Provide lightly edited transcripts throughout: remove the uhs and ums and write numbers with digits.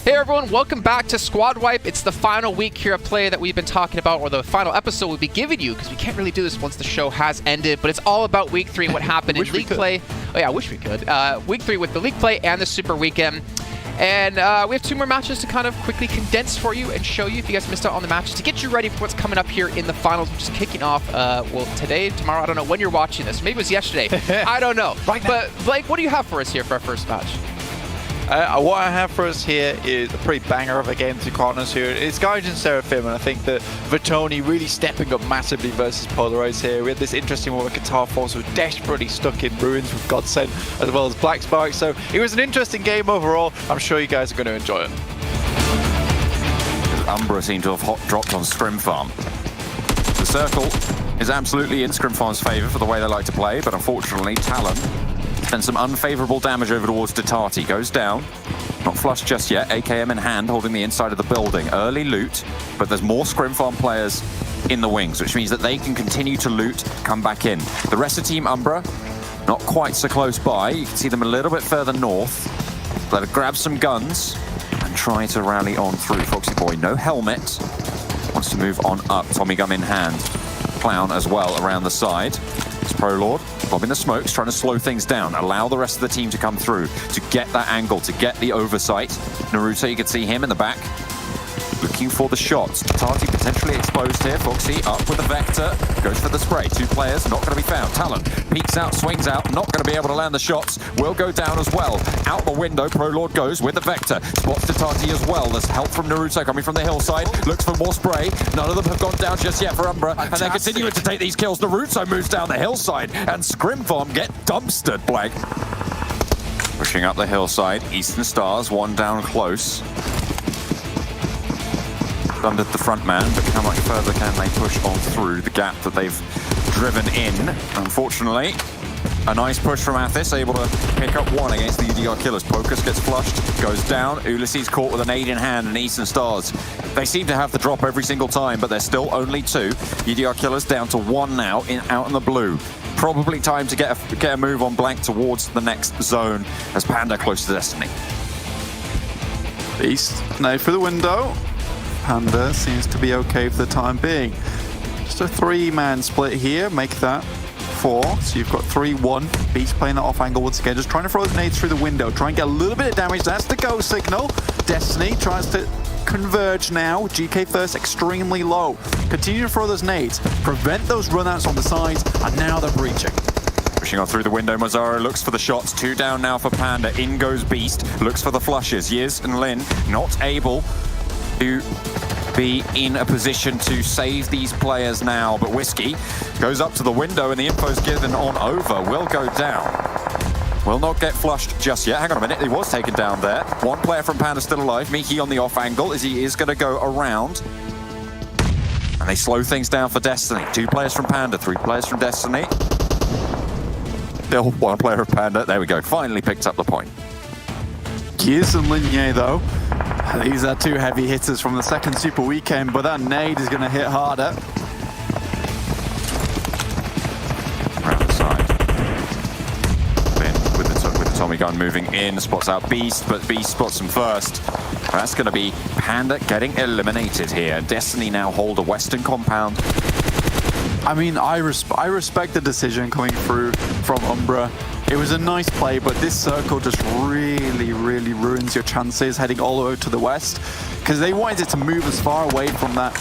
Hey everyone, welcome back to Squad Wipe. It's the final week here at Play that we've been talking about, or the final episode we'll be giving you, because we can't really do this once the show has ended, but it's all about week 3 and what happened in League Play. Oh yeah, I wish we could. Week 3 with the League Play and the Super Weekend. And we have 2 more matches to kind of quickly condense for you and show you if you guys missed out on the matches to get you ready for what's coming up here in the finals, which is kicking off, well, today, tomorrow, I don't know when you're watching this. Maybe it was yesterday. I don't know. Right now. But Blake, what do you have for us here for our first match? What I have for us here is a pretty banger of a game, to be honest here. It's Gaijin Seraphim, and I think that Vitoni really stepping up massively versus Polarize here. We had this interesting one with Qatar Force who was desperately stuck in ruins with GODSENT as well as Black Spark. So it was an interesting game overall. I'm sure you guys are going to enjoy it. Umbra seem to have hot dropped on Scrim Farm. The circle is absolutely in Scrim Farm's favour for the way they like to play, but unfortunately Talon spends some unfavourable damage over towards Detati. Goes down. Not flushed just yet. AKM in hand, holding the inside of the building. Early loot, but there's more Scrim Farm players in the wings, which means that they can continue to loot, come back in. The rest of Team Umbra, not quite so close by. You can see them a little bit further north. They'll grab some guns and try to rally on through. Foxy Boy, no helmet. Wants to move on up. Tommy Gun in hand. Clown as well around the side. It's Prolord, bobbing the smokes, trying to slow things down, allow the rest of the team to come through, to get that angle, to get the oversight. Naruto, you can see him in the back, looking for the shots. Tati potentially exposed here. Foxy up with the Vector, goes for the spray. 2 players, not going to be found. Talon peeks out, swings out, not going to be able to land the shots. Will go down as well. Out the window, ProLord goes with the Vector. Spots Tati as well. There's help from Naruto coming from the hillside. Looks for more spray. None of them have gone down just yet for Umbra. Fantastic. And they're continuing to take these kills. Naruto moves down the hillside, and Scrim Farm get dumpstered, Blank. Pushing up the hillside. Eastern Stars, 1 down close. Under the front man, but how much further can they push on through the gap that they've driven in? Unfortunately, a nice push from Athis, able to pick up 1 against the UDR Killers. Pocus gets flushed, goes down. Ulysses caught with an aid in hand, and Eastern Stars. They seem to have the drop every single time, but they're still only 2. UDR Killers down to 1 now, out in the blue. Probably time to get a move on Blank towards the next zone as Panda close to Destiny. Beast now through the window. Panda seems to be okay for the time being. Just a 3-man split here, make that 4. So you've got 3-1. Beast playing that off angle once again, just trying to throw those nades through the window, try and get a little bit of damage. That's the go signal. Destiny tries to converge now. GK first, extremely low. Continue to throw those nades, prevent those runouts on the sides, and now they're breaching. Pushing on through the window, Mazzaro looks for the shots. 2 down now for Panda. In goes Beast, looks for the flushes. Yiz and Lin not able to be in a position to save these players now, but Whiskey goes up to the window and the info's given on over. Will go down. Will not get flushed just yet. Hang on a minute, he was taken down there. 1 player from Panda still alive. Miki on the off angle as he is going to go around. And they slow things down for Destiny. 2 players from Panda, 3 players from Destiny. Still 1 player of Panda. There we go, finally picked up the point. Yiz and Linye though, these are 2 heavy hitters from the second Super Weekend, but that nade is going to hit harder. Around the side. Lin with the Tommy gun moving in, spots out Beast, but Beast spots him first. That's going to be Panda getting eliminated here. Destiny now hold a Western compound. I mean, I respect the decision coming through from Umbra. It was a nice play, but this circle just really ruins your chances heading all the way to the west, because they wanted it to move as far away from that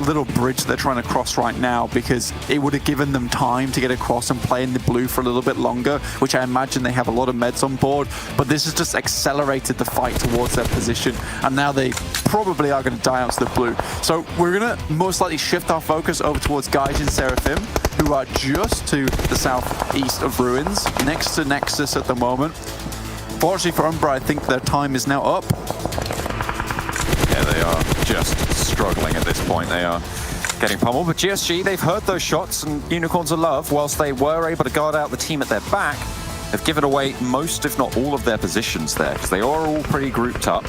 little bridge they're trying to cross right now, because it would have given them time to get across and play in the blue for a little bit longer, which I imagine they have a lot of meds on board, but this has just accelerated the fight towards their position, and now they probably are going to die out to the blue. So we're going to most likely shift our focus over towards Gaijin Seraphim, who are just to the southeast of Ruins, next to Nexus at the moment. Fortunately for Umbra, I think their time is now up. Yeah, they are just struggling at this point. They are getting pummeled, but GSG, they've heard those shots, and Unicorns of Love, whilst they were able to guard out the team at their back, have given away most, if not all, of their positions there, because they are all pretty grouped up.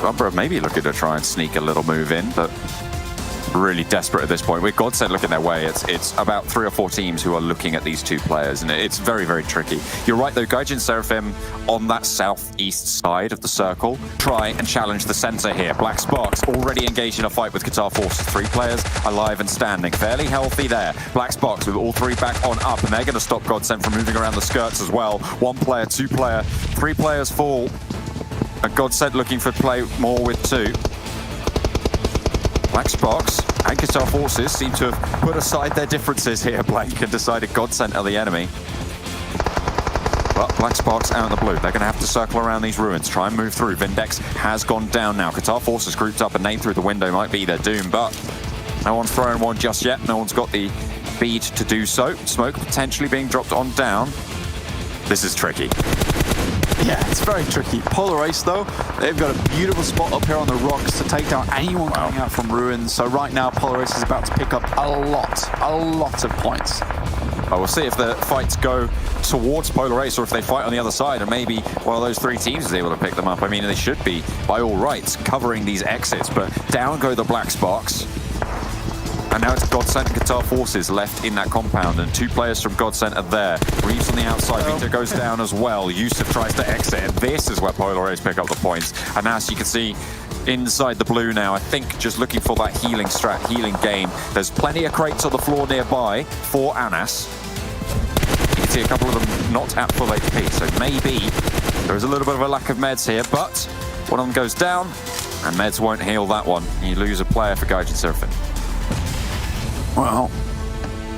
Umbra maybe looking to try and sneak a little move in, but really desperate at this point. With GODSENT looking their way, it's about 3 or 4 teams who are looking at these 2 players, and it's very tricky. You're right though, Gaijin Seraphim on that southeast side of the circle try and challenge the center here. Black Sparks already engaged in a fight with Qatar Forces. 3 players alive and standing, fairly healthy there. Black Sparks with all 3 back on up, and they're going to stop GODSENT from moving around the skirts as well. 1 player, 2 player, 3 players fall. And GODSENT looking for play more with 2. Black Sparks and Qatar Forces seem to have put aside their differences here, Blank, and decided GODSENT are the enemy. But Black Sparks out in the blue. They're going to have to circle around these ruins, try and move through. Vindex has gone down now. Qatar Forces grouped up, and nade through the window might be their doom, but no one's throwing one just yet. No one's got the speed to do so. Smoke potentially being dropped on down. This is tricky. Yeah, it's very tricky. Polar Ace, though, they've got a beautiful spot up here on the rocks to take down anyone coming out from Ruins. So right now, Polar Ace is about to pick up a lot of points. Well, we'll see if the fights go towards Polar Ace or if they fight on the other side, and maybe one of those 3 teams is able to pick them up. I mean, they should be, by all rights, covering these exits, but down go the Black Sparks. And now it's GODSENT and Qatar Forces left in that compound, and 2 players from GODSENT are there. Reeves on the outside, Victor goes down as well. Yusuf tries to exit, and this is where Polar Ace pick up the points. And as you can see, inside the blue now, I think just looking for that healing strat, healing game. There's plenty of crates on the floor nearby for Anas. You can see a couple of them not at full HP, so maybe there is a little bit of a lack of meds here, but one of them goes down. And meds won't heal that one. You lose a player for Gaijin Seraphim. Well,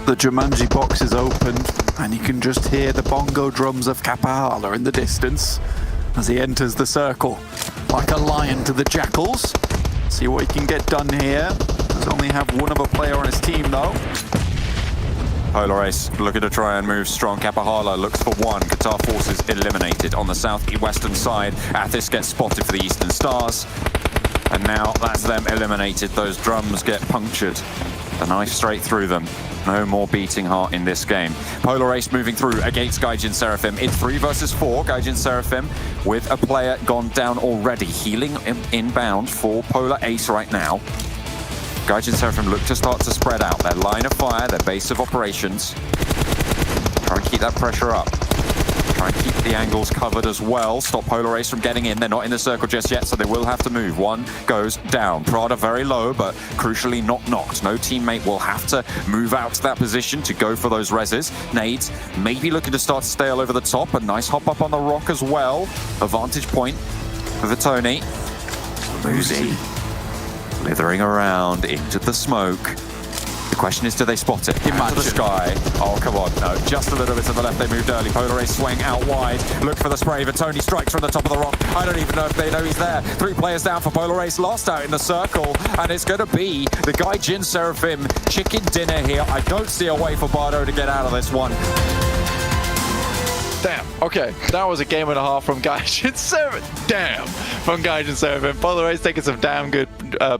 the Jumanji box is opened, and you can just hear the bongo drums of Kapahala in the distance as he enters the circle. Like a lion to the jackals. See what he can get done here. Does only have one other player on his team, though. Polar Ace looking to try and move strong. Kapahala looks for one. Qatar Forces eliminated on the south-western side. Athis gets spotted for the Eastern Stars. And now that's them eliminated. Those drums get punctured. A knife straight through them. No more beating heart in this game. Polar Ace moving through against Gaijin Seraphim. It's 3 versus 4. Gaijin Seraphim with a player gone down already. Healing inbound for Polar Ace right now. Gaijin Seraphim look to start to spread out their line of fire, their base of operations. Try and keep that pressure up. Try and keep the angles covered as well. Stop Polar Ace from getting in. They're not in the circle just yet, so they will have to move. One goes down. Prada very low, but crucially not knocked. No teammate will have to move out to that position to go for those reses. Nades maybe looking to start to stay all over the top. A nice hop up on the rock as well. A vantage point for Vitoni. Muzi slithering around into the smoke. The question is, do they spot it? Into the sky. Oh, come on. No, just a little bit to the left. They moved early. Polar Ace swing out wide. Look for the spray. Vitoni strikes from the top of the rock. I don't even know if they know he's there. 3 players down for Polar Ace. Lost out in the circle. And it's going to be the Gaijin Seraphim chicken dinner here. I don't see a way for Bardo to get out of this one. Damn. Okay, that was a game and a half from Gaijin Seraphim. Damn. From Gaijin Seraphim. Polar Ace taking some damn good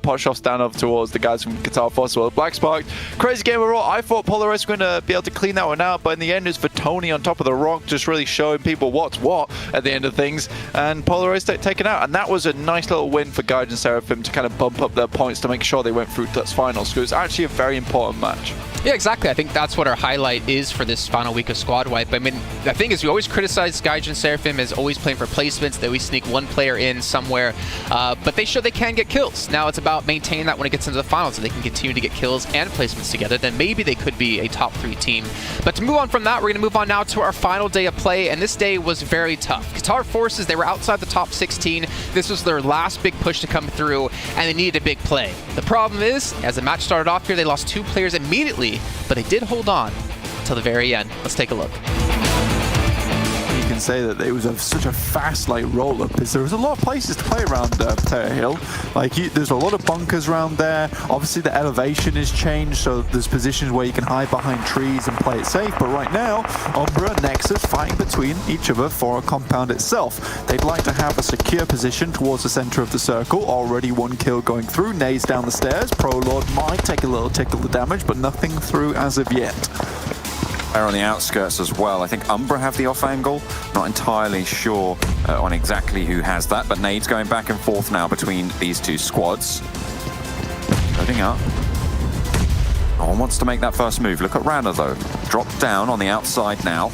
pot shots down up towards the guys from Qatar Force. Well, Black Spark. Crazy game overall. I thought Polar Ace were going to be able to clean that one out, but in the end, it's Vitoni on top of the rock, just really showing people what's what at the end of things. And Polar Ace taken out. And that was a nice little win for Gaijin Seraphim to kind of bump up their points to make sure they went through to that finals. So it was actually a very important match. Yeah, exactly. I think that's what our highlight is for this final week of Squad Wipe. I mean, the thing is, we always criticize Gaijin Seraphim as always playing for placements. They always sneak one player in somewhere, but they show they can get kills. Now it's about maintaining that when it gets into the finals, so they can continue to get kills and placements together. Then maybe they could be a top 3 team. But to move on from that, we're going to move on now to our final day of play, and this day was very tough. Qatar Forces, they were outside the top 16. This was their last big push to come through, and they needed a big play. The problem is, as the match started off here, they lost 2 players immediately, but they did hold on till the very end. Let's take a look. You can say that it was such a fast roll up, because there was a lot of places to play around Potato Hill. There's a lot of bunkers around there. Obviously the elevation has changed, so there's positions where you can hide behind trees and play it safe. But right now, Umbra and Nexus fighting between each other for a compound itself. They'd like to have a secure position towards the center of the circle. Already 1 kill going through. Nays down the stairs. Prolord might take a little tickle of damage, but nothing through as of yet. They're on the outskirts as well. I think Umbra have the off angle. Not entirely sure on exactly who has that, but Nade's going back and forth now between these 2 squads. Loading up. No one wants to make that first move. Look at Rana though. Dropped down on the outside now.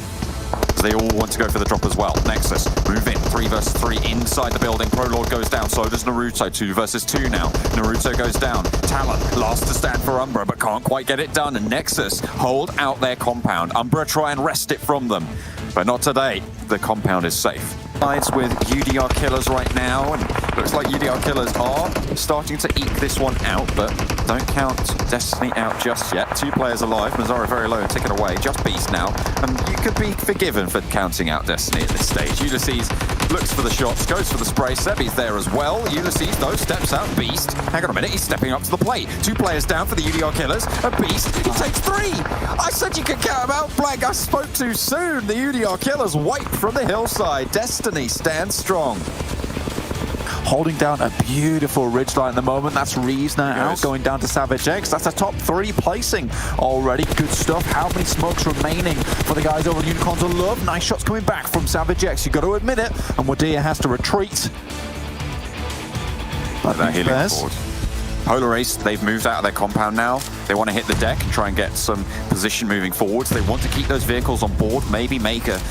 They all want to go for the drop as well. Nexus, move in. 3 versus 3 inside the building. Prolord goes down, so does Naruto. 2 versus 2 now. Naruto goes down. Talon, last to stand for Umbra, but can't quite get it done. And Nexus hold out their compound. Umbra try and wrest it from them, but not today. The compound is safe. Sides with UDR Killers right now, and looks like UDR Killers are starting to eke this one out, but don't count Destiny out just yet. 2 players alive. Mazzara very low and taken away. Just Beast now, and you could be forgiven for counting out Destiny at this stage. Ulysses looks for the shots, goes for the spray. Sebi's there as well. Ulysses, though, steps out. Beast, hang on a minute, he's stepping up to the plate. 2 players down for the UDR Killers. A Beast, he takes 3! I said you could count him out, Blank. I spoke too soon. The UDR Killers wiped from the hillside. Destiny stands strong. Holding down a beautiful ridgeline at the moment. That's Reeves now out, going down to Savage X. That's a top 3 placing already. Good stuff. How many smokes remaining for the guys over at Unicorns of Love? Nice shots coming back from Savage X. You've got to admit it. And Wadia has to retreat. But that healing forward. Polar Ace, they've moved out of their compound now. They want to hit the deck and try and get some position moving forwards. They want to keep those vehicles on board, maybe make a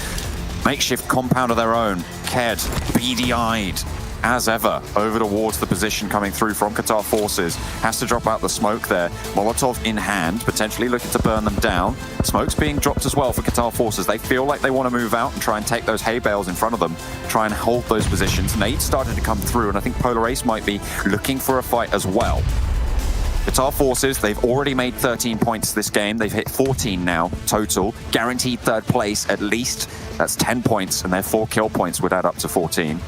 makeshift compound of their own. Ked, beady-eyed, as ever over towards the position coming through from Qatar Forces. Has to drop out the smoke there. Molotov in hand, potentially looking to burn them down. Smoke's being dropped as well for Qatar Forces. They feel like they want to move out and try and take those hay bales in front of them, try and hold those positions. Nades started to come through, and I think Polar Ace might be looking for a fight as well. Qatar Forces, they've already made 13 points this game. They've hit 14 now, total. Guaranteed third place at least. That's 10 points, and their 4 kill points would add up to 14.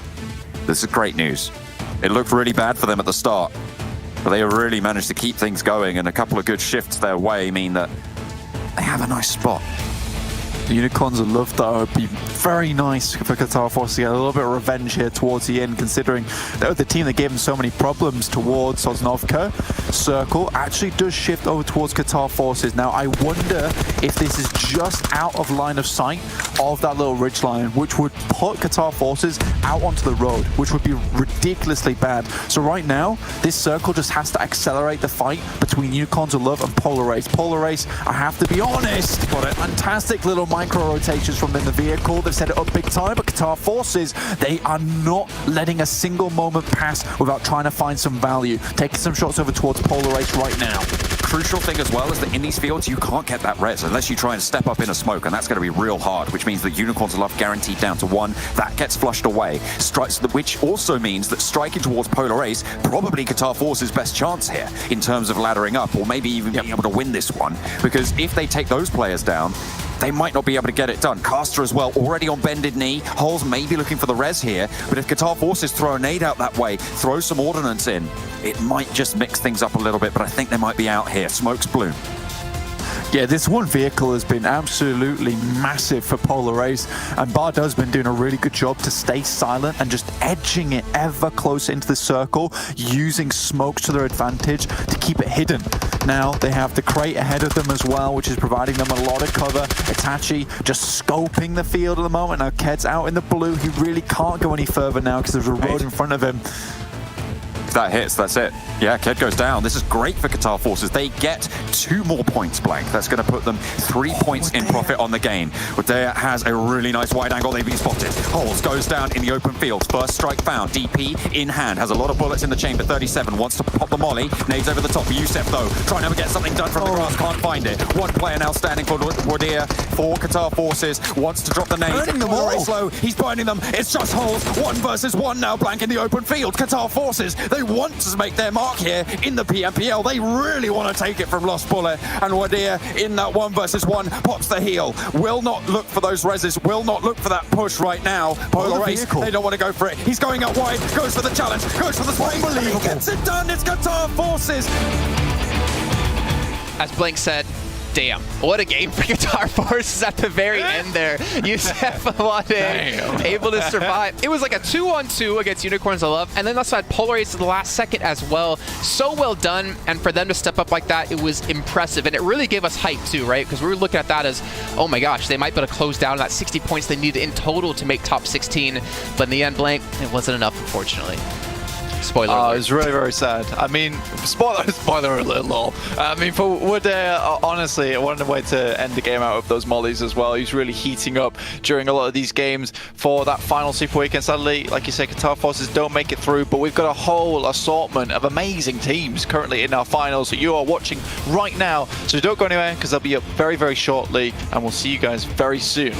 This is great news. It looked really bad for them at the start, but they really managed to keep things going, and a couple of good shifts their way mean that they have a nice spot. The Unicorns would love that. It would be very nice for Qatar Forces to get a little bit of revenge here towards the end, considering they were the team that gave them so many problems towards Sosnovka. Circle actually does shift over towards Qatar Forces. Now, I wonder if this is just out of line of sight of that little ridgeline, which would put Qatar Forces out onto the road, which would be ridiculously bad. So right now, this circle just has to accelerate the fight between Unicorns of Love and Polar Ace. Polar Ace, I have to be honest, fantastic little micro rotations from in the vehicle. They've set it up big time, but Qatar Forces, they are not letting a single moment pass without trying to find some value. Taking some shots over towards Polar Ace right now. Crucial thing as well is that in these fields, you can't get that res unless you try and step up in a smoke, and that's going to be real hard, which means that Unicorns of Love guaranteed down to 1. That gets flushed away. Strikes, which also means that striking towards Polar Ace, probably Qatar Forces' best chance here in terms of laddering up, or maybe even being able to win this one, because if they take those players down, they might not be able to get it done. Caster as well, already on bended knee. Holes may be looking for the res here, but if Qatar Forces throw a nade out that way, throw some ordnance in, it might just mix things up a little bit, but I think they might be out here. Smoke's bloom. Yeah, this one vehicle has been absolutely massive for Polar Ace, and Bardo's been doing a really good job to stay silent and just edging it ever closer into the circle, using smokes to their advantage to keep it hidden. Now they have the crate ahead of them as well, which is providing them a lot of cover. Itachi just scoping the field at the moment. Now Ked's out in the blue. He really can't go any further now because there's a road in front of him. If that hits, that's it. Yeah, Ked goes down. This is great for Qatar Forces. They get 2 more points blank. That's going to put them 3 points in profit on the game. Udea has a really nice wide angle. They've been spotted. Holes goes down in the open field. First strike found. DP in hand. Has a lot of bullets in the chamber. 37 wants to pop the molly. Nades over the top. Yusef, though, trying to get something done from the grass. Can't find it. One player now standing for Udea for Qatar Forces. Wants to drop the nade. Burning them all. Slow. He's burning them. It's just Holes. 1 versus 1 now. Blank in the open field. Qatar Forces, they want to make their mark here in the PMPL. They really want to take it from Lost Bullet, and Wadir in that 1 versus 1 pops the heel. Will not look for those reses, will not look for that push right now. Polar Ace, they don't want to go for it. He's going out wide, goes for the challenge, goes for the spike. He gets it done. It's Qatar Forces. As Blink said, damn, what a game for Qatar Forces at the very end there. Yusef Alade able to survive. It was like a 2-on-2 against Unicorns of Love, and then also had Polar Ace at the last second as well. So well done, and for them to step up like that, it was impressive, and it really gave us hype too, right? Because we were looking at that as, oh my gosh, they might be able to close down that 60 points they needed in total to make top 16, but in the end, Blank, it wasn't enough, unfortunately. Spoiler alert. It was really, very sad. I mean, spoiler alert, lol. I mean, for Wood, honestly, I wanted a way to end the game out of those mollies as well. He's really heating up during a lot of these games for that final Super Weekend. Sadly, like you say, Qatar Forces don't make it through, but we've got a whole assortment of amazing teams currently in our finals that you are watching right now. So don't go anywhere, because they'll be up very, very shortly, and we'll see you guys very soon.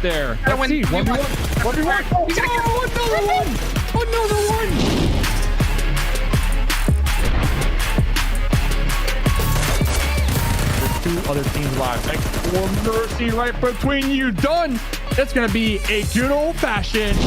there. Gotta Let's win. see. 1v1. 1v1. He's gonna Oh, another one. There's 2 other teams live. Like, for mercy right between you. Done. That's going to be a good old-fashioned.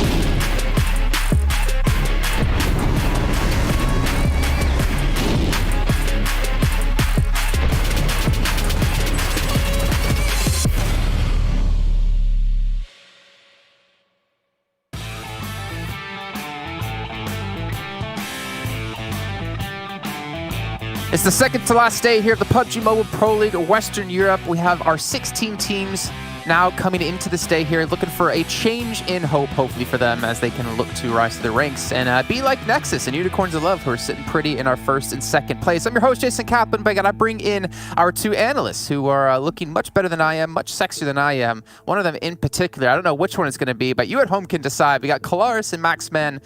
It's the second to last day here at the PUBG Mobile Pro League Western Europe. We have our 16 teams now coming into this day here, looking for a change in hope, hopefully for them, as they can look to rise to the ranks and be like Nexus and Unicorns of Love, who are sitting pretty in our first and second place. I'm your host, Jason Kaplan, but I gotta bring in our 2 analysts who are looking much better than I am, much sexier than I am. One of them in particular, I don't know which one it's gonna be, but you at home can decide. We got QLASH and Maxman.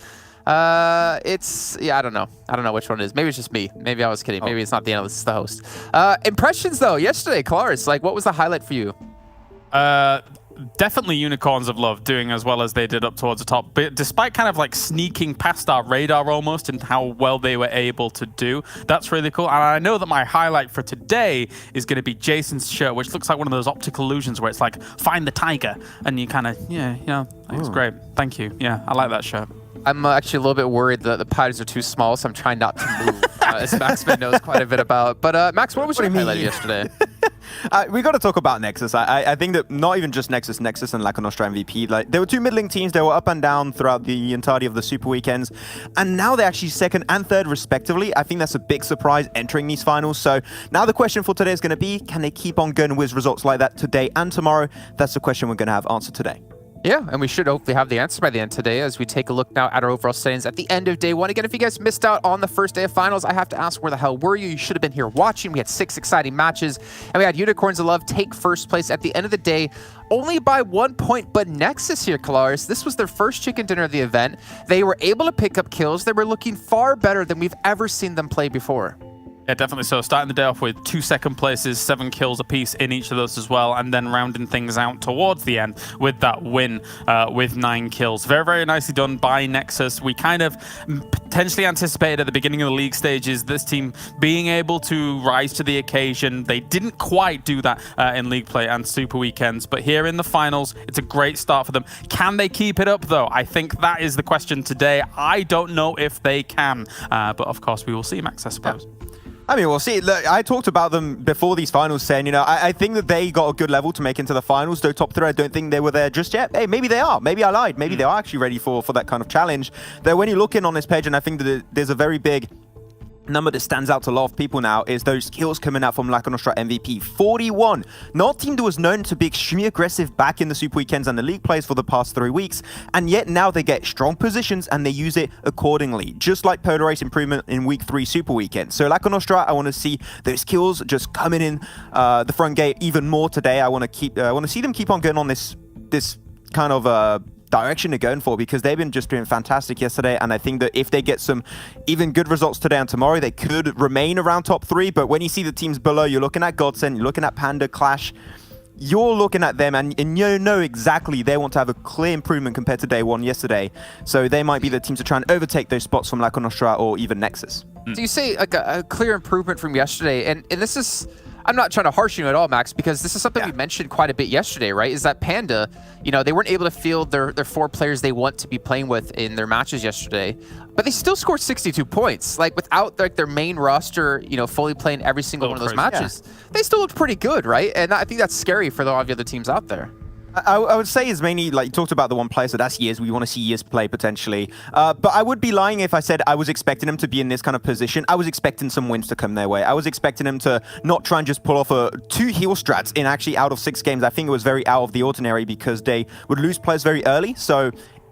I don't know. I don't know which one it is. Maybe it's just me. Maybe I was kidding. Maybe it's not the analyst, it's the host. Impressions though, yesterday, QLASH, like what was the highlight for you? Definitely Unicorns of Love doing as well as they did up towards the top, but despite kind of like sneaking past our radar almost and how well they were able to do. That's really cool. And I know that my highlight for today is going to be Jason's shirt, which looks like one of those optical illusions where it's like, find the tiger. And you kind of, it's great. Thank you. Yeah, I like that shirt. I'm actually a little bit worried that the patties are too small, so I'm trying not to move, as Maxman knows quite a bit about. But Max, what was your highlight yesterday? We got to talk about Nexus. I think that not even just Nexus and Lakonostra MVP. Like, there were 2 middling teams. They were up and down throughout the entirety of the Super Weekends. And now they're actually second and third, respectively. I think that's a big surprise entering these finals. So now the question for today is going to be, can they keep on going with results like that today and tomorrow? That's the question we're going to have answered today. Yeah, and we should hopefully have the answer by the end today as we take a look now at our overall standings at the end of day 1. Again, if you guys missed out on the first day of finals, I have to ask, where the hell were you? You should have been here watching. We had 6 exciting matches, and we had Unicorns of Love take first place at the end of the day, only by 1 point. But Nexus here, QLASH, this was their first chicken dinner of the event. They were able to pick up kills. They were looking far better than we've ever seen them play before. Yeah, definitely. So starting the day off with 2 second places, 7 kills apiece in each of those as well, and then rounding things out towards the end with that win with 9 kills. Very, very nicely done by Nexus. We kind of potentially anticipated at the beginning of the league stages this team being able to rise to the occasion. They didn't quite do that in league play and Super Weekends, but here in the finals, it's a great start for them. Can they keep it up though? I think that is the question today. I don't know if they can, but of course we will see, Max, I suppose. Yeah. I mean, we'll see. Look, I talked about them before these finals saying, I think that they got a good level to make into the finals, though top 3, I don't think they were there just yet. Hey, maybe they are. Maybe I lied. Maybe they are actually ready for that kind of challenge. Though when you look in on this page, and I think that there's a very big number that stands out to a lot of people now, is those kills coming out from Lakonostra MVP. 41. Not a team that was known to be extremely aggressive back in the Super Weekends and the league plays for the past 3 weeks, and yet now they get strong positions and they use it accordingly, just like Polaris improvement in Week 3 Super Weekend. So Lakonostra, I want to see those kills just coming in the front gate even more today. I want to see them keep on going on this kind of direction they're going for, because they've been just doing fantastic yesterday, and I think that if they get some even good results today and tomorrow, they could remain around top 3. But when you see the teams below, you're looking at GODSENT, you're looking at Panda, QLASH, you're looking at them and you know exactly they want to have a clear improvement compared to day 1 yesterday. So they might be the teams to try and overtake those spots from Lakonostra or even Nexus. So you say like a clear improvement from yesterday, and this is, I'm not trying to harsh you at all, Max, because this is something we mentioned quite a bit yesterday, right? Is that Panda, they weren't able to field their 4 players they want to be playing with in their matches yesterday, but they still scored 62 points. Like, without their main roster, fully playing every single one of those matches, they still looked pretty good, right? And I think that's scary for a lot of the other teams out there. I would say is mainly, like, you talked about the one player, so that's Years. We want to see Years play potentially. But I would be lying if I said I was expecting him to be in this kind of position. I was expecting some wins to come their way. I was expecting him to not try and just pull off 2 heal strats in actually out of 6 games. I think it was very out of the ordinary because they would lose players very early. So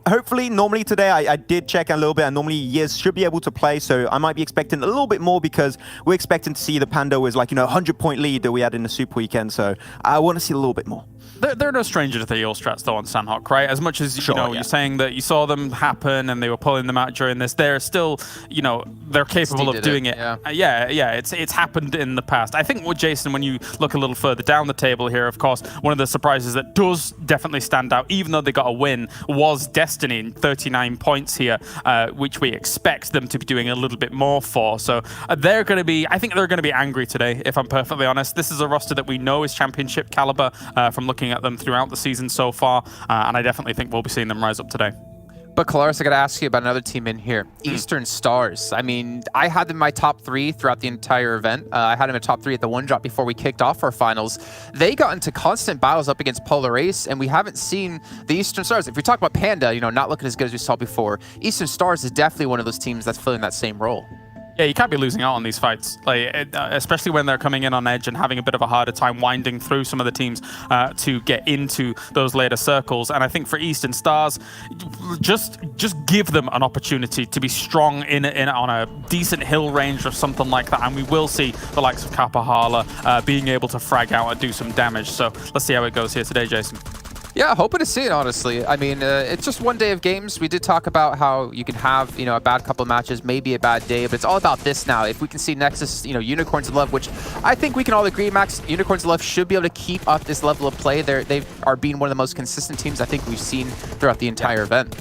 hopefully, normally today, I did check a little bit, and normally Years should be able to play, so I might be expecting a little bit more because we're expecting to see the Panda was like, 100-point lead that we had in the Super Weekend, so I want to see a little bit more. They're no stranger to the eel strats though on Sanhok, right? As much as Sure, you're saying that you saw them happen and they were pulling them out during this, they're still, they're capable of doing it. Yeah, it's happened in the past. I think with Jason, when you look a little further down the table here, of course, one of the surprises that does definitely stand out, even though they got a win, was Destiny in 39 points here, which we expect them to be doing a little bit more for. So I think they're going to be angry today, if I'm perfectly honest. This is a roster that we know is championship caliber from looking at them throughout the season so far, and I definitely think we'll be seeing them rise up today. But Kalaris, I got to ask you about another team in here, Eastern Stars. I mean, I had them in my top 3 throughout the entire event. I had them in top 3 at the one drop before we kicked off our finals. They got into constant battles up against Polar Ace, and we haven't seen the Eastern Stars. If we talk about Panda, not looking as good as we saw before, Eastern Stars is definitely one of those teams that's filling that same role. Yeah, you can't be losing out on these fights, especially when they're coming in on edge and having a bit of a harder time winding through some of the teams to get into those later circles. And I think for Eastern Stars, just give them an opportunity to be strong on a decent hill range or something like that, and we will see the likes of Kapahala being able to frag out and do some damage. So let's see how it goes here today, Jason. Yeah, hoping to see it, honestly. I mean, it's just one day of games. We did talk about how you can have, a bad couple of matches, maybe a bad day, but it's all about this now. If we can see Nexus, Unicorns of Love, which I think we can all agree, Max, Unicorns of Love should be able to keep up this level of play. They are being one of the most consistent teams I think we've seen throughout the entire event.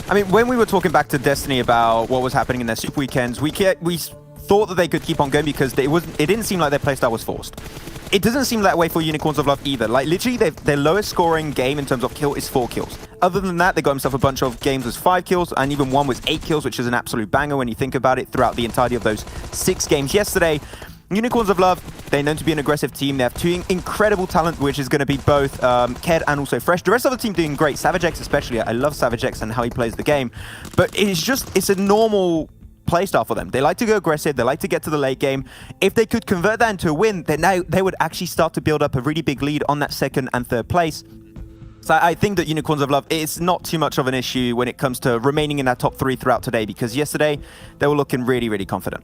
I mean, when we were talking back to Destiny about what was happening in their Super Weekends, we thought that they could keep on going because it didn't seem like their playstyle was forced. It doesn't seem that way for Unicorns of Love either. Like, literally, their lowest scoring game in terms of kill is 4 kills. Other than that, they got themselves a bunch of games with 5 kills, and even one with 8 kills, which is an absolute banger when you think about it throughout the entirety of those 6 games yesterday. Unicorns of Love, they're known to be an aggressive team. They have 2 incredible talent, which is going to be both Ked and also Fresh. The rest of the team doing great. Savage X especially. I love Savage X and how he plays the game. But it's a normal playstyle for them. They like to go aggressive. They like to get to the late game. If they could convert that into a win, then now they would actually start to build up a really big lead on that 2nd and 3rd place. So I think that Unicorns of Love, it's not too much of an issue when it comes to remaining in that top 3 throughout today, because yesterday they were looking really, really confident.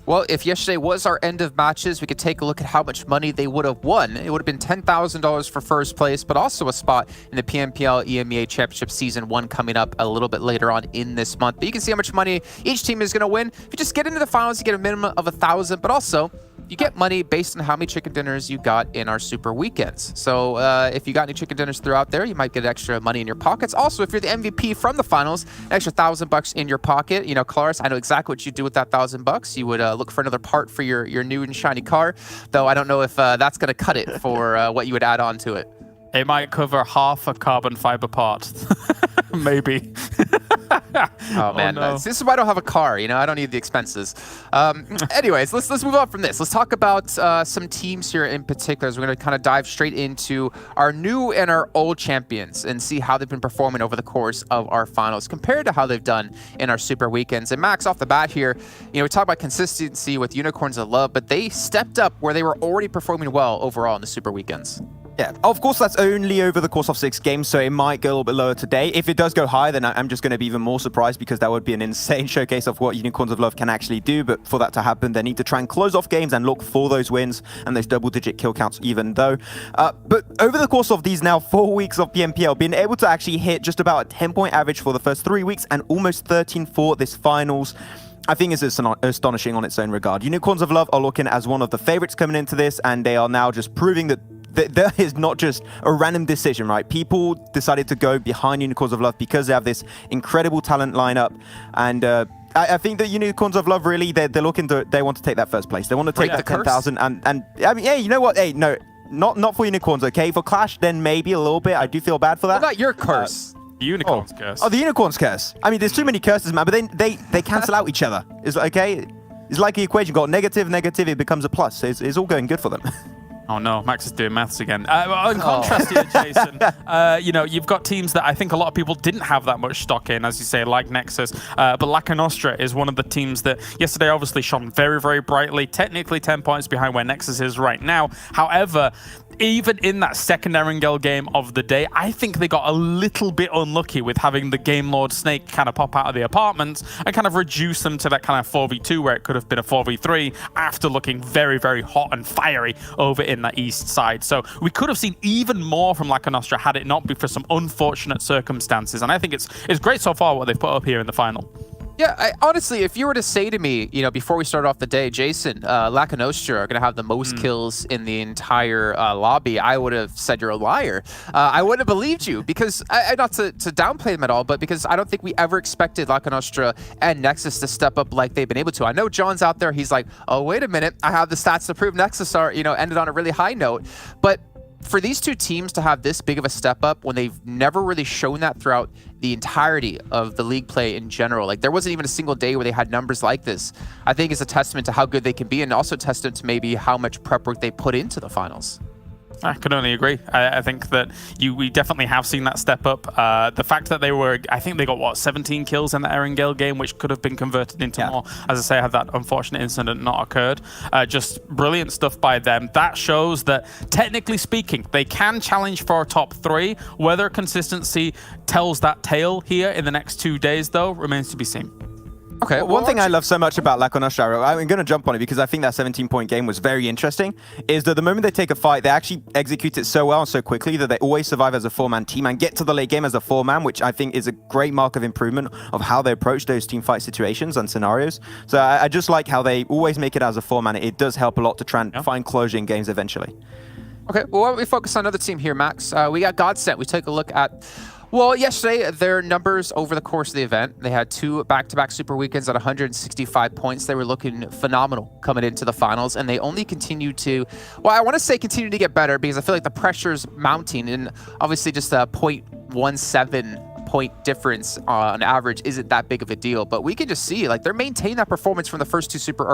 Well, if yesterday was our end of matches, we could take a look at how much money they would have won. It would have been $10,000 for first place, but also a spot in the PMPL EMEA Championship Season 1 coming up a little bit later on in this month. But you can see how much money each team is going to win. If you just get into the finals, you get a minimum of $1,000, but also you get money based on how many chicken dinners you got in our Super Weekends. So if you got any chicken dinners throughout there, you might get extra money in your pockets. Also, if you're the MVP from the finals, an extra $1,000 in your pocket. Claris, I know exactly what you do with that $1,000. You would look for another part for your new and shiny car, though I don't know if that's going to cut it for what you would add on to it. It might cover half a carbon fiber part. Maybe. Oh man, no. This is why I don't have a car. I don't need the expenses. Anyways, let's move on from this. Let's talk about some teams here in particular. We're going to kind of dive straight into our new and our old champions and see how they've been performing over the course of our finals compared to how they've done in our Super Weekends. And Max, off the bat here, we talk about consistency with Unicorns of Love, but they stepped up where they were already performing well overall in the Super Weekends. Yeah, of course, that's only over the course of 6 games, so it might go a little bit lower today. If it does go higher, then I'm just going to be even more surprised, because that would be an insane showcase of what Unicorns of Love can actually do. But for that to happen, they need to try and close off games and look for those wins and those double-digit kill counts even though. But over the course of these now 4 weeks of PMPL, being able to actually hit just about a 10-point average for the first 3 weeks and almost 13 for this finals, I think it's astonishing on its own regard. Unicorns of Love are looking as one of the favorites coming into this, and they are now just proving that there is not just a random decision, right? People decided to go behind Unicorns of Love because they have this incredible talent lineup, and I think that Unicorns of Love really they want to take that first place. They want to take that 10,000, and I mean, hey, you know what? Hey, no, not for Unicorns, okay? For Clash, then maybe a little bit. I do feel bad for that. Well, not your curse. The Unicorn's curse. Oh, the Unicorn's curse. I mean, there's too many curses, man. But then they cancel out each other. It's okay. It's like the equation. Got negative, it becomes a plus. It's all going good for them. Oh no, Max is doing maths again. In contrast here, Jason, you've got teams that I think a lot of people didn't have that much stock in, as you say, like Nexus. But Lakonostra is one of the teams that yesterday obviously shone very, very brightly, technically 10 points behind where Nexus is right now. However, even in that second Erangel game of the day, I think they got a little bit unlucky with having the Game Lord Snake kind of pop out of the apartments and kind of reduce them to that kind of 4v2 where it could have been a 4v3 after looking very, very hot and fiery over in in that east side. So we could have seen even more from Lakonostra had it not been for some unfortunate circumstances. And I think it's great so far what they've put up here in the final. Yeah, honestly, if you were to say to me, before we started off the day, Jason, Lakonostra are going to have the most kills in the entire lobby, I would have said you're a liar. I wouldn't have believed you because, not to downplay them at all, but because I don't think we ever expected Lakonostra and NEXUS to step up like they've been able to. I know John's out there. He's like, oh, wait a minute. I have the stats to prove NEXUS are, ended on a really high note. But for these two teams to have this big of a step up when they've never really shown that throughout the entirety of the league play in general, like there wasn't even a single day where they had numbers like this, I think is a testament to how good they can be and also testament to maybe how much prep work they put into the finals. I can only agree. I think that we definitely have seen that step up. The fact that I think they got, what, 17 kills in the Erangel game, which could have been converted into more. As I say, had that unfortunate incident not occurred. Just brilliant stuff by them. That shows that, technically speaking, they can challenge for a top 3. Whether consistency tells that tale here in the next 2 days, though, remains to be seen. Okay, one thing I love so much about Lakonostra, I'm going to jump on it because I think that 17-point game was very interesting, is that the moment they take a fight, they actually execute it so well and so quickly that they always survive as a 4-man team and get to the late game as a 4-man, which I think is a great mark of improvement of how they approach those team fight situations and scenarios. So I just like how they always make it as a 4-man. It does help a lot to try and find closure in games eventually. Okay, well, why don't we focus on another team here, Max? We got GODSENT. We take a look at... Well, yesterday, their numbers over the course of the event, they had 2 back-to-back super weekends at 165 points. They were looking phenomenal coming into the finals, and they only continue to, well, I want to say continue to get better because I feel like the pressure's mounting, and obviously just a 0.17 point difference on average isn't that big of a deal, but we can just see like they're maintaining that performance from the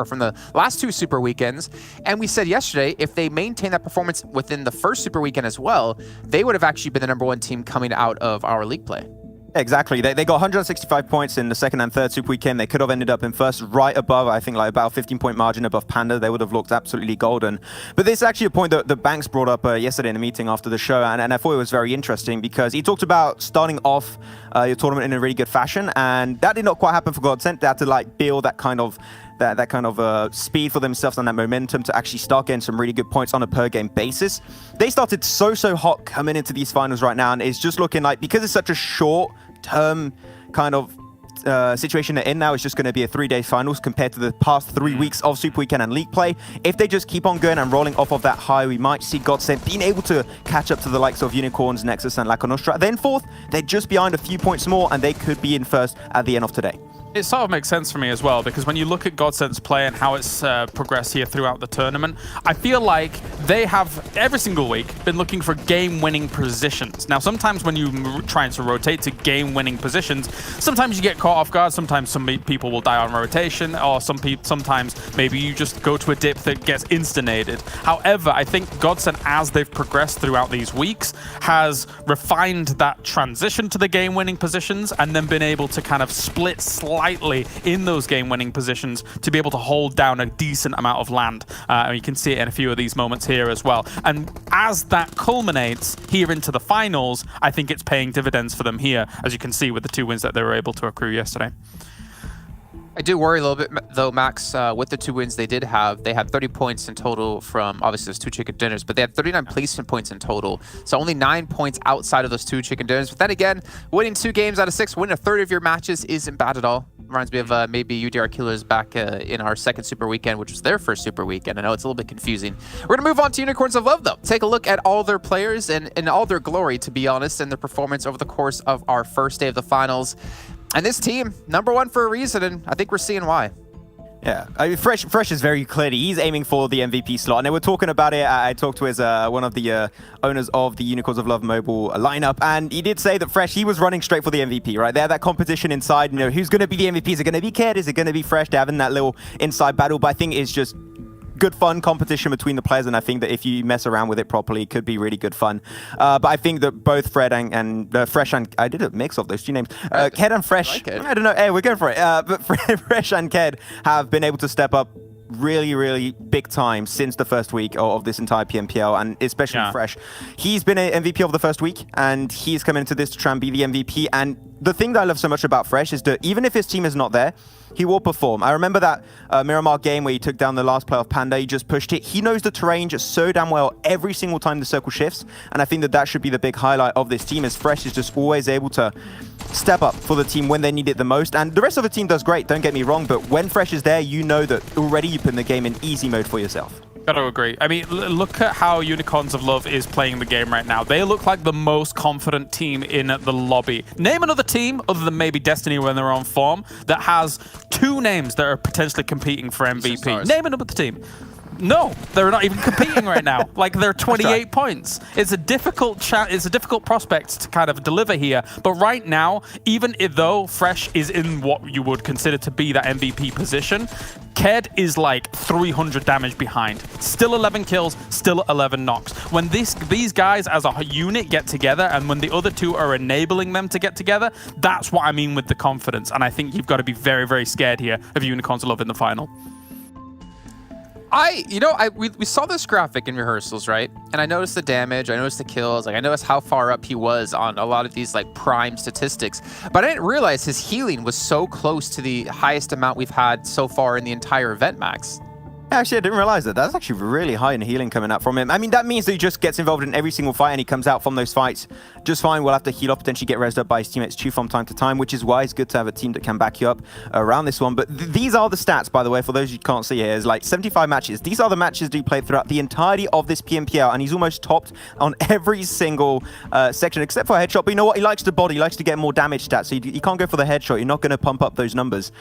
from the last 2 super weekends. And we said yesterday, if they maintain that performance within the first super weekend as well, they would have actually been the #1 team coming out of our league play. Exactly. They got 165 points in the second and third super weekend. They could have ended up in first, right above, I think, like about a 15-point margin above Panda. They would have looked absolutely golden. But this is actually a point that Banks brought up yesterday in a meeting after the show, and I thought it was very interesting because he talked about starting off your tournament in a really good fashion, and that did not quite happen for GODSENT. They had to like build that kind of speed for themselves and that momentum to actually start getting some really good points on a per game basis. They started so hot coming into these finals right now, and it's just looking like, because it's such a short term kind of situation they're in now, is just going to be a 3-day finals compared to the past 3 weeks of Super Weekend and League play. If they just keep on going and rolling off of that high, we might see GODSENT being able to catch up to the likes of Unicorns, NEXUS, and Lakonostra. Then fourth, they're just behind a few points more, and they could be in first at the end of today. It sort of makes sense for me as well, because when you look at GODSENT's play and how it's progressed here throughout the tournament, I feel like they have, every single week, been looking for game-winning positions. Now, sometimes when you try to rotate to game-winning positions, sometimes you get caught off guard, sometimes some people will die on rotation, or sometimes maybe you just go to a dip that gets instanated. However, I think GODSENT, as they've progressed throughout these weeks, has refined that transition to the game-winning positions and then been able to kind of split slightly in those game-winning positions to be able to hold down a decent amount of land. You can see it in a few of these moments here as well. And as that culminates here into the finals, I think it's paying dividends for them here, as you can see with the 2 wins that they were able to accrue yesterday. I do worry a little bit, though, Max, with the 2 wins they did have. They had 30 points in total from, obviously, those 2 chicken dinners, but they had 39 placement points in total. So only 9 points outside of those 2 chicken dinners. But then again, winning 2 games out of 6, winning a third of your matches isn't bad at all. Reminds me of maybe UDR Killers back in our second super weekend, which was their first super weekend. I know it's a little bit confusing. We're going to move on to Unicorns of Love, though. Take a look at all their players and in all their glory, to be honest, and their performance over the course of our first day of the finals. And this team, #1 for a reason, and I think we're seeing why. Yeah, I mean, Fresh is very clearly, he's aiming for the MVP slot. And they were talking about it. I talked to his one of the owners of the Unicorns of Love mobile lineup, and he did say that Fresh, he was running straight for the MVP, right? They had that competition inside, you know, who's going to be the MVP? Is it going to be Ked? Is it going to be Fresh? They're having that little inside battle, but I think it's just good fun competition between the players, and I think that if you mess around with it properly, it could be really good fun. But I think that both Fred and Fresh, and I did a mix of those 2 names, Ked and Fresh, I don't know, hey, we're going for it, but Fresh and Ked have been able to step up really big time since the first week of this entire PMPL, and especially Fresh. He's been an MVP of the first week, and he's coming into this to try and be the MVP, and the thing that I love so much about Fresh is that even if his team is not there, he will perform. I remember that Miramar game where he took down the last player of Panda. He just pushed it. He knows the terrain just so damn well every single time the circle shifts. And I think that that should be the big highlight of this team, is Fresh is just always able to step up for the team when they need it the most. And the rest of the team does great, don't get me wrong. But when Fresh is there, you know that already you put the game in easy mode for yourself. Gotta agree. I mean, look at how Unicorns of Love is playing the game right now. They look like the most confident team in the lobby. Name another team, other than maybe Destiny when they're on form, that has 2 names that are potentially competing for MVP. Name another team. No, they're not even competing right now. Like, they're 28 points. It's a difficult prospect to kind of deliver here. But right now, even though Fresh is in what you would consider to be that MVP position, Ked is like 300 damage behind. Still 11 kills, still 11 knocks. When these guys as a unit get together, and when the other 2 are enabling them to get together, that's what I mean with the confidence. And I think you've got to be very, very scared here of Unicorns of Love in the final. We saw this graphic in rehearsals, right? And I noticed the damage, I noticed the kills, like I noticed how far up he was on a lot of these like prime statistics. But I didn't realize his healing was so close to the highest amount we've had so far in the entire event, Max. Actually, I didn't realize that. That's actually really high in healing coming out from him. I mean, that means that he just gets involved in every single fight and he comes out from those fights just fine. We'll have to heal up, potentially get rezzed up by his teammates too from time to time, which is why it's good to have a team that can back you up around this one. But these are the stats, by the way, for those you can't see here. It's like 75 matches. These are the matches that he played throughout the entirety of this PMPL, and he's almost topped on every single section, except for a headshot. But you know what? He likes the body. He likes to get more damage stats, so you can't go for the headshot. You're not going to pump up those numbers.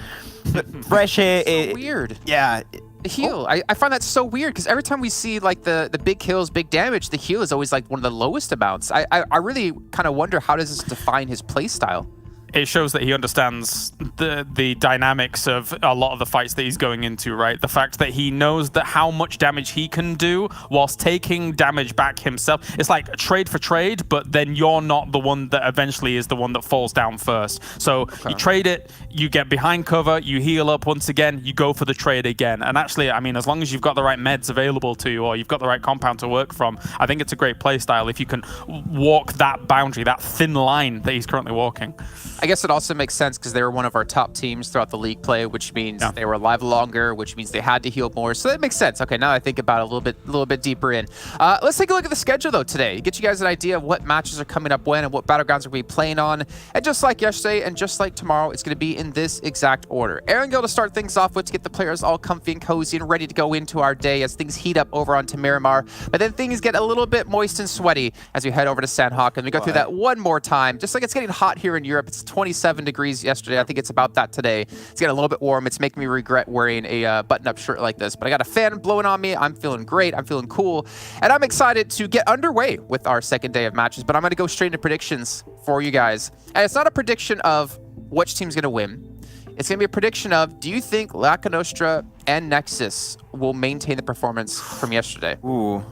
But Fresh here... So weird. Yeah. The heal. I find that so weird because every time we see like the big kills, big damage, the heal is always like one of the lowest amounts. I really kind of wonder, how does this define his play style? It shows that he understands the dynamics of a lot of the fights that he's going into, right? The fact that he knows that how much damage he can do whilst taking damage back himself. It's like a trade for trade, but then you're not the one that eventually is the one that falls down first. So you trade it, you get behind cover, you heal up once again, you go for the trade again. And actually, I mean, as long as you've got the right meds available to you or you've got the right compound to work from, I think it's a great play style if you can walk that boundary, that thin line that he's currently walking. I guess it also makes sense because they were one of our top teams throughout the league play, which means they were alive longer, which means they had to heal more. So that makes sense. Okay, now I think about it a little bit deeper in. Let's take a look at the schedule though today. Get you guys an idea of what matches are coming up when and what battlegrounds are we playing on. And just like yesterday and just like tomorrow, it's going to be in this exact order. Erangel to start things off with, to get the players all comfy and cozy and ready to go into our day as things heat up over onto Miramar. But then things get a little bit moist and sweaty as we head over to Sanhok, and we go through that one more time. Just like it's getting hot here in Europe. It's 27 degrees yesterday. I think it's about that today. It's getting a little bit warm. It's making me regret wearing a button-up shirt like this, but I got a fan blowing on me. I'm feeling great. I'm feeling cool, and I'm excited to get underway with our second day of matches. But I'm going to go straight into predictions for you guys, and it's not a prediction of which team's going to win. It's going to be a prediction of, do you think Lakonostra and Nexus will maintain the performance from yesterday? Ooh.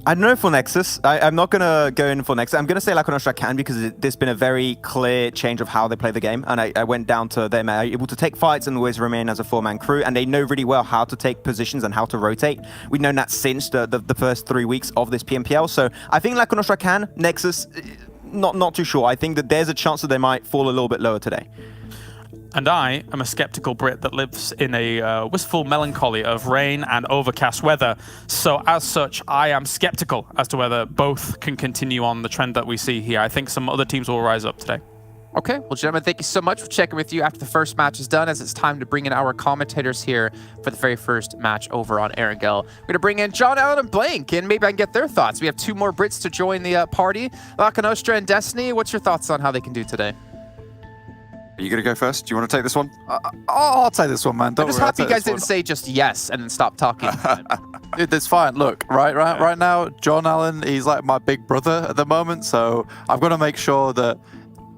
I don't know for Nexus. I'm not going to go in for Nexus. I'm going to say Lakonostra can, because there's been a very clear change of how they play the game. And I went down to them able to take fights and always remain as a four-man crew. And they know really well how to take positions and how to rotate. We've known that since the first 3 weeks of this PMPL. So I think Lakonostra can. Nexus, not too sure. I think that there's a chance that they might fall a little bit lower today. And I am a skeptical Brit that lives in a wistful melancholy of rain and overcast weather. So as such, I am skeptical as to whether both can continue on the trend that we see here. I think some other teams will rise up today. Okay, well, gentlemen, thank you so much for checking with you after the first match is done, as it's time to bring in our commentators here for the very first match over on Erangel. We're going to bring in John, Allen, and Blank, and maybe I can get their thoughts. We have 2 more Brits to join the party. Lakonostra and Destiny, what's your thoughts on how they can do today? Are you going to go first? Do you want to take this one? I'll take this one, man. I'm just happy you guys didn't say just yes and then stop talking. Dude, that's fine. Look, right now, John Allen, he's like my big brother at the moment, so I've got to make sure that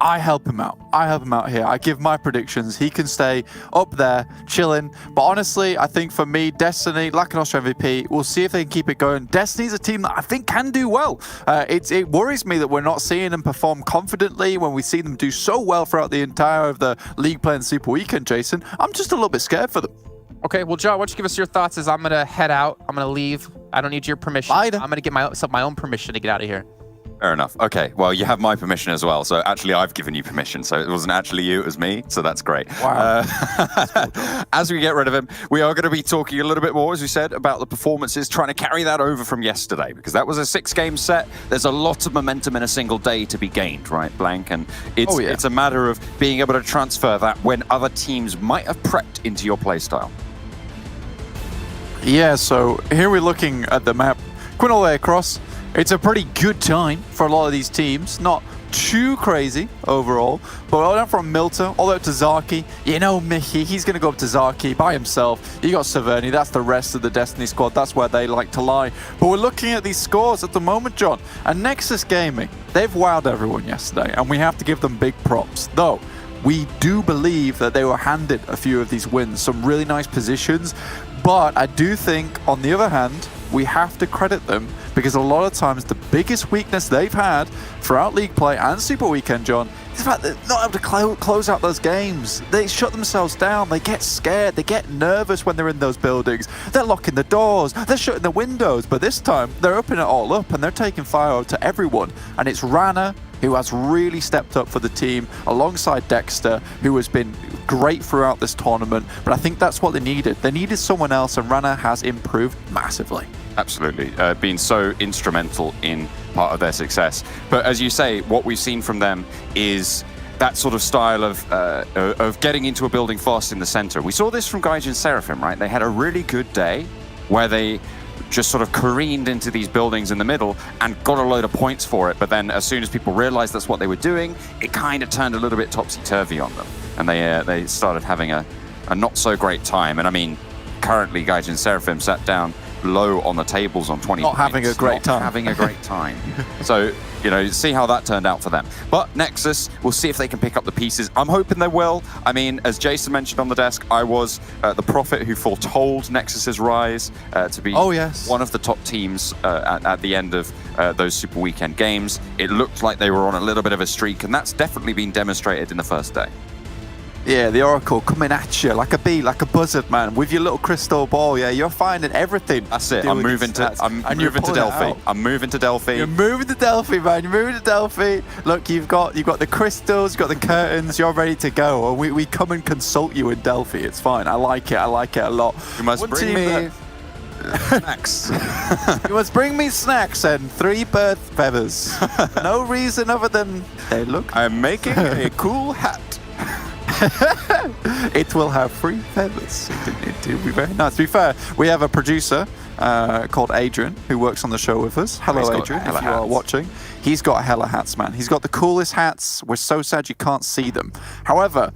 I help him out. I help him out here. I give my predictions. He can stay up there, chilling. But honestly, I think for me, Destiny, Lakonostra MVP, we'll see if they can keep it going. Destiny's a team that I think can do well. It worries me that we're not seeing them perform confidently when we see them do so well throughout the entire of the league play and Super Weekend, Jason. I'm just a little bit scared for them. Okay, well, John, why don't you give us your thoughts as I'm going to head out. I'm going to leave. I don't need your permission. I'm going to get myself my own permission to get out of here. Fair enough. Okay, well, you have my permission as well. So actually, I've given you permission. So it wasn't actually you, it was me. So that's great. Wow. As we get rid of him, we are going to be talking a little bit more, as we said, about the performances, trying to carry that over from yesterday, because that was a 6-game set. There's a lot of momentum in a single day to be gained, right, Blank? And it's a matter of being able to transfer that when other teams might have prepped into your playstyle. Yeah, so here we're looking at the map. Quinn all the way across. It's a pretty good time for a lot of these teams. Not too crazy overall, but all down from Milta all the way up to Zaki. You know Mickey, he's going to go up to Zaki by himself. You got Severny, that's the rest of the Destiny squad. That's where they like to lie. But we're looking at these scores at the moment, John. And NEXUS Gaming, they've wowed everyone yesterday, and we have to give them big props. Though, we do believe that they were handed a few of these wins, some really nice positions. But I do think, on the other hand, we have to credit them, because a lot of times the biggest weakness they've had throughout League play and Super Weekend, John, is the fact that they're not able to close out those games. They shut themselves down, they get scared, they get nervous when they're in those buildings. They're locking the doors, they're shutting the windows, but this time they're opening it all up and they're taking fire out to everyone. And it's Rana who has really stepped up for the team alongside Dexter, who has been great throughout this tournament. But I think that's what they needed. They needed someone else, and Rana has improved massively. Absolutely, been so instrumental in part of their success. But as you say, what we've seen from them is that sort of style of getting into a building fast in the center. We saw this from Gaijin Seraphim, right? They had a really good day where they just sort of careened into these buildings in the middle and got a load of points for it. But then as soon as people realized that's what they were doing, it kind of turned a little bit topsy-turvy on them. And they started having a not so great time. And I mean, currently Gaijin Seraphim sat down low on the tables on 20 Not points. having a great time. Having a great time. So, you know, see how that turned out for them. But NEXUS, we'll see if they can pick up the pieces. I'm hoping they will. I mean, as Jason mentioned on the desk, I was the prophet who foretold NEXUS's rise to be one of the top teams at the end of those Super Weekend games. It looked like they were on a little bit of a streak, and that's definitely been demonstrated in the first day. Yeah, the Oracle coming at you like a bee, like a buzzard, man, with your little crystal ball. Yeah, you're finding everything. That's it. I'm moving to Delphi. I'm moving to Delphi. You're moving to Delphi, man. You're moving to Delphi. Look, you've got the crystals, you've got the curtains. You're ready to go. And we come and consult you in Delphi. It's fine. I like it. I like it a lot. You must bring me snacks. You must bring me snacks and 3 bird feathers. No reason other than they look. I'm making a cool hat. It will have 3 feathers. It will be very nice. To be fair, we have a producer called Adrian who works on the show with us. Hello, Adrian, if you are watching. He's got hella hats, man. He's got the coolest hats. We're so sad you can't see them. However,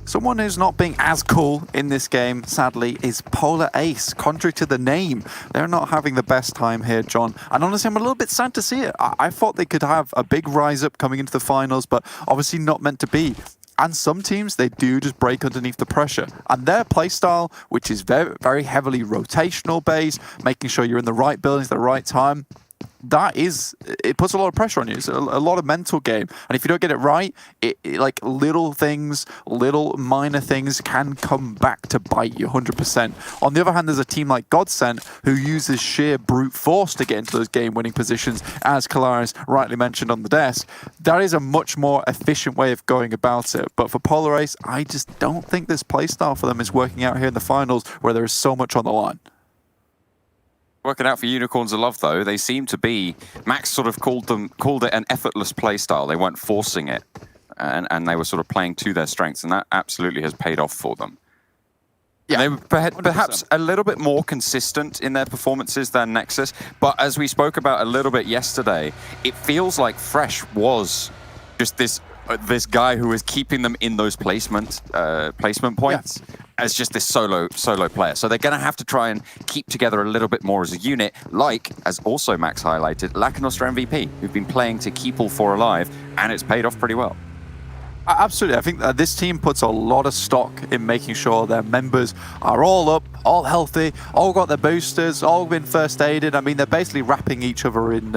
someone who's not being as cool in this game, sadly, is Polar Ace. Contrary to the name, they're not having the best time here, John. And honestly, I'm a little bit sad to see it. I thought they could have a big rise up coming into the finals, but obviously not meant to be. And some teams, they do just break underneath the pressure. And their playstyle, which is very, very heavily rotational based, making sure you're in the right buildings at the right time, it puts a lot of pressure on you. It's a lot of mental game. And if you don't get it right, like little things, little minor things can come back to bite you 100%. On the other hand, there's a team like GODSENT who uses sheer brute force to get into those game-winning positions, as Kalaris rightly mentioned on the desk. That is a much more efficient way of going about it. But for Polar Ace, I just don't think this playstyle for them is working out here in the finals where there is so much on the line. Working out for Unicorns of Love, though, they seem to be... Max sort of called it an effortless playstyle. They weren't forcing it, and they were sort of playing to their strengths, and that absolutely has paid off for them. Yeah, they were perhaps a little bit more consistent in their performances than NEXUS, but as we spoke about a little bit yesterday, it feels like Fresh was just this guy who was keeping them in those placement points. Yeah. As just this solo player. So they're going to have to try and keep together a little bit more as a unit, like, as also Max highlighted, Lakonostra MVP, who've been playing to keep all 4 alive, and it's paid off pretty well. Absolutely. I think this team puts a lot of stock in making sure their members are all up, all healthy, all got their boosters, all been first aided. I mean, they're basically wrapping each other in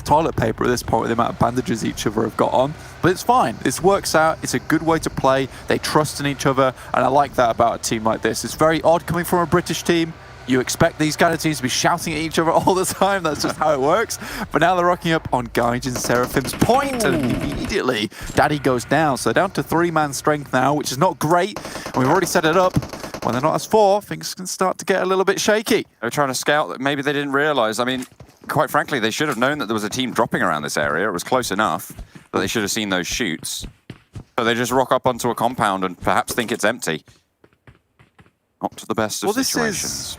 toilet paper at this point with the amount of bandages each other have got on. But it's fine. This works out. It's a good way to play. They trust in each other, and I like that about a team like this. It's very odd coming from a British team, You expect these kind of teams to be shouting at each other all the time. That's just how it works. But now they're rocking up on Gaijin Seraphim's point, and immediately Daddy goes down. So down to 3-man strength now, which is not great. And we've already set it up. When they're not as 4, things can start to get a little bit shaky. They're trying to scout. Maybe they didn't realize. I mean, quite frankly, they should have known that there was a team dropping around this area. It was close enough that they should have seen those shoots. So they just rock up onto a compound and perhaps think it's empty. Not to the best of situations.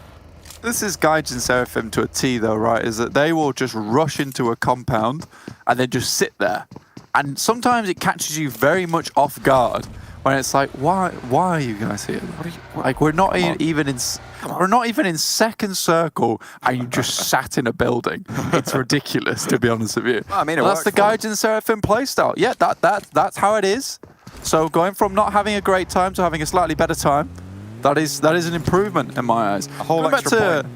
This is Gaijin Seraphim to a T, though, right? Is that they will just rush into a compound and then just sit there. And sometimes it catches you very much off guard when it's like, why are you guys here? Like, we're not even in second circle, and you just sat in a building. It's ridiculous, to be honest with you. Well, I mean, that's the Gaijin Seraphim playstyle. Yeah, that's how it is. So going from not having a great time to having a slightly better time, that is an improvement in my eyes. A whole extra point.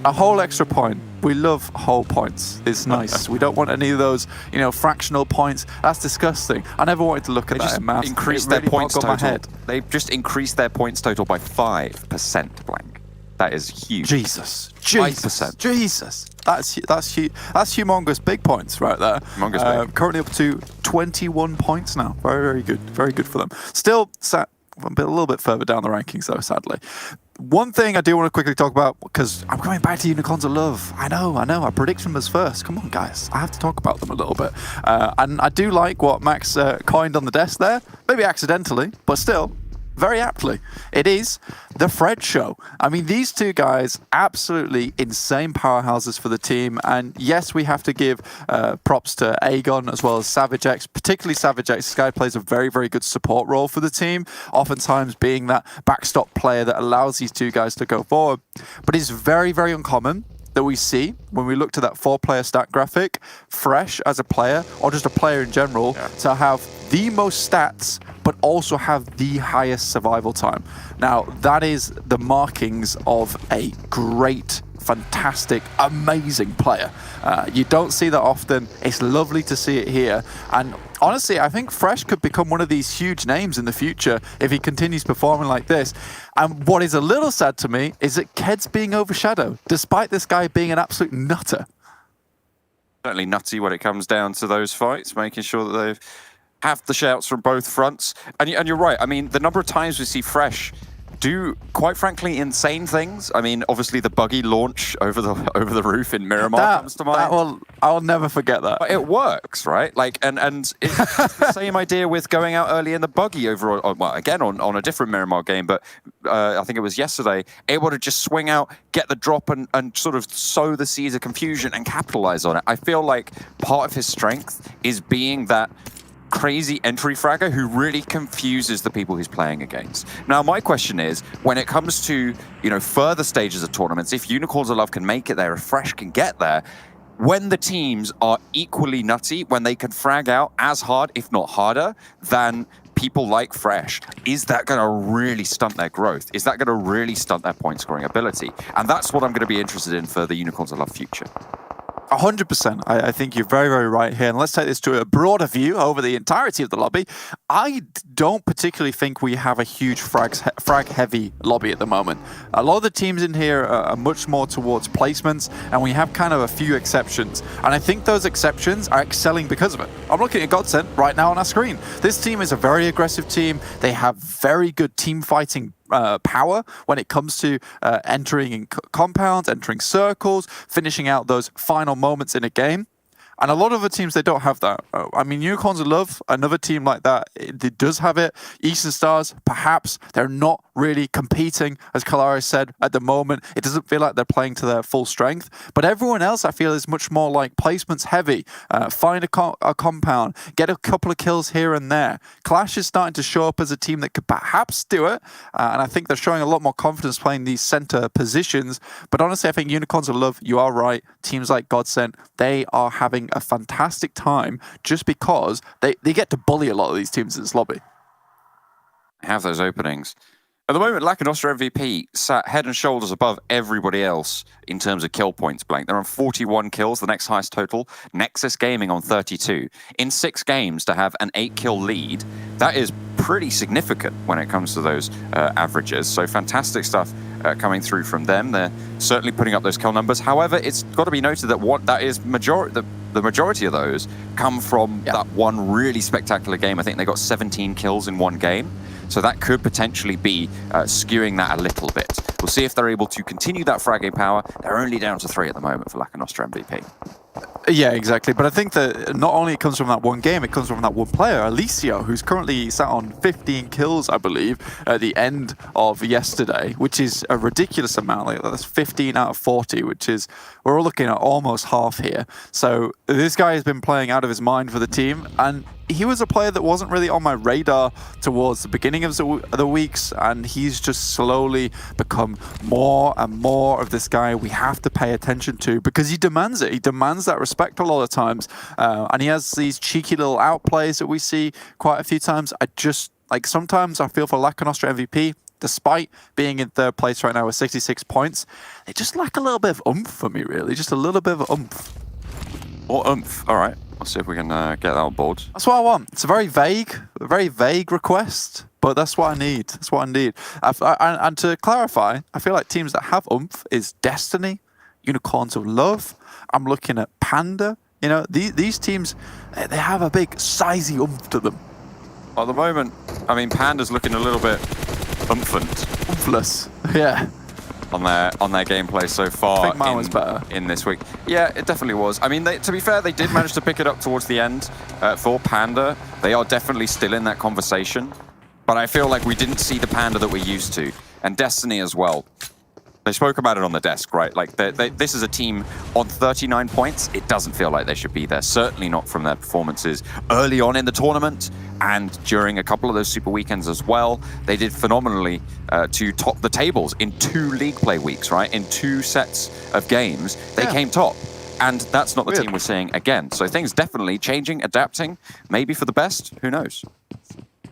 A whole extra point. We love whole points. It's nice. We don't want any of those, fractional points. That's disgusting. I never wanted to look at that in maths. Increased their points total. They've just increased their points total by 5%, blank. That is huge. Jesus. 5%. Jesus. That's humongous big points right there. Humongous big. Currently up to 21 points now. Very, very good. Very good for them. Still sat a little bit further down the rankings, though, sadly. One thing I do want to quickly talk about, because I'm coming back to Unicorns of Love. I know. I predict them as first. Come on, guys. I have to talk about them a little bit. And I do like what Max coined on the desk there. Maybe accidentally, but still, very aptly. It is the Fred Show. I mean, these two guys, absolutely insane powerhouses for the team. And yes, we have to give props to Aegon as well as Savage X, particularly Savage X. This guy plays a very, very good support role for the team, oftentimes being that backstop player that allows these two guys to go forward. But it's very, very uncommon that we see when we look to that 4-player stat graphic, Fresh as a player, or just a player in general, to have the most stats, but also have the highest survival time. Now, that is the markings of a great, fantastic, amazing player. You don't see that often. It's lovely to see it here. And honestly, I think Fresh could become one of these huge names in the future if he continues performing like this. And what is a little sad to me is that Ked's being overshadowed, despite this guy being an absolute nutter. Certainly nutty when it comes down to those fights, making sure that they have the shouts from both fronts. And you're right. I mean, the number of times we see Fresh do, quite frankly, insane things. I mean, obviously the buggy launch over the roof in Miramar comes to mind. I'll never forget that. But it works, right? Like, and it's the same idea with going out early in the buggy over, well, again on a different Miramar game, but I think it was yesterday, able to just swing out, get the drop, and sort of sow the seeds of confusion and capitalize on it. I feel like part of his strength is being that crazy entry fragger who really confuses the people he's playing against. Now, my question is, when it comes to, further stages of tournaments, if Unicorns of Love can make it there, if Fresh can get there, when the teams are equally nutty, when they can frag out as hard, if not harder, than people like Fresh, is that going to really stunt their growth? Is that going to really stunt their point scoring ability? And that's what I'm going to be interested in for the Unicorns of Love future. 100%. I think you're very, very right here. And let's take this to a broader view over the entirety of the lobby. I don't particularly think we have a huge frag-heavy lobby at the moment. A lot of the teams in here are much more towards placements, and we have kind of a few exceptions. And I think those exceptions are excelling because of it. I'm looking at GODSENT right now on our screen. This team is a very aggressive team. They have very good team fighting power when it comes to entering in compounds, entering circles, finishing out those final moments in a game. And a lot of the teams, they don't have that. I mean, Unicorns of Love, another team like that, it does have it. Eastern Stars, perhaps, they're not really competing, as Kalaris said, at the moment. It doesn't feel like they're playing to their full strength. But everyone else, I feel, is much more like placements heavy. Find a compound, get a couple of kills here and there. QLASH is starting to show up as a team that could perhaps do it. And I think they're showing a lot more confidence playing these center positions. But honestly, I think Unicorns of Love, you are right. Teams like GODSENT, they are having a fantastic time just because they get to bully a lot of these teams in this lobby. Have those openings. At the moment, Lakonostra MVP sat head and shoulders above everybody else in terms of kill points blank. They're on 41 kills, the next highest total. NEXUS Gaming on 32. In 6 games to have an 8-kill lead, that is pretty significant when it comes to those averages. So fantastic stuff coming through from them. They're certainly putting up those kill numbers. However, it's got to be noted that the majority of those come from that one really spectacular game. I think they got 17 kills in one game. So that could potentially be skewing that a little bit. We'll see if they're able to continue that fragging power. They're only down to 3 at the moment for Lakonostra MVP. Yeah, exactly. But I think that not only it comes from that one game, it comes from that one player, Alicio, who's currently sat on 15 kills, I believe, at the end of yesterday, which is a ridiculous amount. Like, that's 15 out of 40, which is, we're all looking at almost half here. So this guy has been playing out of his mind for the team, and he was a player that wasn't really on my radar towards the beginning of the weeks, and he's just slowly become more and more of this guy we have to pay attention to because he demands it. He demands that respect a lot of times, and he has these cheeky little outplays that we see quite a few times. Sometimes I feel for Lakonostra MVP, despite being in 3rd place right now with 66 points, they just lack a little bit of oomph for me, really. Just a little bit of oomph. Or oomph, all right. Let's see if we can get that on board. That's what I want. It's a very vague request, but that's what I need. That's what I need. And to clarify, I feel like teams that have oomph is Destiny, Unicorns of Love. I'm looking at Panda. You know, these teams, they have a big sizey oomph to them. At the moment, I mean, Panda's looking a little bit Oomphless, yeah. On their gameplay so far. I think mine was better in this week. Yeah, it definitely was. I mean, to be fair, they did manage to pick it up towards the end for Panda. They are definitely still in that conversation, but I feel like we didn't see the Panda that we're used to, and Destiny as well. They spoke about it on the desk, right? Like, this is a team on 39 points. It doesn't feel like they should be there. Certainly not from their performances early on in the tournament and during a couple of those super weekends as well. They did phenomenally to top the tables in 2 league play weeks, right? In 2 sets of games, they came top. And that's not the team we're seeing again. So things definitely changing, adapting, maybe for the best. Who knows?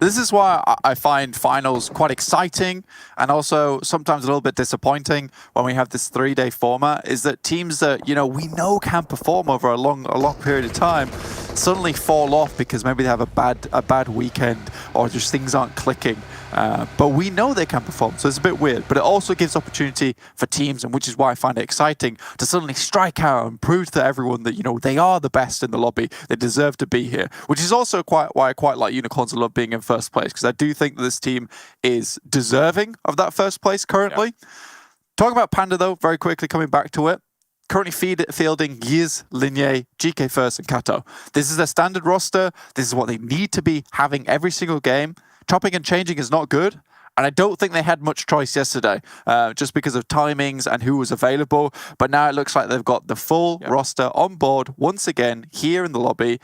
This is why I find finals quite exciting and also sometimes a little bit disappointing when we have this 3-day format, is that teams that, you know, we know can perform over a long period of time suddenly fall off because maybe they have a bad weekend or just things aren't clicking. But we know they can perform, so it's a bit weird. But it also gives opportunity for teams, and which is why I find it exciting, to suddenly strike out and prove to everyone that, you know, they are the best in the lobby. They deserve to be here, which is also why I quite like Unicorns of Love being in 1st place, because I do think that this team is deserving of that 1st place currently. Yeah. Talking about Panda, though, very quickly, coming back to it. Currently fielding Yiz, Linye, GK First, and Kato. This is their standard roster. This is what they need to be having every single game. Chopping and changing is not good. And I don't think they had much choice yesterday, just because of timings and who was available. But now it looks like they've got the full roster on board once again here in the lobby.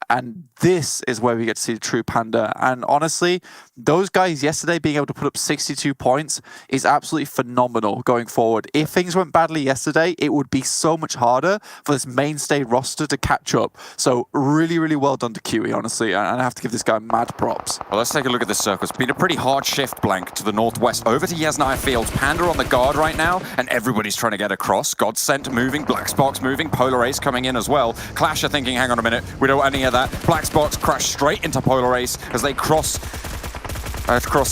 And this is where we get to see the true Panda. And honestly, those guys yesterday being able to put up 62 points is absolutely phenomenal going forward. If things went badly yesterday, it would be so much harder for this mainstay roster to catch up. So really, really well done to QE, honestly. And I have to give this guy mad props. Well, let's take a look at this circle. It's been a pretty hard shift, Blank, to the northwest. Over to Yasnaya Fields. Panda on the guard right now, and everybody's trying to get across. GODSENT moving, Blacksparks moving, Polar Ace coming in as well. Clash are thinking, hang on a minute, we don't want any of that. Blacksparks crash straight into Polar Ace as they cross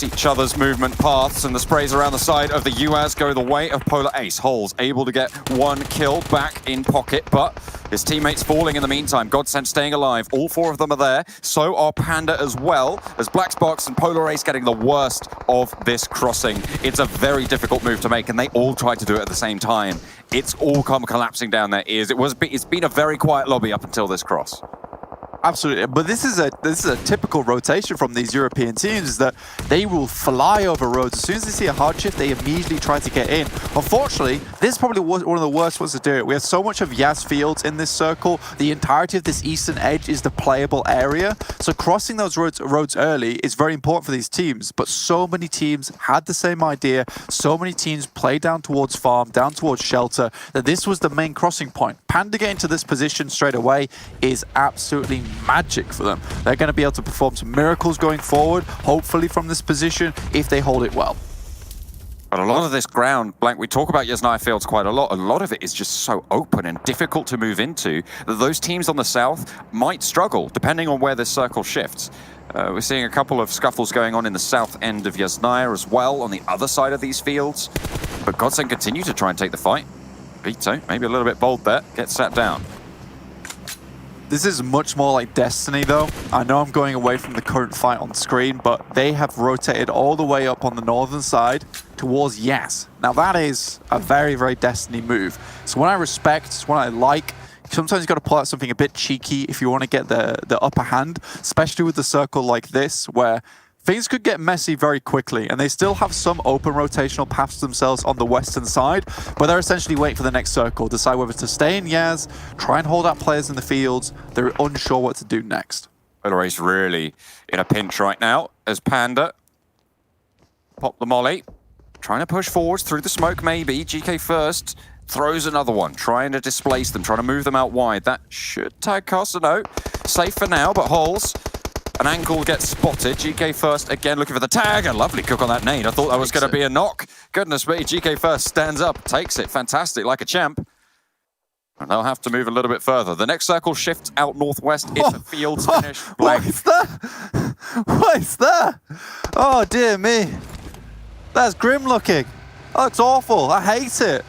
each other's movement paths, and the sprays around the side of the UAS go the way of Polar Ace. Holes able to get 1 kill back in pocket, but his teammates falling in the meantime. GODSENT staying alive. All 4 of them are there. So are Panda as well, as Blacksparks and Polar Ace getting the worst of this crossing. It's a very difficult move to make, and they all try to do it at the same time. It's all come collapsing down their ears. It's been a very quiet lobby up until this cross. Absolutely, but this is a typical rotation from these European teams, is that they will fly over roads. As soon as they see a hard shift, they immediately try to get in. Unfortunately, this is probably one of the worst ones to do it. We have so much of Yas Fields in this circle. The entirety of this eastern edge is the playable area. So crossing those roads early is very important for these teams, but so many teams had the same idea. So many teams played down towards farm, down towards shelter, that this was the main crossing point. Panda getting to this position straight away is absolutely magic for them. They're going to be able to perform some miracles going forward, hopefully from this position, if they hold it well. But a lot of this ground, Blank, we talk about Yasnaya Fields quite a lot. A lot of it is just so open and difficult to move into that those teams on the south might struggle, depending on where this circle shifts. We're seeing a couple of scuffles going on in the south end of Yasnaya as well, on the other side of these fields. but GODSENT continue to try and take the fight. Vito, maybe a little bit bold there, gets sat down. This is much more like Destiny, though. I know I'm going away from the current fight on screen, but they have rotated all the way up on the northern side towards Yas. Now, that is a very, very Destiny move. It's one I respect, it's one I like. Sometimes you've got to pull out something a bit cheeky if you want to get the upper hand, especially with the circle like this, where things could get messy very quickly, and they still have some open rotational paths themselves on the western side, but they're essentially waiting for the next circle, decide whether to stay in Yaz, try and hold out players in the fields. They're unsure what to do next. Polaroid's really in a pinch right now as Panda pop the molly, trying to push forwards through the smoke maybe. GK first throws another one, trying to displace them, trying to move them out wide. That should tag Casino. Safe for now, but Holes. An ankle gets spotted. GK first again looking for the tag. A lovely cook on that nade. I thought that was going to be a knock. Goodness me, GK first stands up, takes it. Fantastic, like a champ. And they'll have to move a little bit further. The next circle shifts out northwest if the fields finish blank. What is that? What is that? Oh, dear me. That's grim looking. That looks awful. I hate it.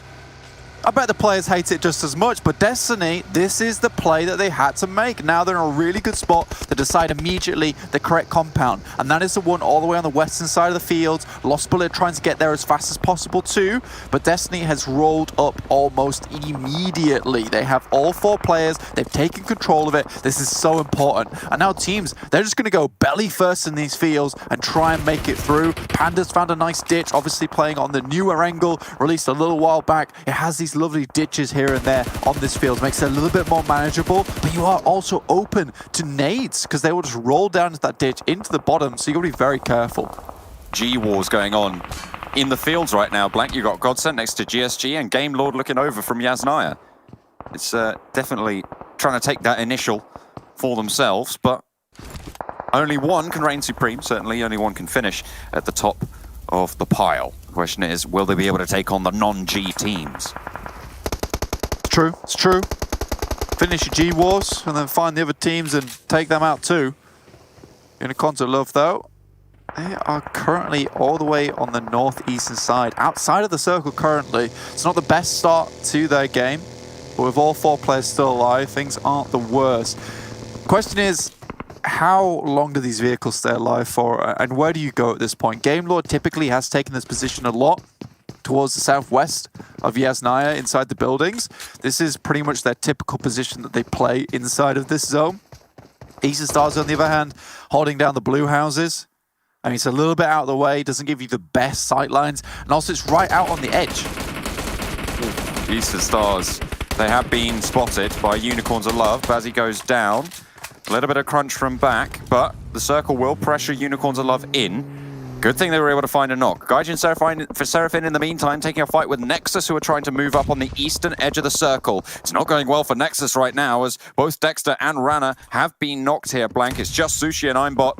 I bet the players hate it just as much, but Destiny, this is the play that they had to make. Now they're in a really good spot to decide immediately the correct compound, and that is the one all the way on the western side of the field. Lost Bullet trying to get there as fast as possible too, but Destiny has rolled up almost immediately. They have all 4 players, they've taken control of it. This is so important. And now teams, they're just going to go belly first in these fields and try and make it through. Panda's found a nice ditch, obviously playing on the new Erangel, released a little while back. It has these lovely ditches here and there on this field, makes it a little bit more manageable, but you are also open to nades because they will just roll down into that ditch into the bottom, so you got to be very careful. G-Wars going on in the fields right now. Blank, you got GODSENT next to GSG and Game Lord looking over from Yasnaya. It's definitely trying to take that initial for themselves, but only one can reign supreme. Certainly only one can finish at the top of the pile. The question is, will they be able to take on the non-G teams? True, it's true. Finish your G-Wars and then find the other teams and take them out too. In a concert love though, they are currently all the way on the northeastern side, outside of the circle currently. It's not the best start to their game, but with all 4 players still alive, things aren't the worst. Question is, how long do these vehicles stay alive for, and where do you go at this point? Game Lord typically has taken this position a lot towards the southwest of Yasnaya inside the buildings. This is pretty much their typical position that they play inside of this zone. Eastern Stars, on the other hand, holding down the blue houses. I mean, it's a little bit out of the way, doesn't give you the best sight lines, and also it's right out on the edge. Eastern Stars, they have been spotted by Unicorns of Love. Bazzy goes down. A little bit of crunch from back, but the circle will pressure Unicorns of Love in. Good thing they were able to find a knock. Gaijin Seraphim in the meantime taking a fight with Nexus, who are trying to move up on the eastern edge of the circle. It's not going well for Nexus right now, as both Dexter and Rana have been knocked here. Blank, it's just Sushi and Aimbot.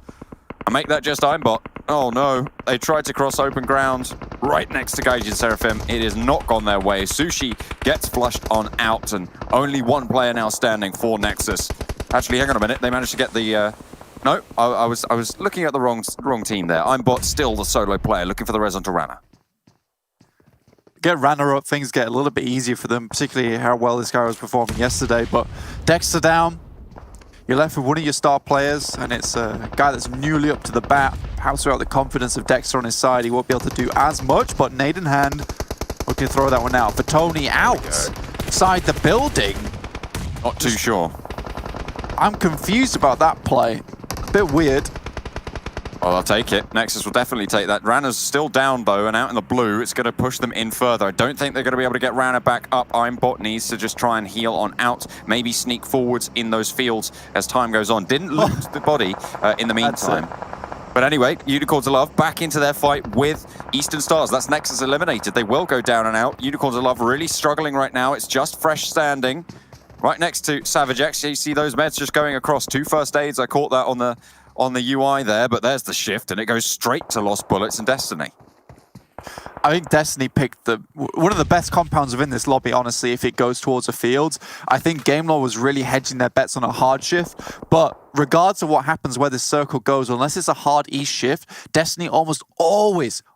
And make that just Aimbot. Oh no, they tried to cross open ground right next to Gaijin Seraphim. It has not gone their way. Sushi gets flushed on out, and only one player now standing for Nexus. Actually, hang on a minute, they managed to get the... No, I was looking at the wrong team there. Aimbot still the solo player, looking for the res onto Rana. Get Rana up, things get a little bit easier for them, particularly how well this guy was performing yesterday. But Dexter down, you're left with one of your star players, and it's a guy that's newly up to the bat. Perhaps without the confidence of Dexter on his side, he won't be able to do as much, but nade in hand, we can throw that one out. For Tony outside the building. Not too sure. I'm confused about that play. A bit weird. Well, I'll take it. Nexus will definitely take that. Rana's still down, though, and out in the blue. It's going to push them in further. I don't think they're going to be able to get Rana back up. Aimbot needs to just try and heal on out. Maybe sneak forwards in those fields as time goes on. Didn't lose the body in the meantime. But anyway, Unicorns of Love back into their fight with Eastern Stars. That's Nexus eliminated. They will go down and out. Unicorns of Love really struggling right now. It's just Fresh standing right next to Savage X. You see those meds just going across. 2 first aids. I caught that on the UI there, but there's the shift, and it goes straight to Lost Bullets and Destiny. I think Destiny picked one of the best compounds within this lobby, honestly, if it goes towards the fields. I think Game Law was really hedging their bets on a hard shift, but regardless of what happens where this circle goes, unless it's a hard east shift, Destiny almost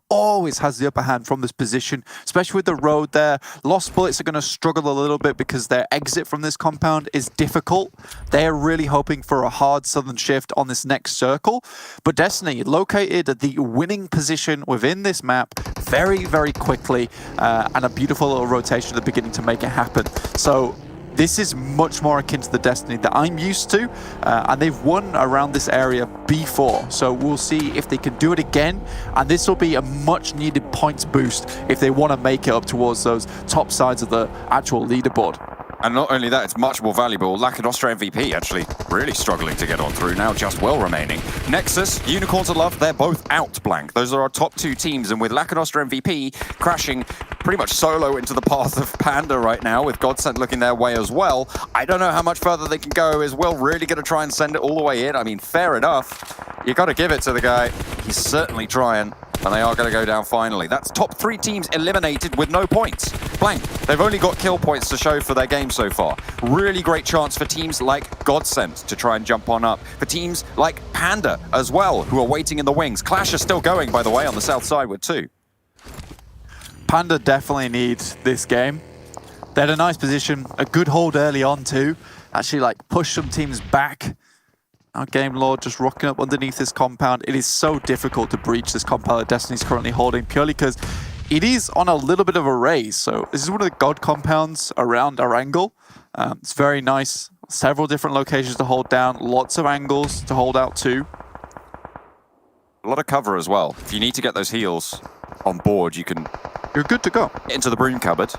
always has the upper hand from this position, especially with the road there. Lost Bullets are going to struggle a little bit because their exit from this compound is difficult. They are really hoping for a hard southern shift on this next circle. But Destiny located the winning position within this map very, very quickly, and a beautiful little rotation at the beginning to make it happen. So this is much more akin to the Destiny that I'm used to, and they've won around this area before. So we'll see if they can do it again, and this will be a much needed points boost if they want to make it up towards those top sides of the actual leaderboard. And not only that, it's much more valuable. Lakonostra MVP actually really struggling to get on through now, just well remaining. Nexus, Unicorns of Love, they're both out blank. Those are our top 2 teams, and with Lakonostra MVP crashing pretty much solo into the path of Panda right now, with GODSENT looking their way as well, I don't know how much further they can go. Is Will really going to try and send it all the way in? I mean, fair enough. You got to give it to the guy. He's certainly trying. And they are going to go down finally. That's top 3 teams eliminated with no points. Blank. They've only got kill points to show for their game so far. Really great chance for teams like GODSENT to try and jump on up. For teams like Panda as well, who are waiting in the wings. Clash are still going, by the way, on the south side with 2. Panda definitely needs this game. They had a nice position, a good hold early on too. Actually, like, push some teams back. Our Game Lord just rocking up underneath this compound. It is so difficult to breach this compound that Destiny's currently holding, purely because it is on a little bit of a raise. So this is one of the god compounds around Erangel. It's very nice. Several different locations to hold down. Lots of angles to hold out too. A lot of cover as well. If you need to get those heals on board, you're good to go. Into the broom cupboard.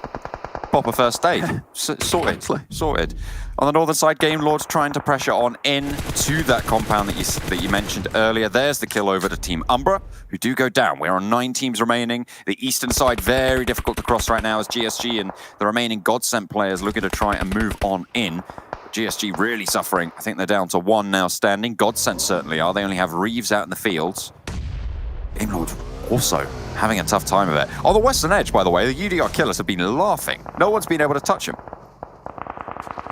Pop a first aid. Sorted. On the northern side, Game Lord's trying to pressure on in to that compound that you mentioned earlier. There's the kill over to Team Umbra, who do go down. We're on 9 teams remaining. The eastern side, very difficult to cross right now as GSG and the remaining GODSENT players looking to try and move on in. GSG really suffering. I think they're down to 1 now standing. GODSENT certainly are. They only have Reeves out in the fields. Game Lord also having a tough time of it. On the western edge, by the way, the UDR killers have been laughing. No one's been able to touch him.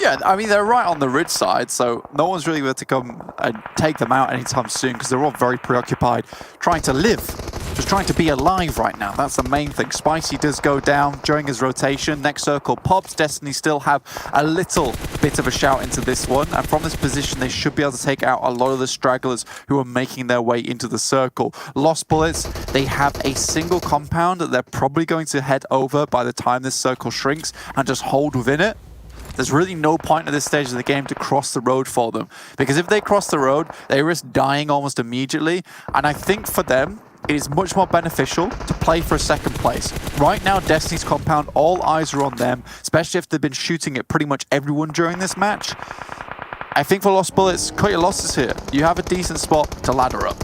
Yeah, I mean, they're right on the ridge side, so no one's really able to come and take them out anytime soon because they're all very preoccupied trying to live, just trying to be alive right now. That's the main thing. Spicy does go down during his rotation. Next circle pops. Destiny still have a little bit of a shout into this one, and from this position, they should be able to take out a lot of the stragglers who are making their way into the circle. Lost Bullets, they have a single compound that they're probably going to head over by the time this circle shrinks and just hold within it. There's really no point at this stage of the game to cross the road for them, because if they cross the road, they risk dying almost immediately. And I think for them, it is much more beneficial to play for a second place. Right now, Destiny's compound, all eyes are on them, especially if they've been shooting at pretty much everyone during this match. I think for Lost Bullets, cut your losses here. You have a decent spot to ladder up.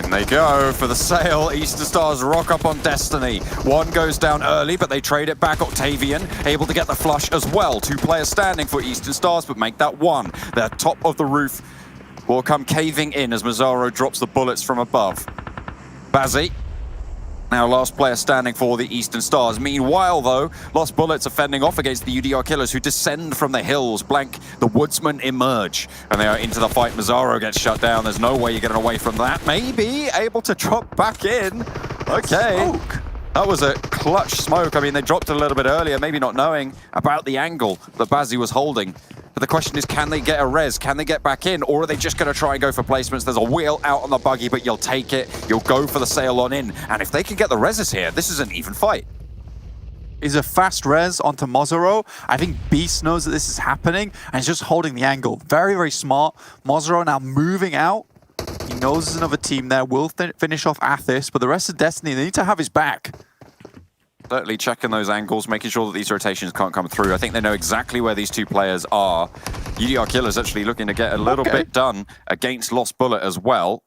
In they go for the sale. Eastern Stars rock up on Destiny. 1 goes down early, but they trade it back. Octavian able to get the flush as well. 2 players standing for Eastern Stars, but make that 1. The top of the roof will come caving in as Mazzaro drops the bullets from above. Bazzi, now last player standing for the Eastern Stars. Meanwhile, though, Lost Bullets are fending off against the UDR killers who descend from the hills. Blank, the woodsmen emerge, and they are into the fight. Mazzaro gets shut down. There's no way you're getting away from that. Maybe able to drop back in. Okay. Smoke. That was a clutch smoke. I mean, they dropped it a little bit earlier, maybe not knowing about the angle that Bazzi was holding. But the question is, can they get a res? Can they get back in? Or are they just going to try and go for placements? There's a wheel out on the buggy, but you'll take it. You'll go for the sail on in. And if they can get the reses here, this is an even fight. Is a fast res onto Mazzaro. I think Beast knows that this is happening and is just holding the angle. Very, very smart. Mazzaro now moving out. He knows there's another team there. Will finish off Athis, but the rest of Destiny, they need to have his back. Certainly checking those angles, making sure that these rotations can't come through. I think they know exactly where these 2 players are. UDR Killer's actually looking to get a little bit done against Lost Bullet as well.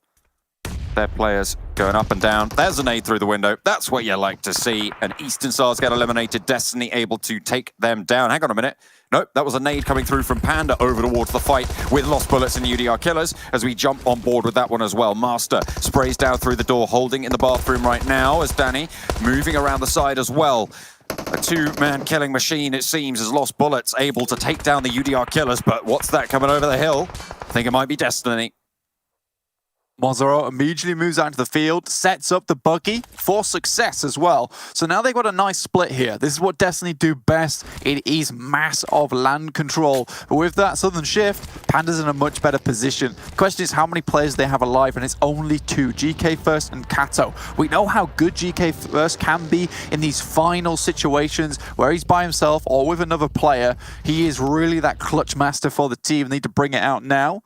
Their players going up and down. There's a nade through the window. That's what you like to see. And Eastern Stars get eliminated. Destiny able to take them down. Hang on a minute. Nope, that was a nade coming through from Panda over towards the fight with Lost Bullets and UDR Killers as we jump on board with that one as well. Master sprays down through the door, holding in the bathroom right now as Danny moving around the side as well. A 2-man killing machine, it seems, as Lost Bullets able to take down the UDR Killers, but what's that coming over the hill? I think it might be Destiny. Mozaro immediately moves out into the field, sets up the buggy for success as well. So now they've got a nice split here. This is what Destiny do best. It is mass of land control. But with that Southern Shift, Panda's in a much better position. The question is how many players they have alive, and it's only 2, GK First and Kato. We know how good GK First can be in these final situations where he's by himself or with another player. He is really that clutch master for the team. They need to bring it out now.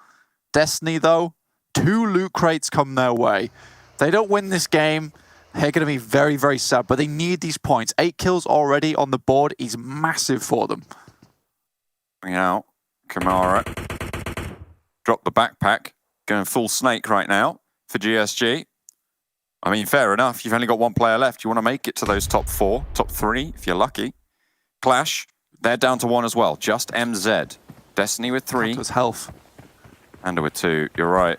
Destiny, though, 2 loot crates come their way. If they don't win this game, they're going to be very, very sad, but they need these points. 8 kills already on the board is massive for them. Bring out Kamara. Drop the backpack. Going full snake right now for GSG. I mean, fair enough. You've only got 1 player left. You want to make it to those top 4, top 3, if you're lucky. Clash, they're down to 1 as well. Just MZ. Destiny with 3. That was health. Panda with 2. You're right.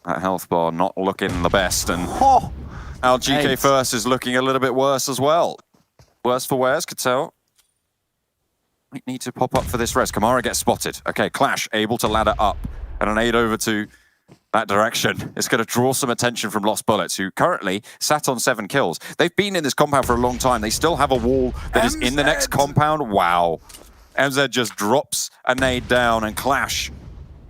That health bar not looking the best, and our GK First is looking a little bit worse as well. Worse for wears, could tell. We need to pop up for this res. Kamara gets spotted. Okay, Clash able to ladder up and an aid over to that direction. It's going to draw some attention from Lost Bullets, who currently sat on 7 kills. They've been in this compound for a long time. They still have a wall that is in the next compound. Wow. MZ just drops a nade down, and Clash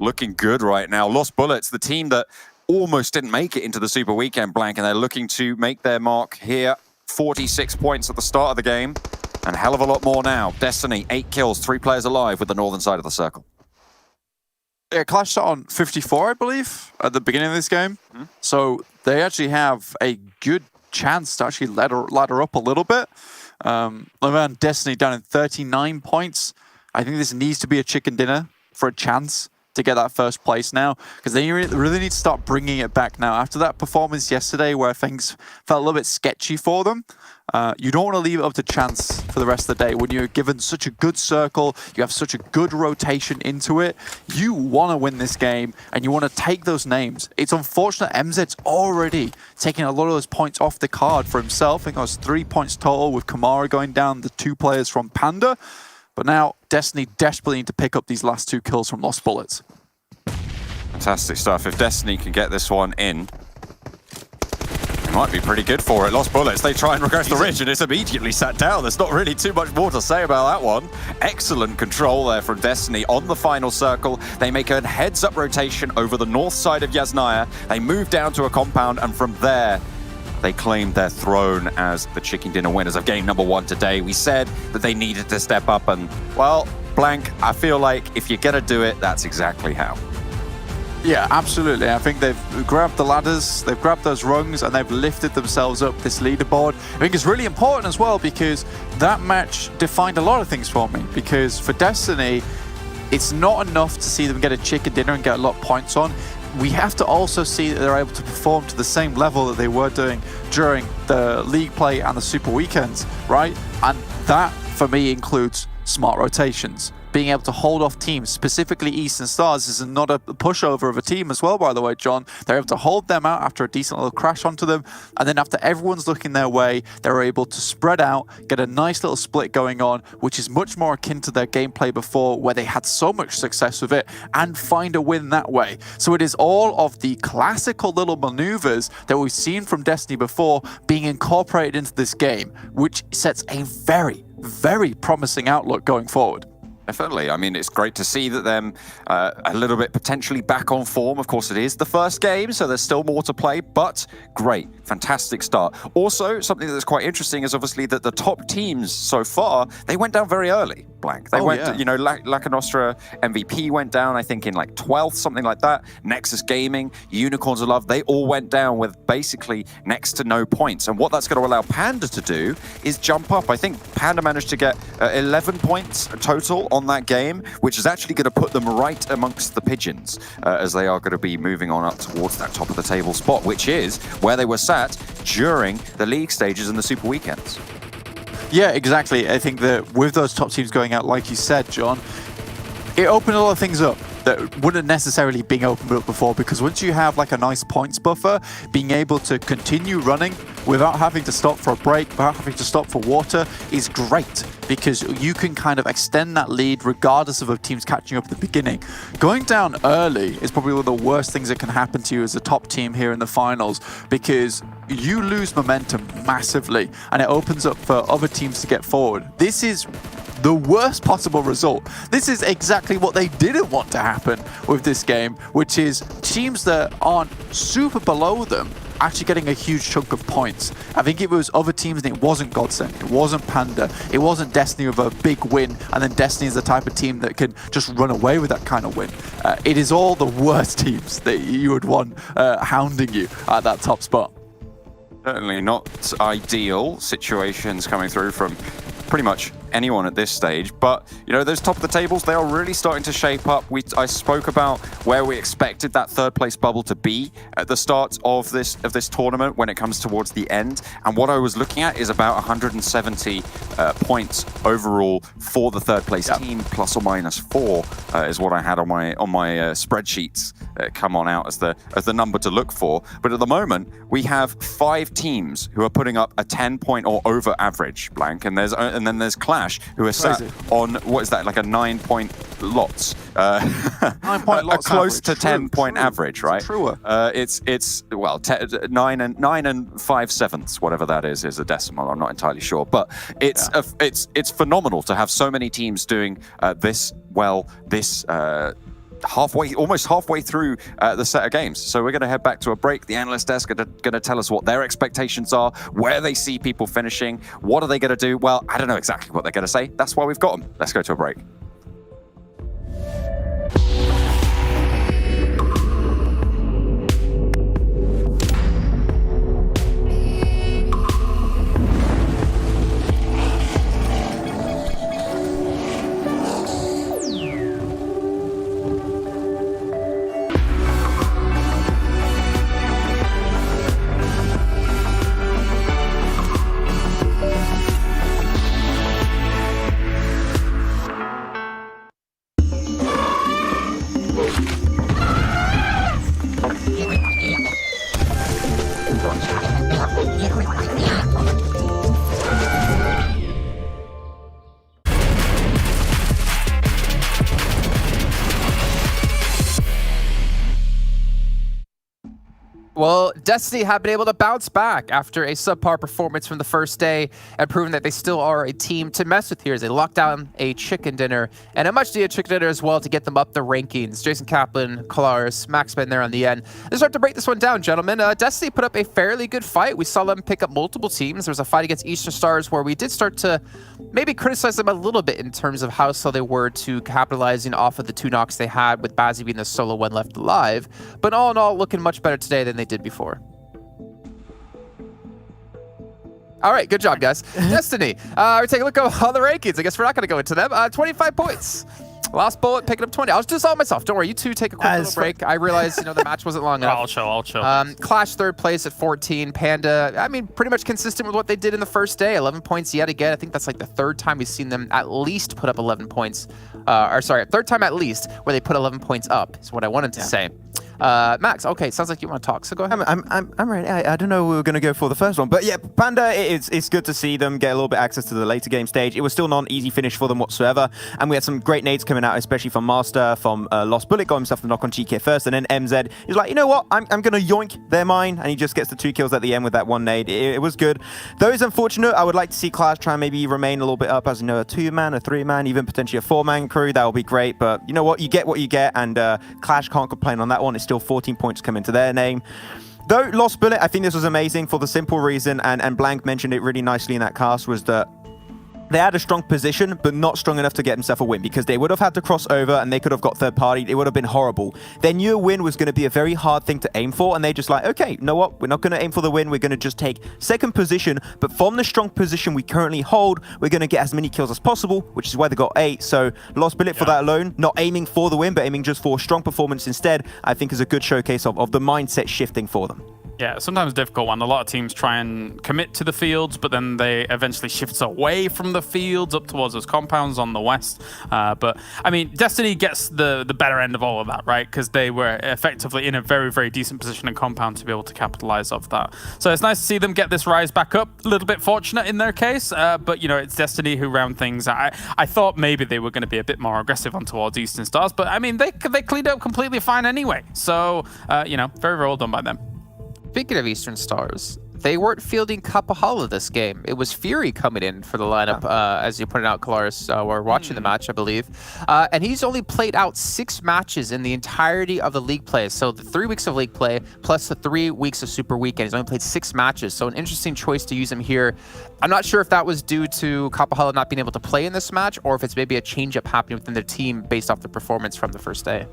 looking good right now. Lost Bullets, the team that almost didn't make it into the Super Weekend, Blank, and they're looking to make their mark here. 46 points at the start of the game, and a hell of a lot more now. Destiny, 8 kills, 3 players alive with the northern side of the circle. Yeah, Clash shot on 54, I believe, at the beginning of this game. So they actually have a good chance to actually ladder up a little bit. Around Destiny down in 39 points. I think this needs to be a chicken dinner for a chance to get that first place now, because they really need to start bringing it back now. After that performance yesterday where things felt a little bit sketchy for them, you don't want to leave it up to chance for the rest of the day. When you're given such a good circle, you have such a good rotation into it, you want to win this game and you want to take those names. It's unfortunate MZ's already taking a lot of those points off the card for himself. I think it was 3 points total with Kamara going down, the 2 players from Panda. But now, Destiny desperately need to pick up these last 2 kills from Lost Bullets. Fantastic stuff. If Destiny can get this one in, it might be pretty good for it. Lost Bullets, they try and regress the ridge, and it's immediately sat down. There's not really too much more to say about that one. Excellent control there from Destiny on the final circle. They make a heads-up rotation over the north side of Yasnaya. They move down to a compound, and from there, they claimed their throne as the chicken dinner winners of game number 1 today. We said that they needed to step up, and, well, Blank, I feel like if you're going to do it, that's exactly how. Yeah, absolutely. I think they've grabbed the ladders, they've grabbed those rungs, and they've lifted themselves up this leaderboard. I think it's really important as well, because that match defined a lot of things for me. Because for Destiny, it's not enough to see them get a chicken dinner and get a lot of points on. We have to also see that they're able to perform to the same level that they were doing during the league play and the super weekends, right? And that, for me, includes smart rotations. Being able to hold off teams, specifically Eastern Stars, is not a pushover of a team as well, by the way, John. They're able to hold them out after a decent little crash onto them, and then after everyone's looking their way, they're able to spread out, get a nice little split going on, which is much more akin to their gameplay before, where they had so much success with it, and find a win that way. So it is all of the classical little maneuvers that we've seen from Destiny before being incorporated into this game, which sets a very, very promising outlook going forward. Definitely. I mean, it's great to see that them a little bit potentially back on form. Of course, it is the first game, so there's still more to play, but great. Fantastic start. Also, something that's quite interesting is obviously that the top teams so far, they went down very early, Blank. They went, you know, Lakonostra MVP went down, I think, in like 12th, something like that. NEXUS Gaming, Unicorns of Love, they all went down with basically next to no points. And what that's going to allow Panda to do is jump up. I think Panda managed to get 11 points total on that game, which is actually going to put them right amongst the pigeons as they are going to be moving on up towards that top of the table spot, which is where they were sat during the league stages and the super weekends. Yeah, exactly. I think that with those top teams going out, like you said, John, it opened a lot of things up. that wouldn't necessarily been opened up before, because once you have like a nice points buffer, being able to continue running without having to stop for a break, without having to stop for water is great, because you can kind of extend that lead regardless of a team's catching up at the beginning. Going down early is probably one of the worst things that can happen to you as a top team here in the finals, because you lose momentum massively and it opens up for other teams to get forward. This is the worst possible result. This is exactly what they didn't want to happen with this game, which is teams that aren't super below them actually getting a huge chunk of points. I think it was other teams, and it wasn't GODSENT, it wasn't Panda, it wasn't Destiny with a big win, and then Destiny is the type of team that can just run away with that kind of win. It is all the worst teams that you would want hounding you at that top spot. Certainly not ideal situations coming through from pretty much anyone at this stage, but you know, those top of the tables, they are really starting to shape up. I spoke about where we expected that third place bubble to be at the start of this tournament when it comes towards the end, and what I was looking at is about 170 points overall for the third place team, plus or minus 4 is what I had on my spreadsheets come on out as the number to look for. But at the moment we have 5 teams who are putting up a 10-point or over average, Blank, and then there's Clash, who are sat on, what is that, like a 9-point lots? 9-point lots, close average. to 10-point average, right? Truer. It's well, 9 and 5/7, whatever that is a decimal. I'm not entirely sure, but it's phenomenal to have so many teams doing this well. This. Almost halfway through the set of games. So we're going to head back to a break. The analyst desk are going to tell us what their expectations are, where they see people finishing, what are they going to do? Well, I don't know exactly what they're going to say. That's why we've got them. Let's go to a break. Well, Destiny have been able to bounce back after a subpar performance from the first day and proving that they still are a team to mess with here as they lock down a chicken dinner and a much needed chicken dinner as well to get them up the rankings. Jason Kaplan, Kalaris, Maxman there on the end. Let's start to break this one down, gentlemen. Destiny put up a fairly good fight. We saw them pick up multiple teams. There was a fight against Eastern Stars where we did start to maybe criticize them a little bit in terms of how slow they were to capitalizing off of the 2 knocks they had, with Bazzi being the solo one left alive. But all in all, looking much better today than they did before. All right, good job, guys. Destiny, we're taking a look at all the rankings. I guess we're not going to go into them. 25 points. Last bullet, picking up 20. I was just on myself. Don't worry, you two take a quick little break. I realized, the match wasn't long enough. I'll chill. Clash third place at 14. Panda, I mean, pretty much consistent with what they did in the first day. 11 points yet again. I think that's like the third time we've seen them at least put up 11 points. Third time at least where they put 11 points up is what I wanted to say. Max, okay, sounds like you want to talk, so go ahead. I'm ready. I don't know who we were going to go for the first one, but yeah, Panda, it's good to see them get a little bit access to the later game stage. It was still not an easy finish for them whatsoever, and we had some great nades coming out, especially from Master, from Lost Bullet, got himself the knock on GK first, and then MZ is like, you know what, I'm going to yoink their mine, and he just gets the 2 kills at the end with that 1 nade. It was good. Though it's unfortunate, I would like to see Clash try and maybe remain a little bit up as, a 2-man, a 3-man, even potentially a 4-man crew. That would be great, but you know what, you get, and Clash can't complain on that one. It's still 14 points come into their name. Though Lost Bullet, I think this was amazing for the simple reason, and Blank mentioned it really nicely in that cast, was that they had a strong position, but not strong enough to get himself a win, because they would have had to cross over and they could have got third party. It would have been horrible. They knew a win was going to be a very hard thing to aim for, and they just like, okay, you know what? We're not going to aim for the win. We're going to just take second position, but from the strong position we currently hold, we're going to get as many kills as possible, which is why they got 8. So Lost Bullet for that alone, not aiming for the win, but aiming just for strong performance instead, I think is a good showcase of the mindset shifting for them. Yeah, sometimes a difficult one. A lot of teams try and commit to the fields, but then they eventually shift away from the fields up towards those compounds on the west. But, I mean, Destiny gets the better end of all of that, right? Because they were effectively in a very, very decent position in compound to be able to capitalize off that. So it's nice to see them get this rise back up. A little bit fortunate in their case, but, you know, it's Destiny who round things. I thought maybe they were going to be a bit more aggressive on towards Eastern Stars, but, I mean, they cleaned up completely fine anyway. So, you know, very, very well done by them. Speaking of Eastern Stars, they weren't fielding Kapahala this game. It was Fury coming in for the lineup, as you pointed out, Kalaris. We're watching the match, I believe. And he's only played out 6 matches in the entirety of the league play. So the 3 weeks of league play, plus the 3 weeks of Super Weekend. He's only played 6 matches. So an interesting choice to use him here. I'm not sure if that was due to Kapahala not being able to play in this match, or if it's maybe a change-up happening within the team based off the performance from the first day.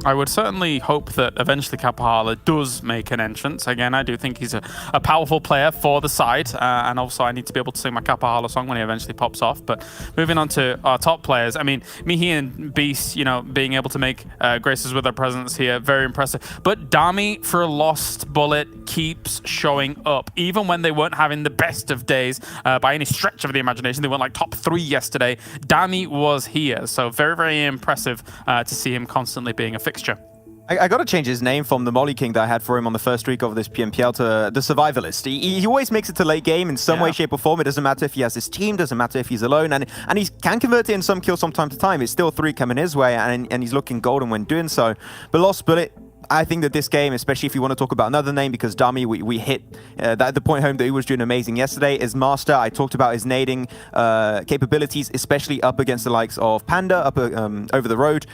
I would certainly hope that eventually Kapahala does make an entrance. Again, I do think he's a powerful player for the side, and also I need to be able to sing my Kapahala song when he eventually pops off. But moving on to our top players, I mean, Mihi and Beast, you know, being able to make graces with their presence here, very impressive. But Dami, for a lost bullet, keeps showing up. Even when they weren't having the best of days by any stretch of the imagination, they weren't like top 3 yesterday, Dami was here. So very, very impressive to see him constantly being a fixture. I got to change his name from the Molly King that I had for him on the first week of this PMPL to the Survivalist. He always makes it to late game in some way, shape or form. It doesn't matter if he has his team, doesn't matter if he's alone, and he can convert it in some kills from time to time. It's still 3 coming his way, and he's looking golden when doing so. But Lost Bullet, I think that this game, especially if you want to talk about another name, because Dami, we hit the point home that he was doing amazing yesterday, is Master. I talked about his nading capabilities, especially up against the likes of Panda, up over the road.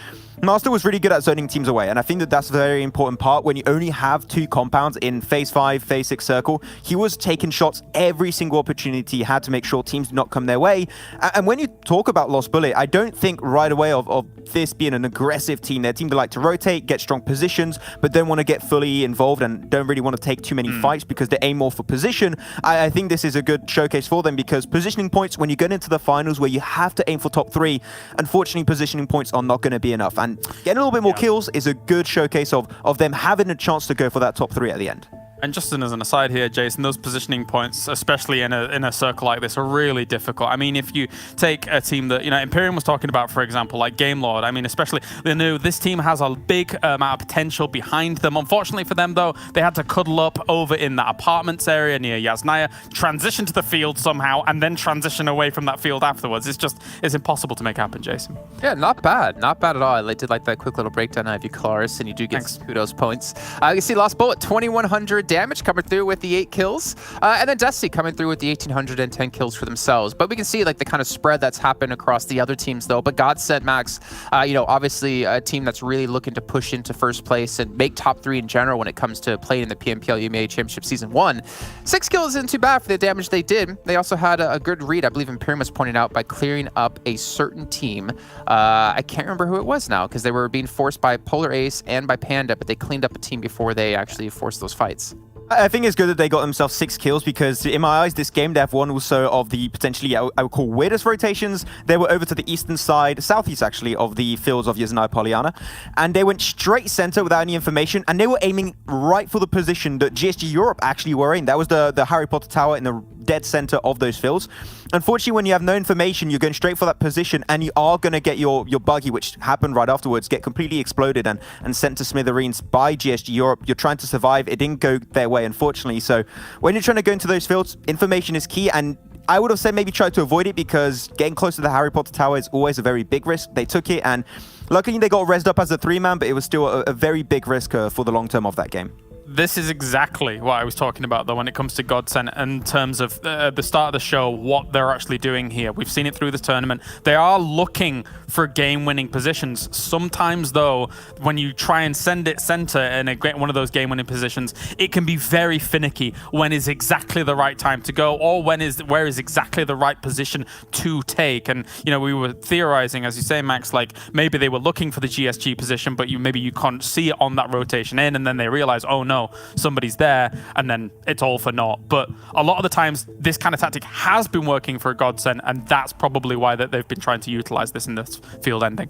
Master was really good at zoning teams away, and I think that that's a very important part when you only have 2 compounds in Phase 5, Phase 6 circle. He was taking shots every single opportunity he had to make sure teams did not come their way. And when you talk about Lost Bullet, I don't think right away of this being an aggressive team. They're a team that like to rotate, get strong positions, but don't want to get fully involved and don't really want to take too many fights because they aim more for position. I think this is a good showcase for them because positioning points, when you get into the finals where you have to aim for top 3, unfortunately positioning points are not going to be enough. And getting a little bit more kills is a good showcase of them having a chance to go for that top 3 at the end. And just as an aside here, Jason, those positioning points, especially in a circle like this, are really difficult. I mean, if you take a team that, you know, Imperium was talking about, for example, like Game Lord, I mean, especially, they knew this team has a big amount of potential behind them. Unfortunately for them, though, they had to cuddle up over in that apartments area near Yasnaya, transition to the field somehow, and then transition away from that field afterwards. It's impossible to make happen, Jason. Yeah, not bad. Not bad at all. I did like that quick little breakdown of you, Kalaris, and you do get kudos points. You can see Lost Bullet, 2,100 damage coming through with the 8 kills. And then Dusty coming through with the 1,810 kills for themselves. But we can see like the kind of spread that's happened across the other teams though. But GODSENT, Max, you know, obviously a team that's really looking to push into first place and make top 3 in general when it comes to playing in the PMPL UMA Championship Season 1. 6 kills isn't too bad for the damage they did. They also had a good read, I believe Imperium was pointing out, by clearing up a certain team. I can't remember who it was now because they were being forced by Polar Ace and by Panda, but they cleaned up a team before they actually forced those fights. I think it's good that they got themselves 6 kills because in my eyes, this game, they have one also of the potentially, I would call weirdest rotations. They were over to the eastern side, southeast actually, of the fields of Yasnaya Polyana. And they went straight center without any information. And they were aiming right for the position that GSG Europe actually were in. That was the Harry Potter Tower in the dead center of those fields. Unfortunately, when you have no information, you're going straight for that position and you are going to get your buggy, which happened right afterwards, get completely exploded and sent to smithereens by GSG Europe. You're trying to survive. It didn't go their way, unfortunately. So when you're trying to go into those fields, information is key. And I would have said maybe try to avoid it because getting close to the Harry Potter Tower is always a very big risk. They took it and luckily they got rezzed up as a 3-man, but it was still a very big risk for the long term of that game. This is exactly what I was talking about, though, when it comes to GODSENT in terms of the start of the show, what they're actually doing here. We've seen it through this tournament. They are looking for game-winning positions. Sometimes, though, when you try and send it center in one of those game-winning positions, it can be very finicky when is exactly the right time to go or where is exactly the right position to take. And, you know, we were theorizing, as you say, Max, like maybe they were looking for the GSG position, but maybe you can't see it on that rotation in, and then they realize, oh, no, somebody's there, and then it's all for naught. But a lot of the times, this kind of tactic has been working for GODSENT, and that's probably why they've been trying to utilize this in this field ending.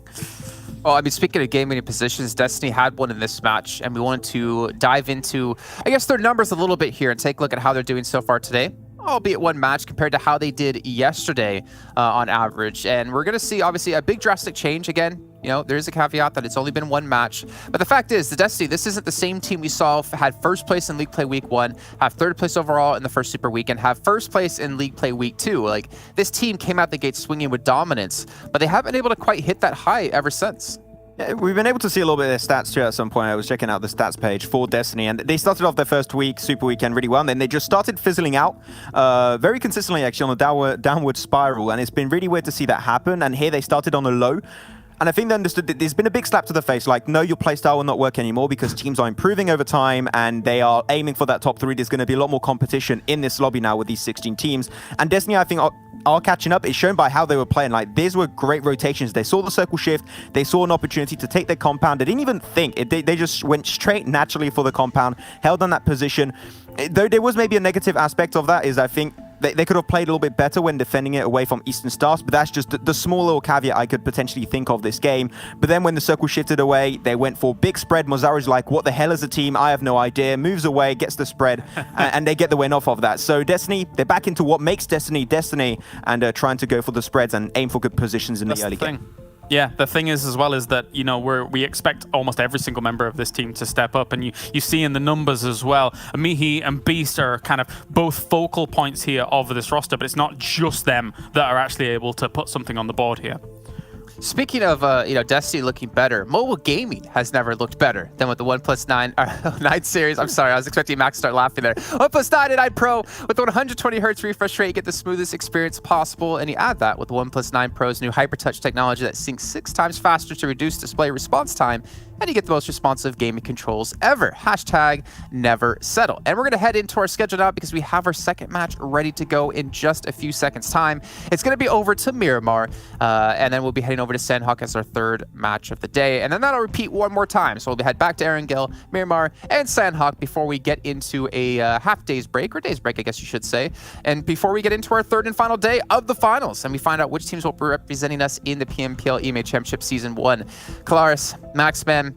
Well, I mean, speaking of game-winning positions, Destiny had one in this match, and we wanted to dive into, I guess, their numbers a little bit here and take a look at how they're doing so far today, albeit one match compared to how they did yesterday on average. And we're going to see, obviously, a big drastic change again. You know, there is a caveat that it's only been one match. But the fact is, the Destiny, this isn't the same team we saw had first place in League Play Week 1, have third place overall in the first Super Weekend, have first place in League Play Week 2. Like, this team came out the gate swinging with dominance, but they haven't been able to quite hit that high ever since. Yeah, we've been able to see a little bit of their stats too at some point. I was checking out the stats page for Destiny, and they started off their first week, Super Weekend, really well, and then they just started fizzling out very consistently, actually, on a downward spiral, and it's been really weird to see that happen, and here they started on a low. And I think they understood that there's been a big slap to the face, like, no, your playstyle will not work anymore because teams are improving over time and they are aiming for that top 3. There's going to be a lot more competition in this lobby now with these 16 teams. And Destiny, I think, are catching up. It's shown by how they were playing. Like, these were great rotations. They saw the circle shift. They saw an opportunity to take their compound. They didn't even think. They just went straight naturally for the compound, held on that position. Though there was maybe a negative aspect of that is, I think, they could have played a little bit better when defending it away from Eastern Stars, but that's just the small little caveat I could potentially think of this game. But then when the circle shifted away, they went for big spread. Mozaru's like, what the hell is a team? I have no idea. Moves away, gets the spread, and they get the win off of that. So Destiny, they're back into what makes Destiny, and trying to go for the spreads and aim for good positions in the early game. Yeah, the thing is as well is that, you know, we expect almost every single member of this team to step up, and you see in the numbers as well, Mihi and Beast are kind of both focal points here of this roster, but it's not just them that are actually able to put something on the board here. Speaking of, you know, Destiny looking better, mobile gaming has never looked better than with the 1+9 series. I'm sorry, I was expecting Max to start laughing there. 1+9 and Pro with the 120 Hz refresh rate, you get the smoothest experience possible, and you add that with the 1+9 Pro's new HyperTouch technology that syncs 6 times faster to reduce display response time, and you get the most responsive gaming controls ever. Hashtag never settle. And we're going to head into our schedule now because we have our second match ready to go in just a few seconds time. It's going to be over to Miramar, and then we'll be heading over to Sanhok as our third match of the day. And then that'll repeat one more time. So we'll head back to Erangel, Miramar, and Sanhok before we get into a half day's break, or day's break, I guess you should say. And before we get into our third and final day of the finals, and we find out which teams will be representing us in the PMPL EMA Championship Season 1. Kalaris, Maxman,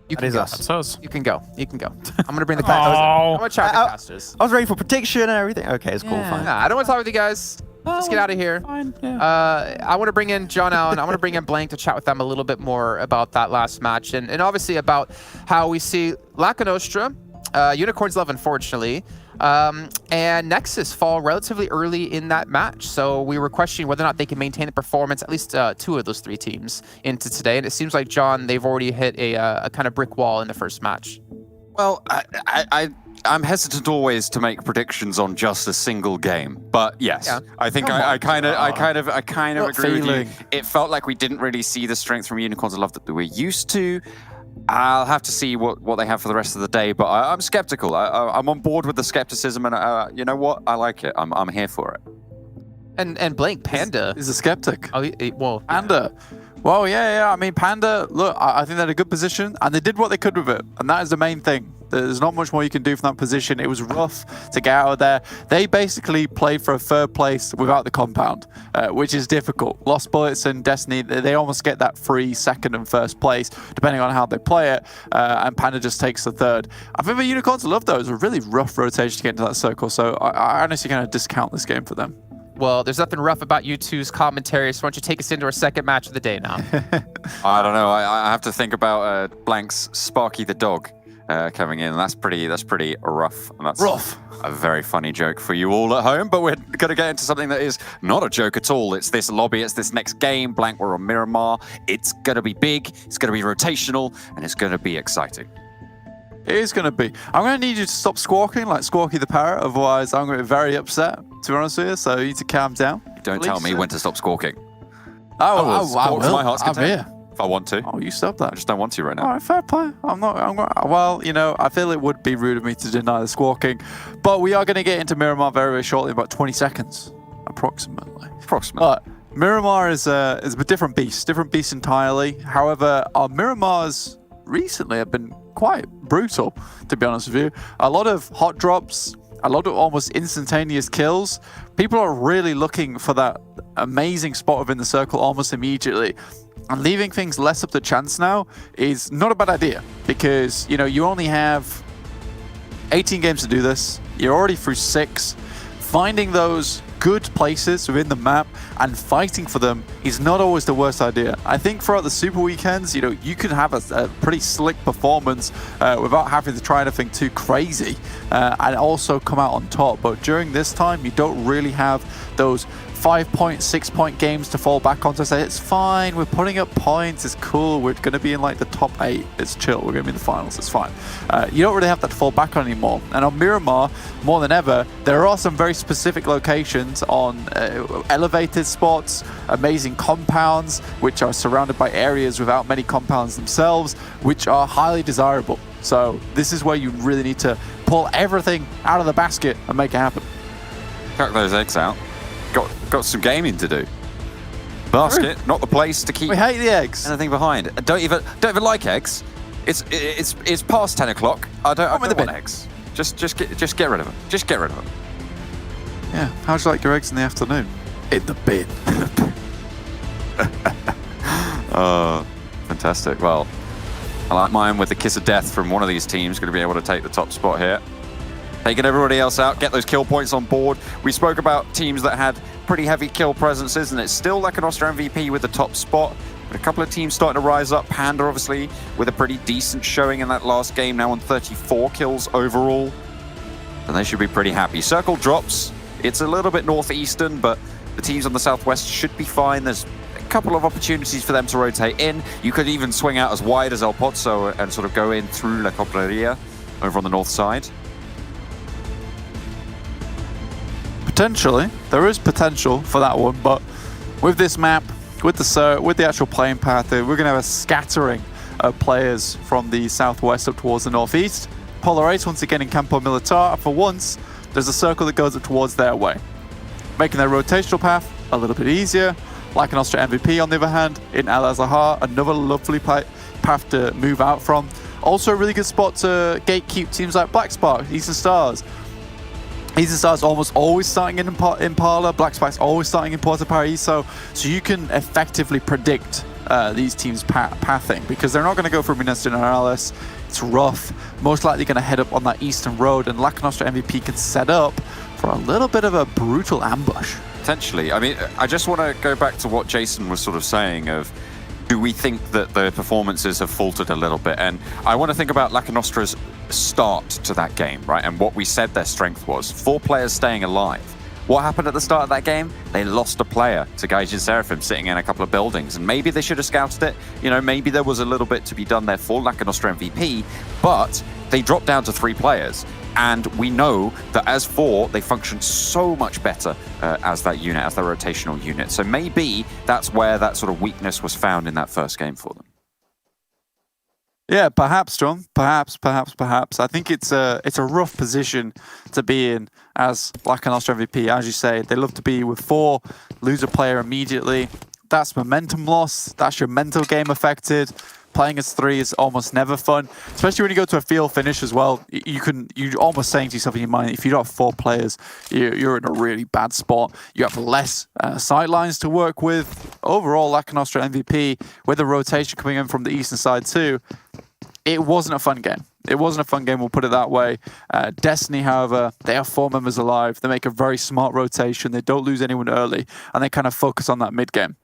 you can go. That's us. You can go. You can go. I'm going to bring the casters. I'm going to try the casters. I was ready for prediction and everything. Okay, it's cool, fine. Nah, I don't want to talk with you guys. Let's get out of here. Fine, yeah. I want to bring in John Allen. I want to bring in Blank to chat with them a little bit more about that last match, and obviously about how we see Lakonostra, Unicorn's Love, unfortunately, and NEXUS fall relatively early in that match. So we were questioning whether or not they can maintain the performance, at least 2 of those 3 teams into today. And it seems like, John, they've already hit a kind of brick wall in the first match. Well, I'm hesitant always to make predictions on just a single game, but yes, yeah. I think I kind of agree with you. It felt like we didn't really see the strength from Unicorns of Love that we're used to. I'll have to see what they have for the rest of the day, but I'm skeptical. I'm on board with the skepticism, and you know what? I like it. I'm here for it. And Blank, Panda is a skeptic. Oh, well, Panda. Well, yeah. I mean, Panda, look, I think they're in a good position, and they did what they could with it, and that is the main thing. There's not much more you can do from that position. It was rough to get out of there. They basically played for a third place without the compound, which is difficult. Lost Bullets and Destiny, they almost get that free second and first place, depending on how they play it, and Panda just takes the third. I think the Unicorns of Love, though, is a really rough rotation to get into that circle, so I honestly kind of discount this game for them. Well, there's nothing rough about you two's commentary, so why don't you take us into our second match of the day now? I don't know. I have to think about Blank's Sparky the dog coming in. That's pretty rough. And that's rough. A very funny joke for you all at home, but we're going to get into something that is not a joke at all. It's this lobby. It's this next game. Blank, we're on Miramar. It's going to be big. It's going to be rotational, and it's going to be exciting. It is going to be. I'm going to need you to stop squawking like Squawky the Parrot, otherwise I'm going to be very upset, to be honest with you, so you need to calm down. Don't tell me when to stop squawking. I will. My heart's I'm content. here. If I want to. Oh, you stop that. I just don't want to right now. All right, fair play. Well, you know, I feel it would be rude of me to deny the squawking, but we are going to get into Miramar very, very shortly, about 20 seconds, approximately. But Miramar is a different beast entirely. However, our Miramars recently have been quite brutal, to be honest with you. A lot of hot drops, a lot of almost instantaneous kills. People are really looking for that amazing spot within the circle almost immediately. and leaving things less up to chance now is not a bad idea, because you only have 18 games to do this. You're already through 6. Finding those good places within the map and fighting for them is not always the worst idea. I think throughout the Super Weekends, you could have a pretty slick performance without having to try anything too crazy and also come out on top. But during this time, you don't really have those 5-point, 6-point games to fall back on to say, it's fine, we're putting up points, it's cool, we're going to be in like the top 8, it's chill, we're going to be in the finals, it's fine. You don't really have that to fall back on anymore. And on Miramar, more than ever, there are some very specific locations on elevated spots, amazing compounds, which are surrounded by areas without many compounds themselves, which are highly desirable. So this is where you really need to pull everything out of the basket and make it happen. Chuck those eggs out. Got some gaming to do. Basket, not the place to keep. We hate the eggs. Anything behind. Don't even like eggs. It's past 10 o'clock. I don't want eggs. Just get rid of them. Just get rid of them. Yeah. How would you like your eggs in the afternoon? In the bin. Oh, fantastic. Well, I like mine with the kiss of death from one of these teams. Going to be able to take the top spot here. Taking everybody else out, get those kill points on board. We spoke about teams that had pretty heavy kill presences, and it's still Lakonostra MVP with the top spot. But a couple of teams starting to rise up. Panda, obviously, with a pretty decent showing in that last game, now on 34 kills overall. And they should be pretty happy. Circle drops. It's a little bit northeastern, but the teams on the southwest should be fine. There's a couple of opportunities for them to rotate in. You could even swing out as wide as El Pozo and sort of go in through La Copleria over on the north side. Potentially, there is potential for that one, but with this map, with the actual playing path, we're going to have a scattering of players from the southwest up towards the northeast. Polaris once again in Campo Militar. For once, there's a circle that goes up towards their way, making their rotational path a little bit easier. Lakonostra MVP, on the other hand, in Al Azahar, another lovely path to move out from. Also a really good spot to gatekeep teams like Black Spark, Eastern Stars. Eastern Stars almost always starting in Impala, Black Spark's always starting in Puerto Paraíso, so you can effectively predict these teams' pathing, because they're not going to go for Minas Generalis. It's rough, most likely going to head up on that eastern road, and Lakonostra MVP can set up for a little bit of a brutal ambush. Potentially. I mean, I just want to go back to what Jason was sort of saying of, do we think that the performances have faltered a little bit? And I want to think about Lakonostra's start to that game, right? And what we said their strength was. 4 players staying alive. What happened at the start of that game? They lost a player to Gaijin Seraphim sitting in a couple of buildings. And maybe they should have scouted it. Maybe there was a little bit to be done there for Lakonostra MVP, but they dropped down to 3 players. And we know that as 4, they function so much better as that unit, as their rotational unit. So maybe that's where that sort of weakness was found in that first game for them. Yeah, perhaps, John. Perhaps. I think it's a rough position to be in as Lakonostra MVP. As you say, they love to be with 4, lose a player immediately. That's momentum loss. That's your mental game affected. Playing as 3 is almost never fun, especially when you go to a field finish as well. You're almost saying to yourself in your mind, if you don't have 4 players, you're in a really bad spot. You have less sidelines to work with. Overall, Lakonostra MVP, with the rotation coming in from the eastern side too, it wasn't a fun game. It wasn't a fun game, we'll put it that way. Destiny, however, they have 4 members alive. They make a very smart rotation. They don't lose anyone early, and they kind of focus on that mid game.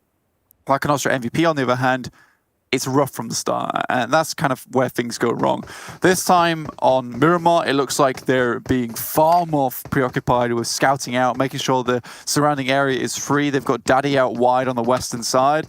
Lakonostra MVP, on the other hand, it's rough from the start, and that's kind of where things go wrong. This time on Miramar, it looks like they're being far more preoccupied with scouting out, making sure the surrounding area is free. They've got Daddy out wide on the western side.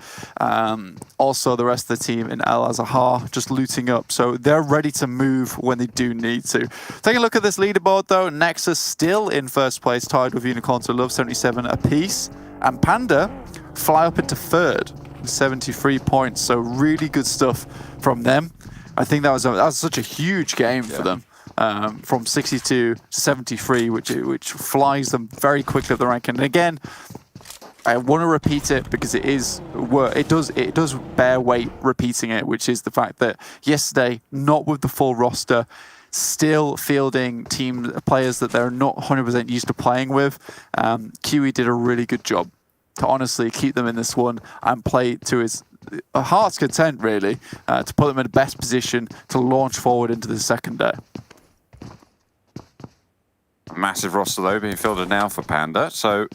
Also, the rest of the team in Al Azahar just looting up, so they're ready to move when they do need to. Take a look at this leaderboard, though. NEXUS still in first place, tied with Unicorn to Love, 77 apiece, and Panda fly up into 3rd. 73 points, so really good stuff from them. I think that was such a huge game for them, from 62 to 73, which flies them very quickly up the ranking. And again, I want to repeat it because it does bear weight repeating it, which is the fact that yesterday, not with the full roster, still fielding players that they're not 100% used to playing with. QE did a really good job. to honestly keep them in this one and play to his heart's content, really, to put them in the best position to launch forward into the second day. Massive roster, though, being fielded now for Panda. So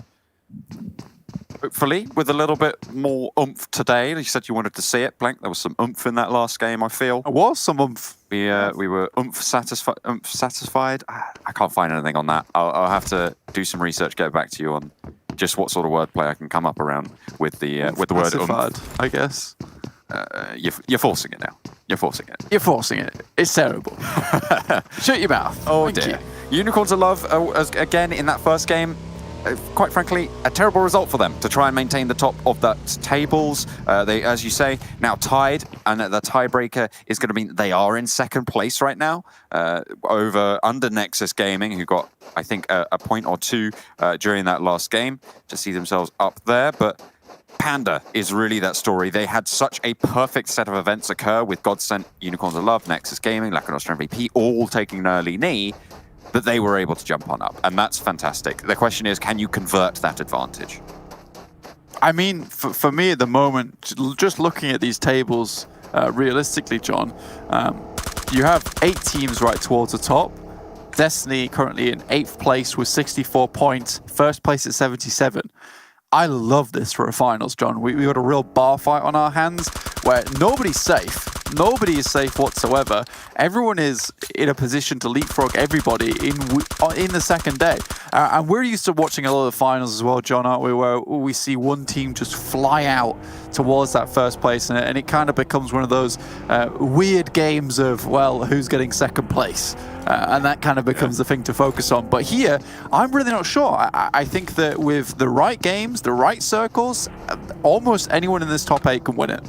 hopefully with a little bit more oomph today. You said you wanted to see it, Blank. There was some oomph in that last game, I feel. There was some oomph. We were oomph satisfied. I can't find anything on that. I'll have to do some research, get back to you on just what sort of wordplay I can come up around with the word oomph. I guess. You're forcing it now. You're forcing it. You're forcing it. It's terrible. Shut your mouth. Oh Thank dear. you. Unicorns of Love, again, in that first game, quite frankly, a terrible result for them to try and maintain the top of that tables. They, as you say, now tied, and the tiebreaker is going to mean they are in second place right now, under NEXUS Gaming, who got, I think, a point or two during that last game to see themselves up there. But Panda is really that story. They had such a perfect set of events occur with GODSENT, Unicorns of Love, NEXUS Gaming, Lakonostra MVP, all taking an early knee, that they were able to jump on up. And that's fantastic. The question is, can you convert that advantage? I mean, for me at the moment, just looking at these tables, realistically, John, you have 8 teams right towards the top. Destiny currently in 8th place with 64 points, first place at 77. I love this for a finals, John. We got a real bar fight on our hands where nobody's safe. Nobody is safe whatsoever. Everyone is in a position to leapfrog everybody in the second day. And we're used to watching a lot of the finals as well, John, aren't we? Where we see one team just fly out towards that first place, and it kind of becomes one of those weird games of, well, who's getting second place? And that kind of becomes the thing to focus on. But here, I'm really not sure. I think that with the right games, the right circles, almost anyone in this top 8 can win it.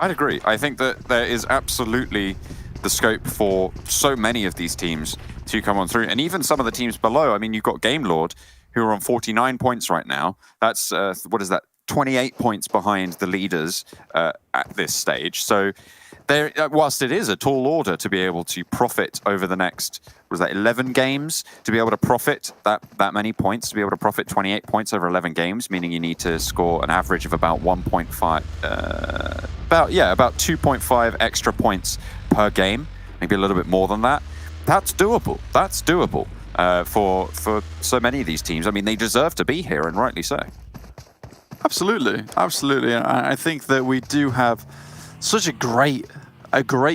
I'd agree. I think that there is absolutely the scope for so many of these teams to come on through. And even some of the teams below. I mean, you've got Game Lord, who are on 49 points right now. That's, what is that, 28 points behind the leaders at this stage. So there, whilst it is a tall order to be able to profit over the next, what is that, 11 games, to be able to profit that many points, to be able to profit 28 points over 11 games, meaning you need to score an average of about 1.5, about 2.5 extra points per game, maybe a little bit more than that. That's doable. That's doable for so many of these teams. I mean, they deserve to be here, and rightly so. Absolutely, absolutely. I think that we do have such a great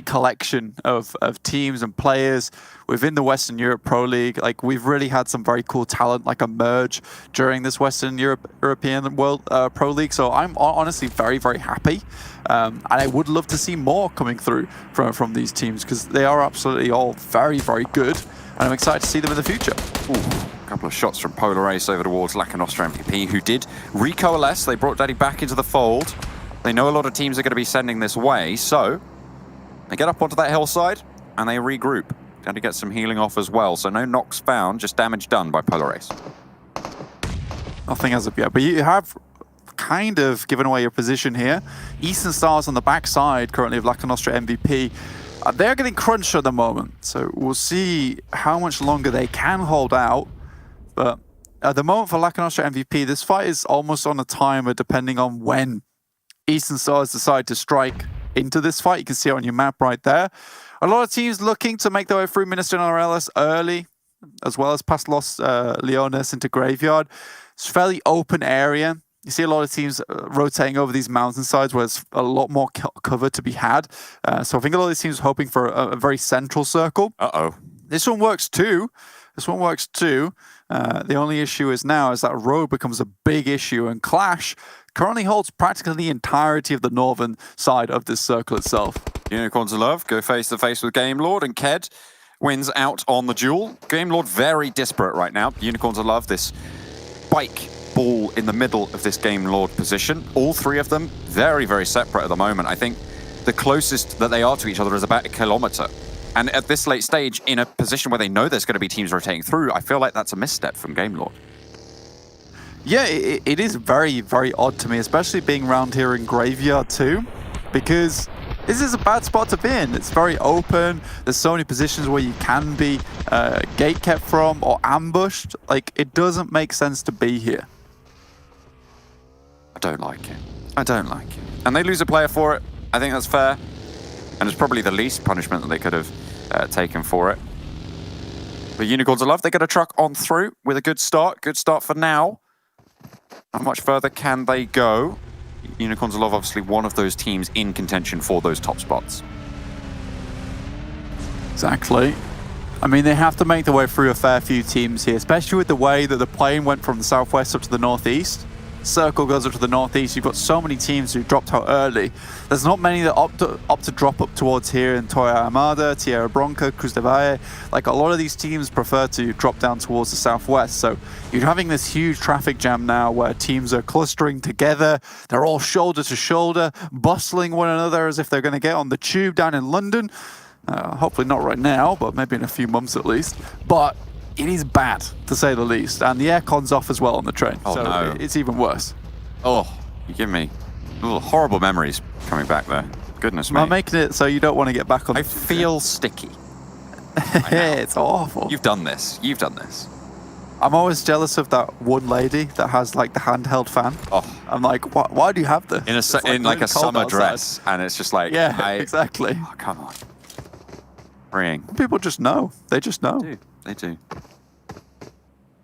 collection of teams and players within the Western Europe Pro League. Like, we've really had some very cool talent like emerge during this Western European World Pro League. So I'm honestly very, very happy. And I would love to see more coming through from these teams, because they are absolutely all very, very good. And I'm excited to see them in the future. Ooh. A couple of shots from Polar Ace over towards Lakonostra MVP, who did recoalesce. They brought Daddy back into the fold. They know a lot of teams are going to be sending this way, so they get up onto that hillside and they regroup. Going to get some healing off as well, so no knocks found, just damage done by Polar Ace. Nothing as of yet, but you have kind of given away your position here. Eastern Stars on the backside currently of Lakonostra MVP. They're getting crunched at the moment, so we'll see how much longer they can hold out. But at the moment for Lakonostra MVP, this fight is almost on a timer depending on when Eastern Stars decide to strike into this fight. You can see it on your map right there. A lot of teams looking to make their way through Minister and RLS early, as well as past Los Leones into Graveyard. It's a fairly open area. You see a lot of teams rotating over these mountainsides where there's a lot more cover to be had. So I think a lot of these teams are hoping for a very central circle. Uh-oh. This one works too. The only issue is now is that road becomes a big issue, and QLASH currently holds practically the entirety of the northern side of this circle itself. Unicorns of Love go face to face with Game Lord, and Ked wins out on the duel. Game Lord very disparate right now. Unicorns of Love, this bike ball in the middle of this Game Lord position. All three of them very, very separate at the moment. I think the closest that they are to each other is about 1 kilometer. And at this late stage, in a position where they know there's going to be teams rotating through, I feel like that's a misstep from Game Lord. Yeah, it is very, very odd to me, especially being around here in Graveyard too, because this is a bad spot to be in. It's very open. There's so many positions where you can be gate kept from or ambushed. Like, it doesn't make sense to be here. I don't like it. I don't like it. And they lose a player for it. I think that's fair. And it's probably the least punishment that they could have taken for it. But Unicorns of Love, they get a truck on through with a good start. Good start for now. How much further can they go? Unicorns of Love, obviously one of those teams in contention for those top spots. Exactly. I mean, they have to make their way through a fair few teams here, especially with the way that the plane went from the southwest up to the northeast. Circle goes up to the northeast. You've got so many teams who dropped out early. There's not many that opt to drop up towards here in Torre Armada, Tierra Bronca, Cruz de Valle. Like, a lot of these teams prefer to drop down towards the southwest. So you're having this huge traffic jam now where teams are clustering together. They're all shoulder to shoulder, bustling one another as if they're going to get on the tube down in London. Hopefully not right now, but maybe in a few months at least. But it is bad, to say the least. And the aircon's off as well on the train. Oh, so no. It's even worse. Oh, you give me horrible memories coming back there. Goodness me. I'm making it so you don't want to get back on I feel sticky. It's awful. You've done this. You've done this. I'm always jealous of that one lady that has like the handheld fan. Oh. I'm like, why do you have this? In like a really cold summer outside. dress, and it's just like, Yeah, exactly. Oh, come on. Freeing. People just know. They just know. They do.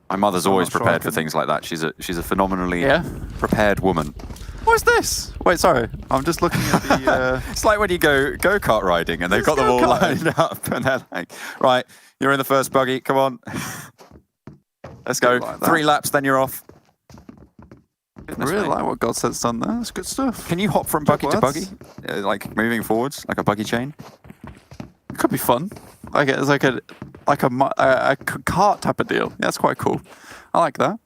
My mother's always not sure prepared I for can- things like that. She's a phenomenally Yeah? prepared woman. What's this? Wait, sorry. I'm just looking at the... It's like when you go-kart riding and they've got them all go-karting. lined up and they're like, right, you're in the first buggy, come on. Let's go. Like that. 3 laps, then you're off. I really like what GODSENT's done there. That's good stuff. Can you hop from buggy to buggy? words. Like moving forwards, like a buggy chain? It could be fun. Like it's like a cart type of deal. Yeah, that's quite cool. I like that.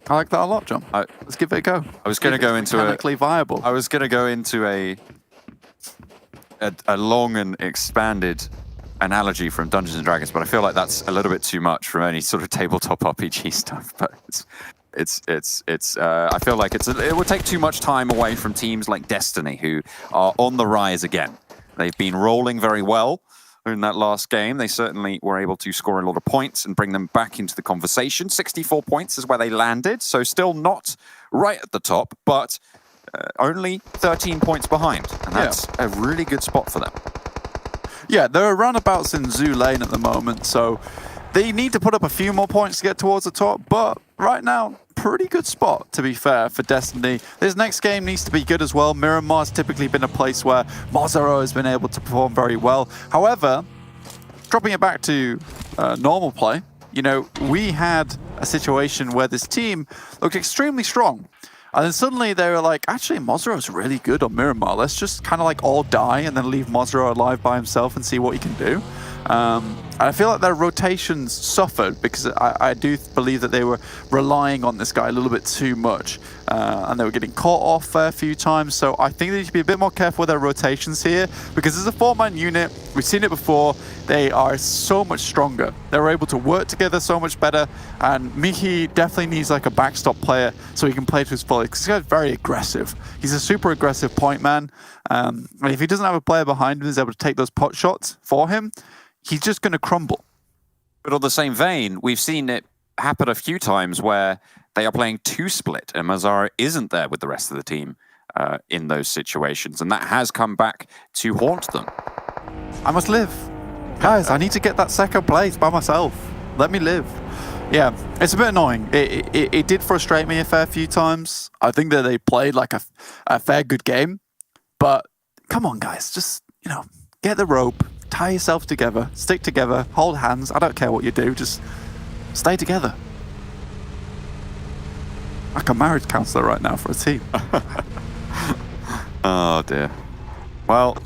I like that a lot, John. Let's give it a go. I was going to go into mechanically viable. I was going to go into a long and expanded analogy from Dungeons and Dragons, but I feel like that's a little bit too much from any sort of tabletop RPG stuff. But I feel like it would take too much time away from teams like Destiny, who are on the rise again. They've been rolling very well in that last game. They certainly were able to score a lot of points and bring them back into the conversation. 64 points is where they landed, so still not right at the top, but only 13 points behind, and that's a really good spot for them. Yeah, there are roundabouts in Zoo Lane at the moment, so they need to put up a few more points to get towards the top, but right now, pretty good spot, to be fair, for Destiny. This next game needs to be good as well. Miramar's typically been a place where Mozaro has been able to perform very well. However, dropping it back to normal play, you know, we had a situation where this team looked extremely strong. And then suddenly they were like, actually, Mozaro's really good on Miramar. Let's just kind of like all die and then leave Mozaro alive by himself and see what he can do. I feel like their rotations suffered because I do believe that they were relying on this guy a little bit too much. And they were getting caught off a few times. So I think they need to be a bit more careful with their rotations here because as a 4-man unit, we've seen it before, they are so much stronger. They're able to work together so much better. And Mihi definitely needs like a backstop player so he can play to his full because he's very aggressive. He's a super aggressive point man. And if he doesn't have a player behind him who's able to take those pot shots for him, he's just going to crumble. But on the same vein, we've seen it happen a few times where they are playing 2-split and Mozaro isn't there with the rest of the team in those situations. And that has come back to haunt them. I must live. Guys, I need to get that second place by myself. Let me live. Yeah, it's a bit annoying. It did frustrate me a fair few times. I think that they played like a fair good game. But come on, guys, just, you know, get the rope. Tie yourself together, stick together, hold hands. I don't care what you do, just stay together. Like a marriage counselor right now for a team. Oh dear. Well,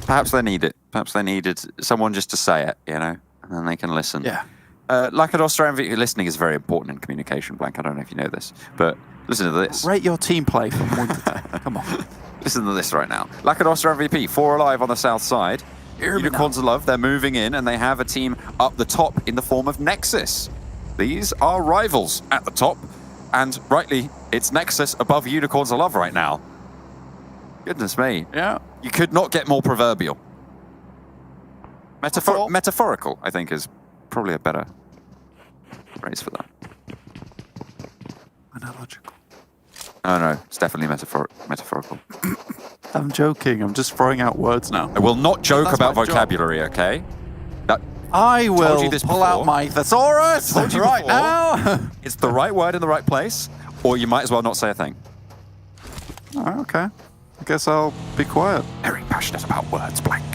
perhaps they need it. Perhaps they needed someone just to say it, you know, and then they can listen. Yeah. Lakonostra MVP, listening is very important in communication, Blank. I don't know if you know this, but listen to this. Rate your team play from 1 to 10. Come on. Listen to this right now. Lakonostra MVP, 4 alive on the south side. Unicorns of Love, they're moving in, and they have a team up the top in the form of NEXUS. These are rivals at the top, and rightly, it's NEXUS above Unicorns of Love right now. Goodness me. Yeah. You could not get more proverbial. Metaphorical, I think, is probably a better phrase for that. Analogical. Oh no, it's definitely metaphorical. I'm joking. I'm just throwing out words now. I will not joke That's about my job. vocabulary, okay? That, I will you this pull before. out my thesaurus Told you right before. now. it's the right word in the right place, or you might as well not say a thing. Oh, okay. I guess I'll be quiet. Very passionate about words, blank.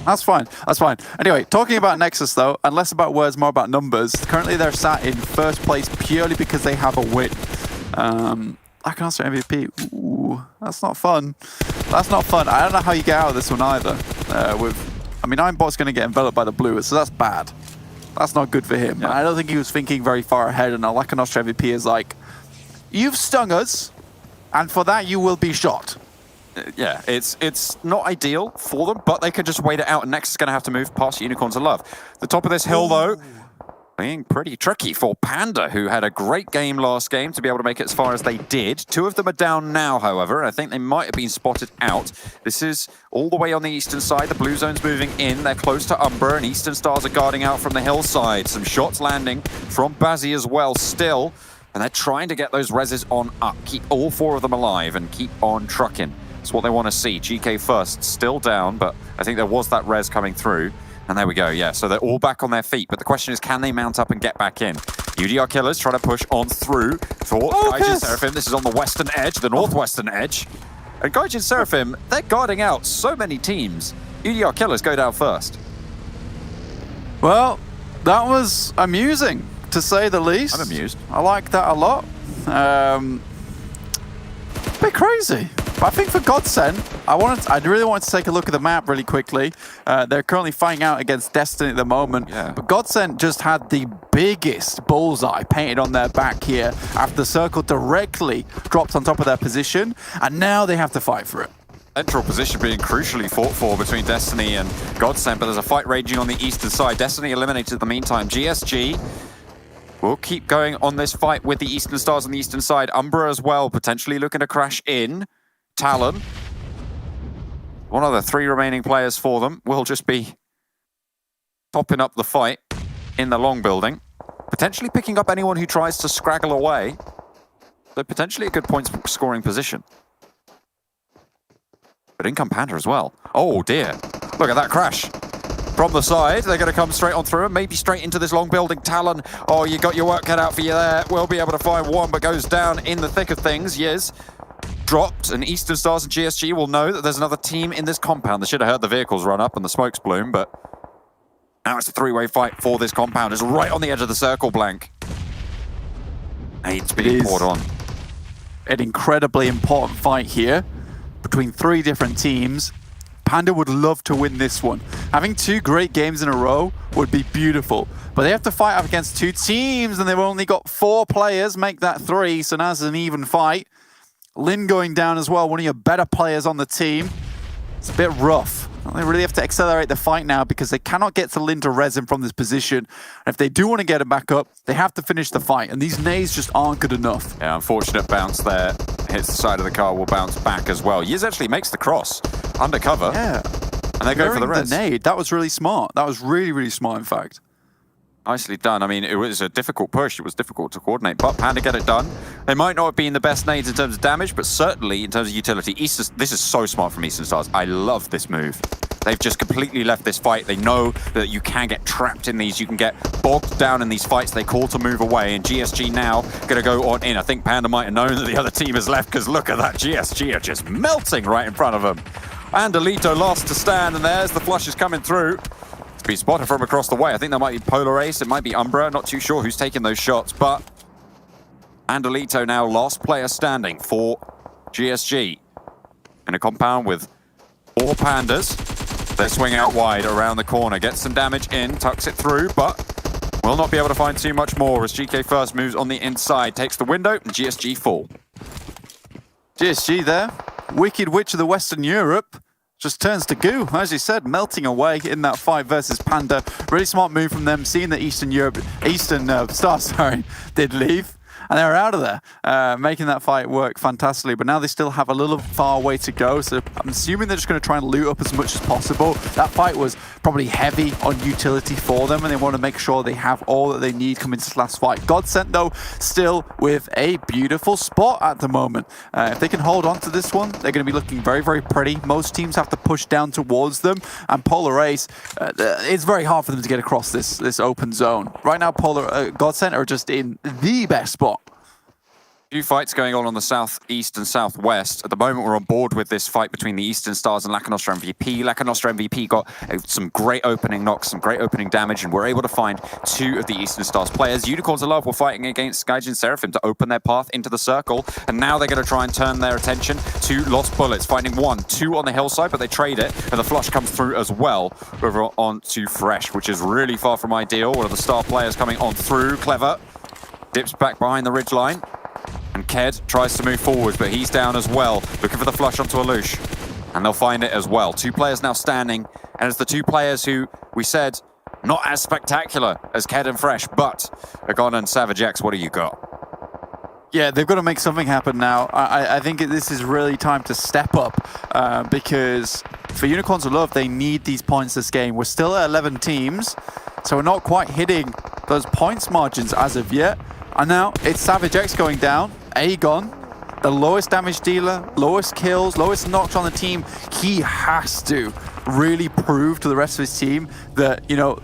That's fine. That's fine. Anyway, talking about Nexus though, and less about words, more about numbers. Currently, they're sat in first place purely because they have a win. Lakonostra MVP. Ooh, that's not fun. That's not fun. I don't know how you get out of this one either. I mean, Ironbot's going to get enveloped by the blue, so that's bad. That's not good for him. Yeah. I don't think he was thinking very far ahead, and now Lakonostra MVP is like, you've stung us, and for that you will be shot. Yeah, it's not ideal for them, but they can just wait it out, and Nexus is going to have to move past Unicorns of Love. The top of this hill, though, being pretty tricky for Panda, who had a great game last game to be able to make it as far as they did. Two of them are down now, however, and I think they might have been spotted out. This is all the way on the eastern side. The blue zone's moving in. They're close to Umbra, and Eastern Stars are guarding out from the hillside. Some shots landing from Bazzi as well still, and they're trying to get those reses on up. Keep all four of them alive and keep on trucking. That's what they want to see. GK first, still down, but I think there was that res coming through. And there we go, yeah. So they're all back on their feet. But the question is, can they mount up and get back in? UDR Killers trying to push on through for Gaijin Seraphim. This is on the western edge, the northwestern edge. And Gaijin Seraphim, they're guarding out so many teams. UDR Killers go down first. Well, that was amusing, to say the least. I'm amused. I like that a lot. Bit crazy. But I think for GODSENT, I really wanted to take a look at the map really quickly. They're currently fighting out against Destiny at the moment. Yeah. But GODSENT just had the biggest bullseye painted on their back here after the circle directly dropped on top of their position. And now they have to fight for it. Central position being crucially fought for between Destiny and GODSENT, but there's a fight raging on the eastern side. Destiny eliminated in the meantime. GSG will keep going on this fight with the Eastern Stars on the eastern side. Umbra as well, potentially looking to crash in. Talon, one of the three remaining players for them, will just be topping up the fight in the long building, potentially picking up anyone who tries to scraggle away. So potentially a good point scoring position. But in come Panda as well. Oh dear, look at that crash. From the side, they're going to come straight on through and maybe straight into this long building. Talon, oh, you got your work cut out for you there. We'll be able to find one, but goes down in the thick of things. Yes. Dropped, and Eastern Stars and GSG will know that there's another team in this compound. They should have heard the vehicles run up and the smokes bloom, but now it's a three-way fight for this compound. It's right on the edge of the circle, blank. It's being poured on. An incredibly important fight here between three different teams. Panda would love to win this one. Having two great games in a row would be beautiful, but they have to fight up against two teams, and they've only got 4 players, make that 3, so now it's an even fight. Lin going down as well, one of your better players on the team. It's a bit rough. They really have to accelerate the fight now because they cannot get to Lin to res him from this position. And if they do want to get him back up, they have to finish the fight. And these nades just aren't good enough. Yeah, unfortunate bounce there. Hits the side of the car, will bounce back as well. Yiz actually makes the cross. Undercover. Yeah. And they go for the res. The nade, that was really smart. That was really, really smart, in fact. Nicely done. I mean, it was a difficult push. It was difficult to coordinate, but Panda get it done. They might not have been the best nades in terms of damage, but certainly in terms of utility. This is so smart from Eastern Stars. I love this move. They've just completely left this fight. They know that you can get trapped in these. You can get bogged down in these fights. They call to move away, and GSG now going to go on in. I think Panda might have known that the other team has left, because look at that. GSG are just melting right in front of them. And Alito lost to stand, and there's the flushes coming through. Be spotted from across the way. I think that might be Polar Ace, it might be Umbra, not too sure who's taking those shots, but Andalito now last player standing for GSG in a compound with 4 Pandas. They swing out wide around the corner, gets some damage in, tucks it through, but will not be able to find too much more as GK first moves on the inside, takes the window, and GSG fall. GSG there, Wicked Witch of the Western Europe. Just turns to goo, as you said, melting away in that fight versus Panda. Really smart move from them, seeing that Eastern Stars, did leave. And they were out of there, making that fight work fantastically. But now they still have a little far way to go, so I'm assuming they're just going to try and loot up as much as possible. That fight was probably heavy on utility for them, and they want to make sure they have all that they need coming into this last fight. GODSENT, though, still with a beautiful spot at the moment. If they can hold on to this one, they're going to be looking very, very pretty. Most teams have to push down towards them, and Polar Ace, it's very hard for them to get across this open zone. Right now, GODSENT are just in the best spot. Few fights going on the southeast and southwest. At the moment, we're on board with this fight between the Eastern Stars and Lakonostra MVP. Lakonostra MVP got some great opening knocks, some great opening damage, and we're able to find 2 of the Eastern Stars players. Unicorns of Love were fighting against Gaijin Seraphim to open their path into the circle, and now they're going to try and turn their attention to Lost Bullets, finding 1, 2 on the hillside, but they trade it, and the flush comes through as well over onto Fresh, which is really far from ideal. One of the star players coming on through. Clever dips back behind the ridgeline. And Ked tries to move forward, but he's down as well, looking for the flush onto Alush. And they'll find it as well. 2 players now standing, and it's the 2 players who we said not as spectacular as Ked and Fresh, but Agon and Savage X, what do you got? Yeah, they've got to make something happen now. I think this is really time to step up because for Unicorns of Love, they need these points this game. We're still at 11 teams, so we're not quite hitting those points margins as of yet. And now it's Savage X going down. Aegon, the lowest damage dealer, lowest kills, lowest knocks on the team. He has to really prove to the rest of his team that, you know,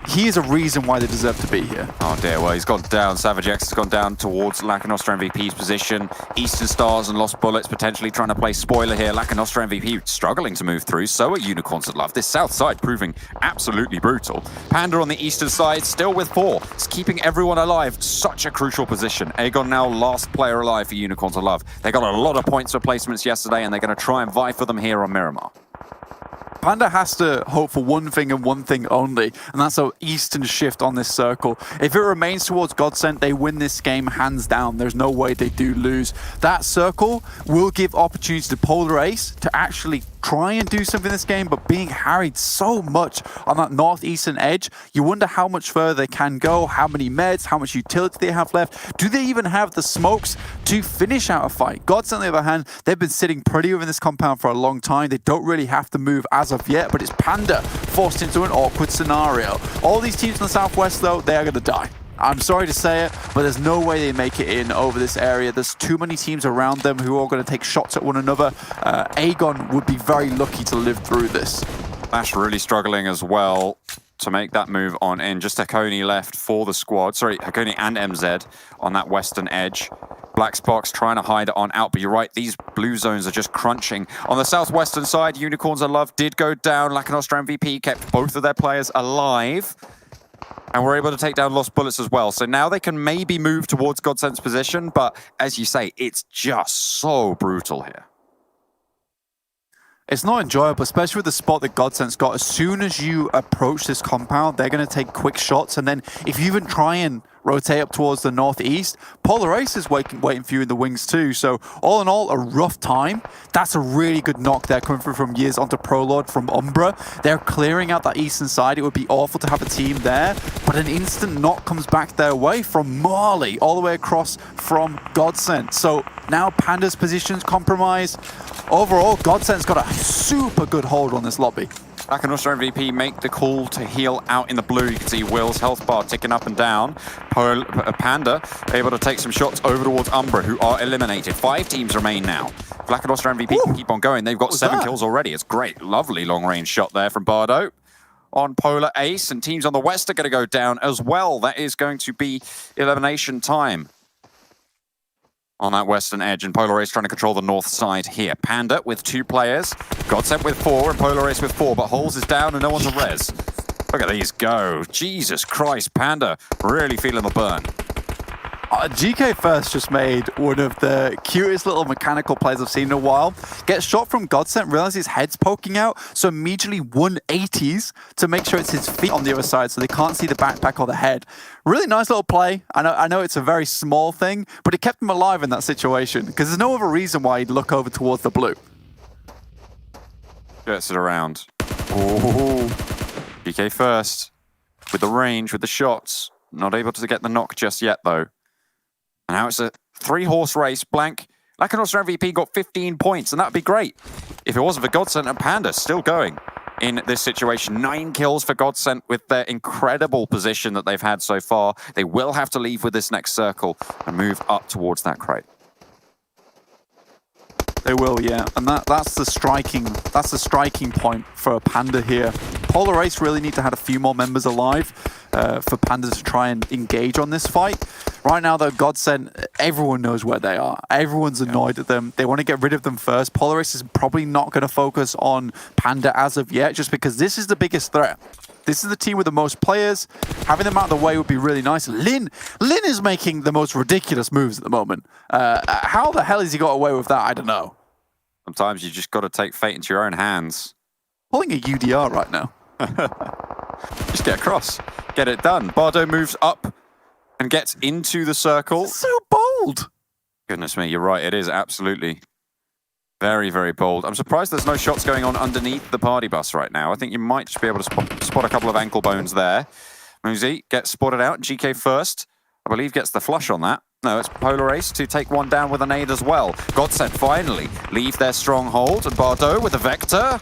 he is a reason why they deserve to be here. Oh dear, well he's gone down. Savage X has gone down towards Lakonostra MVP's position. Eastern Stars and Lost Bullets potentially trying to play spoiler here. Lakonostra MVP struggling to move through. So are Unicorns of Love. This south side proving absolutely brutal. Panda on the eastern side still with 4. It's keeping everyone alive. Such a crucial position. Aegon now last player alive for Unicorns of Love. They got a lot of points replacements yesterday and they're going to try and vie for them here on Miramar. Panda has to hope for one thing and one thing only, and that's an eastern shift on this circle. If it remains towards GODSENT, they win this game hands down. There's no way they do lose. That circle will give opportunity to Polar Ace to actually try and do something in this game, but being harried so much on that northeastern edge, you wonder how much further they can go, how many meds, how much utility they have left. Do they even have the smokes to finish out a fight? GODSENT, on the other hand, they've been sitting pretty within this compound for a long time. They don't really have to move as of yet, but it's Panda forced into an awkward scenario. All these teams in the southwest, though, they are going to die. I'm sorry to say it, but there's no way they make it in over this area. There's too many teams around them who are going to take shots at one another. Aegon would be very lucky to live through this. Lash really struggling as well to make that move on in. Just Hakoni left for the squad. Sorry, Hakoni and MZ on that western edge. Blackspox trying to hide it on out, but you're right, these blue zones are just crunching. On the southwestern side, Unicorns of Love did go down. Lakonostra MVP kept both of their players alive. And we're able to take down Lost Bullets as well. So now they can maybe move towards GODSENT's position, but as you say, it's just so brutal here. It's not enjoyable, especially with the spot that GODSENT's got. As soon as you approach this compound, they're going to take quick shots. And then if you even try and rotate up towards the northeast, Polar Ace is waiting for you in the wings too. So all in all, a rough time. That's a really good knock there coming through from Years onto Prolord from Umbra. They're clearing out that eastern side. It would be awful to have a team there, but an instant knock comes back their way from Marley all the way across from GODSENT. So now Panda's position's compromised. Overall, GODSENT's got a super good hold on this lobby. Lakonostra MVP make the call to heal out in the blue. You can see Will's health bar ticking up and down. Panda able to take some shots over towards Umbra, who are eliminated. 5 teams remain now. Lakonostra MVP can keep on going. They've got 7 kills already. It's great. Lovely long-range shot there from Bardo on Polar Ace. And teams on the west are going to go down as well. That is going to be elimination time on that western edge, and Polar Ace trying to control the north side here. Panda with 2 players, GODSENT with 4, and Polar Ace with 4, but Holes is down and no one's a res. Look at these go. Jesus Christ, Panda really feeling the burn. GK First just made one of the cutest little mechanical plays I've seen in a while. Gets shot from GODSENT, realizes his head's poking out, so immediately 180s to make sure it's his feet on the other side so they can't see the backpack or the head. Really nice little play. I know it's a very small thing, but it kept him alive in that situation because there's no other reason why he'd look over towards the blue. Gets it around. Ooh. GK First with the range, with the shots. Not able to get the knock just yet, though. And now it's a 3-horse race. Blank. Lakonostra MVP got 15 points, and that'd be great if it wasn't for GODSENT and Panda still going. in this situation. 9 kills for GODSENT with their incredible position that they've had so far. They will have to leave with this next circle and move up towards that crate. They will, yeah, and that's the striking point for Panda here. Polar Ace really need to have a few more members alive for Panda to try and engage on this fight. Right now, though, GODSENT, everyone knows where they are. Everyone's annoyed at them. They want to get rid of them first. Polar Ace is probably not going to focus on Panda as of yet, just because this is the biggest threat. This is the team with the most players. Having them out of the way would be really nice. Lin is making the most ridiculous moves at the moment. How the hell has he got away with that? I don't know. Sometimes you just got to take fate into your own hands. Pulling a UDR right now. Just get across. Get it done. Bardo moves up and gets into the circle. So bold. Goodness me, you're right. It is absolutely very, very bold. I'm surprised there's no shots going on underneath the party bus right now. I think you might just be able to spot a couple of ankle bones there. Muzi gets spotted out. GK first, I believe, gets the flush on that. No, it's Polar Ace to take one down with a nade as well. GODSENT finally leave their stronghold, and Bardo with a Vector.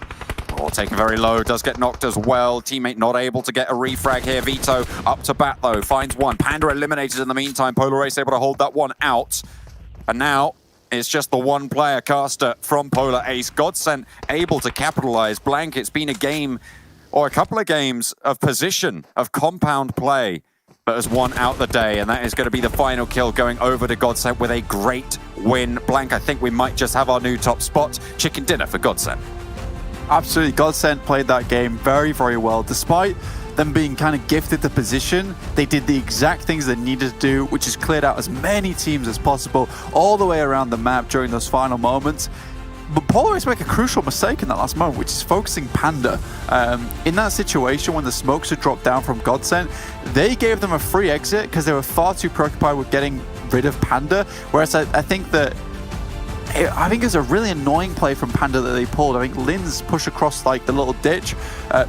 Oh, taken very low, does get knocked as well. Teammate not able to get a refrag here. Vito up to bat though, finds one. Panda eliminated in the meantime. Polar Ace able to hold that one out. And now it's just the one player caster from Polar Ace. GODSENT able to capitalize. Blank, it's been a game or a couple of games of position, of compound play, but has won out the day, and that is going to be the final kill going over to GODSENT with a great win. Blank, I think we might just have our new top spot. Chicken dinner for GODSENT. Absolutely, GODSENT played that game very, very well. Despite them being kind of gifted the position, they did the exact things they needed to do, which is cleared out as many teams as possible all the way around the map during those final moments. But Polar Ace make a crucial mistake in that last moment, which is focusing Panda. In that situation, when the smokes had dropped down from GODSENT, they gave them a free exit because they were far too preoccupied with getting rid of Panda. Whereas I think it's a really annoying play from Panda that they pulled. I think Lin's push across like the little ditch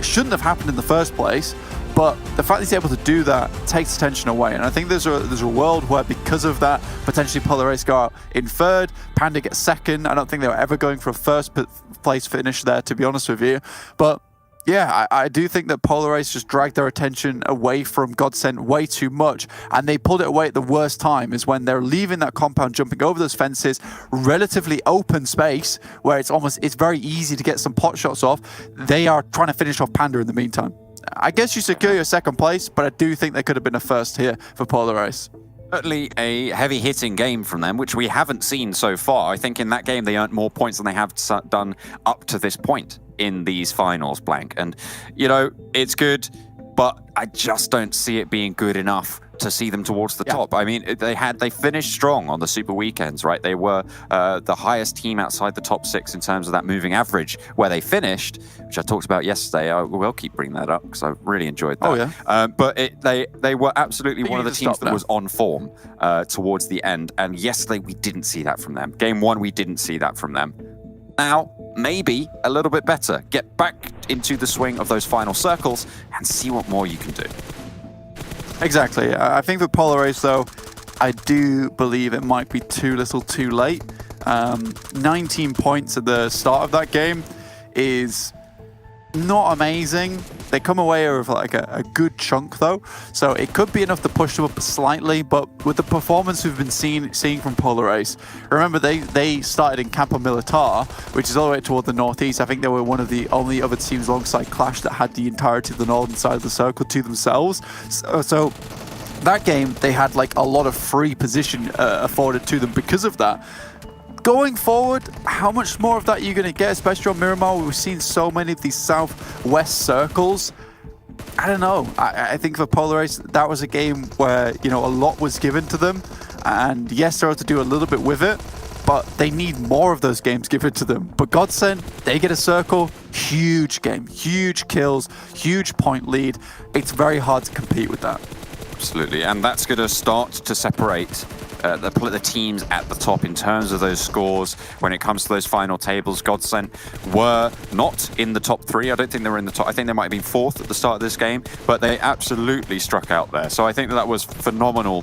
shouldn't have happened in the first place. But the fact that he's able to do that takes attention away. And I think there's a world where, because of that, potentially Polar Ace go out in third, Panda gets second. I don't think they were ever going for a first place finish there, to be honest with you. But yeah, I do think that Polar Ace just dragged their attention away from GODSENT way too much. And they pulled it away at the worst time, is when they're leaving that compound, jumping over those fences, relatively open space, where it's very easy to get some pot shots off. They are trying to finish off Panda in the meantime. I guess you secure your second place, but I do think there could have been a first here for Polar Ace. Certainly a heavy-hitting game from them, which we haven't seen so far. I think in that game they earned more points than they have done up to this point in these finals, Blank. And, you know, it's good, but I just don't see it being good enough to see them towards the top. I mean, they finished strong on the Super Weekends, right? They were the highest team outside the top 6 in terms of that moving average where they finished, which I talked about yesterday. I will keep bringing that up because I really enjoyed that. Oh, yeah. But they were absolutely one of the teams that was on form towards the end. And yesterday, we didn't see that from them. Game 1, we didn't see that from them. Now, maybe a little bit better. Get back into the swing of those final circles and see what more you can do. Exactly. I think for Polar Ace, though, I do believe it might be too little too late. 19 points at the start of that game is not amazing. They come away with like a good chunk, though. So it could be enough to push them up slightly, but with the performance we've been seeing from Polar Ace, remember they started in Campo Militar, which is all the way toward the northeast. I think they were one of the only other teams alongside QLASH that had the entirety of the northern side of the circle to themselves. So that game, they had like a lot of free position afforded to them because of that. Going forward, how much more of that are you going to get, especially on Miramar? We've seen so many of these southwest circles. I don't know. I think for Polar Ace, that was a game where, you know, a lot was given to them. And yes, they're able to do a little bit with it, but they need more of those games given to them. But GODSENT, they get a circle, huge game, huge kills, huge point lead. It's very hard to compete with that. Absolutely, and that's going to start to separate the teams at the top in terms of those scores when it comes to those final tables. GODSENT were not in the top 3. I don't think they were in the top. I think they might have been 4th at the start of this game, but they absolutely struck out there. So I think that was phenomenal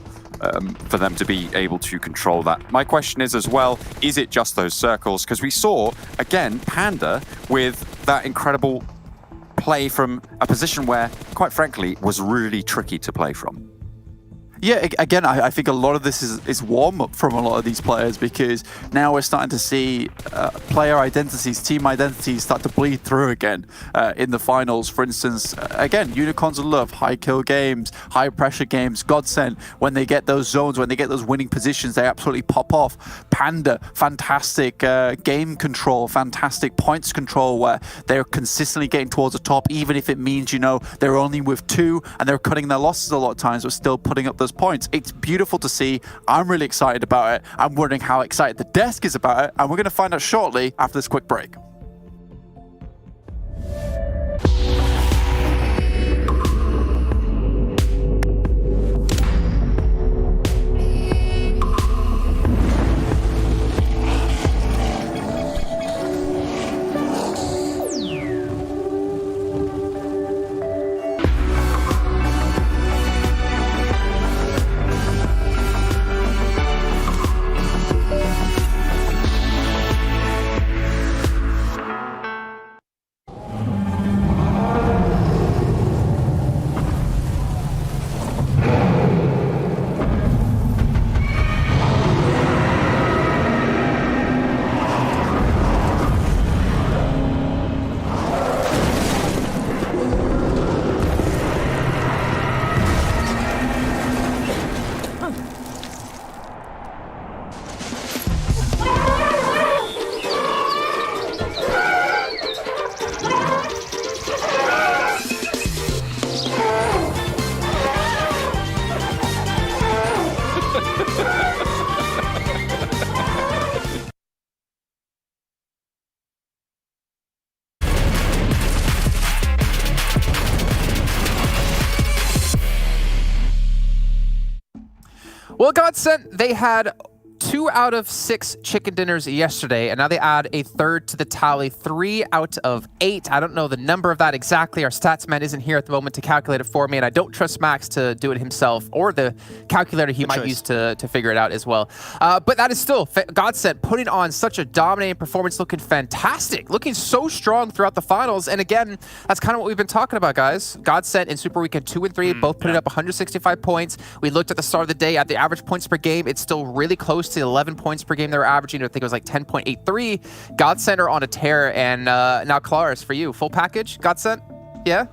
for them to be able to control that. My question is as well, is it just those circles? Because we saw, again, Panda with that incredible play from a position where, quite frankly, was really tricky to play from. Yeah, again, I think a lot of this is warm-up from a lot of these players, because now we're starting to see player identities, team identities start to bleed through again in the finals. For instance, again, Unicorns of Love, high kill games, high pressure games, GODSENT, when they get those zones, when they get those winning positions, they absolutely pop off. Panda, fantastic game control, fantastic points control, where they're consistently getting towards the top, even if it means, you know, they're only with 2 and they're cutting their losses a lot of times, but still putting up those points. It's beautiful to see. I'm really excited about it. I'm wondering how excited the desk is about it, and we're going to find out shortly after this quick break. Well, GODSENT, they had 2 out of 6 chicken dinners yesterday, and now they add a third to the tally, 3 out of 8. I don't know the number of that exactly. Our stats man isn't here at the moment to calculate it for me, and I don't trust Max to do it himself, or the calculator he might use to figure it out as well. But that is still GODSENT putting on such a dominating performance, looking fantastic, looking so strong throughout the finals. And again, that's kind of what we've been talking about, guys. GODSENT in Super Weekend 2 and 3, both putting up 165 points. We looked at the start of the day at the average points per game. It's still really close to 11 points per game they were averaging. I think it was like 10.83. GODSENT are on a tear, and now Klaris, for you, full package, GODSENT? Yeah?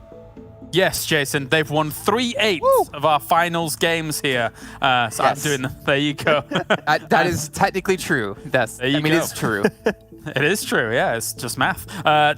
Yes, Jason, they've won 3/8 of our finals games here. So yes. I'm doing them. There you go. That is technically true. It's true. It is true, yeah, it's just math.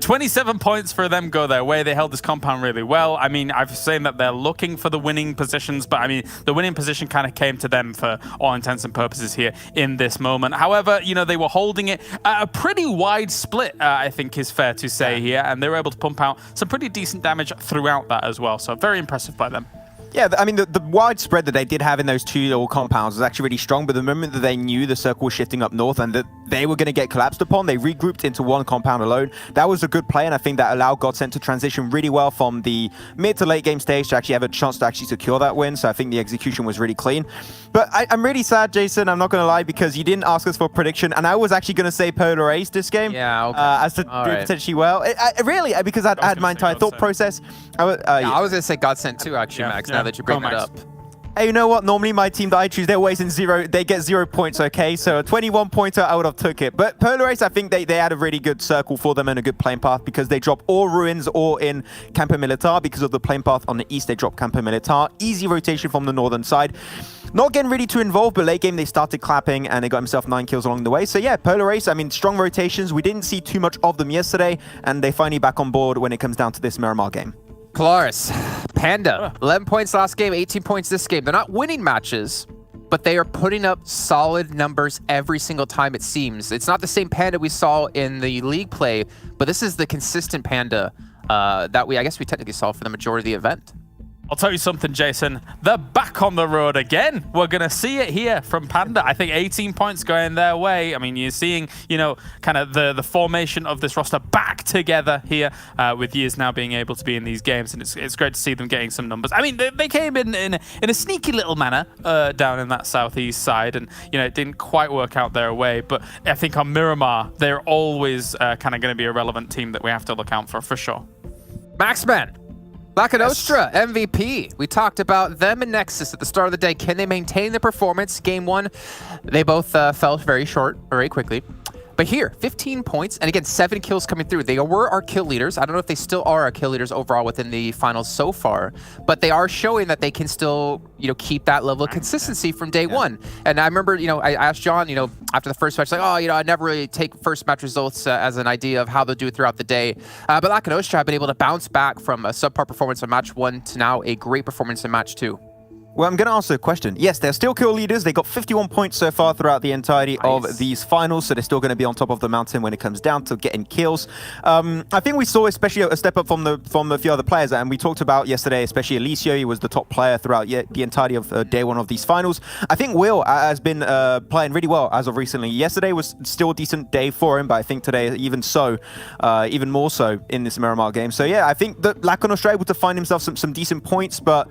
27 points for them go their way. They held this compound really well. I mean, I've seen that they're looking for the winning positions, but I mean, the winning position kind of came to them for all intents and purposes here in this moment. However, you know, they were holding it at a pretty wide split, I think is fair to say here, and they were able to pump out some pretty decent damage throughout that as well, so very impressive by them. Yeah, I mean, the widespread that they did have in those 2 little compounds was actually really strong, but the moment that they knew the circle was shifting up north and that they were going to get collapsed upon, they regrouped into 1 compound alone. That was a good play, and I think that allowed GODSENT to transition really well from the mid to late game stage to actually have a chance to actually secure that win, so I think the execution was really clean. But I'm really sad, Jason, I'm not going to lie, because you didn't ask us for a prediction, and I was actually going to say Polar Ace this game. Yeah, okay. As to do potentially well. Really, because I had my entire thought process. I was going to say GODSENT too, actually, Max, now that you bring it up. Hey, you know what? Normally my team that I choose, they're always in 0. They get 0 points, okay? So a 21-pointer, I would have took it. But Polar Ace, I think they had a really good circle for them and a good playing path, because they drop all ruins or in Campo Militar. Because of the playing path on the east, they drop Campo Militar. Easy rotation from the northern side. Not getting really too involved, but late game they started clapping and they got himself 9 kills along the way. So yeah, Polar Ace, I mean, strong rotations. We didn't see too much of them yesterday, and they finally back on board when it comes down to this Miramar game. Klaris, Panda, 11 points last game, 18 points this game. They're not winning matches, but they are putting up solid numbers every single time, it seems. It's not the same Panda we saw in the league play, but this is the consistent Panda that I guess we technically saw for the majority of the event. I'll tell you something, Jason. They're back on the road again. We're going to see it here from Panda. I think 18 points going their way. I mean, you're seeing, you know, kind of the formation of this roster back together here with years now being able to be in these games. And it's great to see them getting some numbers. I mean, they came in a sneaky little manner down in that southeast side. And, you know, it didn't quite work out their way. But I think on Miramar, they're always kind of going to be a relevant team that we have to look out for sure. Maxman, Lakonostra MVP. We talked about them and Nexus at the start of the day. Can they maintain the performance? Game 1, they both fell very short very quickly. But here, 15 points, and again, 7 kills coming through. They were our kill leaders. I don't know if they still are our kill leaders overall within the finals so far, but they are showing that they can still, keep that level of consistency from day one. And I remember, I asked John, after the first match, like, I never really take first match results as an idea of how they'll do throughout the day. But Lakonostra have been able to bounce back from a subpar performance in match 1 to now a great performance in match 2. Well, I'm going to answer a question. Yes, they're still kill leaders. They got 51 points so far throughout the entirety of these finals, so they're still going to be on top of the mountain when it comes down to getting kills. I think we saw especially a step up from a few other players, and we talked about yesterday, especially Alicio. He was the top player throughout the entirety of day 1 of these finals. I think Will has been playing really well as of recently. Yesterday was still a decent day for him, but I think today even more so in this Miramar game. So yeah, I think that Lakonostra able to find himself some decent points, but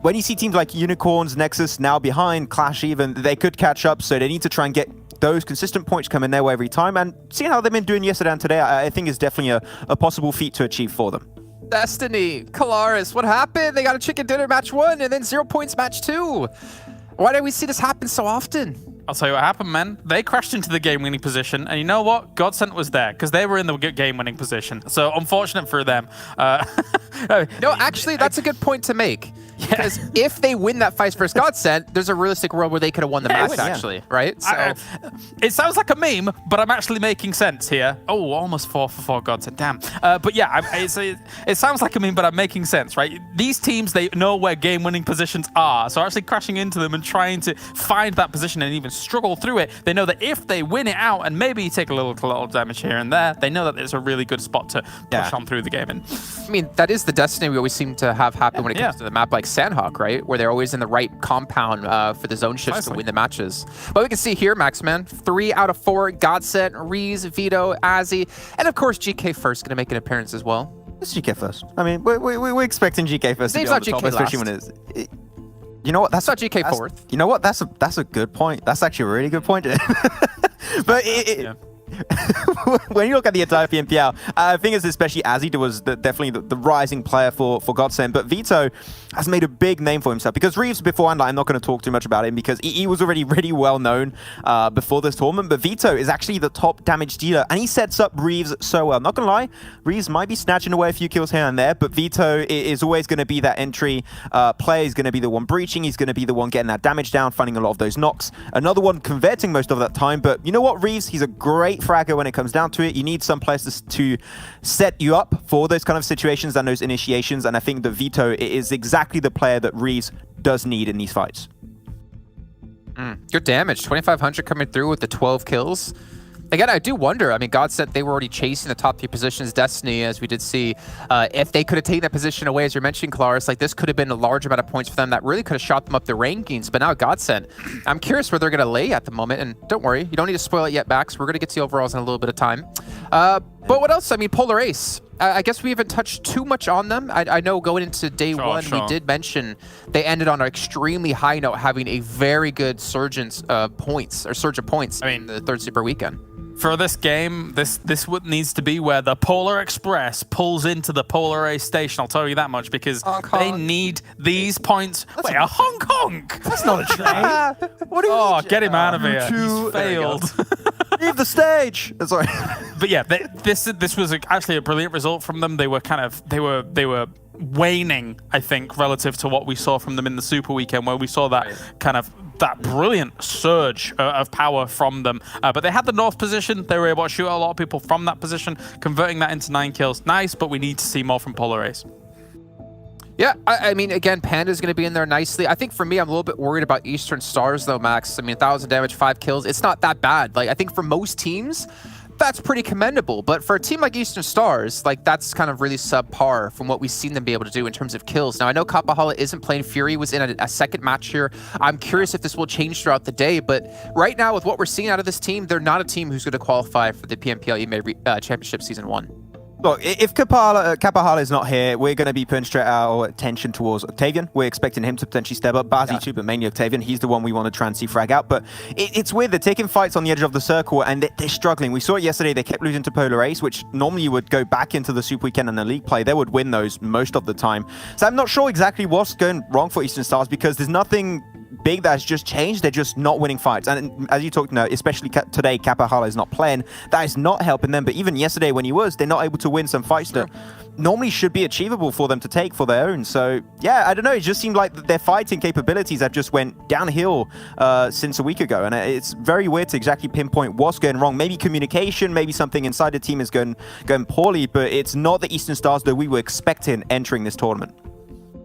when you see teams like Unicorns, Nexus now behind, QLASH even, they could catch up, so they need to try and get those consistent points coming their way every time. And seeing how they've been doing yesterday and today, I think is definitely a possible feat to achieve for them. Destiny, Kalaris, what happened? They got a chicken dinner match 1 and then 0 points match 2. Why do we see this happen so often? I'll tell you what happened, man. They crashed into the game-winning position, and you know what? GODSENT was there, because they were in the game-winning position. So, unfortunate for them. No, actually, that's a good point to make. Because if they win that fight versus GODSENT, there's a realistic world where they could have won the match, actually, right? So it sounds like a meme, but I'm actually making sense here. Oh, almost 4 for 4 GODSENT, damn. But yeah, it sounds like a meme, but I'm making sense, right? These teams, they know where game-winning positions are, so actually crashing into them and trying to find that position and even struggle through it, they know that if they win it out and maybe take a little damage here and there, they know that it's a really good spot to push on through the game. And I mean, that is the destiny we always seem to have happen when it comes to the map like Sanhok, right? Where they're always in the right compound for the zone shifts to win the matches. But we can see here, Maxman, 3 out of 4, GODSENT, Reese, Vito, Azzy, and of course GK First going to make an appearance as well. It's GK First. I mean, we're expecting GK First to be on the top, especially when it's... You know what? That's not GK fourth. You know what? That's a good point. That's actually a really good point. But when you look at the entire PMPL, I think it's especially Azzy was definitely the rising player for GODSENT, but Vito has made a big name for himself, because Reeves beforehand, I'm not going to talk too much about him because he was already really well known before this tournament, but Vito is actually the top damage dealer, and he sets up Reeves so well. Not going to lie, Reeves might be snatching away a few kills here and there, but Vito is always going to be that entry player. He's going to be the one breaching, he's going to be the one getting that damage down, finding a lot of those knocks, another one converting most of that time. But you know what, Reeves, he's a great fragger when it comes down to it. You need some players to set you up for those kind of situations and those initiations, and I think that Vito is exactly the player that Reeves does need in these fights. Good damage, 2,500 coming through with the 12 kills. Again, I do wonder, I mean, GODSENT, they were already chasing the top 3 positions. Destiny, as we did see, if they could have taken that position away, as you're mentioning, Kalaris, like this could have been a large amount of points for them that really could have shot them up the rankings. But now GODSENT, I'm curious where they're going to lay at the moment. And don't worry, you don't need to spoil it yet, Max. We're going to get to the overalls in a little bit of time. But what else? I mean, Polar Ace. I guess we haven't touched too much on them. I know going into day 1, we did mention they ended on an extremely high note, having a very good surge of points in the 3rd Super Weekend. For this game, this needs to be where the Polar Express pulls into the Polar Ace station. I'll tell you that much, because they need these points. Wait, a honk honk! That's not a train. What are you? Get him out of here. He's failed. Leave the stage. Sorry. But yeah, this was actually a brilliant result from them. They were waning, I think, relative to what we saw from them in the Super Weekend, where we saw that brilliant surge of power from them. But they had the north position. They were able to shoot a lot of people from that position, converting that into 9 kills. Nice, but we need to see more from Polar Ace. Yeah, I mean, again, Panda's going to be in there nicely. I think for me, I'm a little bit worried about Eastern Stars, though, Max. I mean, 1,000 damage, 5 kills. It's not that bad. Like, I think for most teams, that's pretty commendable. But for a team like Eastern Stars, like, that's kind of really subpar from what we've seen them be able to do in terms of kills. Now, I know Kapahala isn't playing. Fury was in a second match here. I'm curious if this will change throughout the day. But right now, with what we're seeing out of this team, they're not a team who's going to qualify for the PMPL Championship Season 1. Look, if Kapahala is not here, we're going to be putting straight our attention towards Octavian. We're expecting him to potentially step up. Bazi too, but mainly Octavian. He's the one we want to try and see frag out. But it's weird. They're taking fights on the edge of the circle, and they're struggling. We saw it yesterday. They kept losing to Polar Ace, which normally you would go back into the Super Weekend and the League play. They would win those most of the time. So I'm not sure exactly what's going wrong for Eastern Stars, because there's nothing big that has just changed. They're just not winning fights. And as you talked about, especially today, Kapahala is not playing. That is not helping them. But even yesterday when he was, they're not able to win some fights that normally should be achievable for them to take for their own. So yeah, I don't know. It just seemed like their fighting capabilities have just went downhill since a week ago. And it's very weird to exactly pinpoint what's going wrong. Maybe communication, maybe something inside the team is going poorly, but it's not the Eastern Stars that we were expecting entering this tournament.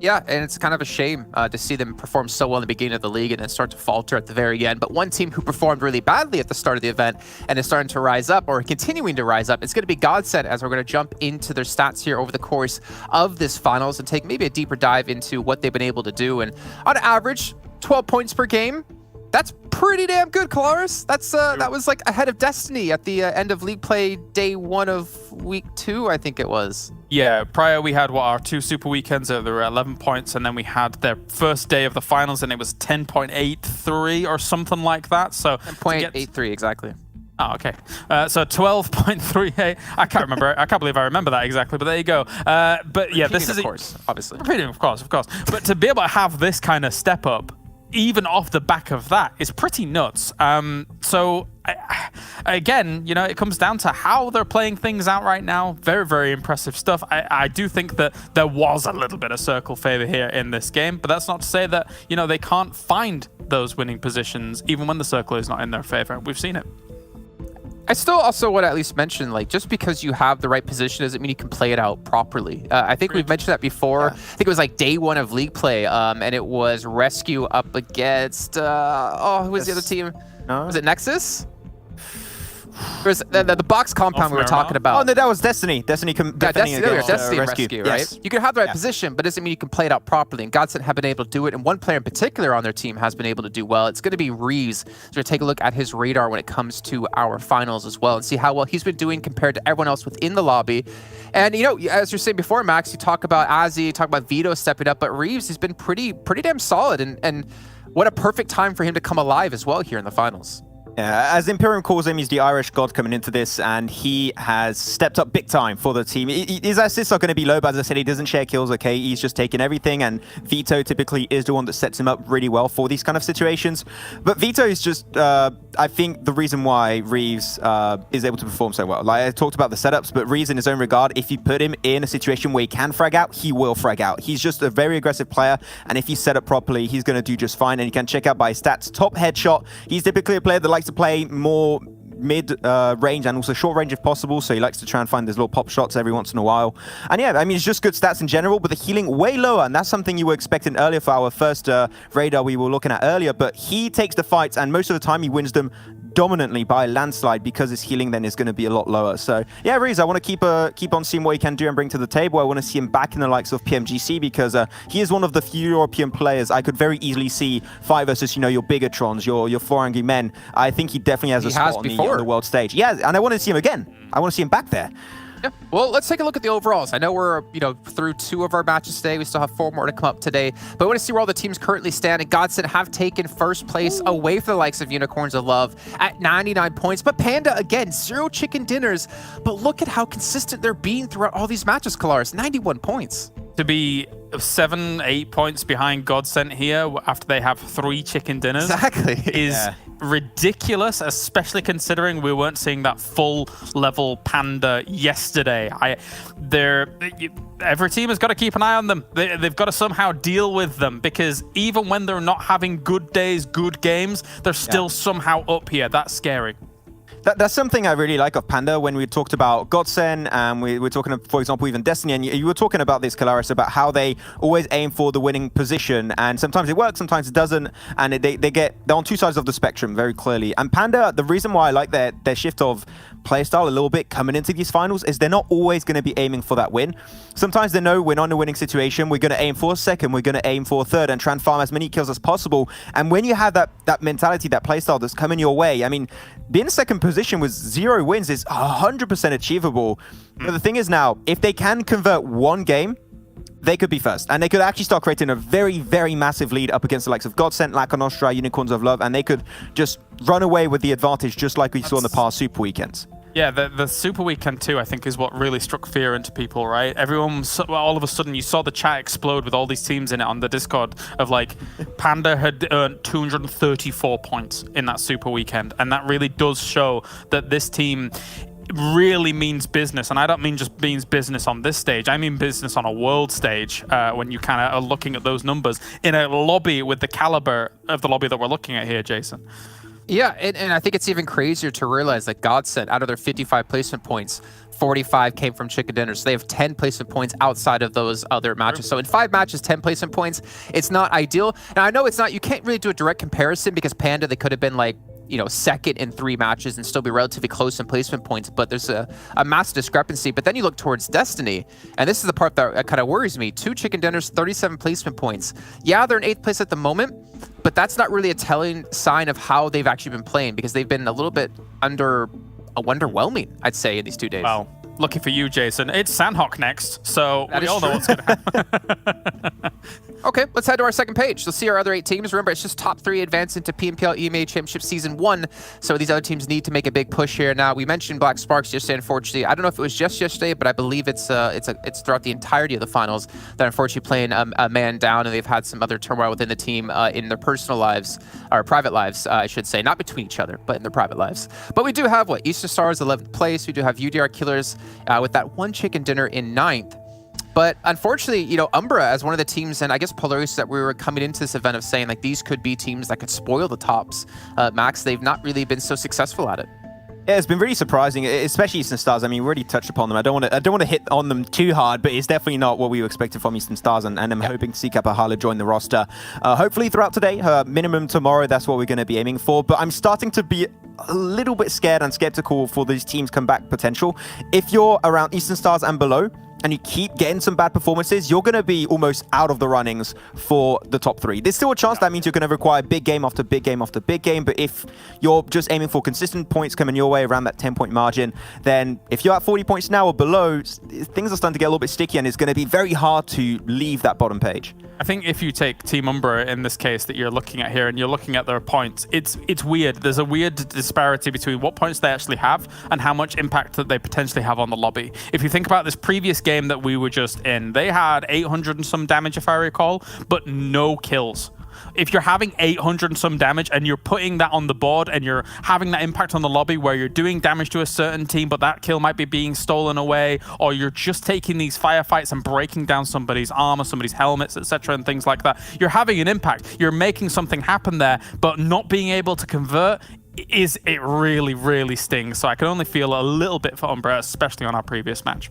Yeah, and it's kind of a shame to see them perform so well in the beginning of the league and then start to falter at the very end. But one team who performed really badly at the start of the event and is starting to rise up, or continuing to rise up, it's going to be GODSENT, as we're going to jump into their stats here over the course of this finals and take maybe a deeper dive into what they've been able to do. And on average, 12 points per game. That's pretty damn good, Colaris. That's that was like ahead of Destiny at the end of league play day 1 of week 2, I think it was. Yeah, prior we had our 2 super weekends. There were 11 points, and then we had their first day of the finals, and it was 10.83 or something like that. So 10.83 exactly. Oh, okay. So 12.38. I can't remember. I can't believe I remember that exactly, but there you go. But yeah, this is, of course, obviously. Repeating, of course. But to be able to have this kind of step up, even off the back of that, is pretty nuts. So again, you know, it comes down to how they're playing things out right now. Very, very impressive stuff. I do think that there was a little bit of circle favor here in this game, but that's not to say that, you know, they can't find those winning positions even when the circle is not in their favor. We've seen it. I still also want to at least mention, like, just because you have the right position doesn't mean you can play it out properly. I think we've mentioned that before. I think it was like day 1 of league play, and it was Rescue up against, who was the other team? No. Was it NEXUS? Or was the box compound we were talking about? Oh, no, that was Destiny. Destiny Destiny Rescue, right? Yes. You can have the right position, but doesn't mean you can play it out properly. And GODSENT have been able to do it, and one player in particular on their team has been able to do well. It's going to be Reeves. So we're going to take a look at his radar when it comes to our finals as well and see how well he's been doing compared to everyone else within the lobby. And, you know, as you're saying before, Max, you talk about Azzy, you talk about Vito stepping up, but Reeves has been pretty damn solid. And what a perfect time for him to come alive as well here in the finals. As Imperium calls him, he's the Irish god coming into this, and he has stepped up big time for the team. His assists are going to be low, but as I said, he doesn't share kills, okay? He's just taking everything, and Vito typically is the one that sets him up really well for these kind of situations. But Vito is just, I think, the reason why Reeves is able to perform so well. Like, I talked about the setups, but Reeves, in his own regard, if you put him in a situation where he can frag out, he will frag out. He's just a very aggressive player, and if he's set up properly, he's going to do just fine. And you can check out by his stats, top headshot. He's typically a player that likes to play more mid-range and also short range if possible, so he likes to try and find those little pop shots every once in a while. And yeah, I mean, it's just good stats in general, but the healing way lower, and that's something you were expecting earlier for our first radar we were looking at earlier, but he takes the fights, and most of the time he wins them dominantly by a landslide because his healing then is going to be a lot lower. So yeah, Reeves, I want to keep on seeing what he can do and bring to the table. I want to see him back in the likes of PMGC because he is one of the few European players I could very easily see fight versus, you know, your Bigatrons, your Four Angry Men. I think he definitely has a spot on the world stage. Yeah, and I want to see him again. I want to see him back there. Yeah. Well, let's take a look at the overalls. I know we're, you know, through 2 of our matches today. We still have 4 more to come up today. But I want to see where all the teams currently stand. And GODSENT have taken first place away from the likes of Unicorns of Love at 99 points. But Panda, again, 0 chicken dinners. But look at how consistent they're being throughout all these matches, Colaris. 91 points. To be 7-8 points behind GODSENT here after they have 3 chicken dinners is ridiculous, especially considering we weren't seeing that full level Panda yesterday. Every team has got to keep an eye on them. They've got to somehow deal with them, because even when they're not having good days, good games, they're still somehow up here. That's scary. That's something I really like of Panda. When we talked about GODSENT, and we were talking, for example, even Destiny, and you were talking about this, Colaris, about how they always aim for the winning position, and sometimes it works, sometimes it doesn't, and they're on 2 sides of the spectrum very clearly. And Panda, the reason why I like their shift of playstyle a little bit coming into these finals is they're not always going to be aiming for that win. Sometimes they know we're not in a winning situation, we're going to aim for a second, we're going to aim for a third, and try and farm as many kills as possible. And when you have that mentality, that playstyle that's coming your way, I mean, being second position with 0 wins is 100% achievable. But the thing is now, if they can convert one game, they could be first. And they could actually start creating a very, very massive lead up against the likes of GODSENT, Lakonostra, Unicorns of Love, and they could just run away with the advantage just like we saw in the past Super Weekends. Yeah, the Super Weekend 2, I think, is what really struck fear into people, right? Everyone, all of a sudden, you saw the chat explode with all these teams in it on the Discord of, like, Panda had earned 234 points in that Super Weekend. And that really does show that this team really means business. And I don't mean just means business on this stage. I mean business on a world stage when you kind of are looking at those numbers in a lobby with the caliber of the lobby that we're looking at here, Jason. Yeah, and I think it's even crazier to realize that GODSENT, out of their 55 placement points, 45 came from Chicken Dinner. So they have 10 placement points outside of those other matches. So in 5 matches, 10 placement points, it's not ideal. And I know it's not, you can't really do a direct comparison because Panda, they could have been like, you know, second in 3 matches and still be relatively close in placement points, but there's a massive discrepancy. But then you look towards Destiny, and this is the part that kind of worries me. 2 Chicken Dinners, 37 placement points. Yeah, they're in 8th place at the moment, but that's not really a telling sign of how they've actually been playing because they've been a little bit underwhelming, I'd say, in these 2 days. Well, lucky for you, Jason. It's Sanhok next, so we all know what's going to happen. Okay, let's head to our second page. Let's see our other 8 teams. Remember, it's just top 3 advance into PMPL EMEA Championship Season 1, so these other teams need to make a big push here. Now, we mentioned Black Sparks yesterday, unfortunately. I don't know if it was just yesterday, but I believe it's throughout the entirety of the finals. They're unfortunately playing a man down, and they've had some other turmoil within the team in their personal lives, or private lives, I should say. Not between each other, but in their private lives. But we do have, Eastern Stars 11th place. We do have UDR Killers with that 1 Chicken Dinner in 9th. But unfortunately, you know, Umbra as one of the teams, and I guess Polaris that we were coming into this event of saying, like, these could be teams that could spoil the tops. Max, they've not really been so successful at it. Yeah, it's been really surprising, especially Eastern Stars. I mean, we already touched upon them. I don't want to hit on them too hard, but it's definitely not what we were expecting from Eastern Stars, and I'm hoping to see Kapahala join the roster. Hopefully throughout today, minimum tomorrow, that's what we're going to be aiming for. But I'm starting to be a little bit scared and skeptical for these teams' comeback potential. If you're around Eastern Stars and below, and you keep getting some bad performances, you're going to be almost out of the runnings for the top 3. There's still a chance that means you're going to require big game after big game after big game, but if you're just aiming for consistent points coming your way around that 10-point margin, then if you're at 40 points now or below, things are starting to get a little bit sticky, and it's going to be very hard to leave that bottom page. I think if you take Team Umbra in this case that you're looking at here and you're looking at their points, it's weird. There's a weird disparity between what points they actually have and how much impact that they potentially have on the lobby. If you think about this previous game that we were just in, they had 800 and some damage, if I recall, but no kills. If you're having 800 and some damage and you're putting that on the board and you're having that impact on the lobby where you're doing damage to a certain team, but that kill might be being stolen away, or you're just taking these firefights and breaking down somebody's armor, somebody's helmets, etc., and things like that, you're having an impact. You're making something happen there, but not being able to convert, it really, really stings. So I can only feel a little bit for Umbra, especially on our previous match.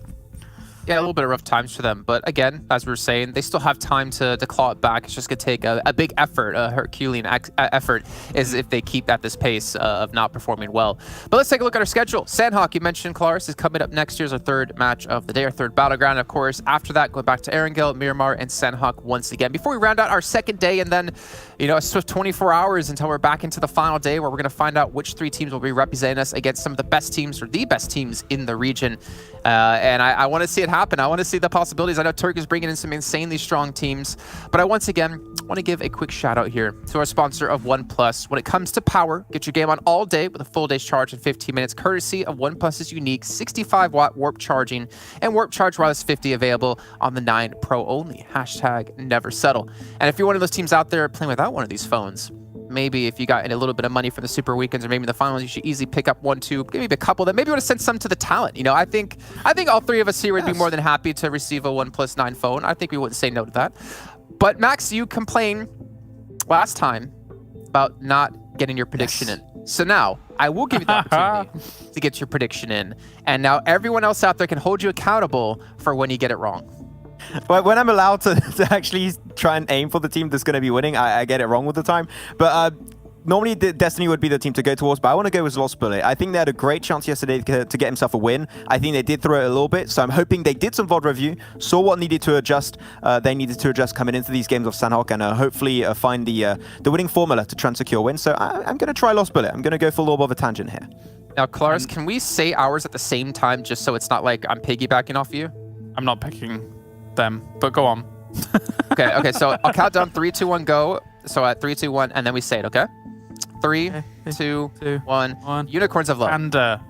Yeah, a little bit of rough times for them. But again, as we were saying, they still have time to claw it back. It's just going to take a big effort, a Herculean effort, is if they keep at this pace of not performing well. But let's take a look at our schedule. Sanhok, you mentioned Claris, is coming up next year as our 3rd match of the day, our 3rd battleground. Of course, after that, going back to Erangel, Miramar, and Sanhok once again. Before we round out our 2nd day, and then, you know, a swift 24 hours until we're back into the final day, where we're going to find out which 3 teams will be representing us against some of the best teams, or the best teams in the region. And I want to see it happen. I want to see the possibilities. I know Turk is bringing in some insanely strong teams, but I once again want to give a quick shout out here to our sponsor of OnePlus. When it comes to power, get your game on all day with a full day's charge in 15 minutes, courtesy of OnePlus's unique 65-watt warp charging and warp charge wireless 50 available on the 9 Pro only. Hashtag never settle. And if you're one of those teams out there playing without one of these phones, maybe if you got a little bit of money for the Super Weekends or maybe the finals, you should easily pick up 1, 2, maybe a couple that maybe want to send some to the talent. You know, I think all 3 of us here would be more than happy to receive a OnePlus 9 phone. I think we wouldn't say no to that. But Max, you complained last time about not getting your prediction in. So now I will give you the opportunity to get your prediction in. And now everyone else out there can hold you accountable for when you get it wrong. But when I'm allowed to actually try and aim for the team that's going to be winning, I get it wrong all the time. But normally Destiny would be the team to go towards, but I want to go with Lost Bullet. I think they had a great chance yesterday to get himself a win. I think they did throw it a little bit, so I'm hoping they did some VOD review, saw what needed to adjust. They needed to adjust coming into these games of Sanhok, and hopefully find the winning formula to try and secure a win. So I'm going to try Lost Bullet. I'm going to go for a little bit of a tangent here. Now, Claris, can we say ours at the same time just so it's not like I'm piggybacking off you? I'm not picking them, but go on. Okay, so I'll count down 3, 2, 1, go. So at 3, 2, 1, and then we say it, okay? 3, 2, 1. Unicorns of Love. Panda.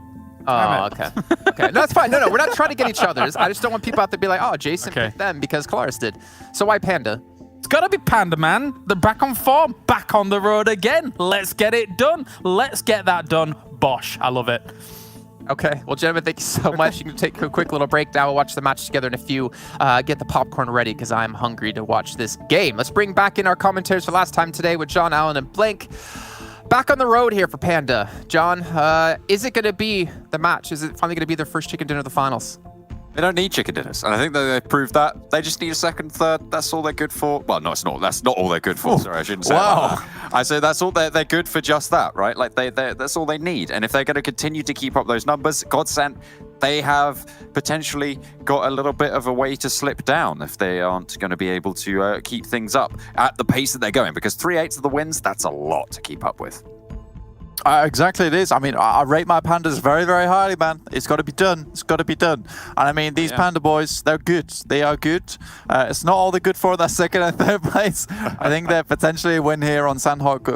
Oh, okay. Okay, no, that's fine. No, we're not trying to get each other's. I just don't want people out there to be like, oh, Jason picked them because Claris did. So why Panda? It's got to be Panda, man. They're back on form, back on the road again. Let's get it done. Let's get that done. Bosh. I love it. Okay, well, gentlemen, thank you so much. You can take a quick little break now. We'll watch the match together in a few. Get the popcorn ready because I'm hungry to watch this game. Let's bring back in our commentators for last time today with John, Allen, and Blink. Back on the road here for Panda. John, is it going to be the match? Is it finally going to be their first chicken dinner of the finals? They don't need chicken dinners, and I think that they proved that. They just need a second, third. That's all they're good for. Well, no, it's not. That's not all they're good for. Sorry, I shouldn't say that. I say that's all they're good for. Just that, right? Like that's all they need. And if they're going to continue to keep up those numbers, GODSENT, they have potentially got a little bit of a way to slip down if they aren't going to be able to keep things up at the pace that they're going. Because 3/8 of the wins, that's a lot to keep up with. Exactly, it is. I mean, I rate my Pandas very, very highly, man. It's got to be done. It's got to be done. And I mean, these Panda boys, they're good. They are good. It's not all they're good for that second and third place. I think that potentially a win here on Sanhok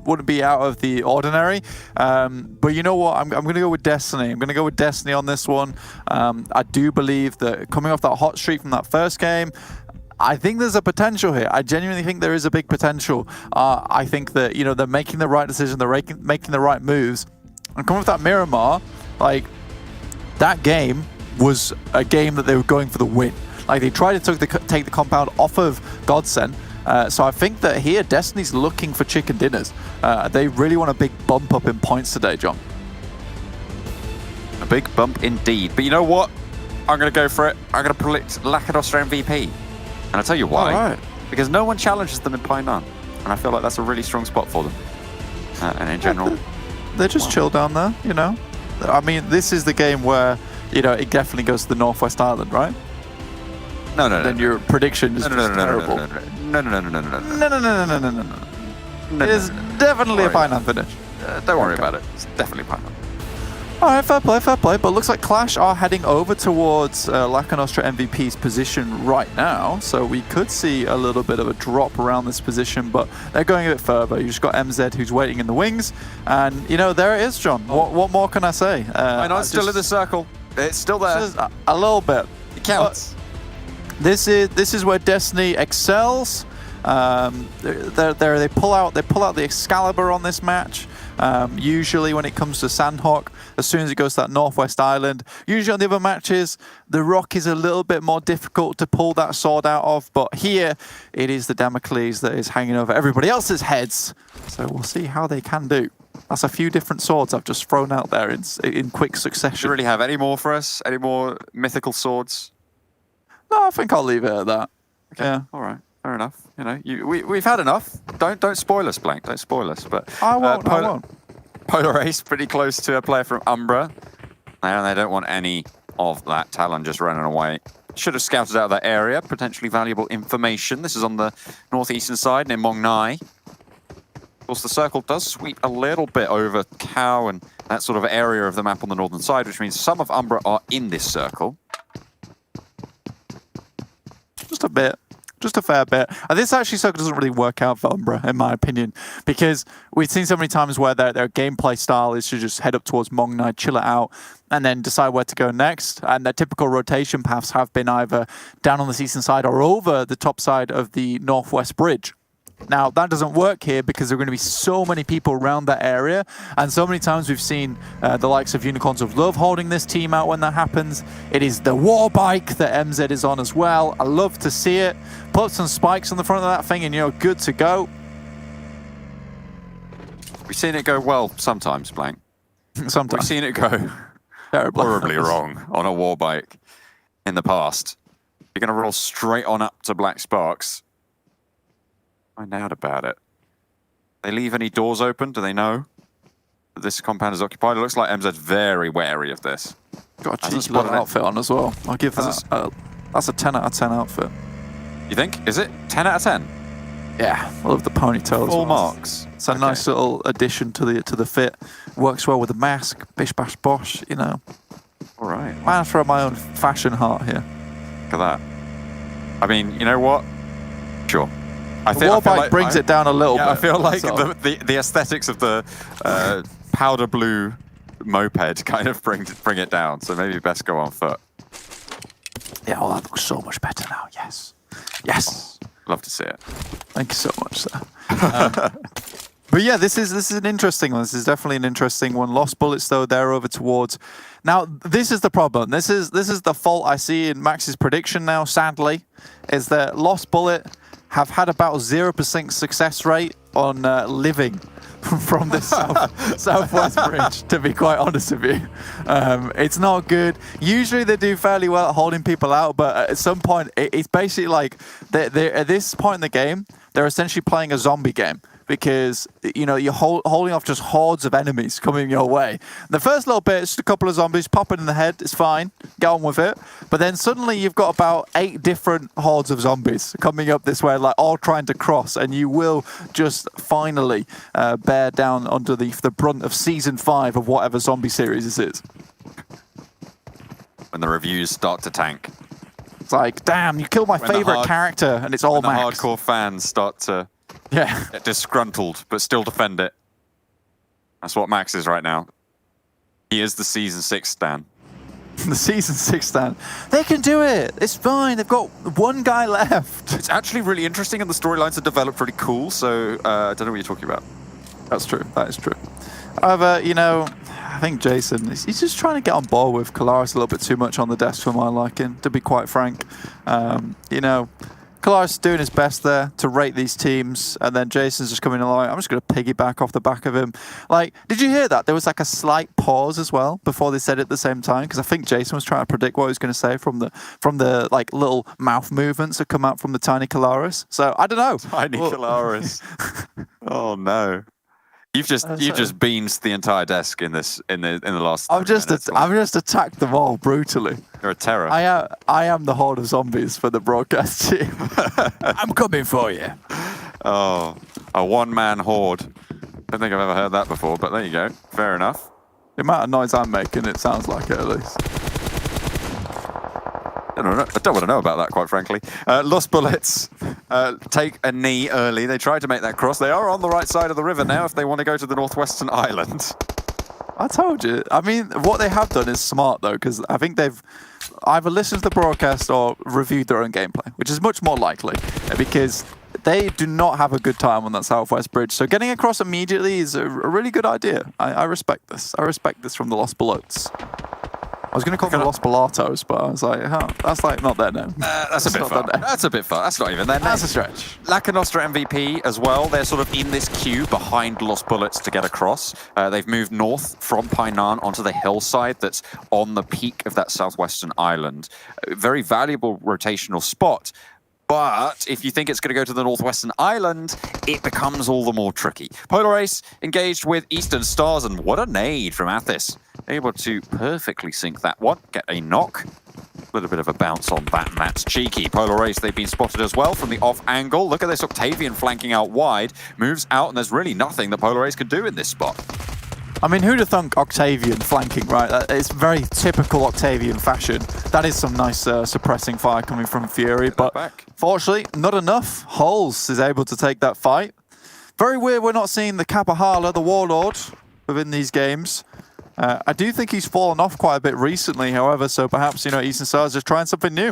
wouldn't be out of the ordinary. But you know what? I'm going to go with Destiny. I'm going to go with Destiny on this one. I do believe that coming off that hot streak from that first game, I think there's a potential here. I genuinely think there is a big potential. I think that, you know, they're making the right decision, they're making the right moves. And coming with that Miramar, like, that game was a game that they were going for the win. Like, they tried to take the compound off of GODSENT. So I think that here, Destiny's looking for chicken dinners. They really want a big bump up in points today, John. A big bump indeed. But you know what? I'm going to go for it. I'm going to predict Lakonostra MVP. And I'll tell you why. Right. Because no one challenges them in Panda. And I feel like that's a really strong spot for them. And in general... They're just chill down there, you know? I mean, this is the game where, you know, it definitely goes to the Northwest Island, right? No. Then your prediction is terrible. No. It's definitely a Panda finish. Don't worry about it. It's definitely Panda. All right, fair play. But looks like Clash are heading over towards Lakonostra MVP's position right now. So we could see a little bit of a drop around this position, but they're going a bit further. You just got MZ who's waiting in the wings. And, you know, there it is, John. What more can I say? I know it's still in the circle. It's still there. A little bit. It counts. This is where Destiny excels. They pull out the Excalibur on this match. Usually when it comes to Sanhok, as soon as it goes to that Northwest Island, usually on the other matches, the rock is a little bit more difficult to pull that sword out of, but here it is the Damocles that is hanging over everybody else's heads. So we'll see how they can do. That's a few different swords I've just thrown out there in quick succession. Do you really have any more for us? Any more mythical swords? No, I think I'll leave it at that. Okay. Yeah. All right. Fair enough. You know, we've had enough. Don't spoil us, Blank. Don't spoil us. But I won't. Polar Ace pretty close to a player from Umbra. And they don't want any of that Talon just running away. Should have scouted out that area. Potentially valuable information. This is on the northeastern side near Mong Nai. Of course, the circle does sweep a little bit over Cow and that sort of area of the map on the northern side, which means some of Umbra are in this circle. Just a bit. Just a fair bit. And this actually circle doesn't really work out for Umbra, in my opinion, because we've seen so many times where their gameplay style is to just head up towards Mong Nai, chill it out, and then decide where to go next. And their typical rotation paths have been either down on the eastern side or over the top side of the Northwest Bridge. Now, that doesn't work here because there are going to be so many people around that area, and so many times we've seen the likes of Unicorns of Love holding this team out when that happens. It is the war bike that MZ is on as well. I love to see it. Put some spikes on the front of that thing and you're good to go. We've seen it go well sometimes, Blank. Sometimes. We've seen it go horribly wrong on a war bike in the past. You're going to roll straight on up to Black Sparks. Find out about it. They leave any doors open? Do they know that this compound is occupied? It looks like MZ's very wary of this. Got a Hasn't cheeky little spotted it. outfit on as well. I'll give that. That's a 10 out of 10 outfit. You think? Is it 10 out of 10? Yeah, I love the ponytail. Full as well. marks. It's a nice little addition to the fit. Works well with the mask. Bish bash bosh. You know. All right. Man, throw my own fashion heart here. Look at that. I mean, you know what? Sure. I The wall bike brings it down a little bit. I feel like so. the aesthetics of the powder blue moped kind of bring it down. So maybe best go on foot. Yeah, well, that looks so much better now. Yes. Yes. Love to see it. Thank you so much, sir. But yeah, this is an interesting one. This is definitely an interesting one. Lost bullets, though, they're over towards. Now, this is the problem. This is the fault I see in Max's prediction now, sadly, is that Lost Bullet have had about 0% success rate on living from the southwest bridge, to be quite honest with you. It's not good. Usually they do fairly well at holding people out, but at some point, it's basically like, they're at this point in the game, they're essentially playing a zombie game. Because, you know, you're holding off just hordes of enemies coming your way. The first little bit, it's just a couple of zombies popping in the head. It's fine. Get on with it. But then suddenly you've got about 8 different hordes of zombies coming up this way, like all trying to cross. And you will just finally bear down under the brunt of Season 5 of whatever zombie series this is. When the reviews start to tank. It's like, damn, you killed my favorite character, and it's all the Max. hardcore fans start to get disgruntled, but still defend it. That's what Max is right now. He is the Season 6 stan. The Season 6 stan. They can do it. It's fine. They've got one guy left. It's actually really interesting, and the storylines are developed pretty cool, so I don't know what you're talking about. That's true. That is true. However, you know, I think Jason, he's just trying to get on board with QLASH a little bit too much on the desk for my liking, to be quite frank. You know, QLASH is doing his best there to rate these teams, and then Jason's just coming along. I'm just going to piggyback off the back of him. Like, did you hear that? There was like a slight pause as well before they said it at the same time, because I think Jason was trying to predict what he was going to say from the like little mouth movements that come out from the tiny QLASH. So I don't know. Tiny QLASH. Oh no. You've just beansed the entire desk in the last. I've just attacked them all brutally. You're a terror. I am the horde of zombies for the broadcast team. I'm coming for you. Oh, a one-man horde. Don't think I've ever heard that before, but there you go. Fair enough. The amount of noise I'm making, it sounds like it at least. I don't want to know about that, quite frankly. Lost Bullets take a knee early. They tried to make that cross. They are on the right side of the river now if they want to go to the northwestern island. I told you. I mean, what they have done is smart, though, because I think they've either listened to the broadcast or reviewed their own gameplay, which is much more likely, because they do not have a good time on that southwest bridge. So getting across immediately is a really good idea. I respect this. I respect this from the Lost Bullets. I was going to call them Los Pilatos, but I was like, that's like not their name. That's a bit far. That's a bit far. That's not even their name. That's a stretch. Lakonostra MVP as well. They're sort of in this queue behind Lost Bullets to get across. They've moved north from Painan onto the hillside that's on the peak of that southwestern island. Very valuable rotational spot. But if you think it's going to go to the northwestern island, it becomes all the more tricky. Polar Ace engaged with Eastern Stars, and what a nade from Athis. Able to perfectly sink that one, get a knock. A little bit of a bounce on that, and that's cheeky. Polar Ace, they've been spotted as well from the off angle. Look at this Octavian flanking out wide, moves out, and there's really nothing that Polar Ace can do in this spot. I mean, who'd have thunk Octavian flanking, right? It's very typical Octavian fashion. That is some nice suppressing fire coming from Fury, but fortunately, not enough. Holes is able to take that fight. Very weird we're not seeing the Kapahala, the Warlord, within these games. I do think he's fallen off quite a bit recently, however, so perhaps, you know, Eastern Stars just trying something new.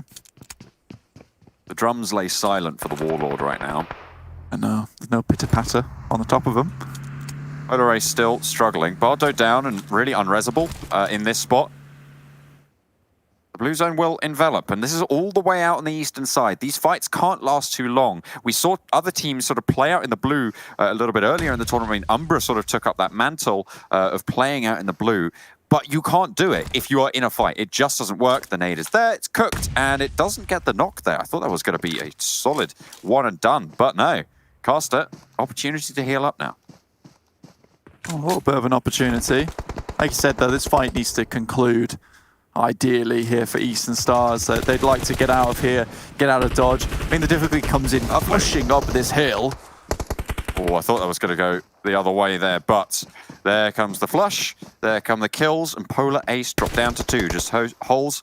The drums lay silent for the Warlord right now. And there's no pitter-patter on the top of them. Polar Ace still struggling. Bardo down and really unresable in this spot. The blue zone will envelop, and this is all the way out on the eastern side. These fights can't last too long. We saw other teams sort of play out in the blue a little bit earlier in the tournament. I mean, Umbra sort of took up that mantle of playing out in the blue. But you can't do it if you are in a fight. It just doesn't work. The nade is there, it's cooked, and it doesn't get the knock there. I thought that was going to be a solid one and done, but no. Caster, opportunity to heal up now. A little bit of an opportunity. Like you said, though, this fight needs to conclude ideally here for Eastern Stars. They'd like to get out of here, get out of dodge. I mean, the difficulty comes in pushing up this hill. Oh, I thought that was going to go the other way there, but there comes the flush, there come the kills, and Polar Ace drop down to 2. Just holes.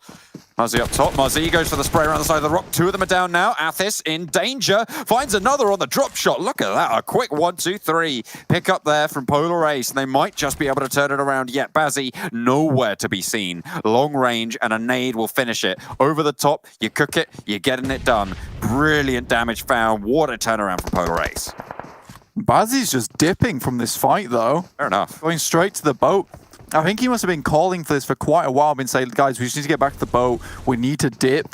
Muzzy up top. Muzzy goes for the spray around the side of the rock. 2 of them are down now. Athis in danger. Finds another on the drop shot. Look at that. A quick 1, 2, 3. Pick up there from Polar Ace. And they might just be able to turn it around yet. Bazzi, nowhere to be seen. Long range and a nade will finish it. Over the top, you cook it, you're getting it done. Brilliant damage found. What a turnaround from Polar Ace. Bazzi's just dipping from this fight, though. Fair enough. Going straight to the boat. I think he must have been calling for this for quite a while, been saying, guys, we just need to get back to the boat. We need to dip.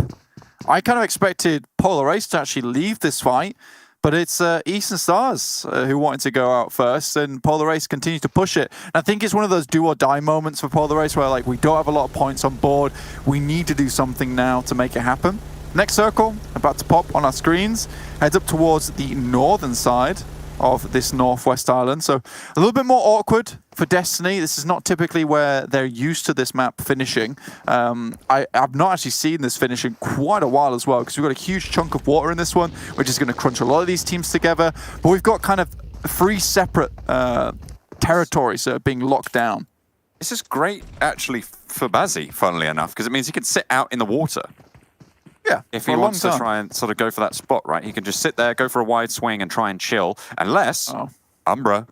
I kind of expected Polar Ace to actually leave this fight, but it's Eastern Stars who wanted to go out first, and Polar Ace continues to push it. And I think it's one of those do or die moments for Polar Ace where, like, we don't have a lot of points on board. We need to do something now to make it happen. Next circle, about to pop on our screens, heads up towards the northern side of this northwest island. So a little bit more awkward for Destiny. This is not typically where they're used to this map finishing. I've not actually seen this finish in quite a while as well, because we've got a huge chunk of water in this one, which is going to crunch a lot of these teams together. But we've got kind of 3 separate territories that are being locked down. This is great, actually, for Bazzi, funnily enough, because it means he can sit out in the water. Yeah, if he wants to try and sort of go for that spot, right? He can just sit there, go for a wide swing and try and chill. Unless, Umbra.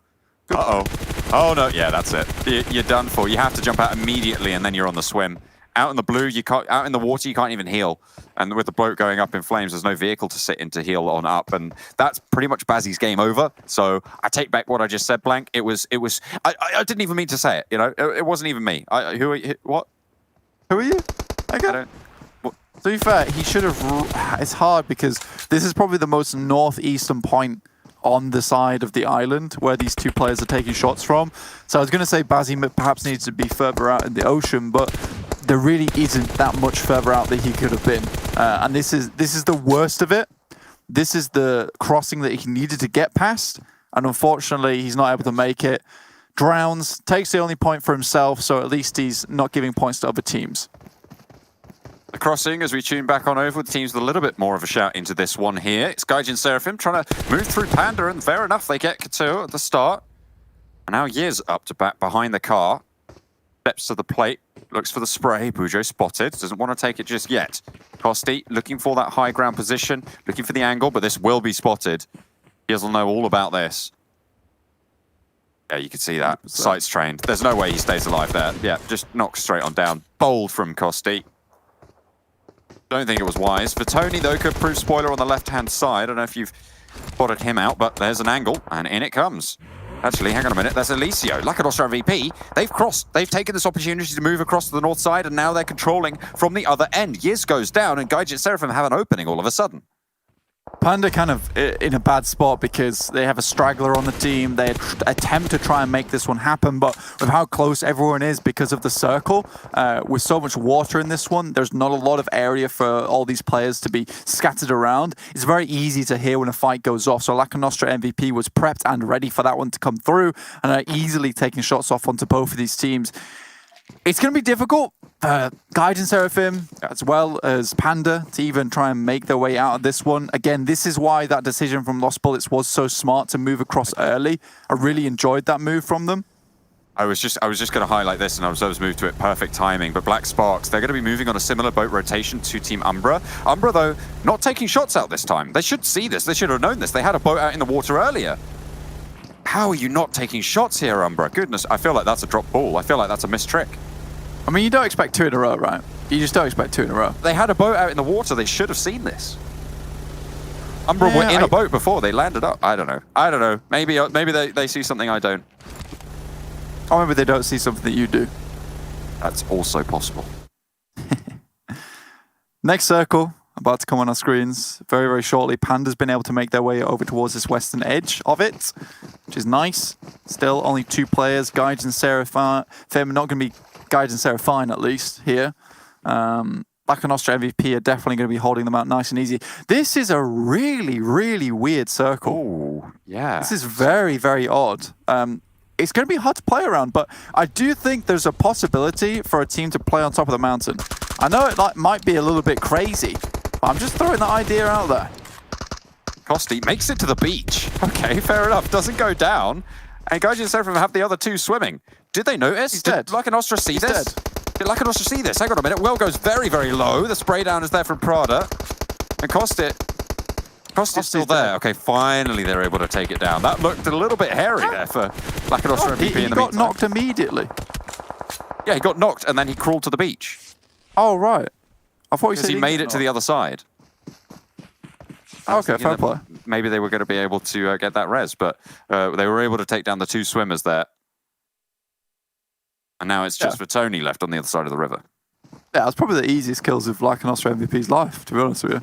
Uh-oh. Oh, no. Yeah, that's it. You're done for. You have to jump out immediately and then you're on the swim. Out in the blue, you can't. Out in the water, you can't even heal. And with the boat going up in flames, there's no vehicle to sit in to heal on up. And that's pretty much Bazzi's game over. So I take back what I just said, Blank. It was. I didn't even mean to say it, you know? It wasn't even me. Who are you? What? Who are you? Okay. To be fair, he should have... It's hard because this is probably the most northeastern point on the side of the island where these 2 players are taking shots from. So I was going to say Bazzi perhaps needs to be further out in the ocean, but there really isn't that much further out that he could have been. And this is the worst of it. This is the crossing that he needed to get past, and unfortunately he's not able to make it. Drowns, takes the only point for himself, so at least he's not giving points to other teams. The crossing, as we tune back on over with teams with a little bit more of a shout into this one here. It's Gaijin Seraphim trying to move through Panda, and fair enough, they get Kato at the start. And now Yiz up to back behind the car. Steps to the plate, looks for the spray. Bujo spotted, doesn't want to take it just yet. Costi looking for that high ground position, looking for the angle, but this will be spotted. Yiz will know all about this. Yeah, you can see that. Sights trained. There's no way he stays alive there. Yeah, just knocks straight on down. Bold from Costi. Don't think it was wise. For Tony, though, could prove spoiler on the left-hand side. I don't know if you've spotted him out, but there's an angle, and in it comes. Actually, hang on a minute. There's Alicio. Lakonostra MVP. They've crossed. They've taken this opportunity to move across to the north side, and now they're controlling from the other end. Yiz goes down, and Gaijin Seraphim have an opening all of a sudden. Panda kind of in a bad spot because they have a straggler on the team. They attempt to try and make this one happen, but with how close everyone is because of the circle, with so much water in this one, there's not a lot of area for all these players to be scattered around. It's very easy to hear when a fight goes off, so Lakonostra MVP was prepped and ready for that one to come through, and are easily taking shots off onto both of these teams. It's going to be difficult for Gaijin Seraphim as well as Panda to even try and make their way out of this one. Again, this is why that decision from Lost Bullets was so smart to move across early. I really enjoyed that move from them. I was just going to highlight this, and I was moved to it. Perfect timing. But Black Sparks, they're going to be moving on a similar boat rotation to Team Umbra. Umbra, though, not taking shots out this time. They should see this. They should have known this. They had a boat out in the water earlier. How are you not taking shots here, Umbra? Goodness, I feel like that's a drop ball. I feel like that's a missed trick. I mean, you don't expect 2 in a row, right? You just don't expect 2 in a row. They had a boat out in the water. They should have seen this. Umbra were in a boat before they landed up. I don't know. Maybe they see something I don't. Or maybe they don't see something that you do. That's also possible. Next circle, about to come on our screens very, very shortly. Panda's been able to make their way over towards this western edge of it, which is nice. Still only 2 players. Gaijin Seraphim, not going to be Gaijin Seraphim at least here. Lakonostra MVP are definitely going to be holding them out nice and easy. This is a really, really weird circle. Oh, yeah. This is very, very odd. It's going to be hard to play around, but I do think there's a possibility for a team to play on top of the mountain. I know it might be a little bit crazy, but I'm just throwing that idea out there. Costi makes it to the beach. Okay, fair enough. Doesn't go down. And Gaijin Seraphim have the other two swimming. Did they notice? He's Did dead. Lakonostra see He's this? dead. Did Lakonostra see this? Hang on a minute. Well goes very, very low. The spray down is there from Prada. And Costi's still there. dead. Okay, finally they're able to take it down. That looked a little bit hairy there for Lakonostra MVP He in the got meantime. knocked immediately. Yeah, he got knocked and then he crawled to the beach. Oh, right. I thought you Because said he made it to the other side. I was Okay, thinking fair that play. Maybe they were going to be able to get that res, but they were able to take down the two swimmers there. And now it's just for Tony left on the other side of the river. Yeah, that's probably the easiest kills of Lakonostra MVP's life, to be honest with you.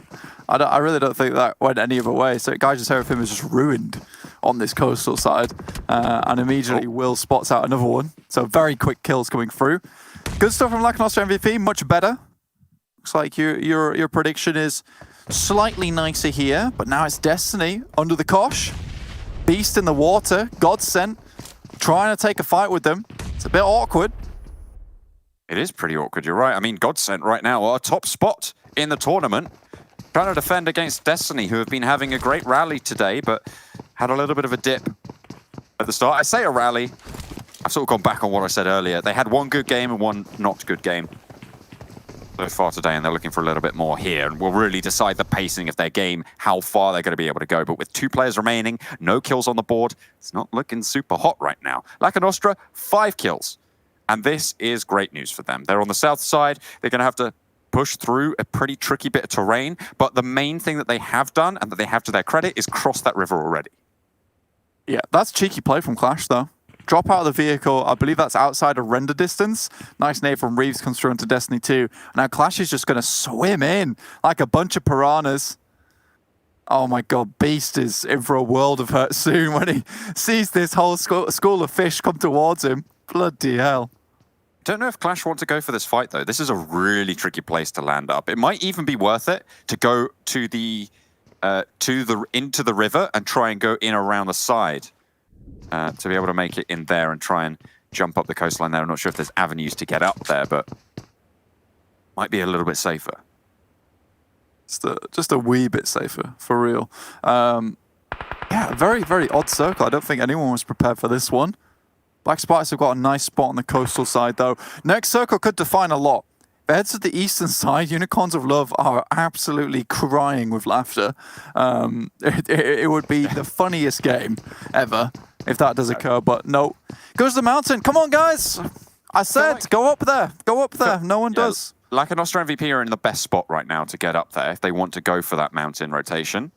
I really don't think that went any other way. So Gaijin Seraphim is just ruined on this coastal side. And immediately Will spots out another one. So very quick kills coming through. Good stuff from Lakonostra MVP, much better. Looks like your prediction is slightly nicer here, but now it's Destiny under the cosh. Beast in the water, GODSENT, trying to take a fight with them. It's a bit awkward. It is pretty awkward, you're right. I mean, GODSENT right now are top spot in the tournament. Trying to defend against Destiny, who have been having a great rally today, but had a little bit of a dip at the start. I say a rally. I've sort of gone back on what I said earlier. They had one good game and one not good game so far today, and they're looking for a little bit more here, and will really decide the pacing of their game, how far they're going to be able to go. But with 2 players remaining, no kills on the board, it's not looking super hot right now. Lakonostra, 5 kills. And this is great news for them. They're on the south side. They're going to have to push through a pretty tricky bit of terrain. But the main thing that they have done, and that they have to their credit, is cross that river already. Yeah, that's cheeky play from Clash, though. Drop out of the vehicle. I believe that's outside of render distance. Nice nade from Reeves comes through into Destiny 2. Now Clash is just going to swim in like a bunch of piranhas. Oh my god, Beast is in for a world of hurt soon when he sees this whole school of fish come towards him. Bloody hell. Don't know if Clash want to go for this fight, though. This is a really tricky place to land up. It might even be worth it to go to into the river and try and go in around the side. To be able to make it in there and try and jump up the coastline there. I'm not sure if there's avenues to get up there, but might be a little bit safer. Just a wee bit safer, for real. Yeah, very, very odd circle. I don't think anyone was prepared for this one. Black Spikes have got a nice spot on the coastal side, though. Next circle could define a lot. If it heads to the eastern side, Unicorns of Love are absolutely crying with laughter. It would be the funniest game ever if that does occur, but no. Goes to the mountain. Come on, guys. I said, go up there. Go up there. No one does. Lakonostra MVP are in the best spot right now to get up there if they want to go for that mountain rotation.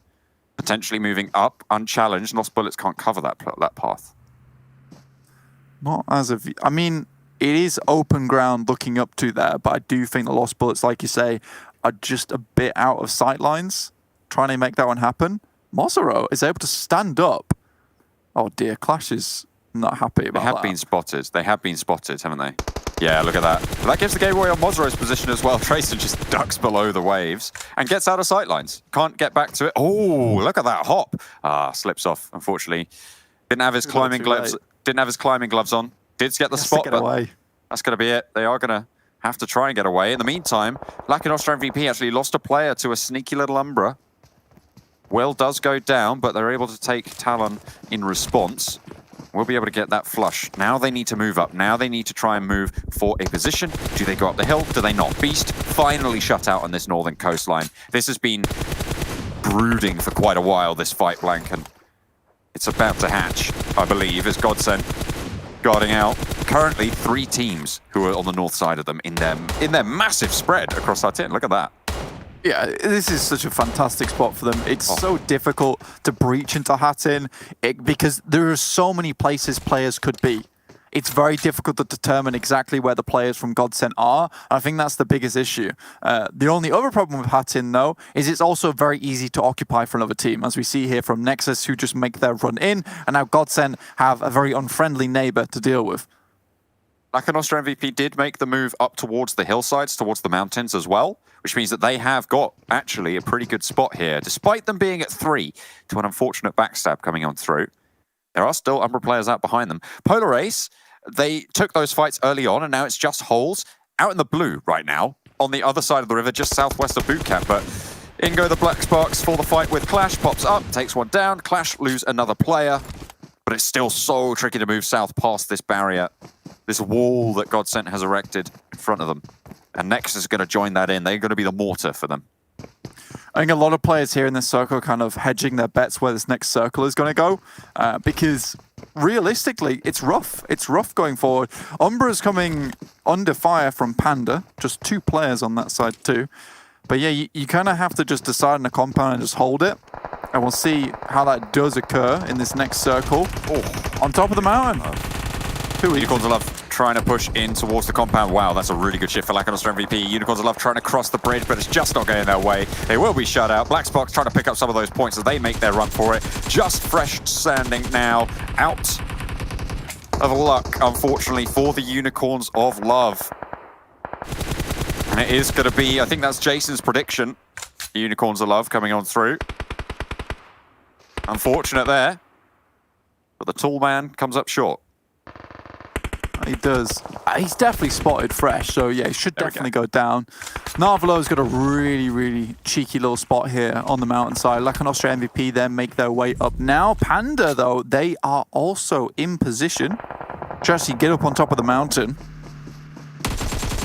Potentially moving up unchallenged. Lost Bullets can't cover that path. Not as of... I mean, it is open ground looking up to there, but I do think the Lost Bullets, like you say, are just a bit out of sight lines. Trying to make that one happen. Mozero is able to stand up. Oh dear, Clash is not happy about that. They have been spotted. They have been spotted, haven't they? Yeah, look at that. That gives the game away on Mozero's position as well. Trayson just ducks below the waves and gets out of sight lines. Can't get back to it. Oh, look at that hop. Slips off, unfortunately. Didn't have his climbing gloves. Didn't have his climbing gloves on. Did get the spot, but away. That's going to be it. They are going to have to try and get away. In the meantime, Lakonostra MVP actually lost a player to a sneaky little Umbra. Will does go down, but they're able to take Talon in response. We'll be able to get that flush. Now they need to move up. Now they need to try and move for a position. Do they go up the hill? Do they not? Beast finally shut out on this northern coastline. This has been brooding for quite a while, this fight, Blank, and it's about to hatch, I believe, as GODSENT guarding out. Currently, 3 teams who are on the north side of them in their massive spread across our tin. Look at that. Yeah, this is such a fantastic spot for them. It's so difficult to breach into Hattin because there are so many places players could be. It's very difficult to determine exactly where the players from GODSENT are. I think that's the biggest issue. The only other problem with Hattin, though, is it's also very easy to occupy for another team, as we see here from Nexus, who just make their run in, and now GODSENT have a very unfriendly neighbor to deal with. Lakonostra MVP did make the move up towards the hillsides, towards the mountains as well, which means that they have got actually a pretty good spot here, despite them being at 3 to an unfortunate backstab coming on through. There are still Umbra players out behind them. Polar Ace, they took those fights early on, and now it's just holes out in the blue right now, on the other side of the river, just southwest of boot camp. But in go the Black Sparks for the fight with Clash, pops up, takes one down. Clash lose another player, but it's still so tricky to move south past this barrier, this wall that GODSENT has erected in front of them. And NEXUS is going to join that in. They're going to be the mortar for them. I think a lot of players here in this circle kind of hedging their bets where this next circle is going to go, because realistically, it's rough. It's rough going forward. Umbra's coming under fire from Panda, just 2 players on that side too. But yeah, you kind of have to just decide on a compound and just hold it. And we'll see how that does occur in this next circle. Oh, on top of the mountain. Unicorns of Love trying to push in towards the compound. Wow, that's a really good shift for Lakonostra MVP. Unicorns of Love trying to cross the bridge, but it's just not getting their way. They will be shut out. Black Sparks trying to pick up some of those points as they make their run for it. Just fresh standing now, out of luck, unfortunately, for the Unicorns of Love. And it is going to be, I think that's Jason's prediction. The Unicorns of Love coming on through. Unfortunate there, but the tall man comes up short. He does. He's definitely spotted fresh, so yeah, he should definitely go down. Narvalo's got a really, really cheeky little spot here on the mountainside. Lakonostra MVP then make their way up now. Panda, though, they are also in position to actually get up on top of the mountain.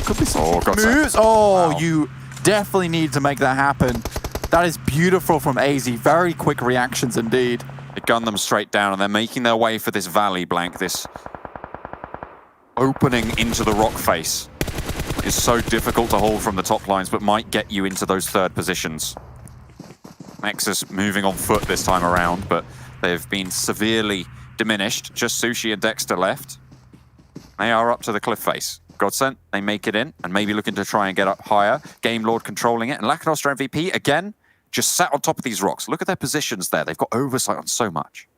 Could be some moves. Oh, wow. You definitely need to make that happen. That is beautiful from AZ. Very quick reactions indeed. They gun them straight down, and they're making their way for this valley blank, this opening into the rock face. Is so difficult to hold from the top lines, but might get you into those third positions. NEXUS moving on foot this time around, but they've been severely diminished. Just Sushi and Dexter left. They are up to the cliff face. GODSENT, they make it in, and maybe looking to try and get up higher. Game Lord controlling it, and Lakonostra MVP, again, just sat on top of these rocks. Look at their positions there. They've got oversight on so much.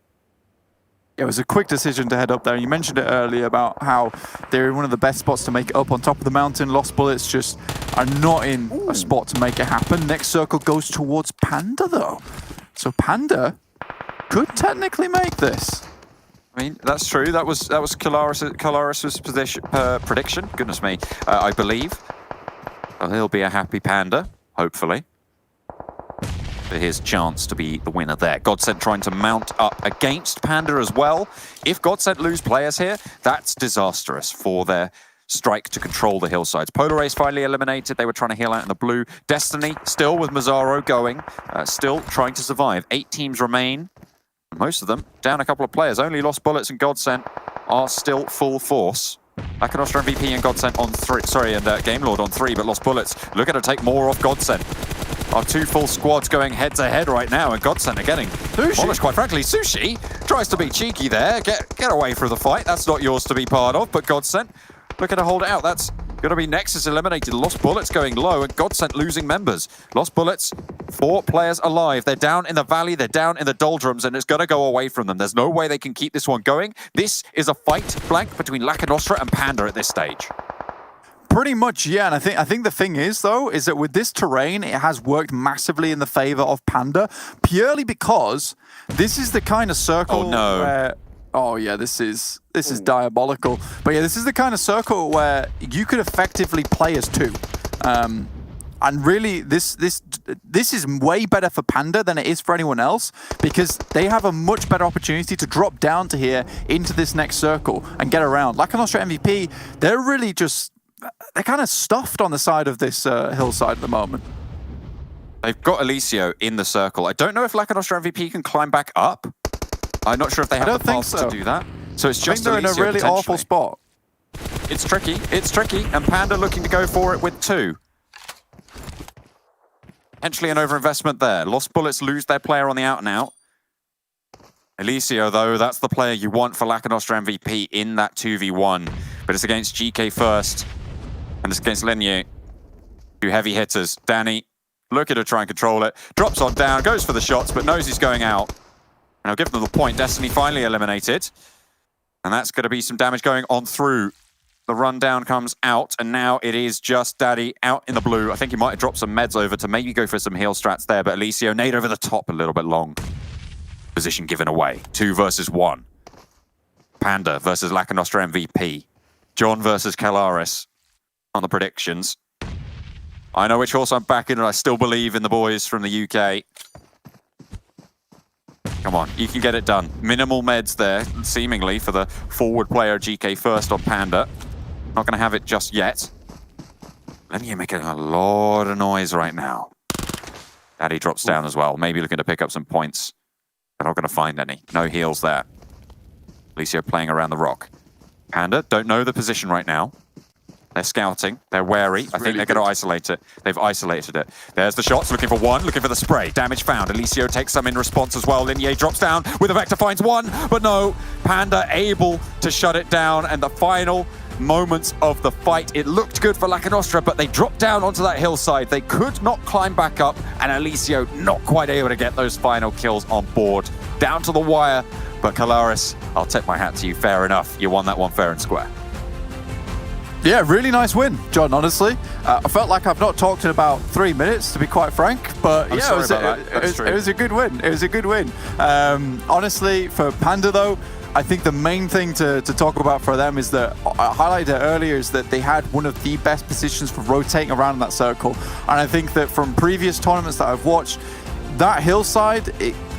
It was a quick decision to head up there. You mentioned it earlier about how they're in one of the best spots to make it up on top of the mountain. Lost Bullets just are not in a spot to make it happen. Next circle goes towards Panda, though. So Panda could technically make this. I mean, that's true. That was Colaris's position, prediction. Goodness me, I believe. Well, he'll be a happy Panda, hopefully. For his chance to be the winner there. GODSENT trying to mount up against Panda as well. If GODSENT lose players here, that's disastrous for their strike to control the hillsides. Polar Ace finally eliminated. They were trying to heal out in the blue. Destiny still with Mazzaro going, still trying to survive. 8 teams remain. Most of them down a couple of players. Only Lost Bullets and GODSENT are still full force. Lakonostra MVP and GODSENT on 3. Sorry, and Game Lord on 3, but Lost Bullets looking to take more off GODSENT. Our 2 full squads going head-to-head right now, and GODSENT are getting demolished, quite frankly. Sushi tries to be cheeky there. Get away from the fight. That's not yours to be part of, but GODSENT looking to hold it out. That's going to be NEXUS eliminated. Lost Bullets going low, and GODSENT losing members. Lost Bullets, 4 players alive. They're down in the valley, they're down in the doldrums, and it's going to go away from them. There's no way they can keep this one going. This is a fight blank between Lakonostra and Panda at this stage. Pretty much, yeah. And I think the thing is, though, is that with this terrain, it has worked massively in the favor of Panda, purely because this is the kind of circle where... Oh, yeah, this is diabolical. But yeah, this is the kind of circle where you could effectively play as 2. And really, this is way better for Panda than it is for anyone else, because they have a much better opportunity to drop down to here into this next circle and get around. Lakonostra MVP, they're really just... They're kind of stuffed on the side of this hillside at the moment. They've got Alicio in the circle. I don't know if Lakonostra MVP can climb back up. I'm not sure if they have the path to do that. So it's just they're in a really awful spot. It's tricky, and Panda looking to go for it with 2. Potentially an overinvestment there. Lost Bullets lose their player on the out and out. Alicio, though, that's the player you want for Lakonostra MVP in that 2v1. But it's against GK first. And it's against Lenye. 2 heavy hitters. Danny looking to try and control it. Drops on down, goes for the shots, but knows he's going out. And I'll give them the point. Destiny finally eliminated. And that's going to be some damage going on through The rundown comes out, and now it is just Daddy out in the blue. I think he might have dropped some meds over to maybe go for some heal strats there, but Alicio nade over the top a little bit long. Position given away. 2 versus 1. Panda versus Lakonostra MVP. John versus Kalaris on the predictions. I know which horse I'm backing, and I still believe in the boys from the UK. Come on, you can get it done. Minimal meds there, seemingly, for the forward player GK first on Panda. Not going to have it just yet. Lemieux making a lot of noise right now. Daddy drops down as well, maybe looking to pick up some points. They're not going to find any. No heals there. Alicio playing around the rock. Panda don't know the position right now. They're scouting. They're wary. I think they're going to isolate it. They've isolated it. There's the shots. Looking for one. Looking for the spray. Damage found. Alicio takes some in response as well. Linier drops down with a Vector, finds one. But no. Panda able to shut it down. And the final moments of the fight. It looked good for Lakonostra, but they dropped down onto that hillside. They could not climb back up. And Alicio not quite able to get those final kills on board. Down to the wire. But Kalaris, I'll tip my hat to you. Fair enough. You won that one fair and square. Yeah, really nice win, John, honestly. I felt like I've not talked in about 3 minutes, to be quite frank, but yeah, it was a good win. It was a good win. Honestly, for Panda, though, I think the main thing to talk about for them is that, I highlighted it earlier, is that they had one of the best positions for rotating around in that circle. And I think that from previous tournaments that I've watched, that hillside,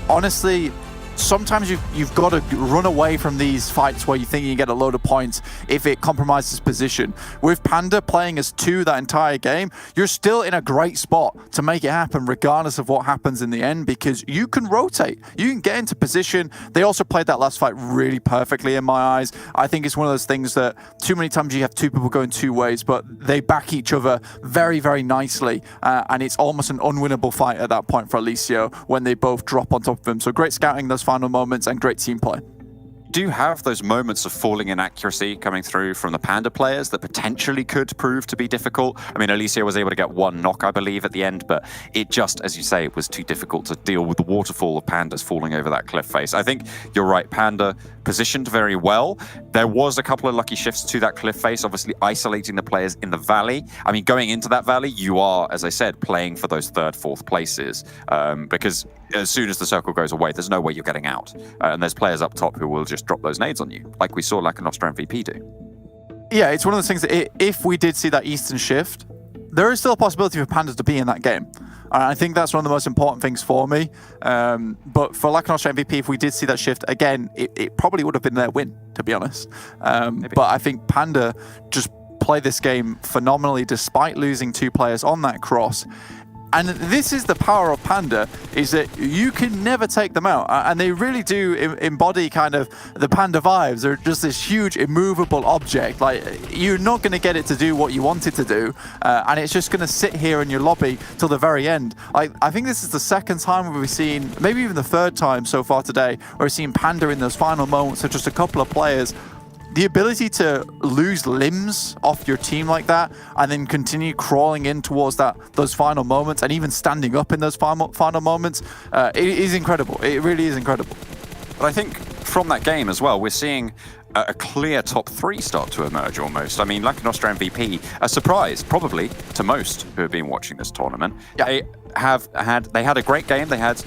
honestly, sometimes you've got to run away from these fights where you think you get a load of points if it compromises position. With Panda playing as 2 that entire game, you're still in a great spot to make it happen regardless of what happens in the end, because you can rotate. You can get into position. They also played that last fight really perfectly in my eyes. I think it's one of those things that too many times you have 2 people going 2 ways, but they back each other very, very nicely. And it's almost an unwinnable fight at that point for Alicio when they both drop on top of him. So great scouting those final moments and great team play. Do have those moments of falling in accuracy coming through from the Panda players that potentially could prove to be difficult. I mean, Alicio was able to get 1 knock, I believe, at the end, but it just, as you say, it was too difficult to deal with the waterfall of Pandas falling over that cliff face. I think you're right, Panda positioned very well. There was a couple of lucky shifts to that cliff face, obviously isolating the players in the valley. I mean, going into that valley, you are, as I said, playing for those 3rd, 4th places, because as soon as the circle goes away, there's no way you're getting out. And there's players up top who will just drop those nades on you, like we saw Lakonostra MVP do. Yeah, it's one of those things that if we did see that Eastern shift, there is still a possibility for Pandas to be in that game. I think that's one of the most important things for me. But for Lakonostra MVP, if we did see that shift, again, it probably would have been their win, to be honest. But I think Panda just played this game phenomenally despite losing 2 players on that cross. And this is the power of Panda, is that you can never take them out. And they really do embody kind of the Panda vibes. They're just this huge immovable object. Like, you're not going to get it to do what you want it to do. And it's just going to sit here in your lobby till the very end. Like, I think this is the 2nd time we've seen, maybe even the 3rd time so far today, where we've seen Panda in those final moments of just a couple of players. The ability to lose limbs off your team like that and then continue crawling in towards those final moments and even standing up in those final moments, it is incredible. It really is incredible. But I think from that game as well, we're seeing a clear top 3 start to emerge almost. I mean, Lakonostra MVP, a surprise probably to most who have been watching this tournament. Yeah. They had a great game. They had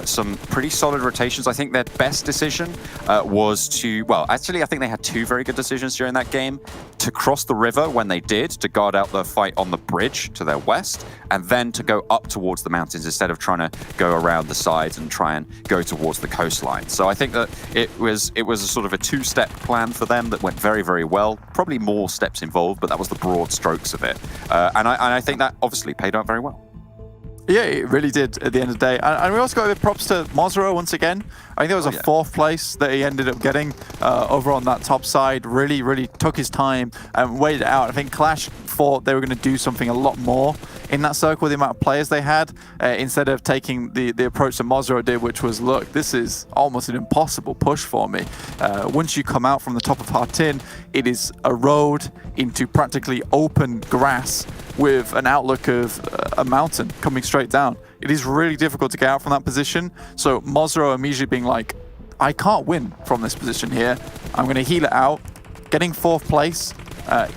some pretty solid rotations. I think their best decision was to, well, actually, I think they had 2 very good decisions during that game. To cross the river when they did, to guard out the fight on the bridge to their west, and then to go up towards the mountains instead of trying to go around the sides and try and go towards the coastline. So I think that it was a sort of a 2-step plan for them that went very, very well. Probably more steps involved, but that was the broad strokes of it. And I think that obviously paid out very well. Yeah, it really did at the end of the day. And we also got a bit props to Mozro once again. I think there was a 4th place that he ended up getting over on that top side. Really, really took his time and waited it out. I think QLASH thought they were going to do something a lot more in that circle with the amount of players they had, instead of taking the approach that Mozro did, which was, look, this is almost an impossible push for me. Once you come out from the top of Hartin, it is a road into practically open grass with an outlook of a mountain coming straight down. It is really difficult to get out from that position. So Mozro immediately being like, I can't win from this position here. I'm going to heal it out. Getting 4th place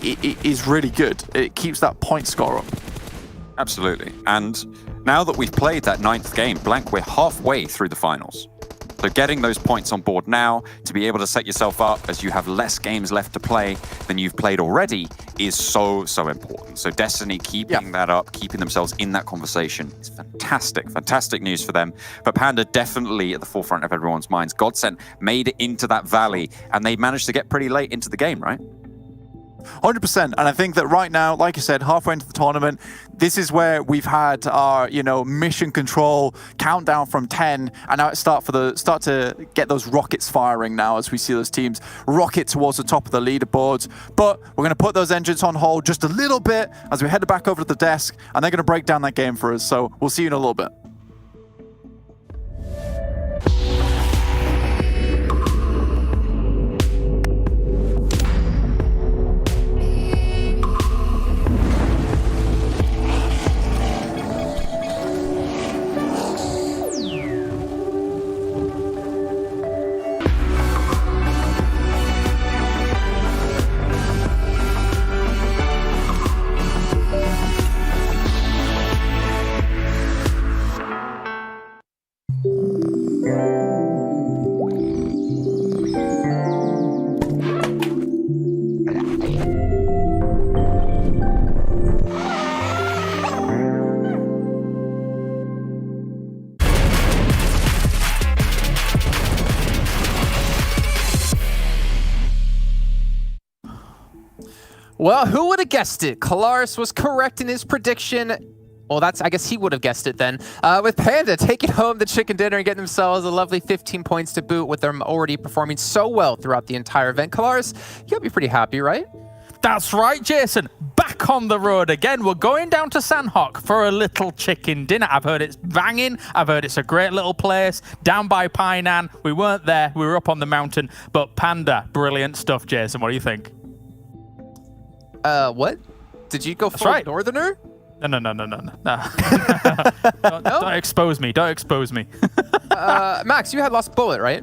is really good. It keeps that point score up. Absolutely. And now that we've played that 9th game, Blank, we're halfway through the finals. So getting those points on board now to be able to set yourself up as you have less games left to play than you've played already is so, so important. So Destiny keeping that up, keeping themselves in that conversation is fantastic, fantastic news for them. But Panda definitely at the forefront of everyone's minds. GODSENT made it into that valley and they managed to get pretty late into the game, right? 100%. And I think that right now, like you said, halfway into the tournament, this is where we've had our, mission control countdown from 10, and now it's start to get those rockets firing now as we see those teams rocket towards the top of the leaderboards. But we're going to put those engines on hold just a little bit as we head back over to the desk, and they're going to break down that game for us. So we'll see you in a little bit. Well, who would have guessed it? QLASH was correct in his prediction. Well, I guess he would have guessed it then. With Panda taking home the chicken dinner and getting themselves a lovely 15 points to boot with them already performing so well throughout the entire event. QLASH, you gotta be pretty happy, right? That's right, Jason. Back on the road again. We're going down to Sanhok for a little chicken dinner. I've heard it's banging. I've heard it's a great little place down by Painan. We weren't there. We were up on the mountain. But Panda, brilliant stuff, Jason. What do you think? What? Did you go full northerner? No. Don't expose me. Don't expose me. Max, you had lost bullet, right?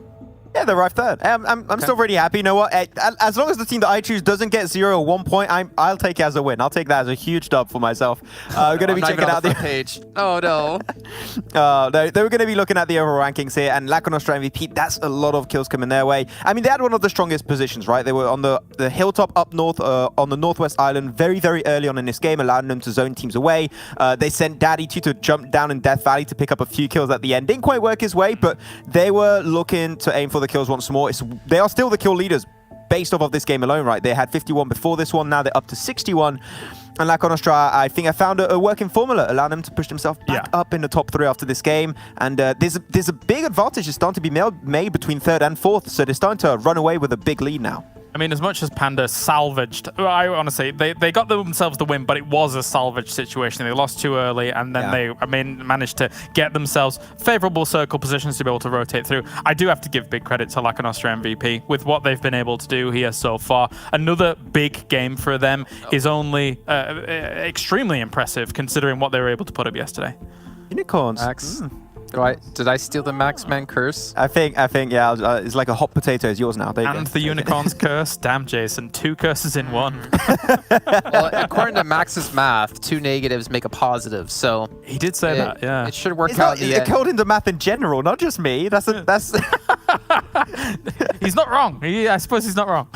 Yeah, they're right third. I'm still really happy. You know what? As long as the team that I choose doesn't get 0 or 1 point, I'll take it as a win. I'll take that as a huge dub for myself. We're going to be checking out the page. Oh, no. They were going to be looking at the overall rankings here, and Lakonostra MVP, that's a lot of kills coming their way. I mean, they had one of the strongest positions, right? They were on the hilltop up north, on the northwest island, very, very early on in this game, allowing them to zone teams away. They sent Daddy to jump down in Death Valley to pick up a few kills at the end. Didn't quite work his way, but they were looking to aim for the kills once more. They are still the kill leaders based off of this game alone, right? They had 51 before this one, now they're up to 61. And Lakonostra, I think I found a working formula, allowing them to push themselves back up in the top 3 after this game. And there's a big advantage that's starting to be made between 3rd and 4th, so they're starting to run away with a big lead now. I mean, as much as Panda salvaged, I honestly, they got themselves the win, but it was a salvage situation. They lost too early, and then they managed to get themselves favorable circle positions to be able to rotate through. I do have to give big credit to Lakonostra MVP with what they've been able to do here so far. Another big game for them is only extremely impressive considering what they were able to put up yesterday. Unicorns. Max. Did I steal the Maxman curse? I think, yeah, it's like a hot potato is yours now. There you go. And the unicorn's curse. Damn, Jason, 2 curses in 1. Well, according to Max's math, 2 negatives make a positive, so... He did say that, yeah. It should work out in the end. It called into math in general, not just me. That's He's not wrong. I suppose he's not wrong.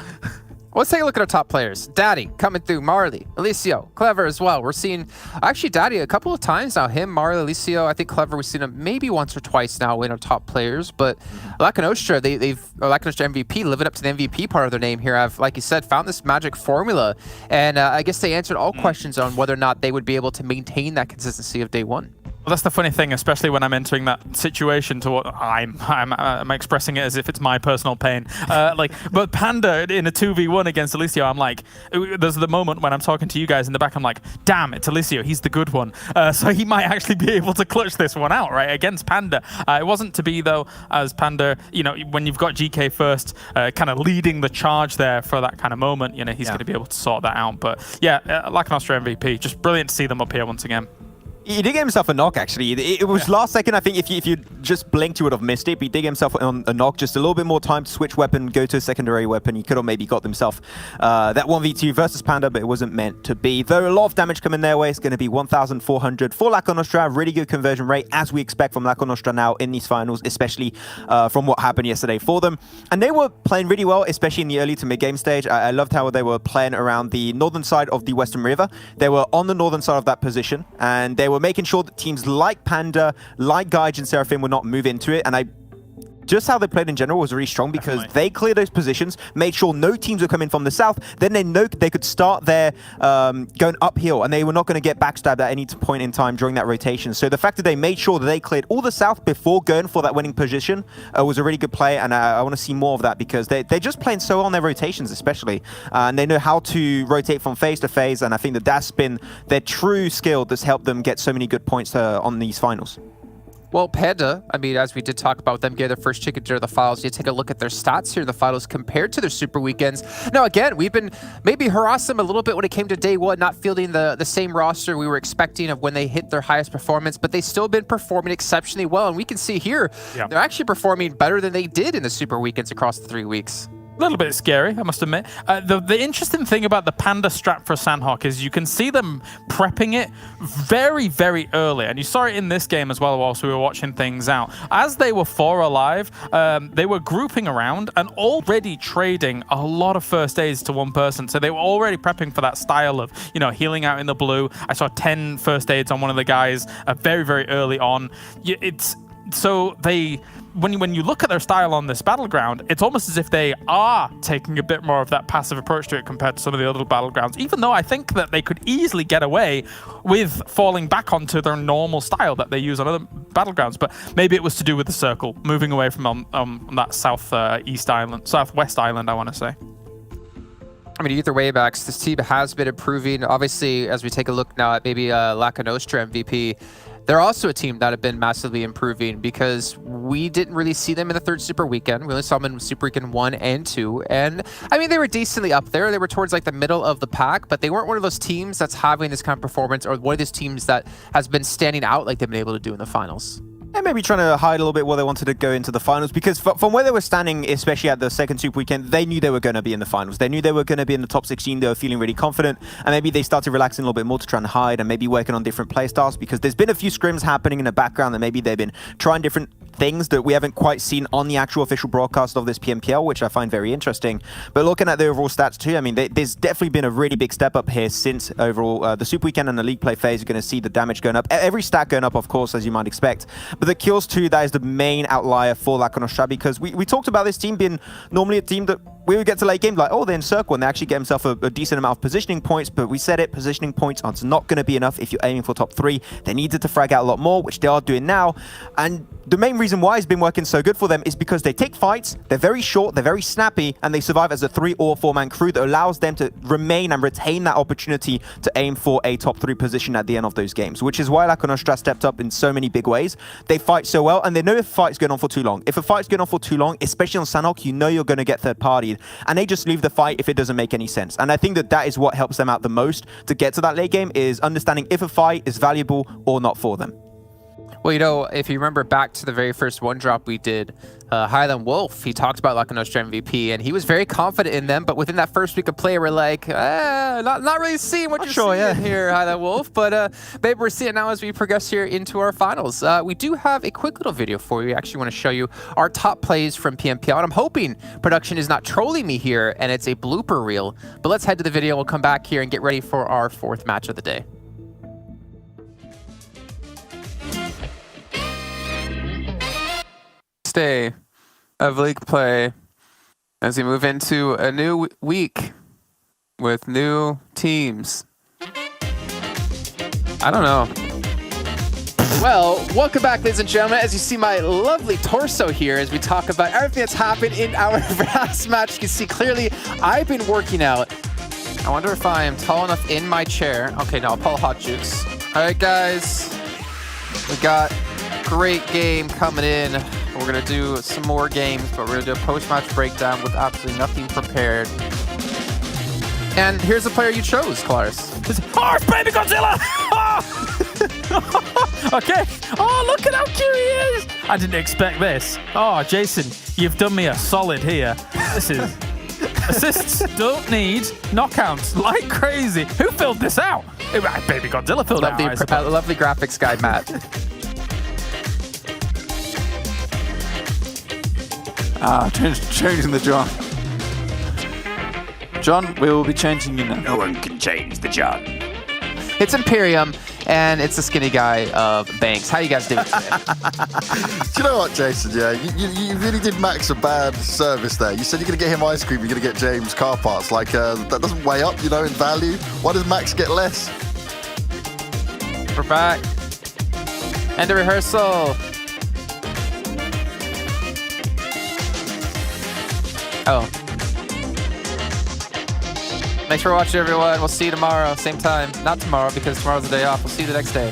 Let's take a look at our top players. Daddy coming through, Marley, Alicio, Clever as well. We're seeing, actually, Daddy a couple of times now. Him, Marley, Alicio, I think Clever, we've seen him maybe once or twice now in our top players. But Lakonostra, Lakonostra MVP, living up to the MVP part of their name here, have, like you said, found this magic formula. And I guess they answered all questions on whether or not they would be able to maintain that consistency of day 1. Well, that's the funny thing, especially when I'm entering that situation to what I'm expressing it as if it's my personal pain. But Panda in a 2v1 against Alicio, I'm like, there's the moment when I'm talking to you guys in the back, I'm like, damn, it's Alicio, he's the good one. So he might actually be able to clutch this one out, right, against Panda. It wasn't to be, though, as Panda, when you've got GK first, kind of leading the charge there for that kind of moment, he's going to be able to sort that out. But yeah, Lakonostra MVP, just brilliant to see them up here once again. He did get himself a knock, actually. It was last second. I think if you just blinked, you would have missed it. But he did get himself on a knock. Just a little bit more time to switch weapon, go to a secondary weapon. He could have maybe got himself that 1v2 versus Panda, but it wasn't meant to be. Though a lot of damage coming their way. It's going to be 1,400 for Lakonostra. Really good conversion rate, as we expect from Lakonostra now in these finals, especially from what happened yesterday for them. And they were playing really well, especially in the early to mid-game stage. I loved how they were playing around the northern side of the Western River. They were on the northern side of that position, and they were making sure that teams like Panda, like Gaijin Seraphim would not move into it. And just how they played in general was really strong because they cleared those positions, made sure no teams were coming from the south. Then they know they could start their going uphill, and they were not going to get backstabbed at any point in time during that rotation. So the fact that they made sure that they cleared all the south before going for that winning position was a really good play, and I want to see more of that because they're just playing so well on their rotations, especially. And they know how to rotate from phase to phase, and I think that that's been their true skill that's helped them get so many good points on these finals. Well, Panda, I mean, as we did talk about them getting their first chicken dinner of the finals, you take a look at their stats here in the finals compared to their super weekends. Now, again, we've been maybe harassed them a little bit when it came to day one, not fielding the same roster we were expecting of when they hit their highest performance, but they've still been performing exceptionally well. And we can see here, they're actually performing better than they did in the super weekends across the 3 weeks. A little bit scary, I must admit. The interesting thing about the Panda strat for Sanhok is you can see them prepping it very, very early. And you saw it in this game as well whilst we were watching things out. As they were 4 alive, they were grouping around and already trading a lot of first aids to one person. So they were already prepping for that style of, you know, healing out in the blue. I saw 10 first aids on one of the guys very, very early on. So they... When you look at their style on this battleground, it's almost as if they are taking a bit more of that passive approach to it compared to some of the other battlegrounds, even though I think that they could easily get away with falling back onto their normal style that they use on other battlegrounds. But maybe it was to do with the circle, moving away from that southwest island, I want to say. I mean, either way, Max, this team has been improving. Obviously, as we take a look now at maybe Lakonostra MVP, they're also a team that have been massively improving because we didn't really see them in the third super weekend. We only saw them in super weekend 1 and 2. And I mean, they were decently up there. They were towards like the middle of the pack, but they weren't one of those teams that's having this kind of performance or one of those teams that has been standing out like they've been able to do in the finals. And maybe trying to hide a little bit what they wanted to go into the finals, because from where they were standing, especially at the second super weekend, they knew they were going to be in the finals. They knew they were going to be in the top 16. They were feeling really confident, and maybe they started relaxing a little bit more to try and hide and maybe working on different play styles, because there's been a few scrims happening in the background that maybe they've been trying different things that we haven't quite seen on the actual official broadcast of this PMPL, which I find very interesting. But looking at the overall stats too, I mean, there's definitely been a really big step up here since overall the super weekend and the league play phase. You're going to see the damage going up, every stat going up, of course, as you might expect. But the kills too, that is the main outlier for Lakonostra, because we talked about this team being normally a team that we would get to late game like, oh, they're in circle, and they actually get themselves a decent amount of positioning points. But we said it, positioning points are not going to be enough if you're aiming for top 3. They needed to frag out a lot more, which they are doing now. And the main reason why it's been working so good for them is because they take fights, they're very short, they're very snappy, and they survive as a 3 or 4-man crew that allows them to remain and retain that opportunity to aim for a top 3 position at the end of those games, which is why Lakonostra stepped up in so many big ways. They fight so well, and they know if a fight's going on for too long. If a fight's going on for too long, especially on Sanhok, you know you're going to get third-partied, and they just leave the fight if it doesn't make any sense. And I think that that is what helps them out the most to get to that late game, is understanding if a fight is valuable or not for them. Well, you know, if you remember back to the very first one drop we did, Highland Wolf, he talked about Lakonostra MVP, and he was very confident in them. But within that first week of play, we're like, not really seeing what you're seeing here, Highland Wolf. But maybe we're seeing it now as we progress here into our finals. We do have a quick little video for you. We actually want to show you our top plays from PMPL. And I'm hoping production is not trolling me here, and it's a blooper reel. But let's head to the video. We'll come back here and get ready for our 4th match of the day. Day of league play as we move into a new week with new teams. I don't know. Well, welcome back, ladies and gentlemen. As you see my lovely torso here as we talk about everything that's happened in our last match. You can see clearly I've been working out. I wonder if I am tall enough in my chair. Okay, no, Paul Hot Juice. All right, guys, we got a great game coming in. We're going to do some more games, but we're going to do a post-match breakdown with absolutely nothing prepared. And here's the player you chose, Claris. Horse, baby Godzilla! Okay. Oh, look at how cute he is. I didn't expect this. Oh, Jason, you've done me a solid here. This is... Assists don't need knockouts like crazy. Who filled this out? Baby Godzilla filled lovely, out. lovely graphics guy, Matt. Changing the John. John, we will be changing you now. No one can change the John. It's Imperium, and it's the skinny guy of Banks. How you guys doing today? Do you know what, Jason? Yeah, you really did Max a bad service there. You said you're going to get him ice cream, you're going to get James car parts. Like, that doesn't weigh up, you know, in value. Why does Max get less? We're back. End of rehearsal. Oh. Thanks for watching, everyone. We'll see you tomorrow, same time. Not tomorrow, because tomorrow's the day off. We'll see you the next day.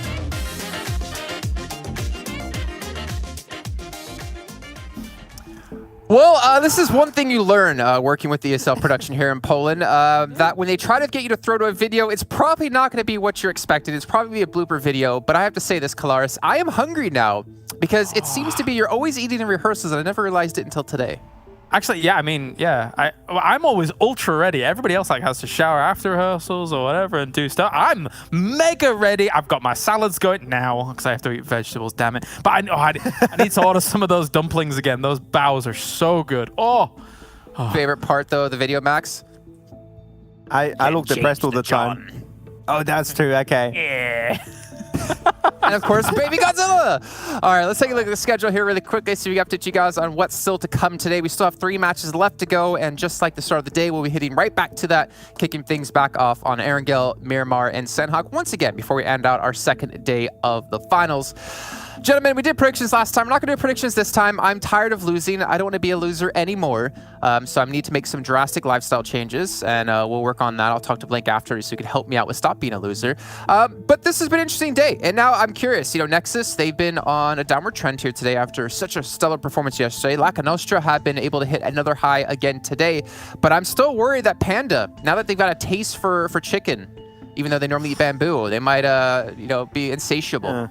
Well, this is one thing you learn working with ESL production here in Poland, that when they try to get you to throw to a video, it's probably not going to be what you're expecting. It's probably a blooper video, but I have to say this, Kalaris, I am hungry now, because it seems to be you're always eating in rehearsals, and I never realized it until today. Actually, yeah, I mean, yeah, I'm always ultra ready. Everybody else like has to shower after rehearsals or whatever and do stuff. I'm mega ready. I've got my salads going now because I have to eat vegetables, damn it. But I know I need to order some of those dumplings again. Those bows are so good. Oh. Favorite part, though, of the video, Max? I look depressed all the time. Oh, that's true. Okay. Yeah. And of course, Baby Godzilla! All right, let's take a look at the schedule here really quickly so we can update you guys on what's still to come today. We still have 3 matches left to go, and just like the start of the day, we'll be hitting right back to that, kicking things back off on Erangel, Miramar, and Sanhok once again before we end out our second day of the finals. Gentlemen, we did predictions last time. We're not going to do predictions this time. I'm tired of losing. I don't want to be a loser anymore. So I need to make some drastic lifestyle changes, and we'll work on that. I'll talk to Blink after so you can help me out with stop being a loser. But this has been an interesting day, and now I'm curious. You know, Nexus, they've been on a downward trend here today after such a stellar performance yesterday. Lakonostra have been able to hit another high again today, but I'm still worried that Panda, now that they've got a taste for chicken, even though they normally eat bamboo, they might, you know, be insatiable.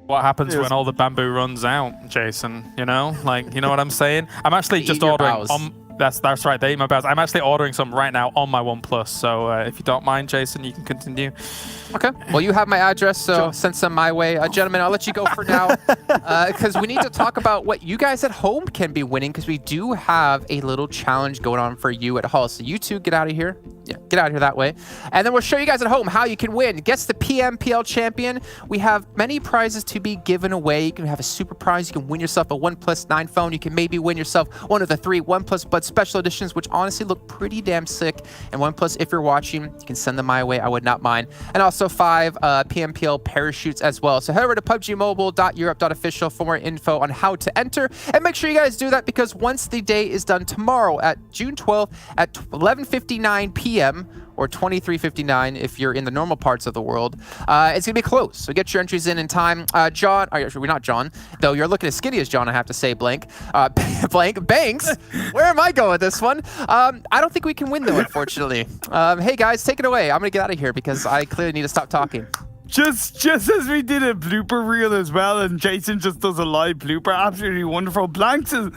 What happens when all the bamboo runs out, Jason? You know, like, you know what I'm saying? I'm actually just ordering. That's right. They eat my bows. I'm actually ordering some right now on my OnePlus. So if you don't mind, Jason, you can continue. Okay. Well, you have my address, so send some my way. Gentlemen, I'll let you go for now because we need to talk about what you guys at home can be winning, because we do have a little challenge going on for you at Hull. So you two get out of here. Yeah, get out of here that way. And then we'll show you guys at home how you can win. Guess the PMPL champion. We have many prizes to be given away. You can have a super prize. You can win yourself a OnePlus 9 phone. You can maybe win yourself one of the 3 OnePlus Buds special editions, which honestly look pretty damn sick. And OnePlus, if you're watching, you can send them my way. I would not mind. And also 5 PMPL parachutes as well. So head over to PUBGMOBILE.Europe.official for more info on how to enter. And make sure you guys do that, because once the day is done tomorrow at June 12th at 11:59 p.m. or 23:59 if you're in the normal parts of the world, it's going to be close. So get your entries in time. John, we're not John, though you're looking as skinny as John, I have to say, Blank. Banks, where am I going with this one? I don't think we can win, though, unfortunately. Hey, guys, take it away. I'm going to get out of here because I clearly need to stop talking. Just as we did a blooper reel as well, and Jason just does a live blooper, absolutely wonderful. Blanks, I'm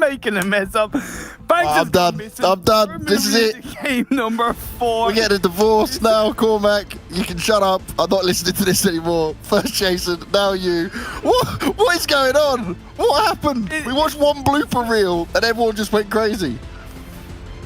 making a mess up. I'm done. This is it. Game number 4. We're getting a divorce now, Cormac. You can shut up. I'm not listening to this anymore. First Jason, now you. What is going on? What happened? We watched one blooper reel and everyone just went crazy.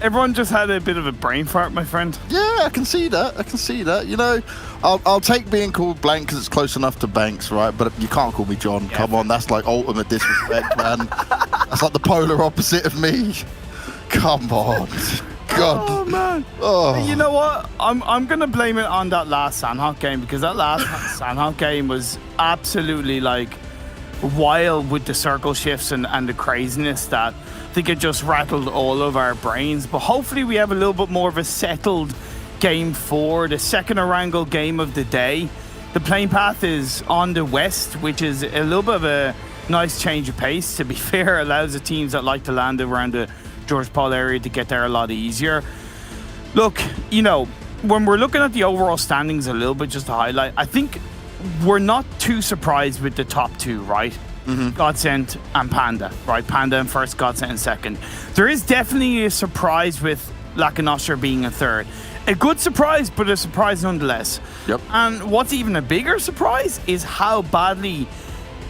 Everyone just had a bit of a brain fart, my friend. Yeah, I can see that. You know, I'll take being called Blank because it's close enough to Banks, right? But you can't call me John. Yeah. Come on, that's like ultimate disrespect, man. That's like the polar opposite of me. Come on. God. Oh, man. Oh. You know what? I'm going to blame it on that last Sanhok game, because that last Sanhok game was absolutely, like, wild with the circle shifts and the craziness that I think it just rattled all of our brains. But hopefully we have a little bit more of a settled game 4, the second Erangel game of the day. The playing path is on the west, which is a little bit of a nice change of pace. To be fair, allows the teams that like to land around the George Paul area to get there a lot easier. Look, you know, when we're looking at the overall standings a little bit, just to highlight, I think we're not too surprised with the top two, right? GODSENT and Panda, right? Panda in first, GODSENT in second. There is definitely a surprise with Lakonostra being a third. A good surprise, but a surprise nonetheless. Yep. And what's even a bigger surprise is how badly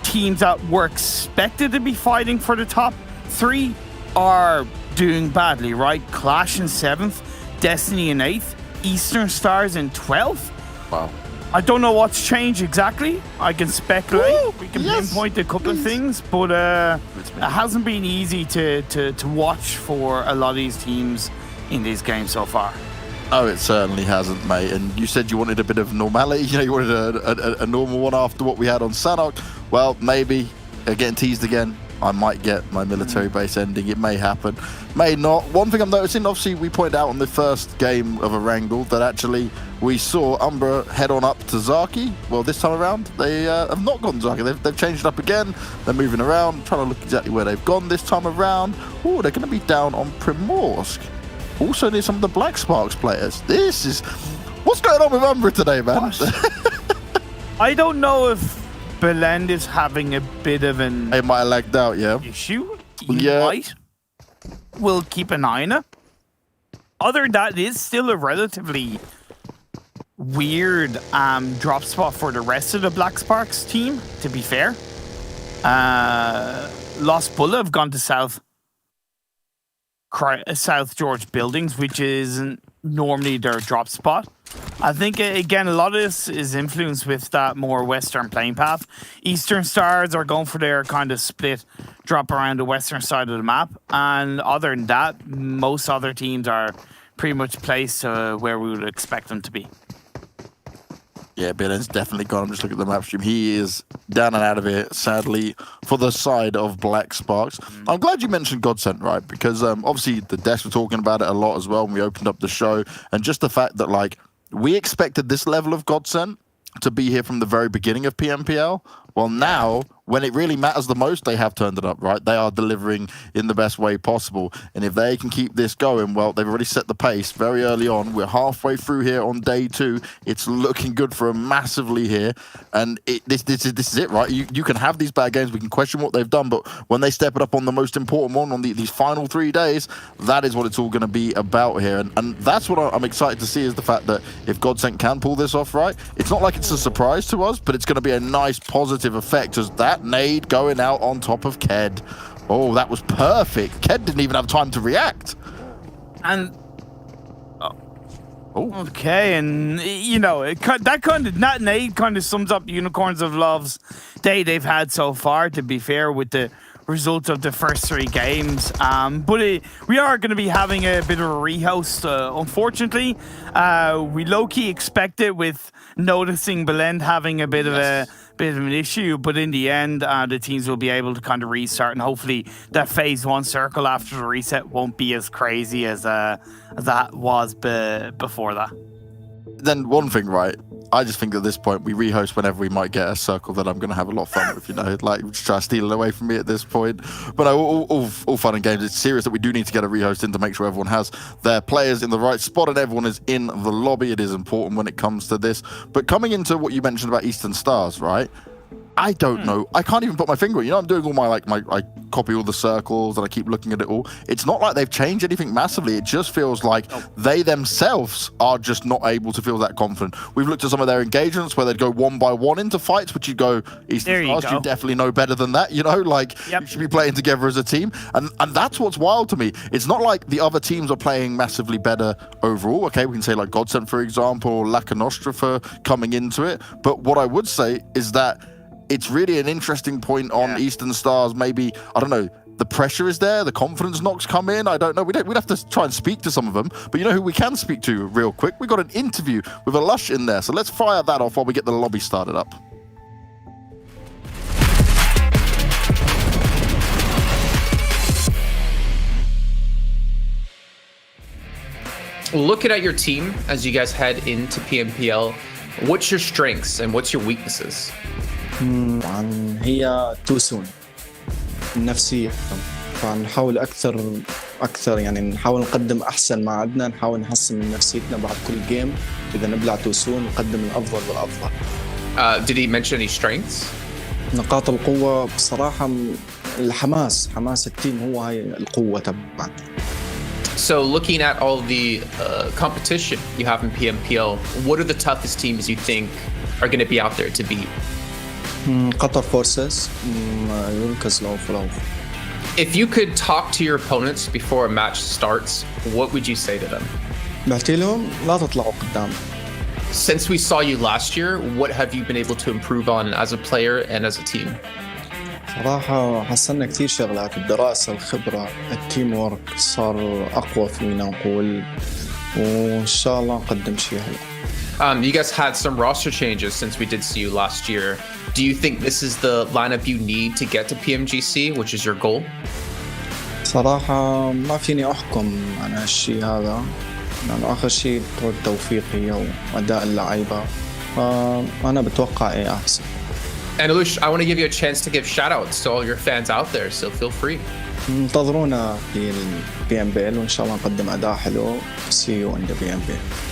teams that were expected to be fighting for the top three are doing badly, right? QLASH in 7th, Destiny in 8th, Eastern Stars in 12th. Wow. I don't know what's changed exactly. I can speculate. Ooh, we can yes, pinpoint a couple of things, but it hasn't been easy to watch for a lot of these teams in these games so far. Oh, it certainly hasn't, mate. And you said you wanted a bit of normality. You know, you wanted a normal one after what we had on Sanhok. Well, maybe getting teased again. I might get my military base ending. It may happen, may not. One thing I'm noticing, obviously, we pointed out on the first game of Erangel that actually we saw Umbra head on up to Zaki. Well, this time around, they have not gone Zaki. They've changed it up again. They're moving around, trying to look exactly where they've gone this time around. Oh, they're going to be down on Primorsk. Also near some of the Black Sparks players. This is... What's going on with Umbra today, man? I don't know if Belend is having a bit of an They might have lagged out, yeah. issue. Yeah. Might. We'll keep an eye on it. Other than that, it is still a relatively weird drop spot for the rest of the Black Sparks team, to be fair. Lost Bulla have gone to South George Buildings, which isn't normally their drop spot. I think, again, a lot of this is influenced with that more western playing path. Eastern Stars are going for their kind of split drop around the western side of the map. And other than that, most other teams are pretty much placed where we would expect them to be. Yeah, Biden's definitely gone. I'm just looking at the map stream. He is down and out of it, sadly, for the side of Black Sparks. I'm glad you mentioned GODSENT, right? Because obviously the devs were talking about it a lot as well when we opened up the show. And just the fact that, like, we expected this level of GODSENT to be here from the very beginning of PMPL. Well, now, when it really matters the most, they have turned it up, right? They are delivering in the best way possible. And if they can keep this going, well, they've already set the pace very early on. We're halfway through here on day 2. It's looking good for them massively here. And this is it, right? You can have these bad games. We can question what they've done. But when they step it up on the most important one, on these final 3 days, that is what it's all going to be about here. And that's what I'm excited to see, is the fact that if GODSENT can pull this off right, it's not like it's a surprise to us, but it's going to be a nice positive effect, as that nade going out on top of Ked. Oh, that was perfect. Ked didn't even have time to react. And okay, and you know, that nade kind of sums up Unicorns of Love's day they've had so far, to be fair, with the results of the first 3 games. But we are going to be having a bit of a rehost, unfortunately. We low-key expect it, with noticing Belend having a bit of an issue, but in the end, the teams will be able to kind of restart, and hopefully that phase 1 circle after the reset won't be as crazy as that was before that. Then one thing, right? I just think at this point we rehost whenever we might get a circle that I'm going to have a lot of fun with, you know, like just try to steal it away from me at this point. But all fun and games. It's serious that we do need to get a rehost in to make sure everyone has their players in the right spot and everyone is in the lobby. It is important when it comes to this. But coming into what you mentioned about Eastern Stars, right? I don't know. I can't even put my finger on. You know, I'm doing all I copy all the circles and I keep looking at it all. It's not like they've changed anything massively. It just feels like they themselves are just not able to feel that confident. We've looked at some of their engagements where they'd go 1 by 1 into fights, which you go, Eastern Stars, you definitely know better than that. You know, like, you should be playing together as a team. And that's what's wild to me. It's not like the other teams are playing massively better overall. Okay, we can say like GODSENT, for example, or Lakonostra for coming into it. But what I would say is that it's really an interesting point on Eastern Stars. Maybe, I don't know, the pressure is there, the confidence knocks come in. I don't know. We'd have to try and speak to some of them. But you know who we can speak to real quick? We got an interview with a Lush in there. So let's fire that off while we get the lobby started up. Looking at your team as you guys head into PMPL, what's your strengths and what's your weaknesses? هي too soon النفسية، فنحاول أكثر أكثر، يعني نحاول نقدم أحسن ما عندنا، نحاول نحسن من نفسيتنا بعد كل جيم. إذا نبلع توسون نقدم الأفضل والأفضل. Did he mention any strengths? نقاط القوة بصراحة الحماس، حماس التيم هو هاي القوة تبعنا. So looking at all the competition you have in PMPL, what are the toughest teams you think are going to be out there to beat? قطر فورسز، يونكز لوف. If you could talk to your opponents before a match starts, what would you say to them? بحكي لهم لا تطلعوا قدام. Since we saw you last year, what have you been able to improve on as a player and as a team? صراحة حسنا كثير شغلات، الدراسة، الخبرة، التيم وورك صار أقوى فينا نقول، وإن شاء الله نقدم شيء حلو. You guys had some roster changes since we did see you last year. Do you think this is the lineup you need to get to PMGC, which is your goal? صراحة ما فيني أحكم عن هالشيء هذا، لأنه آخر شيء بطول توفيقي وأداء اللعيبة، فأنا بتوقع إيه أحسن. And Alush, I want to give you a chance to give shout-outs to all your fans out there, so feel free. انتظرونا في PMPL وإن شاء الله نقدم أداء حلو. See you in the PMPL.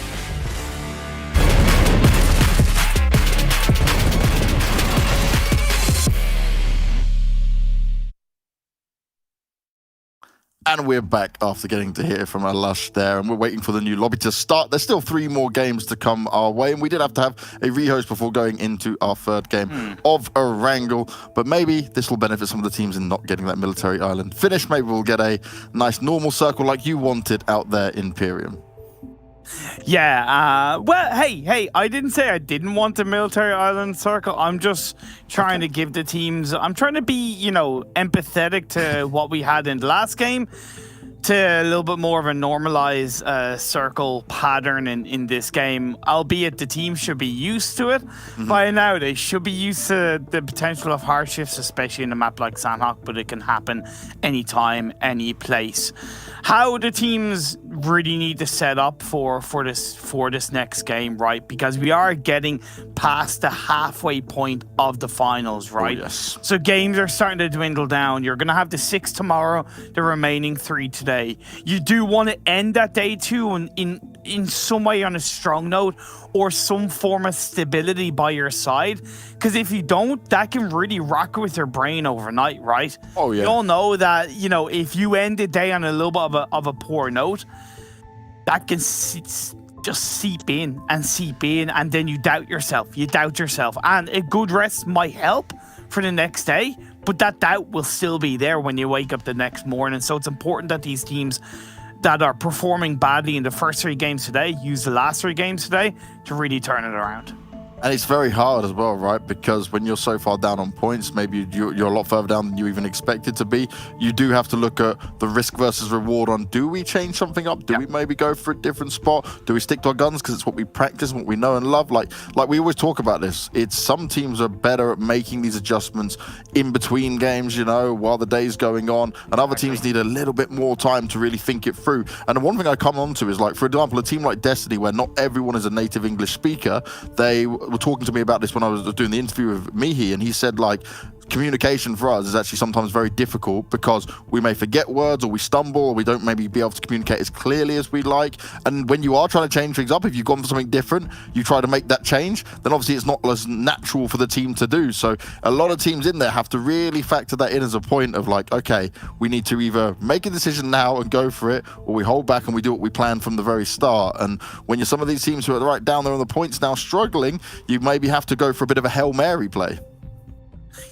And we're back after getting to hear from Lush there, and we're waiting for the new lobby to start. There's still 3 more games to come our way, and we did have to have a rehost before going into our 3rd game of Erangel. But maybe this will benefit some of the teams in not getting that military island finish. Maybe we'll get a nice normal circle like you wanted out there in Imperium. Yeah, well, hey, I didn't say I didn't want the military island circle. I'm just trying to give the teams, I'm trying to be, empathetic to what we had in the last game, to a little bit more of a normalized circle pattern in this game, albeit the team should be used to it by now. They should be used to the potential of hardships, especially in a map like Sanhok, but it can happen anytime, any place. How the teams really need to set up for this next game, right? Because we are getting past the halfway point of the finals, right? Oh, yes. So games are starting to dwindle down. You're going to have the 6 tomorrow, the remaining 3 today. You do want to end that day 2 in some way on a strong note, or some form of stability by your side. Because if you don't, that can really rock with your brain overnight, right? Oh, yeah. You all know that, if you end the day on a little bit of a poor note, that can just seep in, and then you doubt yourself. And a good rest might help for the next day, but that doubt will still be there when you wake up the next morning. So it's important that these teams that are performing badly in the first 3 games today use the last 3 games today to really turn it around. And it's very hard as well, right? Because when you're so far down on points, maybe you're a lot further down than you even expected to be. You do have to look at the risk versus reward on, do we change something up? Do we maybe go for a different spot? Do we stick to our guns because it's what we practice, what we know and love? Like we always talk about this. It's some teams are better at making these adjustments in between games, while the day's going on. And other teams need a little bit more time to really think it through. And the one thing I come on to is, like, for example, a team like Destiny, where not everyone is a native English speaker, they were talking to me about this when I was doing the interview with Mihi, and he said, like, communication for us is actually sometimes very difficult because we may forget words, or we stumble, or we don't maybe be able to communicate as clearly as we'd like. And when you are trying to change things up, if you've gone for something different, you try to make that change, then obviously it's not as natural for the team to do. So a lot of teams in there have to really factor that in as a point of, like, okay, we need to either make a decision now and go for it, or we hold back and we do what we planned from the very start. And when you're some of these teams who are right down there on the points now struggling, you maybe have to go for a bit of a Hail Mary play.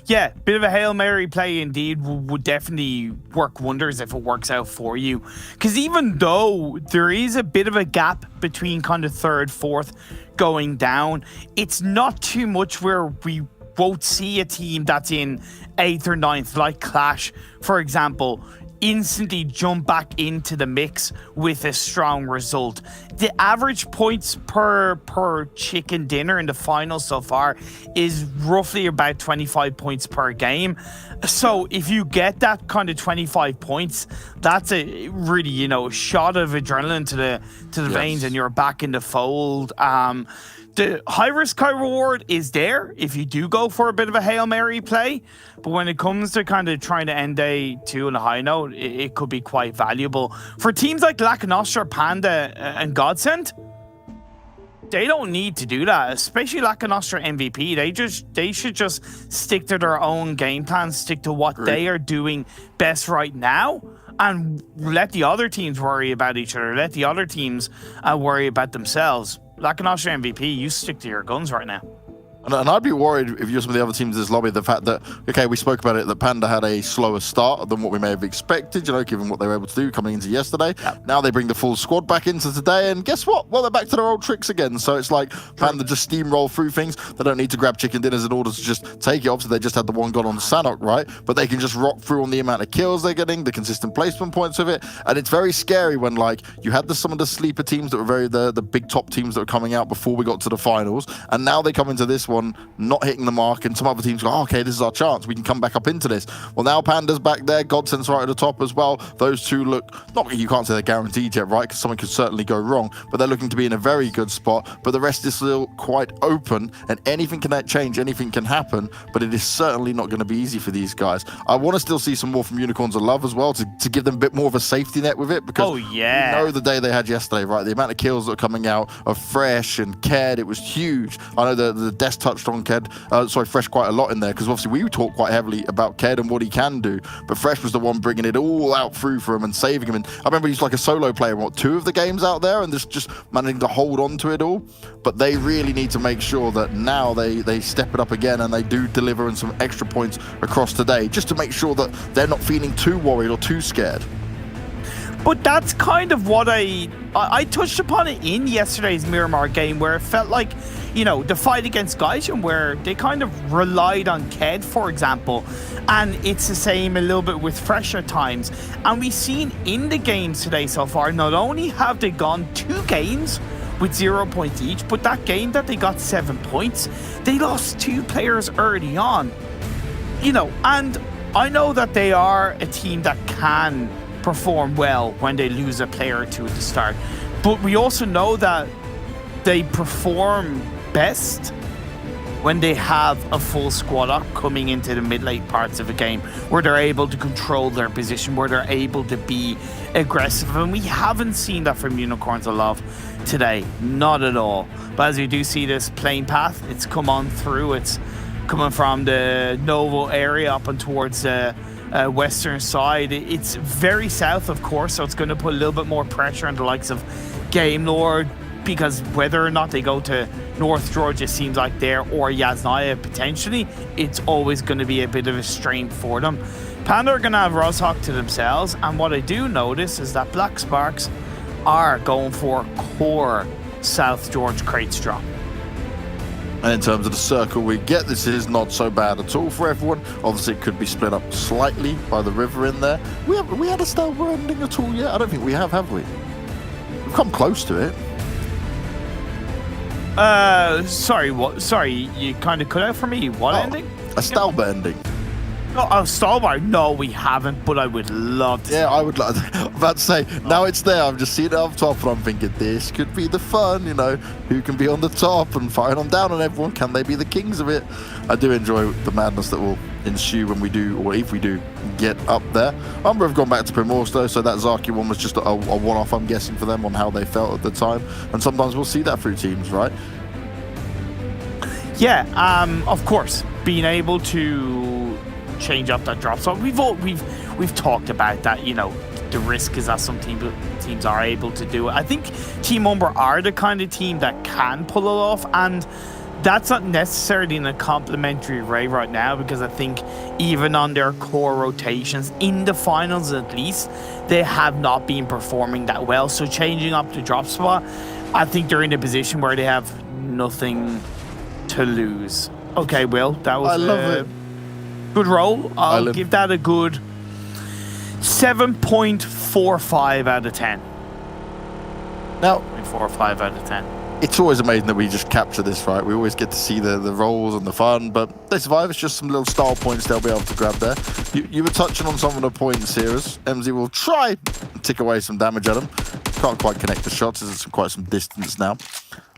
Yeah, bit of a Hail Mary play indeed would definitely work wonders if it works out for you. Because even though there is a bit of a gap between kind of 3rd, 4th going down, it's not too much where we won't see a team that's in 8th or 9th, like Clash, for example, instantly jump back into the mix with a strong result. The average points per chicken dinner in the final so far is roughly about 25 points per game. So if you get that kind of 25 points, that's a really, shot of adrenaline to the veins, and you're back in the fold. the high risk, high reward is there if you do go for a bit of a Hail Mary play. But when it comes to kind of trying to end day 2 on a high note, it could be quite valuable. For teams like Lakonostra, Panda, and GODSENT, they don't need to do that, especially Lakonostra MVP. They should just stick to their own game plan, stick to what they are doing best right now, and let the other teams worry about each other. Let the other teams worry about themselves. Lakonostra MVP, you stick to your guns right now. And I'd be worried if you're some of the other teams in this lobby, the fact that, okay, we spoke about it, that Panda had a slower start than what we may have expected, you know, given what they were able to do coming into yesterday. Yep. Now they bring the full squad back into today, and guess what? Well, they're back to their old tricks again. So it's like Panda just steamroll through things. They don't need to grab chicken dinners in order to just take it. Obviously, they just had the one gun on Sanhok, right? But they can just rock through on the amount of kills they're getting, the consistent placement points of it. And it's very scary when, like, you had some of the sleeper teams that were the big top teams that were coming out before we got to the finals. And now they come into this one not hitting the mark, and some other teams go, oh, okay, this is our chance. We can come back up into this. Well, now Panda's back there. GODSENT's right at the top as well. Those two look, not you can't say they're guaranteed yet, right? Because something could certainly go wrong, but they're looking to be in a very good spot. But the rest is still quite open, and anything can change, anything can happen, but it is certainly not going to be easy for these guys. I want to still see some more from Unicorns of Love as well to give them a bit more of a safety net with it, because you know the day they had yesterday, right? The amount of kills that are coming out of Fresh and Ked, it was huge. I know the Des touched on Ked, Fresh quite a lot in there, because obviously we talk quite heavily about Ked and what he can do, but Fresh was the one bringing it all out through for him and saving him. And I remember he's like a solo player in 2 of the games out there, and just managing to hold on to it all. But they really need to make sure that now they step it up again, and they do deliver in some extra points across today, just to make sure that they're not feeling too worried or too scared. But that's kind of what I touched upon it in yesterday's Miramar game, where it felt like, you know, the fight against Gaijin, where they kind of relied on Ked, for example, and it's the same a little bit with Fresh at times. And we've seen in the games today so far, not only have they gone 2 games with 0 points each, but that game that they got 7 points, they lost 2 players early on. You know, and I know that they are a team that can perform well when they lose a player or 2 at the start, but we also know that they perform best when they have a full squad up coming into the mid-late parts of a game, where they're able to control their position, where they're able to be aggressive. And we haven't seen that from Unicorns of Love today, not at all. But as you do see this plane path, it's come on through. It's coming from the Novo area up and towards the western side. It's very south, of course, so it's going to put a little bit more pressure on the likes of Game Lord, because whether or not they go to North Georgia, seems like there, or Yasnaya potentially, it's always going to be a bit of a strain for them. Panda are going to have Rozhawk to themselves, and what I do notice is that Black Sparks are going for core South George crates drop. And in terms of the circle we get, this is not so bad at all for everyone. Obviously, it could be split up slightly by the river in there. We had a Stelber ending at all yet? I don't think we have we? We've come close to it. Sorry, what? Sorry, you kind of cut out for me. What ending? A Stelber ending. Oh, Stalbar? No, we haven't, but I would love to. Yeah, I would like. I'm about to say, now it's there. I'm just seeing it up top, and I'm thinking this could be the fun. You know, who can be on the top and firing on down on everyone? Can they be the kings of it? I do enjoy the madness that will ensue when we do, or if we do, get up there. Umbra have gone back to Primorsk though, so that Zaki one was just a one-off, I'm guessing, for them on how they felt at the time. And sometimes we'll see that through teams, right? Yeah, of course, being able to change up that drop. So we've talked about that. You know, the risk is that some teams are able to do it. I think Team Umbra are the kind of team that can pull it off, and that's not necessarily in a complimentary way right now, because I think even on their core rotations in the finals, at least, they have not been performing that well. So changing up the drop spot, I think they're in a position where they have nothing to lose. Okay, Will, that was a good roll. I'll give that a good 7.45 out of 10. Now, 4.5 out of 10. It's always amazing that we just capture this, right? We always get to see the rolls and the fun, but they survive. It's just some little style points they'll be able to grab there. You were touching on some of the points here, as MZ will try and tick away some damage at them. Can't quite connect the shots as it's quite some distance now.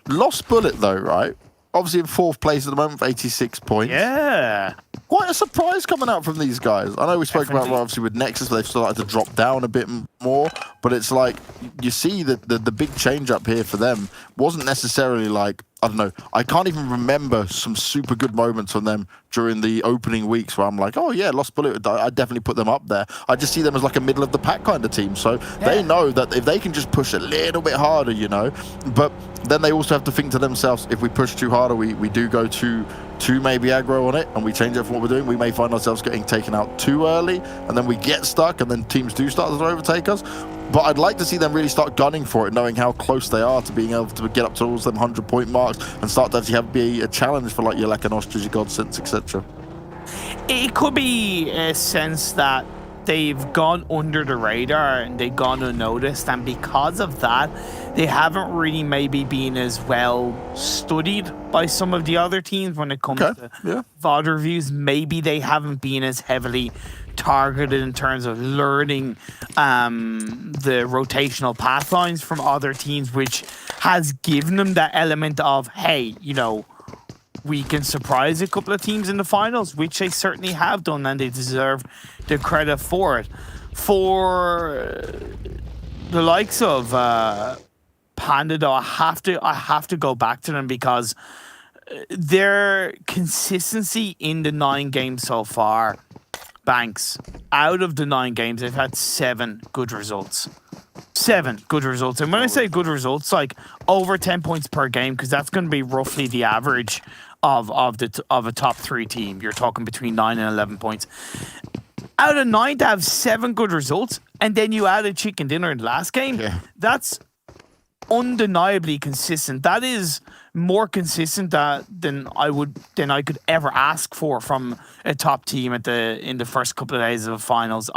Lost Bullet, though, right? Obviously in 4th place at the moment with 86 points. Yeah. Quite a surprise coming out from these guys. I know we spoke about, well, obviously, with NEXUS, they've started to drop down a bit more, but it's like, you see that the big change up here for them wasn't necessarily like, I don't know, I can't even remember some super good moments from them during the opening weeks where I'm like, oh yeah, Lost Bullet, I definitely put them up there. I just see them as like a middle of the pack kind of team. So they know that if they can just push a little bit harder, you know, but then they also have to think to themselves, if we push too harder, we do go too maybe aggro on it and we change it from what we're doing, we may find ourselves getting taken out too early and then we get stuck and then teams do start to overtake us. But I'd like to see them really start gunning for it, knowing how close they are to being able to get up towards them 100-point marks and start to actually be a challenge for like your Lakonostras, your GODSENTs, etc. It could be a sense that they've gone under the radar and they've gone unnoticed, and because of that, they haven't really maybe been as well studied by some of the other teams when it comes to VOD reviews. Maybe they haven't been as heavily targeted in terms of learning the rotational path lines from other teams, which has given them that element of, hey, you know, we can surprise a couple of teams in the finals, which they certainly have done, and they deserve the credit for it. For the likes of Panda, though, I have to go back to them because their consistency in the 9 games so far, Banks, out of the 9 games, they've had 7 good results. 7 good results. And when I say good results, like over 10 points per game, because that's going to be roughly the average of a top 3 team. You're talking between 9 and 11 points. Out of 9 to have 7 good results, and then you add a chicken dinner in the last game, that's undeniably consistent. That is more consistent than I could ever ask for from a top team in the first couple of days of the finals.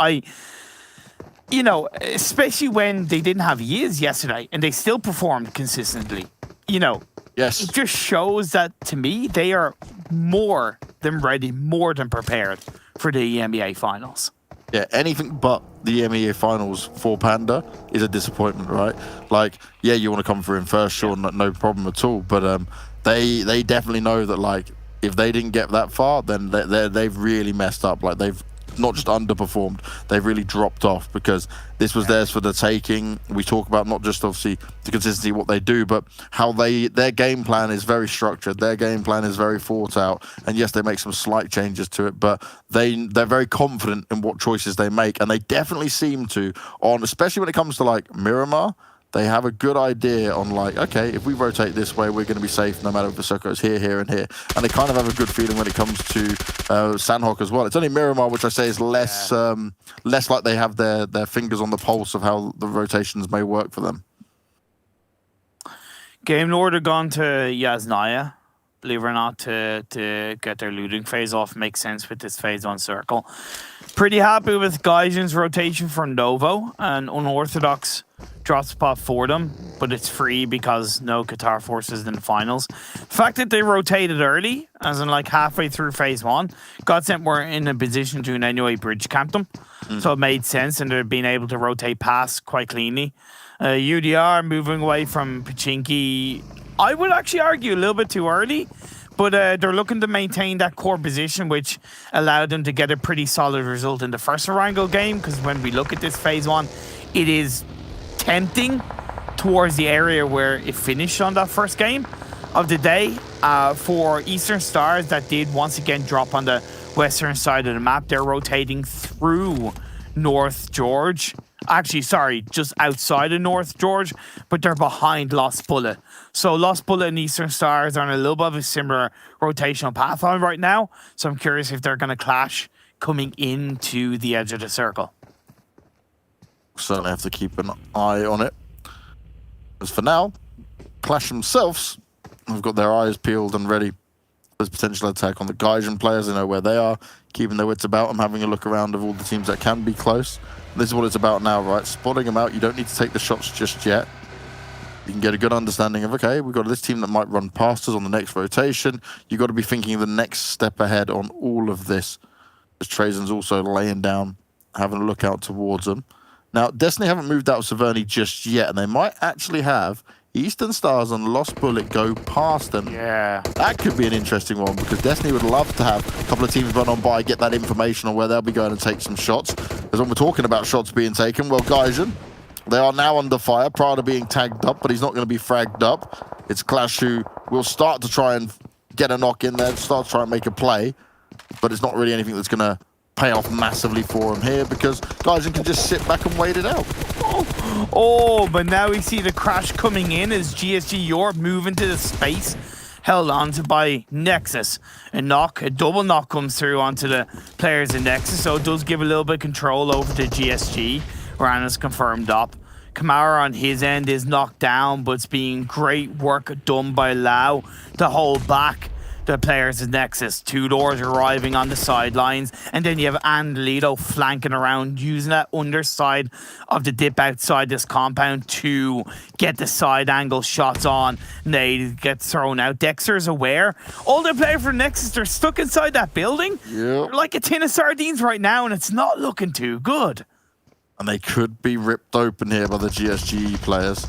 You know, especially when they didn't have Yiz yesterday and they still performed consistently. You know, it just shows that to me they are more than ready, more than prepared for the EMEA finals. Yeah, anything but the EMEA finals for Panda is a disappointment, right? Like, yeah, you want to come through in first, sure, no problem at all. But they definitely know that, like, if they didn't get that far, then they've really messed up. Like, they've not just underperformed, they've really dropped off, because this was theirs for the taking. We talk about not just obviously the consistency of what they do, but how their game plan is very structured, their game plan is very thought out, and yes, they make some slight changes to it, but they're very confident in what choices they make, and they definitely seem to, especially when it comes to like Miramar, they have a good idea on like, okay, if we rotate this way, we're going to be safe no matter if the circle is here, here, and here. And they kind of have a good feeling when it comes to Sanhok as well. It's only Miramar, which I say is less like they have their fingers on the pulse of how the rotations may work for them. Game order gone to Yasnaya, believe it or not, to get their looting phase off. Makes sense with this phase 1 circle. Pretty happy with Gaijin's rotation for Novo, and Unorthodox drop spot for them, but it's free because no Qatar forces in the finals. The fact that they rotated early, as in like halfway through phase 1, GODSENT were in a position to in any way bridge camp them, so it made sense, and they're being able to rotate past quite cleanly. UDR moving away from Pachinki, I would actually argue a little bit too early, but they're looking to maintain that core position, which allowed them to get a pretty solid result in the first Erangel game, because when we look at this phase 1, it is tempting towards the area where it finished on that first game of the day. For Eastern Stars, that did once again drop on the western side of the map. They're rotating through North George. Actually, sorry, just outside of North George, but they're behind Lost Bullet. So Lost Bullet and Eastern Stars are on a little bit of a similar rotational path line right now. So I'm curious if they're going to clash coming into the edge of the circle. Certainly have to keep an eye on it. As for now, Clash themselves have got their eyes peeled and ready. There's potential attack on the Gaijin players. They know where they are, keeping their wits about them, having a look around of all the teams that can be close. This is what it's about now, right? Spotting them out. You don't need to take the shots just yet. You can get a good understanding of, okay, we've got this team that might run past us on the next rotation. You've got to be thinking the next step ahead on all of this. As Trazen's also laying down, having a look out towards them. Now, Destiny haven't moved out of Severny just yet, and they might actually have Eastern Stars and Lost Bullet go past them. Yeah. That could be an interesting one because Destiny would love to have a couple of teams run on by, get that information on where they'll be going and take some shots. Because when we're talking about shots being taken, well, Gaijin, they are now under fire prior to being tagged up, but he's not going to be fragged up. It's QLASH who will start to try and get a knock in there, start to try and make a play, but it's not really anything that's going to pay off massively for him here because Gaijin can just sit back and wait it out. Oh, but now we see the crash coming in as GSG Europe move into the space held onto by Nexus. A double knock comes through onto the players in Nexus, so it does give a little bit of control over to GSG. Rana's confirmed up. Kamara on his end is knocked down, but it's being great work done by Lau to hold back the players in Nexus. Two doors arriving on the sidelines, and then you have Andalito flanking around, using that underside of the dip outside this compound to get the side angle shots on. Nade gets thrown out. Dexter's aware. All the players for Nexus are stuck inside that building. Yep. They're like a tin of sardines right now, and it's not looking too good. And they could be ripped open here by the GSG players.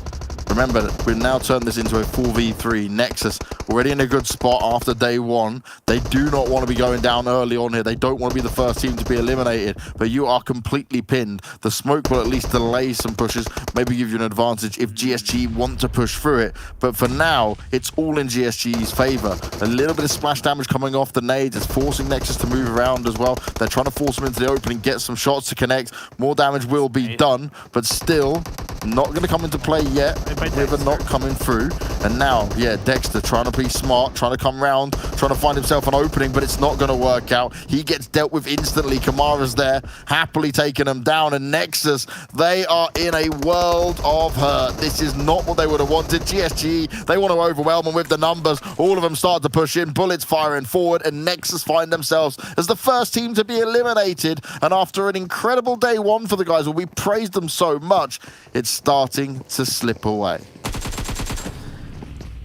Remember, we've now turned this into a 4v3. Nexus already in a good spot after day one. They do not want to be going down early on here. They don't want to be the first team to be eliminated, but you are completely pinned. The smoke will at least delay some pushes, maybe give you an advantage if GSG want to push through it. But for now, it's all in GSG's favor. A little bit of splash damage coming off the nades is forcing Nexus to move around as well. They're trying to force them into the open and get some shots to connect. More damage will be done, but still not going to come into play yet. River not coming through. And now, yeah, Dexter trying to be smart, trying to come round, trying to find himself an opening, but it's not going to work out. He gets dealt with instantly. Kamara's there, happily taking him down. And Nexus, they are in a world of hurt. This is not what they would have wanted. GSG, they want to overwhelm them with the numbers. All of them start to push in, bullets firing forward, and Nexus find themselves as the first team to be eliminated. And after an incredible day one for the guys, where we praised them so much, it's starting to slip away.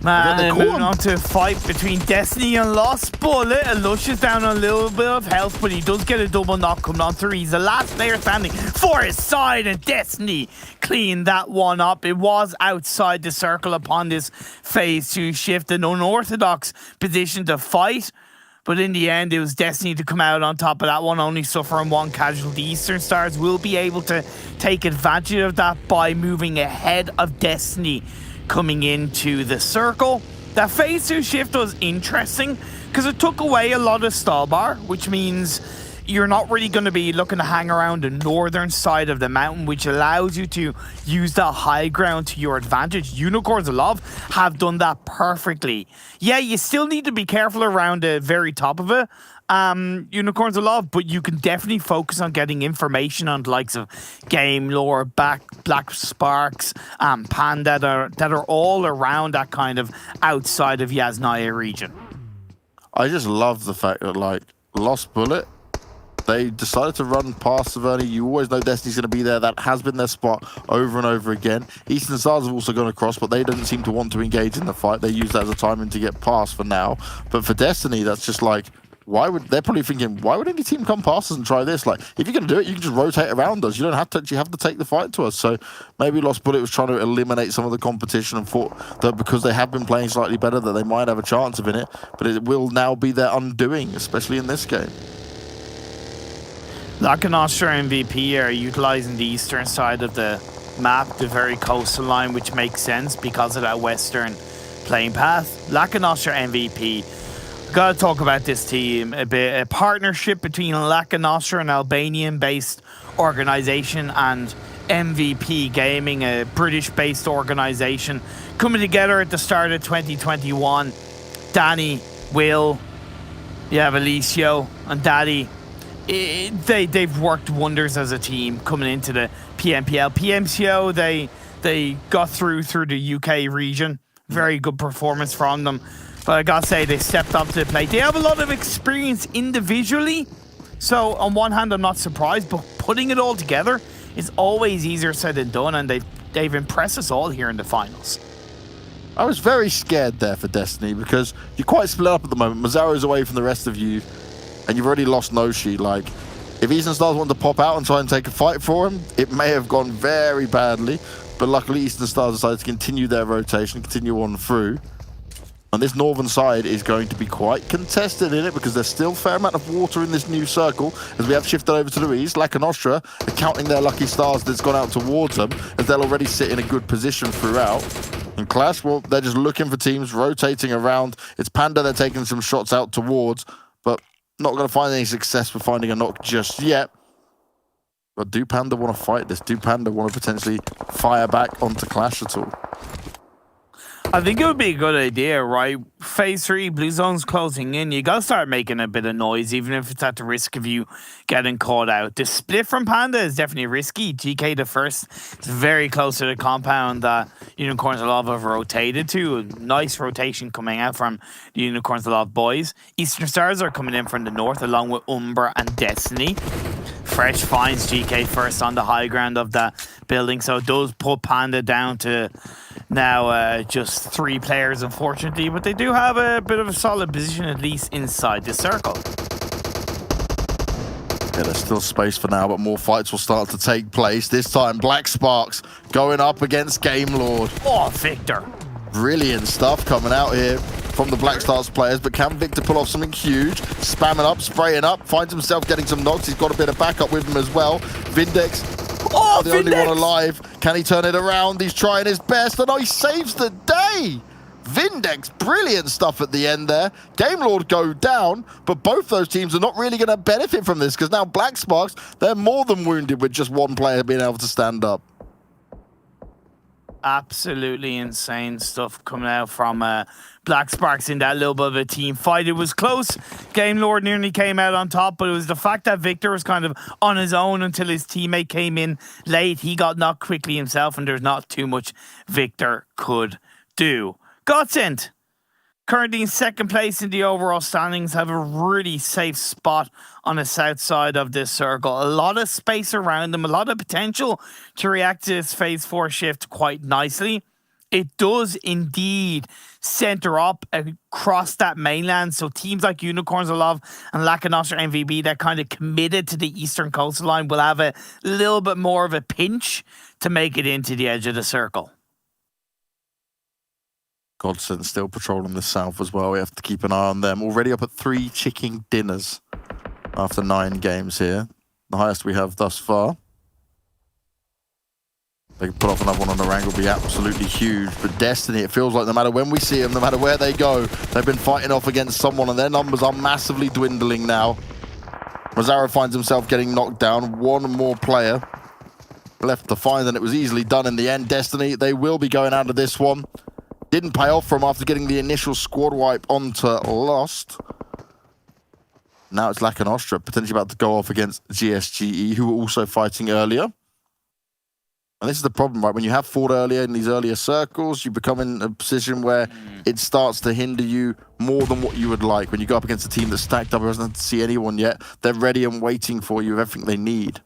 Man, and moving on to a fight between Destiny and Lost Bullet. Lush is down on a little bit of health, but he does get a double knock coming on through. He's the last player standing for his side, and Destiny cleaned that one up. It was outside the circle upon this phase 2 shift, an unorthodox position to fight. But in the end, it was Destiny to come out on top of that one, only suffering one casualty. Eastern Stars will be able to take advantage of that by moving ahead of Destiny coming into the circle. That phase 2 shift was interesting because it took away a lot of stall bar, which means you're not really going to be looking to hang around the northern side of the mountain, which allows you to use that high ground to your advantage. Unicorns of Love have done that perfectly. Yeah, you still need to be careful around the very top of it, Unicorns of Love, but you can definitely focus on getting information on the likes of Game Lore, Black Sparks, Panda that are all around that kind of outside of Yasnaya region. I just love the fact that, like, Lost Bullet, they decided to run past Saverni. You always know Destiny's going to be there. That has been their spot over and over again. Eastern Stars have also gone across, but they didn't seem to want to engage in the fight. They use that as a timing to get past for now. But for Destiny, that's just like, they're probably thinking, why would any team come past us and try this? Like, if you're going to do it, you can just rotate around us. You don't have to actually have to take the fight to us. So maybe Lost Bullet was trying to eliminate some of the competition and thought that because they have been playing slightly better that they might have a chance of it. But it will now be their undoing, especially in this game. Lakonostra MVP are utilizing the eastern side of the map, the very coastal line, which makes sense because of that western playing path. Lakonostra MVP. Gotta talk about this team a bit. A partnership between Lakonostra, an Albanian-based organization, and MVP Gaming, a British-based organization, coming together at the start of 2021. Danny, Will, you have Alicio, and Daddy. They've worked wonders as a team coming into the PMPL. PMCO, they got through the UK region. Very good performance from them. But I gotta say, they stepped up to the plate. They have a lot of experience individually. So on one hand, I'm not surprised, but putting it all together is always easier said than done, and they've impressed us all here in the finals. I was very scared there for Destiny because you're quite split up at the moment. Mazzaro's away from the rest of you, and you've already lost Noshi. Like, if Eastern Stars wanted to pop out and try and take a fight for him, it may have gone very badly. But luckily, Eastern Stars decided to continue their rotation, continue on through. And this northern side is going to be quite contested in it because there's still a fair amount of water in this new circle as we have shifted over to the east. Lakonostra are counting their lucky stars that's gone out towards them as they'll already sit in a good position throughout. And Clash, well, they're just looking for teams rotating around. It's Panda they're taking some shots out towards, but not going to find any success with finding a knock just yet. But do Panda want to fight this? Do Panda want to potentially fire back onto Clash at all? I think it would be a good idea, right? Phase 3, Blue Zone's closing in. You got to start making a bit of noise, even if it's at the risk of you getting caught out. The split from Panda is definitely risky. GK the first is very close to the compound that Unicorns of Love have rotated to. A nice rotation coming out from the Unicorns of Love boys. Eastern Stars are coming in from the north, along with Umbra and Destiny. Fresh finds GK first on the high ground of that building, so it does put Panda down to now just 3 players, unfortunately, but they do have a bit of a solid position, at least inside the circle. Yeah, there's still space for now, but more fights will start to take place. This time, Black Sparks going up against Game Lord. Oh, Victor. Brilliant stuff coming out here from the Black Stars players, but can Victor pull off something huge? Spamming up, spraying up, finds himself getting some knocks. He's got a bit of backup with him as well. Vindex, the only one alive. Can he turn it around? He's trying his best, and he saves the day. Vindex, brilliant stuff at the end there. Game Lord go down, but both those teams are not really going to benefit from this because now Black Sparks, they're more than wounded with just one player being able to stand up. Absolutely insane stuff coming out from Black Sparks in that little bit of a team fight. It was close. Game Lord nearly came out on top, but it was the fact that Victor was kind of on his own until his teammate came in late. He got knocked quickly himself, and there's not too much Victor could do. GODSENT, currently in second place in the overall standings, have a really safe spot on the south side of this circle. A lot of space around them, a lot of potential to react to this phase 4 shift quite nicely. It does indeed center up across that mainland, so teams like Unicorns of Love and Lakonostra MVP that kind of committed to the eastern coastline will have a little bit more of a pinch to make it into the edge of the circle. GODSENT still patrolling the south as well. We have to keep an eye on them. Already up at 3 chicken dinners after 9 games here. The highest we have thus far. They can put off another one on Erangel, will be absolutely huge. But Destiny, it feels like no matter when we see them, no matter where they go, they've been fighting off against someone, and their numbers are massively dwindling now. Rosario finds himself getting knocked down. One more player left to find, and it was easily done in the end. Destiny, they will be going out of this one. Didn't pay off for him after getting the initial squad wipe onto Lost. Now it's Lakonostra, potentially about to go off against GSGE, who were also fighting earlier. And this is the problem, right? When you have fought earlier in these earlier circles, you become in a position where it starts to hinder you more than what you would like. When you go up against a team that's stacked up, who hasn't had to see anyone yet, they're ready and waiting for you with everything they need.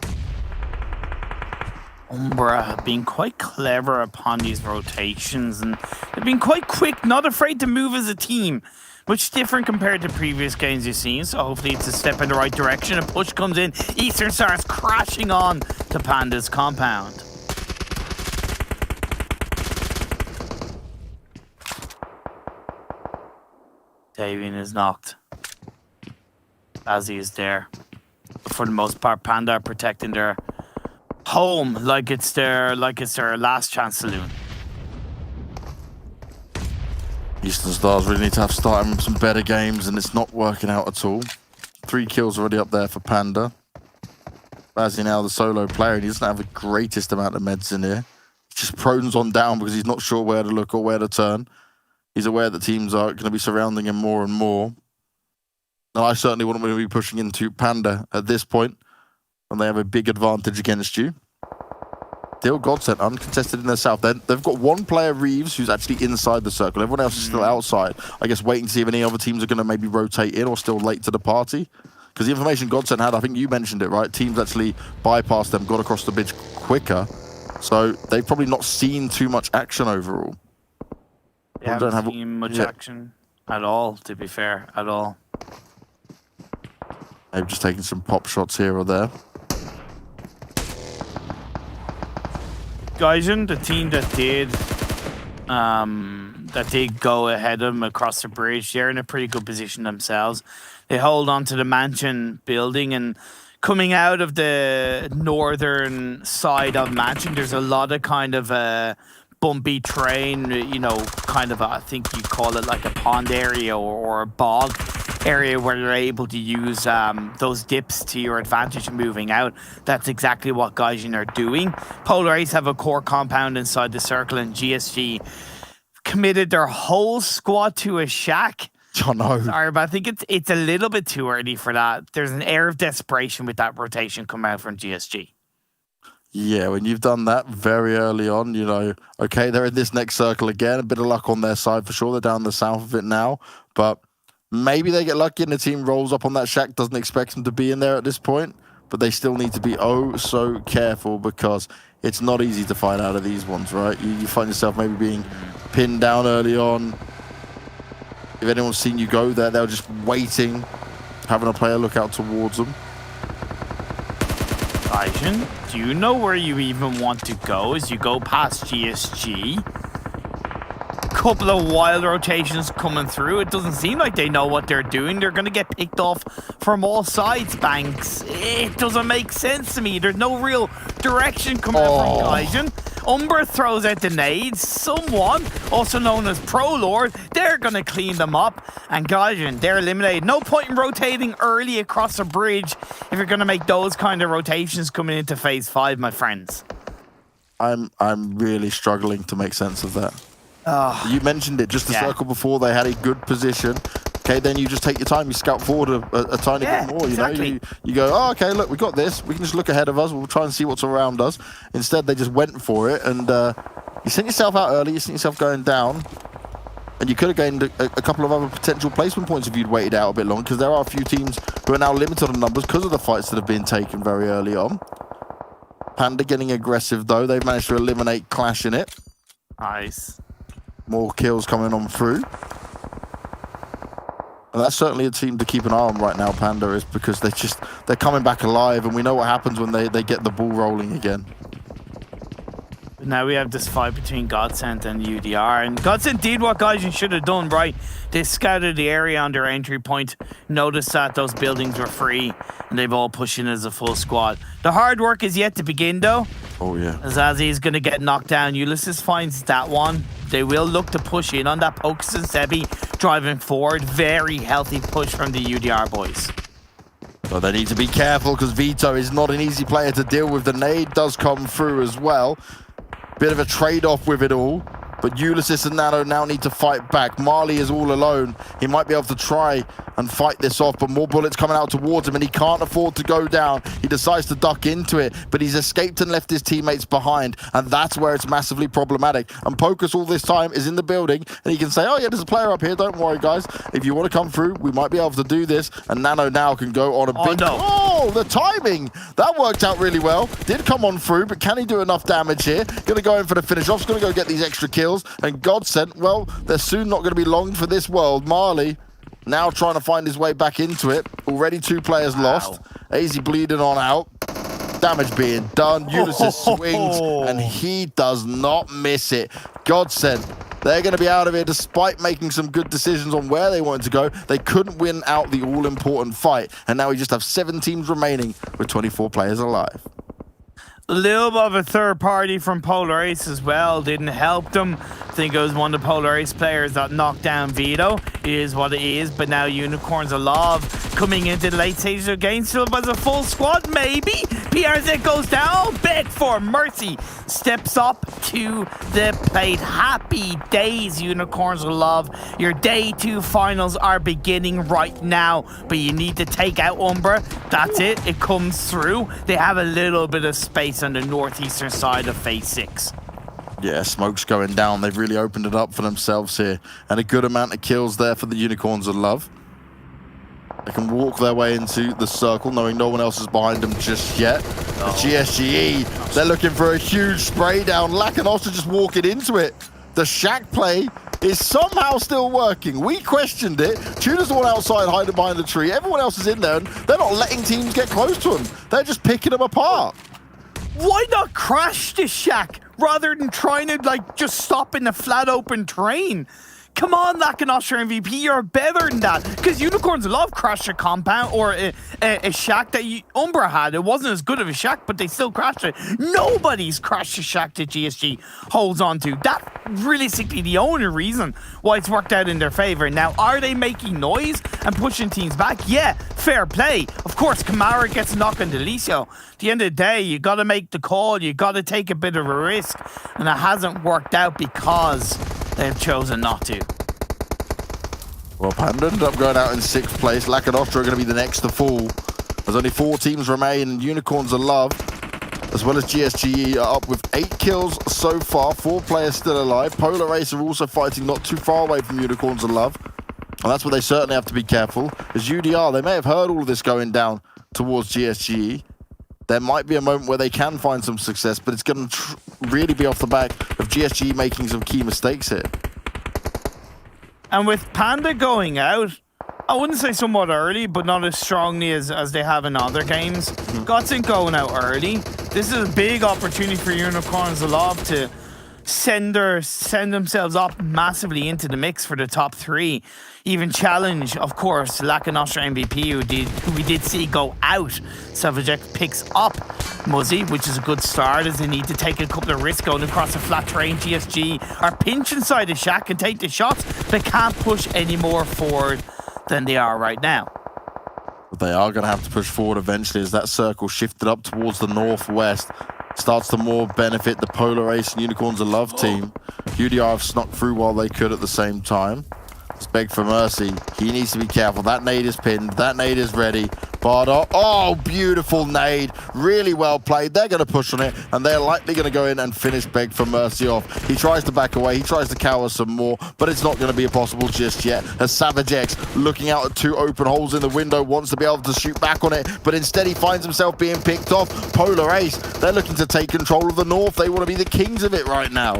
Umbra being quite clever upon these rotations, and they've been quite quick, not afraid to move as a team. Much different compared to previous games you've seen, so hopefully it's a step in the right direction. A push comes in, Eastern Stars crashing on to Panda's compound. Davian is knocked. Bazzi is there. But for the most part, Panda are protecting their home like it's their last chance saloon. Eastern Stars really need to have starting some better games, and it's not working out at all. 3 kills already up there for Panda. Bazzi now the solo player, and he doesn't have the greatest amount of meds in here. He just prones on down because he's not sure where to look or where to turn. He's aware that teams are going to be surrounding him more and more. And I certainly wouldn't want to be pushing into Panda at this point when they have a big advantage against you. Still GODSENT uncontested in the south. They've got 1 player, Reeves, who's actually inside the circle. Everyone else is still outside. I guess waiting to see if any other teams are going to maybe rotate in or still late to the party. Because the information GODSENT had, I think you mentioned it, right? Teams actually bypassed them, got across the bridge quicker. So they've probably not seen too much action overall. They haven't seen much action at all, to be fair, at all. They've just taken some pop shots here or there. Gaijin, the team that did go ahead of them across the bridge, they're in a pretty good position themselves. They hold on to the mansion building, and coming out of the northern side of mansion, there's a lot of kind of bumpy terrain, you know, kind of, I think you call it like a pond area or a bog area where you're able to use those dips to your advantage moving out. That's exactly what Gaijin are doing. Polar Ace have a core compound inside the circle, and GSG committed their whole squad to a shack. I know. Sorry, but I think it's a little bit too early for that. There's an air of desperation with that rotation coming out from GSG. Yeah, when you've done that very early on, you know, okay, they're in this next circle again. A bit of luck on their side for sure. They're down the south of it now, but maybe they get lucky and the team rolls up on that shack, doesn't expect them to be in there at this point, but they still need to be oh so careful because it's not easy to find out of these ones, right? You find yourself maybe being pinned down early on. If anyone's seen you go there, they're just waiting, having a player look out towards them. Gaijin, do you know where you even want to go as you go past GSG? Couple of wild rotations coming through. It doesn't seem like they know what they're doing. They're going to get picked off from all sides, Banks. It doesn't make sense to me. There's no real direction coming from Gaijin. Umbra throws out the nades. Someone, also known as Pro Lord, they're going to clean them up. And Gaijin, they're eliminated. No point in rotating early across a bridge if you're going to make those kind of rotations coming into phase 5, my friends. I'm really struggling to make sense of that. You mentioned it, just the circle before, they had a good position. Okay, then you just take your time, you scout forward a tiny bit more, you know? You go, oh, okay, look, we got this. We can just look ahead of us. We'll try and see what's around us. Instead, they just went for it, and you sent yourself out early, you sent yourself going down, and you could have gained a couple of other potential placement points if you'd waited out a bit long, because there are a few teams who are now limited on numbers because of the fights that have been taken very early on. Panda getting aggressive, though. They've managed to eliminate QLASH in it. Nice. More kills coming on through. And that's certainly a team to keep an eye on right now, Panda, is because they're coming back alive, and we know what happens when they get the ball rolling again. Now we have this fight between GODSENT and UDR, and GODSENT did what Gaijin should have done, right? They scouted the area on their entry point, noticed that those buildings were free, and they've all pushed in as a full squad. The hard work is yet to begin, though. Oh, yeah. Zazie is going to get knocked down. Ulysses finds that one. They will look to push in on that. Pokes and Sebi driving forward. Very healthy push from the UDR boys. But they need to be careful because Vito is not an easy player to deal with. The nade does come through as well. Bit of a trade-off with it all. But Ulysses and Nano now need to fight back. Marley is all alone. He might be able to try and fight this off, but more bullets coming out towards him, and he can't afford to go down. He decides to duck into it, but he's escaped and left his teammates behind, and that's where it's massively problematic. And Pocus all this time is in the building, and he can say, oh yeah, there's a player up here, don't worry guys. If you want to come through, we might be able to do this. And Nano now can go on a big... Oh, the timing! That worked out really well. Did come on through, but can he do enough damage here? Gonna go in for the finish off, gonna go get these extra kills. And GODSENT, well, they're soon not going to be long for this world. Marley now trying to find his way back into it. Already 2 players lost. AZ bleeding on out. Damage being done. Ulysses swings, and he does not miss it. GODSENT, they're going to be out of here despite making some good decisions on where they wanted to go. They couldn't win out the all-important fight. And now we just have 7 teams remaining with 24 players alive. A little bit of a third party from Polar Ace as well didn't help them. I think it was one of the Polar Ace players that knocked down Vito. It is what it is, but now Unicorns Alive coming into the late stages of the game. Still as a full squad, maybe. PRZ goes down, beg for mercy. Steps up to the plate. Happy days, Unicorns Alive. Your day 2 finals are beginning right now, but you need to take out Umbra. That's it. It comes through. They have a little bit of space on the northeastern side of phase 6. Yeah, smoke's going down. They've really opened it up for themselves here. And a good amount of kills there for the Unicorns of Love. They can walk their way into the circle, knowing no one else is behind them just yet. The GSGE, they're looking for a huge spray down. Lakonostra just walking into it. The shack play is somehow still working. We questioned it. Tuna's the one outside hiding behind the tree. Everyone else is in there, and they're not letting teams get close to them. They're just picking them apart. Why not crash the shack rather than trying to like just stop in the flat open terrain. Come on, Lakonostra MVP, you're better than that. Because Unicorns love crashed a compound or a shack that Umbra had. It wasn't as good of a shack, but they still crashed it. Nobody's crashed a shack that GSG holds on to. That's realistically the only reason why it's worked out in their favor. Now, are they making noise and pushing teams back? Yeah, fair play. Of course, Kamara gets knocked on Delicio. At the end of the day, you got to make the call. You got to take a bit of a risk. And it hasn't worked out because they've chosen not to. Well, Panda ended up going out in 6th place. Lakonostra are going to be the next to fall. There's only 4 teams remain. Unicorns are love, as well as GSGE are up with 8 kills so far. 4 players still alive. Polar Race are also fighting not too far away from Unicorns and love. And that's where they certainly have to be careful. As UDR, they may have heard all of this going down towards GSGE. There might be a moment where they can find some success, but it's going to really be off the back of GSGE making some key mistakes here. And with Panda going out, I wouldn't say somewhat early, but not as strongly as they have in other games. GODSENT going out early. This is a big opportunity for Unicorns Love to send themselves up massively into the mix for the top 3. Even challenge, of course, Lakonostra MVP, who we did see go out. Savajek picks up Muzzy, which is a good start, as they need to take a couple of risks going across the flat terrain. GSG are pinch inside the shack and take the shots, but can't push any more forward than they are right now. They are going to have to push forward eventually as that circle shifted up towards the northwest. Starts to more benefit the Polar Race and Unicorns of Love team. UDR have snuck through while they could at the same time. Let's beg for mercy. He needs to be careful. That nade is pinned. That nade is ready. Bardo. Oh, beautiful nade. Really well played. They're going to push on it, and they're likely going to go in and finish Beg for Mercy off. He tries to back away. He tries to cower some more, but it's not going to be possible just yet. As Savage X, looking out at 2 open holes in the window, wants to be able to shoot back on it, but instead he finds himself being picked off. Polar Ace, they're looking to take control of the north. They want to be the kings of it right now.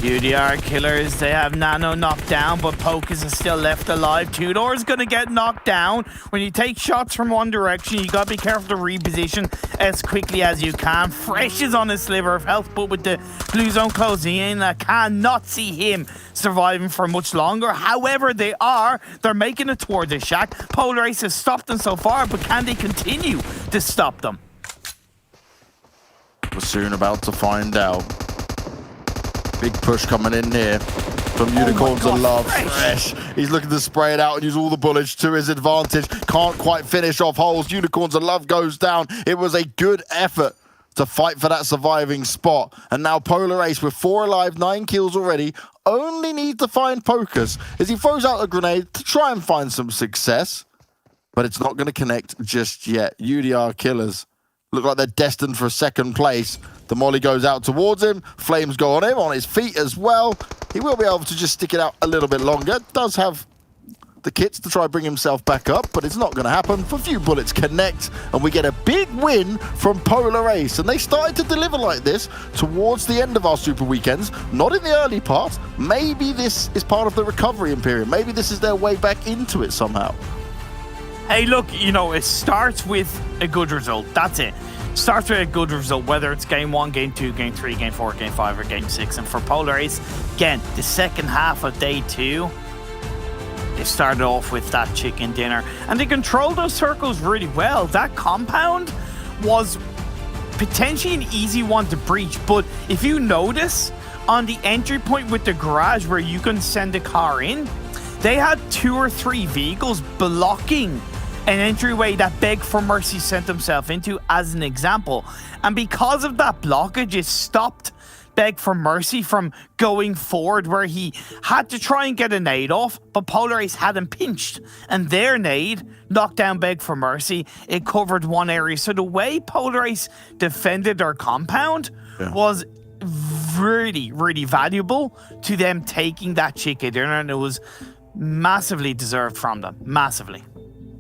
UDR killers, they have Nano knocked down, but Pocus is still left alive. Tudor's gonna get knocked down. When you take shots from one direction, you gotta be careful to reposition as quickly as you can. Fresh is on a sliver of health, but with the blue zone closing in, I cannot see him surviving for much longer. However, they're making it toward the shack. Polar Ace has stopped them so far, but can they continue to stop them? We're soon about to find out. Big push coming in here from Unicorns of Love. Fresh. He's looking to spray it out and use all the bullets to his advantage. Can't quite finish off holes. Unicorns of Love goes down. It was a good effort to fight for that surviving spot. And now Polar Ace with 4 alive, 9 kills already, only need to find Pocus as he throws out a grenade to try and find some success. But it's not going to connect just yet. UDR killers look like they're destined for a 2nd place. The molly goes out towards him. Flames go on him, on his feet as well. He will be able to just stick it out a little bit longer. Does have the kits to try bring himself back up, but it's not going to happen. For few bullets connect, and we get a big win from Polar Ace. And they started to deliver like this towards the end of our Super Weekends. Not in the early part. Maybe this is part of the recovery period. Maybe this is their way back into it somehow. Hey, look, you know, it starts with a good result. That's it. Starts with a good result, whether it's game 1, game 2, game 3, game 4, game 5, or game 6. And for Polar Ace, again, the second half of day 2, they started off with that chicken dinner. And they controlled those circles really well. That compound was potentially an easy one to breach. But if you notice, on the entry point with the garage where you can send a car in, they had 2 or 3 vehicles blocking an entryway that Beg for Mercy sent himself into, as an example. And because of that blockage, it stopped Beg for Mercy from going forward, where he had to try and get a nade off, but Polar Ace had him pinched, and their nade knocked down Beg for Mercy. It covered one area. So the way Polar Ace defended their compound was really, really valuable to them taking that chicken dinner, and it was massively deserved from them. Massively.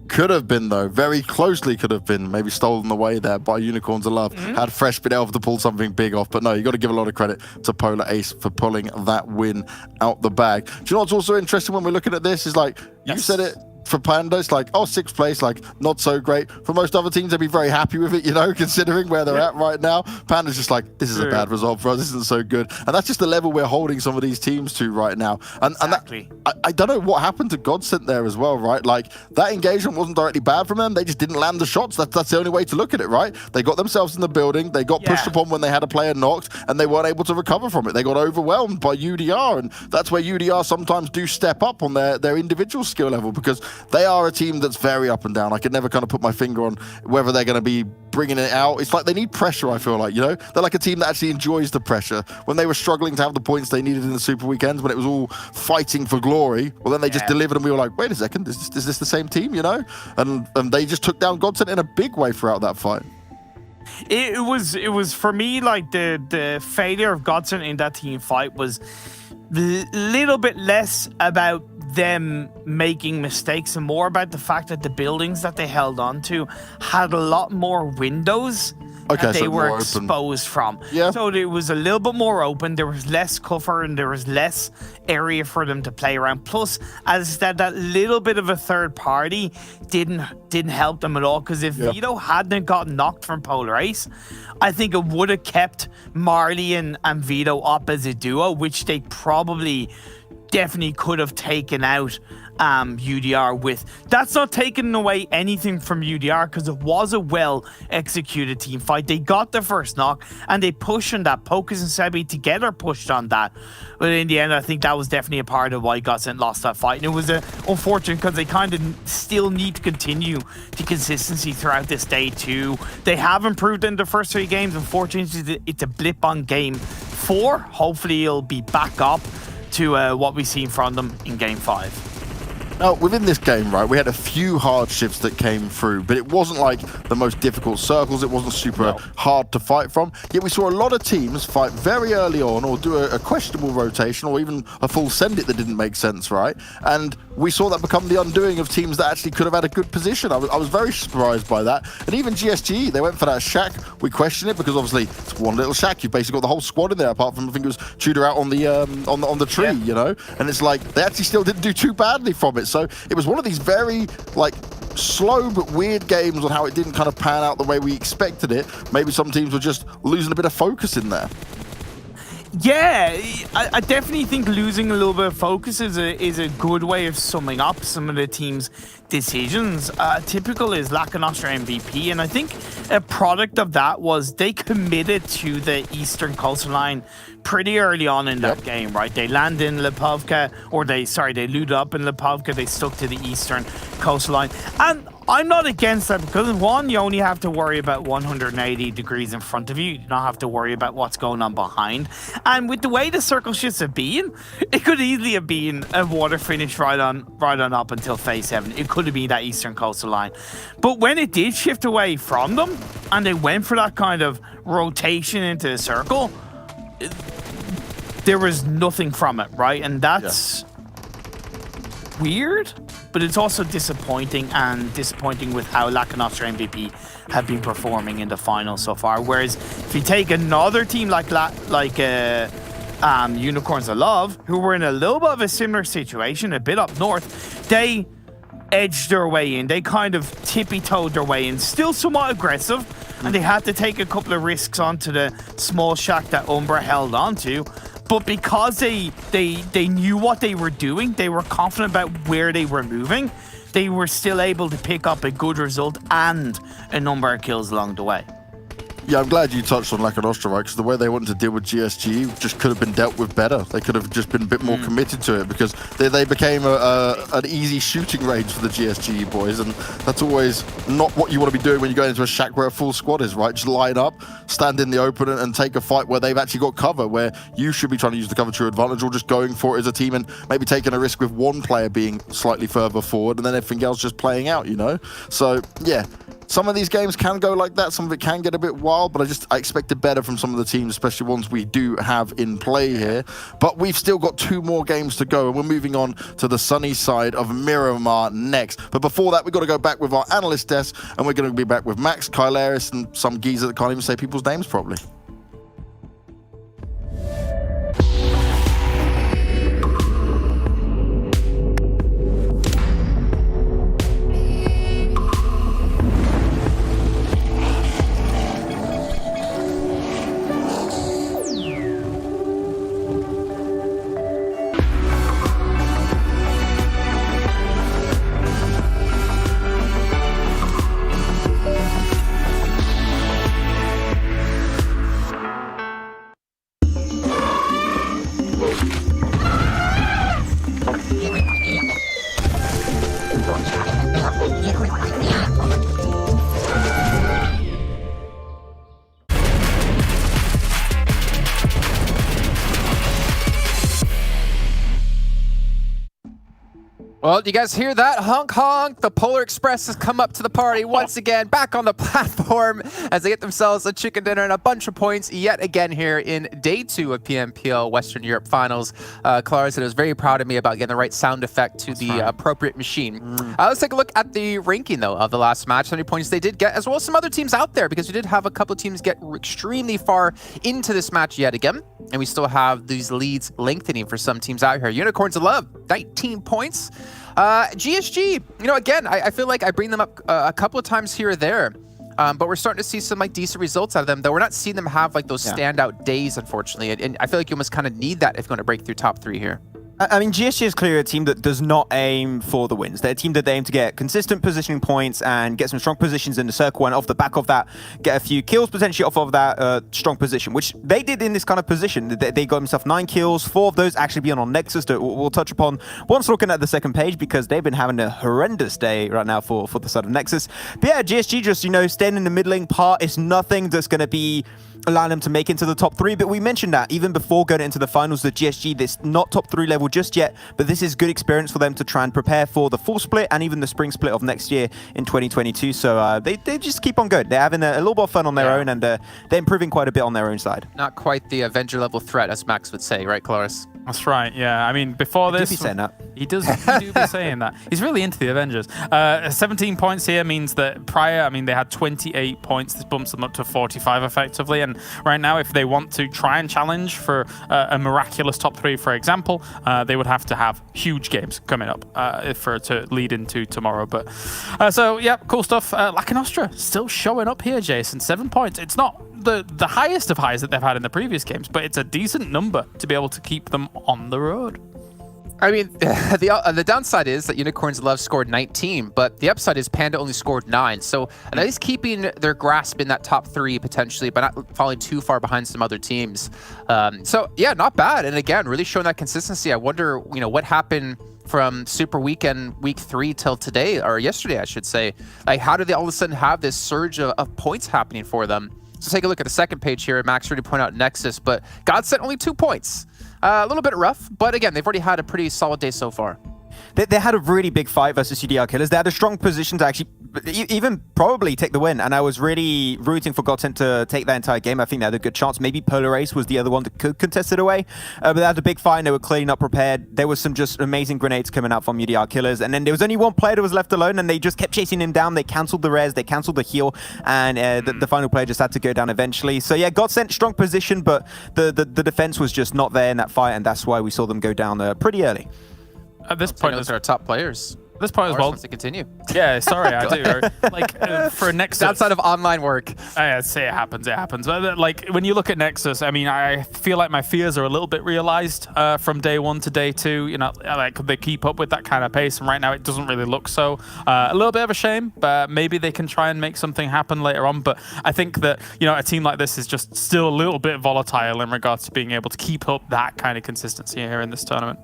Could have been, though. Very closely could have been. Maybe stolen away there by Unicorns of Love. Had Fresh been able to pull something big off. But no, you got to give a lot of credit to Polar Ace for pulling that win out the bag. Do you know what's also interesting when we're looking at this is, like, you said it, for Panda, it's like, oh, 6th place, like, not so great. For most other teams, they'd be very happy with it, you know, considering where they're at right now. Panda's just like, this is a bad result for us. This isn't so good. And that's just the level we're holding some of these teams to right now. And I don't know what happened to GODSENT there as well, right? Like, that engagement wasn't directly bad from them. They just didn't land the shots. That's the only way to look at it, right? They got themselves in the building. They got pushed upon when they had a player knocked, and they weren't able to recover from it. They got overwhelmed by UDR, and that's where UDR sometimes do step up on their individual skill level, because they are a team that's very up and down. I could never kind of put my finger on whether they're going to be bringing it out. It's like they need pressure, I feel like, you know? They're like a team that actually enjoys the pressure. When they were struggling to have the points they needed in the Super Weekends, when it was all fighting for glory, well, then they just delivered, and we were like, wait a second, is this the same team, you know? And they just took down GODSENT in a big way throughout that fight. It was for me, like, the failure of GODSENT in that team fight was a little bit less about them making mistakes and more about the fact that the buildings that they held on to had a lot more windows that they were exposed from. Yeah. So it was a little bit more open. There was less cover and there was less area for them to play around. Plus, as I said, that little bit of a third party didn't help them at all. Because if Vito hadn't gotten knocked from Polar Ace, I think it would have kept Marley and Vito up as a duo, which they probably definitely could have taken out UDR with. That's not taking away anything from UDR, because it was a well executed team fight. They got the first knock and they pushed on that. Pocus and Sebi together pushed on that. But in the end, I think that was definitely a part of why GODSENT lost that fight. And it was unfortunate, because they kind of still need to continue the consistency throughout this day too. They have improved in the first 3 games. Unfortunately, it's a blip on game 4. Hopefully it'll be back up to what we've seen from them in game 5. Now, within this game, right, we had a few hard shifts that came through, but it wasn't like the most difficult circles. It wasn't super hard to fight from. Yet we saw a lot of teams fight very early on, or do a questionable rotation, or even a full send it that didn't make sense, right? And we saw that become the undoing of teams that actually could have had a good position. I was very surprised by that. And even GSG, they went for that shack. We question it because obviously it's one little shack. You've basically got the whole squad in there, apart from, I think it was Tudor out on the tree, you know? And it's like, they actually still didn't do too badly from it. So it was one of these very, like, slow but weird games on how it didn't kind of pan out the way we expected it. Maybe some teams were just losing a bit of focus in there. Yeah, I definitely think losing a little bit of focus is a good way of summing up some of the team's decisions. Typical is Lakonostra MVP, and I think a product of that was they committed to the Eastern coastline pretty early on in that game, right? They land in Lipovka, or they loot up in Lipovka, they stuck to the Eastern coastline. And I'm not against that, because one, you only have to worry about 180 degrees in front of you. You don't have to worry about what's going on behind. And with the way the circle shifts have been, it could easily have been a water finish right on up until phase 7. It could have been that Eastern coastal line. But when it did shift away from them, and they went for that kind of rotation into the circle, there was nothing from it, right? And that's weird, but it's also disappointing, and disappointing with how Lakonostra MVP have been performing in the finals so far. Whereas if you take another team like Unicorns of Love, who were in a little bit of a similar situation, a bit up north, they edged their way in. They kind of tippy-toed their way in, still somewhat aggressive, and they had to take a couple of risks onto the small shack that Umbra held onto. But because they knew what they were doing, they were confident about where they were moving, they were still able to pick up a good result and a number of kills along the way. Yeah, I'm glad you touched on Lakonostra, right? Because the way they wanted to deal with GSG just could have been dealt with better. They could have just been a bit more committed to it, because they became an easy shooting range for the GSG boys, and that's always not what you want to be doing when you go into a shack where a full squad is, right? Just line up, stand in the open, and take a fight where they've actually got cover, where you should be trying to use the cover to your advantage, or just going for it as a team and maybe taking a risk with one player being slightly further forward and then everything else just playing out, you know? So, yeah. Some of these games can go like that. Some of it can get a bit wild, but I expected better from some of the teams, especially ones we do have in play here. But we've still got 2 more games to go, and we're moving on to the sunny side of Miramar next. But before that, we've got to go back with our analyst desk, and we're going to be back with Max, Kylaris, and some geezer that can't even say people's names properly. Well, you guys hear that? Honk, honk. The Polar Express has come up to the party once again, back on the platform as they get themselves a chicken dinner and a bunch of points yet again here in day 2 of PMPL Western Europe Finals. Clara said it was very proud of me about getting the right sound effect to the appropriate machine. Let's take a look at the ranking, though, of the last match. How many points they did get, as well as some other teams out there, because we did have a couple of teams get extremely far into this match yet again. And we still have these leads lengthening for some teams out here. Unicorns of Love, 19 points. GSG, you know, again, I feel like I bring them up a couple of times here or there, but we're starting to see some like decent results out of them, though we're not seeing them have like those standout days, unfortunately. And I feel like you almost kind of need that if you're going to break through top 3 here. I mean, GSG is clearly a team that does not aim for the wins. They're a team that they aim to get consistent positioning points and get some strong positions in the circle, and off the back of that, get a few kills potentially off of that strong position, which they did in this kind of position. They got themselves 9 kills, 4 of those actually being on Nexus that we'll touch upon once looking at the second page, because they've been having a horrendous day right now for the side of Nexus. But yeah, GSG just, you know, staying in the middling part is nothing that's going to be allowing them to make into the top 3, but we mentioned that even before going into the finals, the GSG, this not top 3 level just yet, but this is good experience for them to try and prepare for the full split and even the spring split of next year in 2022. So they just keep on going. They're having a little bit of fun on their own, and they're improving quite a bit on their own side. Not quite the Avenger level threat, as Max would say, right, Cloris? That's right, yeah. I mean, before this... He do be saying that. He does do be saying that. He's really into the Avengers. 17 points here means that prior, I mean, they had 28 points. This bumps them up to 45 effectively. And right now, if they want to try and challenge for a miraculous top 3, for example, they would have to have huge games coming up to lead into tomorrow. But so, yeah, cool stuff. Lakonostra still showing up here, Jason. 7 points. It's not the highest of highs that they've had in the previous games, but it's a decent number to be able to keep them on the road. I mean, the downside is that Unicorns Love scored 19, but the upside is Panda only scored 9. So at least keeping their grasp in that top 3 potentially, but not falling too far behind some other teams. So yeah, not bad. And again, really showing that consistency. I wonder, you know, what happened from Super Weekend Week 3 till today, or yesterday, I should say. Like, how did they all of a sudden have this surge of points happening for them? So take a look at the second page here. Max already pointed out Nexus, but GODSENT only 2 points. A little bit rough, but again, they've already had a pretty solid day so far. They had a really big fight versus UDR Killers. They had a strong position to actually even probably take the win, and I was really rooting for GODSENT to take that entire game. I think they had a good chance. Maybe Polar Ace was the other one that could contest it away, but they had a big fight and they were clearly not prepared. There was some just amazing grenades coming out from UDR Killers, and then there was only one player that was left alone, and they just kept chasing him down. They cancelled the res, they cancelled the heal, and the final player just had to go down eventually. So yeah, GODSENT, strong position, but the defense was just not there in that fight, and that's why we saw them go down pretty early. At this point, those are our top players. At this point as well. To continue. Yeah, sorry, I do. Like for Nexus, outside of online work. I say it happens. But like when you look at Nexus, I mean, I feel like my fears are a little bit realized from day 1 to day 2. You know, like could they keep up with that kind of pace? And right now, it doesn't really look so. A little bit of a shame, but maybe they can try and make something happen later on. But I think that, you know, a team like this is just still a little bit volatile in regards to being able to keep up that kind of consistency here in this tournament.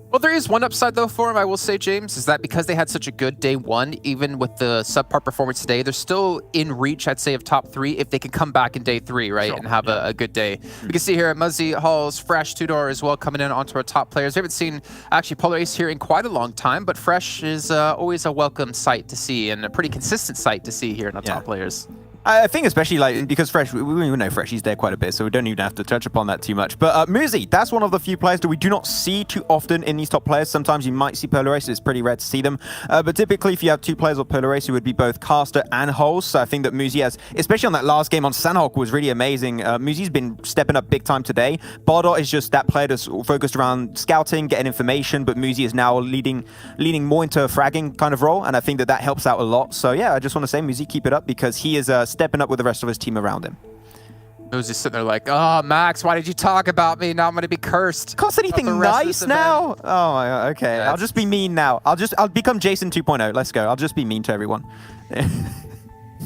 Well, there is one upside, though, for him, I will say, James, is that because they had such a good day 1, even with the subpar performance today, they're still in reach, I'd say, of top 3 if they can come back in day 3, right, and have a good day. We can see here Muzzy, Halls, Fresh, Tudor as well coming in onto our top players. We haven't seen, actually, Polar Ace here in quite a long time, but Fresh is always a welcome sight to see and a pretty consistent sight to see here in the top players. I think especially like because Fresh, we know Fresh, he's there quite a bit, so we don't even have to touch upon that too much. But Muzi, that's one of the few players that we do not see too often in these top players. Sometimes you might see Polar Ace, it's pretty rare to see them. But typically, if you have 2 players of Polar Ace, it would be both Caster and Holes. So I think that Muzi has, especially on that last game on Sanhok, was really amazing. Muzi's been stepping up big time today. Bardot is just that player that's focused around scouting, getting information, but Muzi is now leaning more into a fragging kind of role, and I think that helps out a lot. So yeah, I just want to say, Muzi, keep it up, because he is stepping up with the rest of his team around him. Who's just sitting there like, oh, Max, why did you talk about me? Now I'm going to be cursed. Can't say anything nice now? Oh, my God. Okay. I'll just be mean now. I'll become Jason 2.0. Let's go. I'll just be mean to everyone.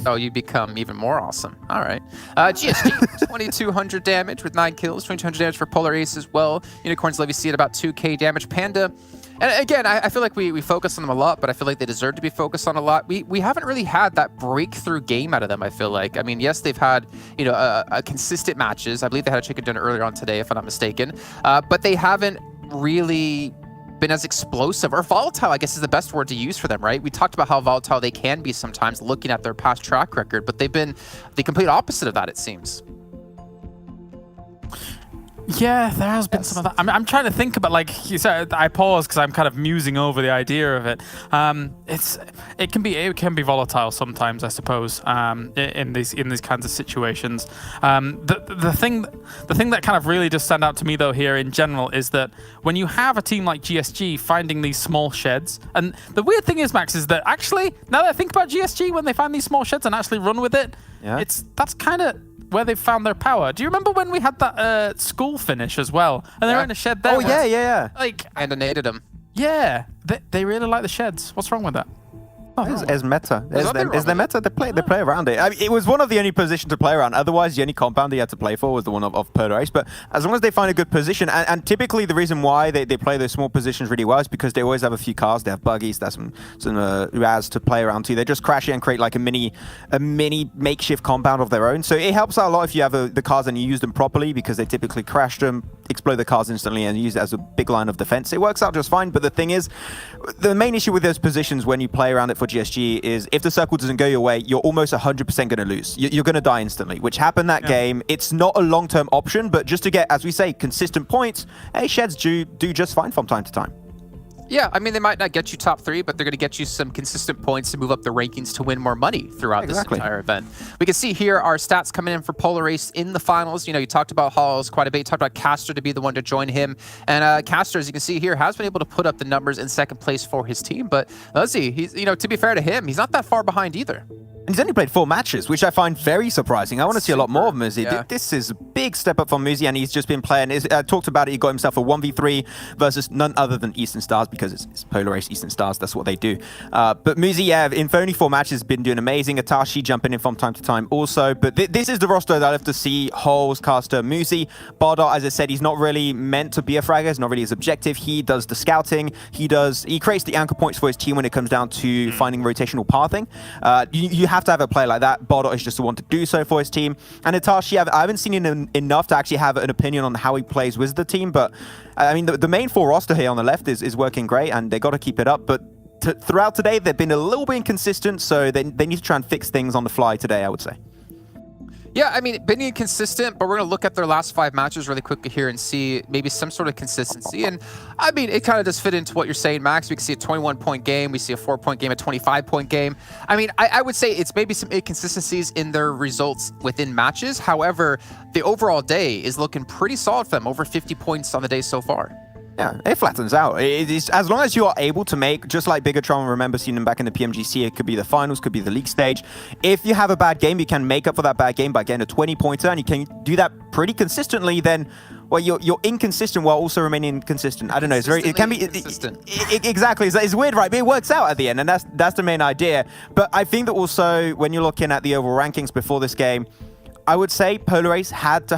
Oh, you become even more awesome. All right. GSG, 2,200 damage with 9 kills. 2,200 damage for Polar Ace as well. Unicorns Levy see at about 2k damage. Panda, and again, I feel like we focus on them a lot, but I feel like they deserve to be focused on a lot. We haven't really had that breakthrough game out of them, I feel like. I mean, yes, they've had, you know, a consistent matches. I believe they had a chicken dinner earlier on today, if I'm not mistaken. But they haven't really been as explosive or volatile, I guess is the best word to use for them, right? We talked about how volatile they can be sometimes looking at their past track record, but they've been the complete opposite of that, it seems. Yeah, there has been some of that. I'm trying to think about, like you said, I pause because I'm kind of musing over the idea of it. It can be volatile sometimes, I suppose, in these kinds of situations. The thing that kind of really does stand out to me though here in general is that when you have a team like GSG finding these small sheds, and the weird thing is, Max, is that actually now that I think about GSG, when they find these small sheds and actually run with it, that's kind of where they found their power. Do you remember when we had that school finish as well? And they were in a shed there. Oh, yeah. Like, and donated them. Yeah, they really like the sheds. What's wrong with that? As meta. Is there meta? They play around it. I mean, it was one of the only positions to play around. Otherwise, the only compound they had to play for was the one of Polar Ace. But as long as they find a good position, and typically the reason why they play those small positions really well is because they always have a few cars. They have buggies. There's some Raz to play around too. They just crash it and create like a mini makeshift compound of their own. So it helps out a lot if you have the cars and you use them properly, because they typically crash them, explode the cars instantly, and use it as a big line of defense. It works out just fine. But the thing is, the main issue with those positions when you play around it for GSG is if the circle doesn't go your way, you're almost 100% going to lose. You're going to die instantly, which happened that game. It's not a long-term option, but just to get, as we say, consistent points, sheds do just fine from time to time. Yeah, I mean, they might not get you top 3, but they're going to get you some consistent points to move up the rankings to win more money throughout this entire event. We can see here our stats coming in for Polar Ace in the finals. You know, you talked about Halls quite a bit. You talked about Caster to be the one to join him. And Caster, as you can see here, has been able to put up the numbers in second place for his team. But Uzi, he's, you know, to be fair to him, he's not that far behind either. He's only played 4 matches, which I find very surprising. I want to see a lot more of Muzi. Yeah. This is a big step up from Muzi, and he's just been playing. I talked about it. He got himself a 1v3 versus none other than Eastern Stars, because it's Polar Ace Eastern Stars. That's what they do. But Muzi, in only 4 matches, has been doing amazing. Atashi jumping in from time to time also. But this is the roster that I love to see. Holes, Caster, Muzi. Bardot, as I said, he's not really meant to be a fragger. It's not really his objective. He does the scouting. He creates the anchor points for his team when it comes down to finding rotational pathing. You have to have a player like that. Bardot is just the one to do so for his team. And Itachi, I haven't seen him enough to actually have an opinion on how he plays with the team, but I mean, the main 4 roster here on the left is working great, and they got to keep it up. But throughout today, they've been a little bit inconsistent, so they need to try and fix things on the fly today, I would say. Yeah, I mean, been inconsistent, but we're going to look at their last 5 matches really quickly here and see maybe some sort of consistency. And I mean, it kind of does fit into what you're saying, Max. We can see a 21-point game. We see a 4-point game, a 25-point game. I mean, I would say it's maybe some inconsistencies in their results within matches. However, the overall day is looking pretty solid for them, over 50 points on the day so far. Yeah, it flattens out. As long as you are able to make, just like Bigatron, remember seeing them back in the PMGC, it could be the finals, could be the league stage. If you have a bad game, you can make up for that bad game by getting a 20-pointer, and you can do that pretty consistently, then, well, you're inconsistent while also remaining consistent. I don't know, it can be inconsistent. Exactly, it's weird, right? But it works out at the end, and that's the main idea. But I think that also, when you're looking at the overall rankings before this game, I would say Polar Ace had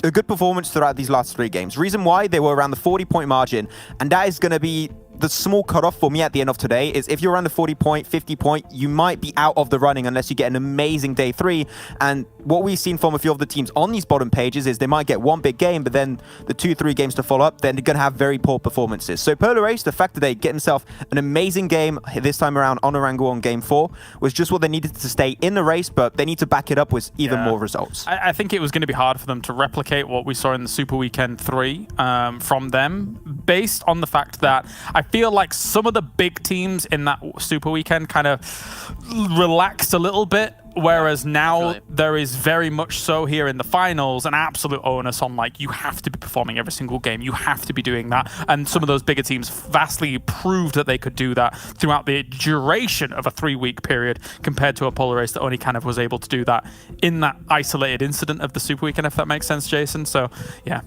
a good performance throughout these last 3 games. Reason why they were around the 40-point margin, and that is going to be the small cutoff for me at the end of today, is if you're around the 40-point, 50-point, you might be out of the running unless you get an amazing day 3. And what we've seen from a few of the teams on these bottom pages is they might get one big game, but then the 2-3 games to follow up, then they're going to have very poor performances. So Polar Ace, the fact that they get himself an amazing game this time around on Erangel on game 4 was just what they needed to stay in the race, but they need to back it up with even more results. I think it was going to be hard for them to replicate what we saw in the Super Weekend 3 from them, based on the fact that I feel like some of the big teams in that Super Weekend kind of relaxed a little bit, whereas now there is very much so here in the finals an absolute onus on, like, you have to be performing every single game, you have to be doing that, and some of those bigger teams vastly proved that they could do that throughout the duration of a 3-week period, compared to a Polar Ace that only kind of was able to do that in that isolated incident of the Super Weekend, if that makes sense, Jason. So yeah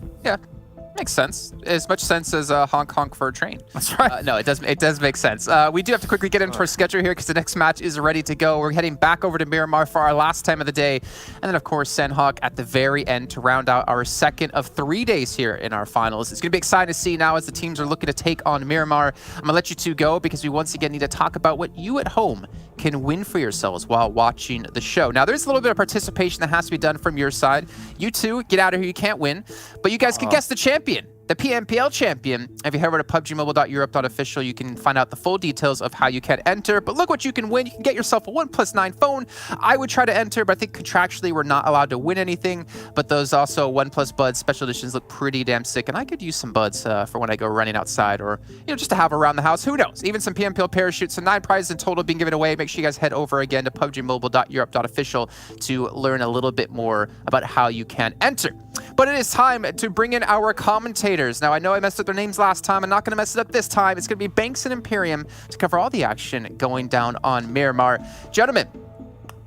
Makes sense. As much sense as honk honk for a train. That's right. No, it does make sense. We do have to quickly get into our schedule here because the next match is ready to go. We're heading back over to Miramar for our last time of the day. And then, of course, Sanhok at the very end to round out our second of 3 days here in our finals. It's going to be exciting to see now as the teams are looking to take on Miramar. I'm going to let you two go because we once again need to talk about what you at home can win for yourselves while watching the show. Now, there's a little bit of participation that has to be done from your side. You two, get out of here. You can't win. But you guys can guess the champion. the PMPL champion. If you head over to PUBGMOBILE.Europe.official, you can find out the full details of how you can enter. But look what you can win. You can get yourself a 1+9 phone. I would try to enter, but I think contractually we're not allowed to win anything. But those also 1+ buds special editions look pretty damn sick. And I could use some buds for when I go running outside, or just to have around the house. Who knows? Even some PMPL parachutes. So 9 prizes in total being given away. Make sure you guys head over again to PUBGMOBILE.Europe.official to learn a little bit more about how you can enter. But it is time to bring in our commentators. Now, I know I messed up their names last time. I'm not going to mess it up this time. It's going to be Banks and Imperium to cover all the action going down on Miramar. Gentlemen,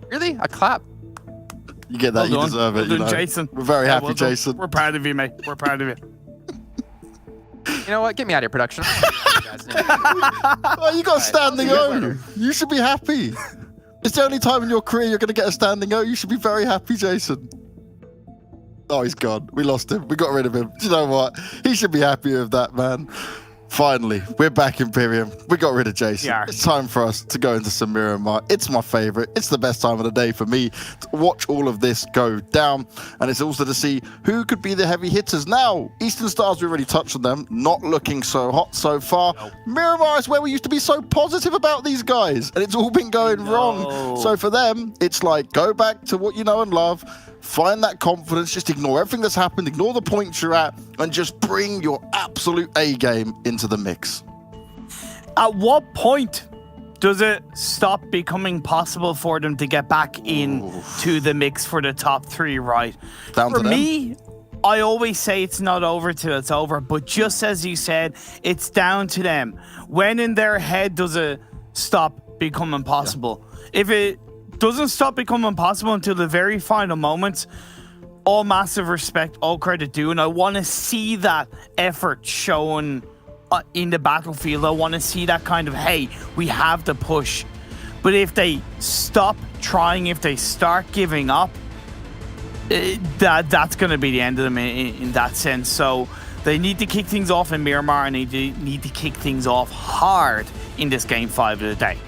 really? A clap? You get that. You deserve it. Well done, Jason. We're very happy, Jason. We're proud of you, mate. We're proud of you. You know what? Get me out of here, production. Oh, you got a standing O. You should be happy. It's the only time in your career you're going to get a standing O. You should be very happy, Jason. Oh, he's gone. We lost him. We got rid of him. Do you know what? He should be happy with that, man. Finally, we're back, Imperium. We got rid of Jason. Yeah. It's time for us to go into some Miramar. It's my favorite. It's the best time of the day for me to watch all of this go down. And it's also to see who could be the heavy hitters. Now, Eastern Stars, we already touched on them. Not looking so hot so far. Nope. Miramar is where we used to be so positive about these guys. And it's all been going wrong. So for them, it's like, go back to what you know and love. Find that confidence, just ignore everything that's happened, ignore the points you're at, and just bring your absolute A game into the mix. At what point does it stop becoming possible for them to get back into the mix for the top 3, right? Down to them. For me, I always say it's not over till it's over, but just as you said, it's down to them. When in their head does it stop becoming possible? Yeah. If it doesn't stop becoming possible until the very final moments, all massive respect, all credit due, and I want to see that effort shown in the battlefield. I want to see that kind of, hey, we have the push. But if they stop trying, if they start giving up, that's going to be the end of them in that sense. So they need to kick things off in Miramar, and they need to kick things off hard in this game 5 of the day.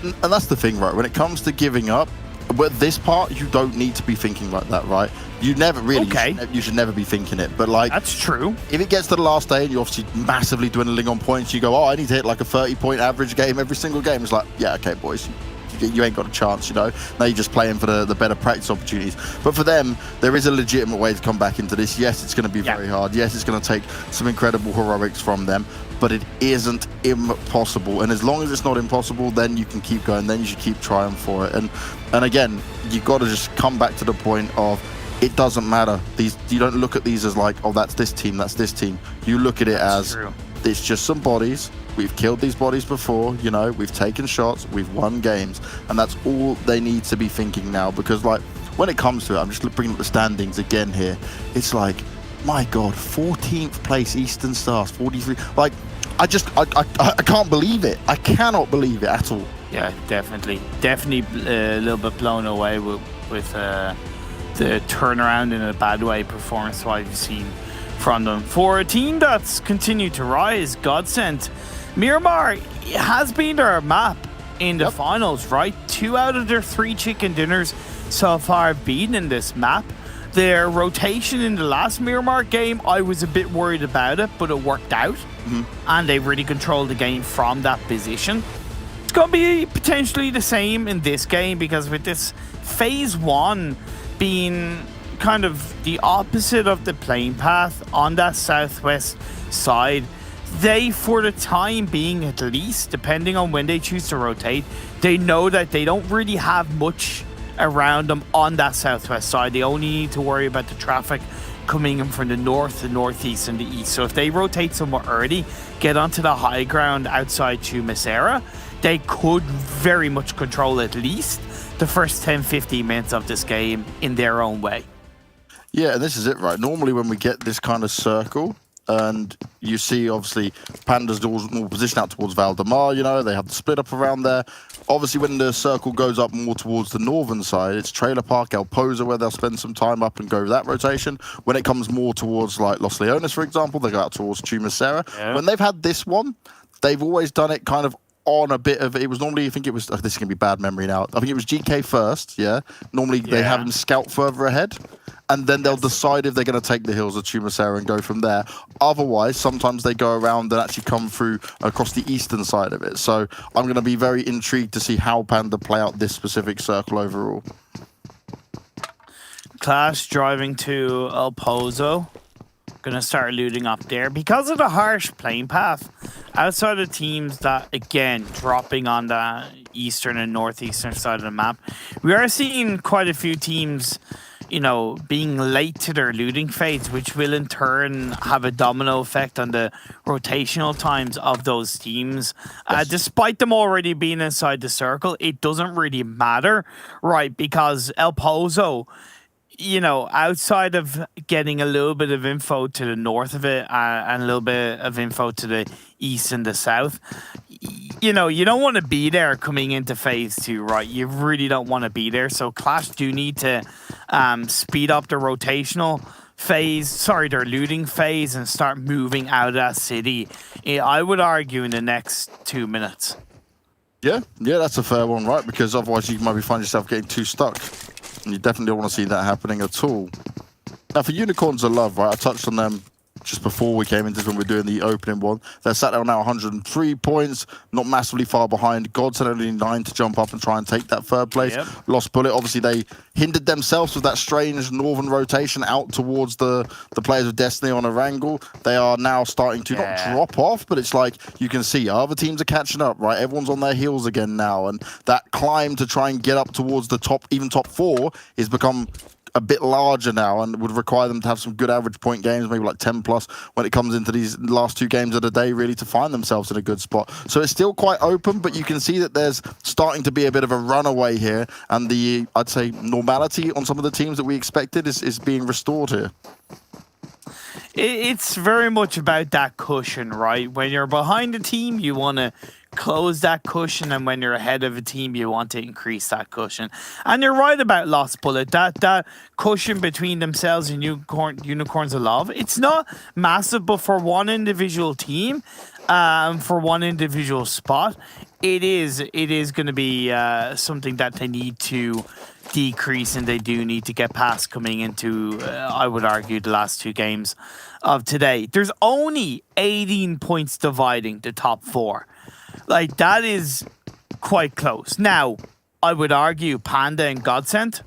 And that's the thing, right? When it comes to giving up, but this part, you don't need to be thinking like that, right? You never really, you should never be thinking it. But like, that's true. If it gets to the last day and you're obviously massively dwindling on points, you go, oh, I need to hit like a 30-point average game every single game. It's like, yeah, okay, boys, you ain't got a chance, Now you're just playing for the better practice opportunities. But for them, there is a legitimate way to come back into this. Yes, it's going to be very hard. Yes, it's going to take some incredible heroics from them. But it isn't impossible. And as long as it's not impossible, then you can keep going. Then you should keep trying for it. And again, you got to just come back to the point of, it doesn't matter. You don't look at these as like, oh, that's this team, that's this team. You look at it as, it's just some bodies. We've killed these bodies before, we've taken shots, we've won games. And that's all they need to be thinking now. Because like, when it comes to it, I'm just bringing up the standings again here. It's like, my God, 14th place Eastern Stars, 43. Like, I can't believe it. I cannot believe it at all. Yeah, definitely a little bit blown away with the turnaround in a bad way performance-wise we've seen from them. For a team that's continued to rise, GODSENT, Miramar has been their map in the finals, right? 2 out of their 3 chicken dinners so far have been in this map. Their rotation in the last Miramar game, I was a bit worried about it, but it worked out. And they really controlled the game from that position. It's going to be potentially the same in this game, because with this phase 1 being kind of the opposite of the playing path on that southwest side, they, for the time being at least, depending on when they choose to rotate, they know that they don't really have much around them on that southwest side. They only need to worry about the traffic coming in from the north, the northeast, and the east. So if they rotate somewhat early, get onto the high ground outside to Masera, they could very much control at least the first 10-15 minutes of this game in their own way. Yeah, and this is it, right? Normally when we get this kind of circle, and you see, obviously, Panda's more positioned out towards Valdemar, they have the split up around there. Obviously, when the circle goes up more towards the northern side, it's Trailer Park, El Pozo, where they'll spend some time up and go that rotation. When it comes more towards, like, Los Leones, for example, they go out towards Chumacera. Yeah. When they've had this one, they've always done it kind of on a bit of, it was normally, I think it was, this is going to be bad memory now. I think it was GK first, yeah? Normally they have them scout further ahead, and then they'll decide if they're going to take the hills of Tumasera and go from there. Otherwise, sometimes they go around and actually come through across the eastern side of it. So I'm going to be very intrigued to see how Panda play out this specific circle overall. Clash driving to El Pozo. Gonna start looting up there because of the harsh playing path. Outside of teams that, again, dropping on the eastern and northeastern side of the map, we are seeing quite a few teams, you know, being late to their looting phase, which will in turn have a domino effect on the rotational times of those teams. Despite them already being inside the circle, it doesn't really matter, right? Because El Pozo, you know, outside of getting a little bit of info to the north of it and a little bit of info to the east and the south, you know, you don't want to be there coming into phase 2, right? You really don't want to be there. So Clash do need to speed up the rotational phase, their looting phase, and start moving out of that city, I would argue, in the next 2 minutes. Yeah, that's a fair one, right? Because otherwise you might find yourself getting too stuck. And you definitely don't want to see that happening at all. Now, for Unicorns of Love, right, I touched on them just before we came into this when we were doing the opening one. They're sat down now 103 points, not massively far behind. GODSENT only 9 to jump up and try and take that third place. Lost Bullet, obviously they hindered themselves with that strange northern rotation out towards the players of Destiny on Erangel. They are now starting to not drop off, but it's like you can see other teams are catching up, right? Everyone's on their heels again now, and that climb to try and get up towards the top, even top 4, is become a bit larger now and would require them to have some good average point games, maybe like 10 plus when it comes into these last 2 games of the day, really to find themselves in a good spot. So it's still quite open, but you can see that there's starting to be a bit of a runaway here, and the, I'd say, normality on some of the teams that we expected is being restored here. It's very much about that cushion, right? When you're behind a team, you want to close that cushion, and when you're ahead of a team, you want to increase that cushion. And you're right about Lost Bullet, that cushion between themselves and Unicorns of Love, it's not massive, but for one individual team, for one individual spot, it is going to be something that they need to decrease, and they do need to get past coming into, I would argue, the last 2 games of today. There's only 18 points dividing the top 4. Like, that is quite close. Now, I would argue Panda and GODSENT,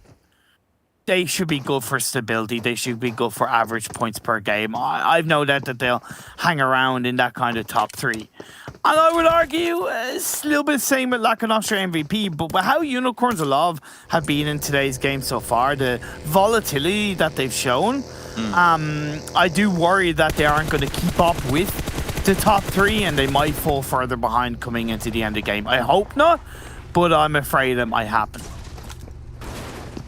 they should be good for stability. They should be good for average points per game. I've no doubt that they'll hang around in that kind of top 3. And I would argue it's a little bit the same with Lakonostra MVP, but with how Unicorns of Love have been in today's game so far, the volatility that they've shown, I do worry that they aren't going to keep up with the top 3, and they might fall further behind coming into the end of the game. I hope not, but I'm afraid it might happen.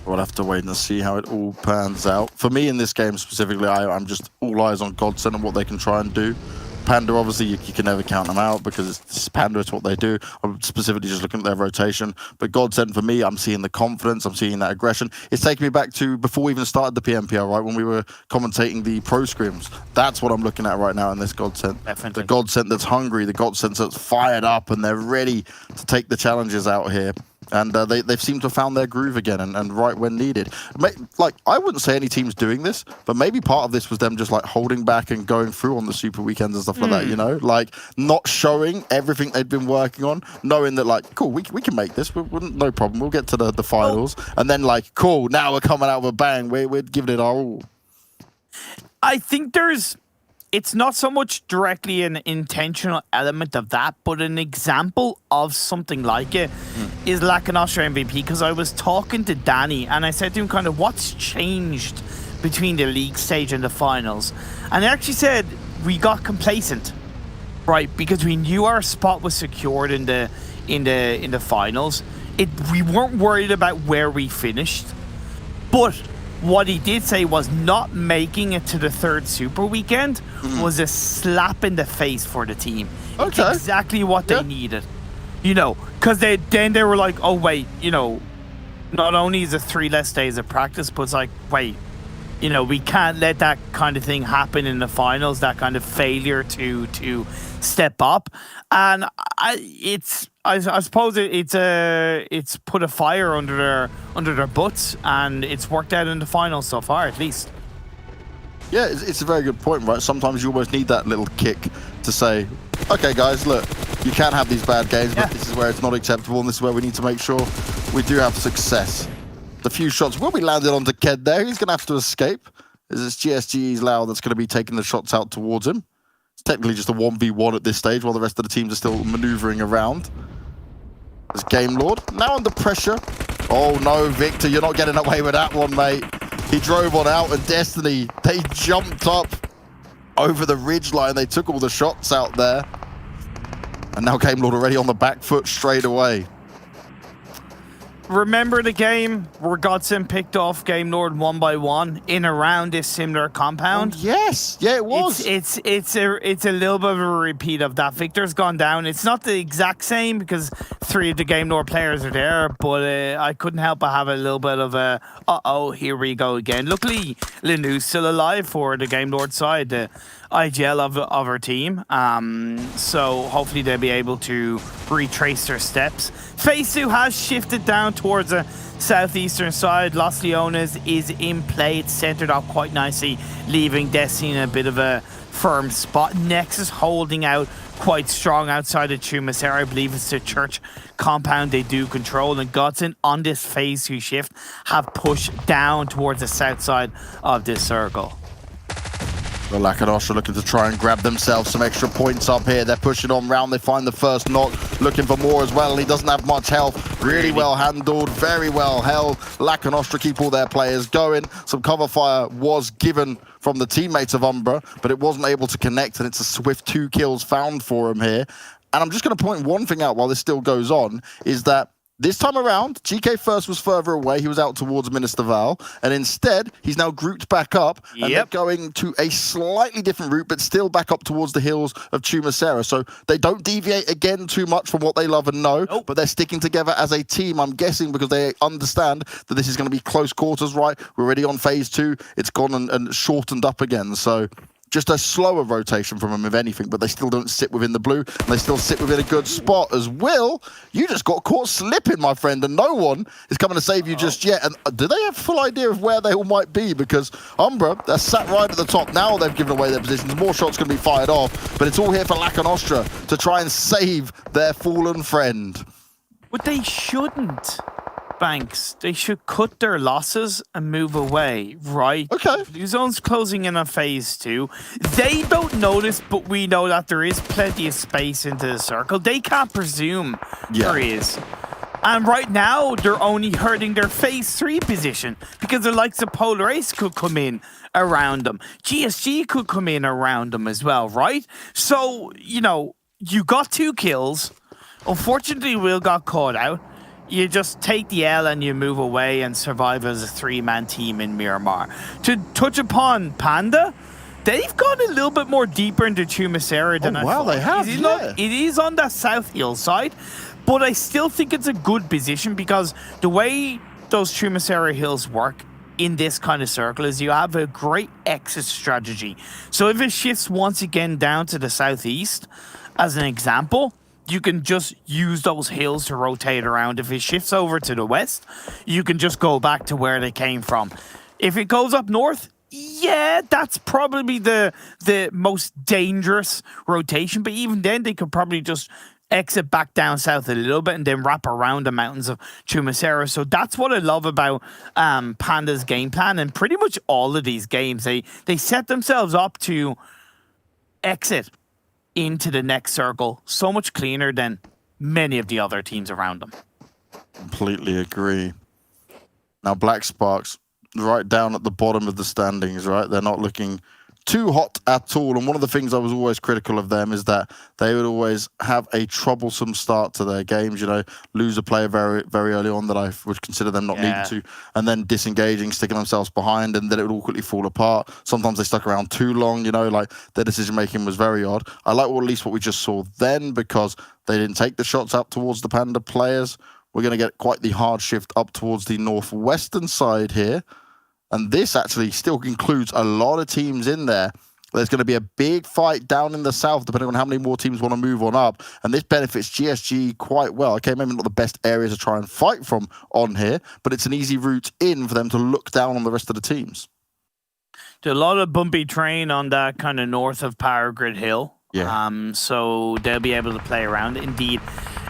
We'll have to wait and see how it all pans out. For me in this game specifically, I'm just all eyes on GODSENT and what they can try and do. Panda, obviously, you can never count them out because it's Panda, it's what they do. I'm specifically just looking at their rotation. But GODSENT, for me, I'm seeing the confidence, I'm seeing that aggression. It's taking me back to before we even started the PMPL, right, when we were commentating the pro scrims. That's what I'm looking at right now in this GODSENT. Definitely. The GODSENT that's hungry, the GODSENT that's fired up, and they're ready to take the challenges out here. And they've seemed to have found their groove again and right when needed. Like, I wouldn't say any team's doing this, but maybe part of this was them just like holding back and going through on the super weekends and stuff like that, you know? Like, not showing everything they'd been working on, knowing that, like, cool, we can make this, no problem, we'll get to the finals. And then, like, cool, now we're coming out with a bang, we're giving it our all. I think it's not so much directly an intentional element of that, but an example of something like it is Lakonostra MVP, because I was talking to Danny and I said to him kind of what's changed between the league stage and the finals. And he actually said we got complacent, right? Because we knew our spot was secured in the finals. We weren't worried about where we finished, but what he did say was not making it to the 3rd super weekend was a slap in the face for the team. Okay. It's exactly what they needed. You know, because they were like, oh, wait, you know, not only is it 3 less days of practice, but it's like, wait, you know, we can't let that kind of thing happen in the finals, that kind of failure to step up. And I suppose it's put a fire under their butts, and it's worked out in the finals so far, at least. Yeah, it's a very good point, right? Sometimes you almost need that little kick to say, okay, guys, look, you can have these bad games, but this is where it's not acceptable, and this is where we need to make sure we do have success. The few shots will be landed onto Ked there. He's going to have to escape. As it's GSG's Lau that's going to be taking the shots out towards him. It's technically just a 1v1 at this stage, while the rest of the teams are still maneuvering around. There's Game Lord, now under pressure. Oh no, Victor, you're not getting away with that one, mate. He drove on out, and Destiny, they jumped up over the ridgeline. They took all the shots out there. And now Game Lord already on the back foot straight away. Remember the game where GODSENT picked off Game Lord 1 by 1 in around this similar compound? Oh, yes, yeah, it was. It's a little bit of a repeat of that. Victor's gone down. It's not the exact same because 3 of the Game Lord players are there, but I couldn't help but have a little bit of a here we go again. Luckily, Linu's still alive for the Game Lord side, the IGL of our team. So hopefully they'll be able to retrace their steps. Phase 2 has shifted down towards the southeastern side. Los Leones is in play. It's centered up quite nicely, leaving Destiny in a bit of a firm spot. Nexus holding out quite strong outside of Chumacer. I believe it's the church compound they do control. And GODSENT on this phase 2 shift have pushed down towards the south side of this circle. The Lakonostra looking to try and grab themselves some extra points up here. They're pushing on round. They find the first knock, looking for more as well. He doesn't have much health. Really well handled, very well held. Lakonostra keep all their players going. Some cover fire was given from the teammates of Umbra, but it wasn't able to connect, and it's a swift 2 kills found for him here. And I'm just going to point one thing out while this still goes on, is that this time around, GK First was further away. He was out towards Minister Val. And instead, he's now grouped back up. And they're going to a slightly different route, but still back up towards the hills of Chumacera. So they don't deviate again too much from what they love and know. But they're sticking together as a team, I'm guessing, because they understand that this is going to be close quarters, right? We're already on phase 2. It's gone and shortened up again. So just a slower rotation from them, if anything, but they still don't sit within the blue, and they still sit within a good spot as well. You just got caught slipping, my friend, and no one is coming to save you just yet. And do they have full idea of where they all might be? Because Umbra, they're sat right at the top. Now they've given away their positions. More shots going to be fired off, but it's all here for Lakonostra to try and save their fallen friend. But they shouldn't. Banks, they should cut their losses and move away, right? Okay. Blue Zone's closing in on phase 2. They don't notice, but we know that there is plenty of space into the circle. They can't presume there is. And right now, they're only hurting their phase 3 position because the likes of Polar Ace could come in around them. GSG could come in around them as well, right? So, you know, you got 2 kills. Unfortunately, Will got caught out. You just take the L and you move away and survive as a 3-man team in Miramar. To touch upon Panda, they've gone a little bit more deeper into Chumacera than I thought. They have, It is on that south hill side, but I still think it's a good position because the way those Chumacera hills work in this kind of circle is you have a great exit strategy. So if it shifts once again down to the southeast, as an example, you can just use those hills to rotate around. If it shifts over to the west, you can just go back to where they came from. If it goes up north, yeah, that's probably the most dangerous rotation. But even then, they could probably just exit back down south a little bit and then wrap around the mountains of Chumacera. So that's what I love about Panda's game plan. And pretty much all of these games, they set themselves up to exit into the next circle so much cleaner than many of the other teams around them. Completely agree. Now, Black Sparks, right down at the bottom of the standings, right? They're not looking too hot at all. And one of the things I was always critical of them is that they would always have a troublesome start to their games, you know, lose a player very, very early on that I would consider them not needing to, and then disengaging, sticking themselves behind, and then it would all quickly fall apart. Sometimes they stuck around too long, you know, like their decision-making was very odd. I like at least what we just saw then because they didn't take the shots up towards the Panda players. We're going to get quite the hard shift up towards the northwestern side here. And this actually still includes a lot of teams in there. There's going to be a big fight down in the south, depending on how many more teams want to move on up. And this benefits GSG quite well. Okay, maybe not the best areas to try and fight from on here, but it's an easy route in for them to look down on the rest of the teams. There's a lot of bumpy terrain on that kind of north of Power Grid Hill. Yeah. So they'll be able to play around it. Indeed,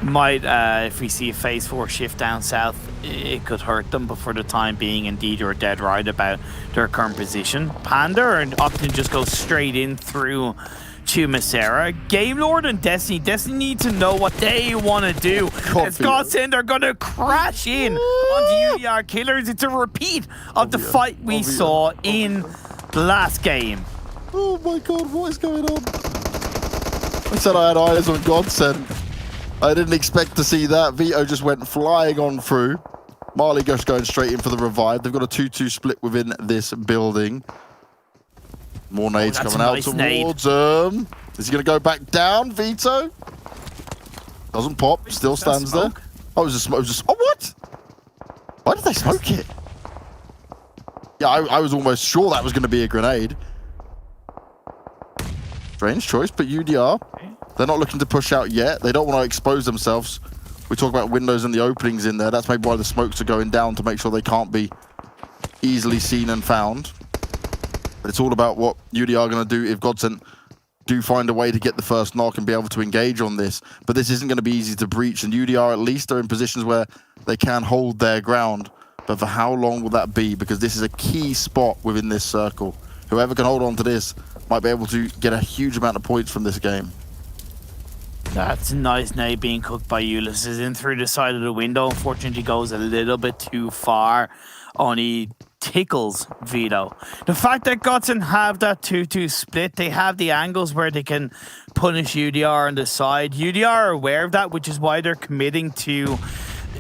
might if we see a phase 4 shift down south, it could hurt them, but for the time being, indeed, you're dead right about their current position. Panda and often just go straight in through to Masera. Game Lord and Destiny need to know what they want to do. As GODSENT are going to crash in on the UDR Killers. It's a repeat of the fight we saw in the last game. Oh my god, what is going on? I said I had eyes on GODSENT. I didn't expect to see that. Vito just went flying on through. Marley just going straight in for the revive. They've got a 2-2 split within this building. More nades coming out towards him. Is he going to go back down, Vito? Doesn't pop, still stands there. Oh, it was just smoke. Oh, what? Why did they smoke it? Yeah, I was almost sure that was going to be a grenade. Strange choice, but UDR, they're not looking to push out yet. They don't want to expose themselves. We talk about windows and the openings in there. That's maybe why the smokes are going down, to make sure they can't be easily seen and found. But it's all about what UDR are going to do if GODSENT do find a way to get the first knock and be able to engage on this. But this isn't going to be easy to breach, and UDR at least are in positions where they can hold their ground. But for how long will that be? Because this is a key spot within this circle. Whoever can hold on to this might be able to get a huge amount of points from this game. That's a nice nade being cooked by Ulysses in through the side of the window. Unfortunately, goes a little bit too far. Only tickles Vito. The fact that GODSENT have that 2-2 split, they have the angles where they can punish UDR on the side. UDR are aware of that, which is why they're committing to,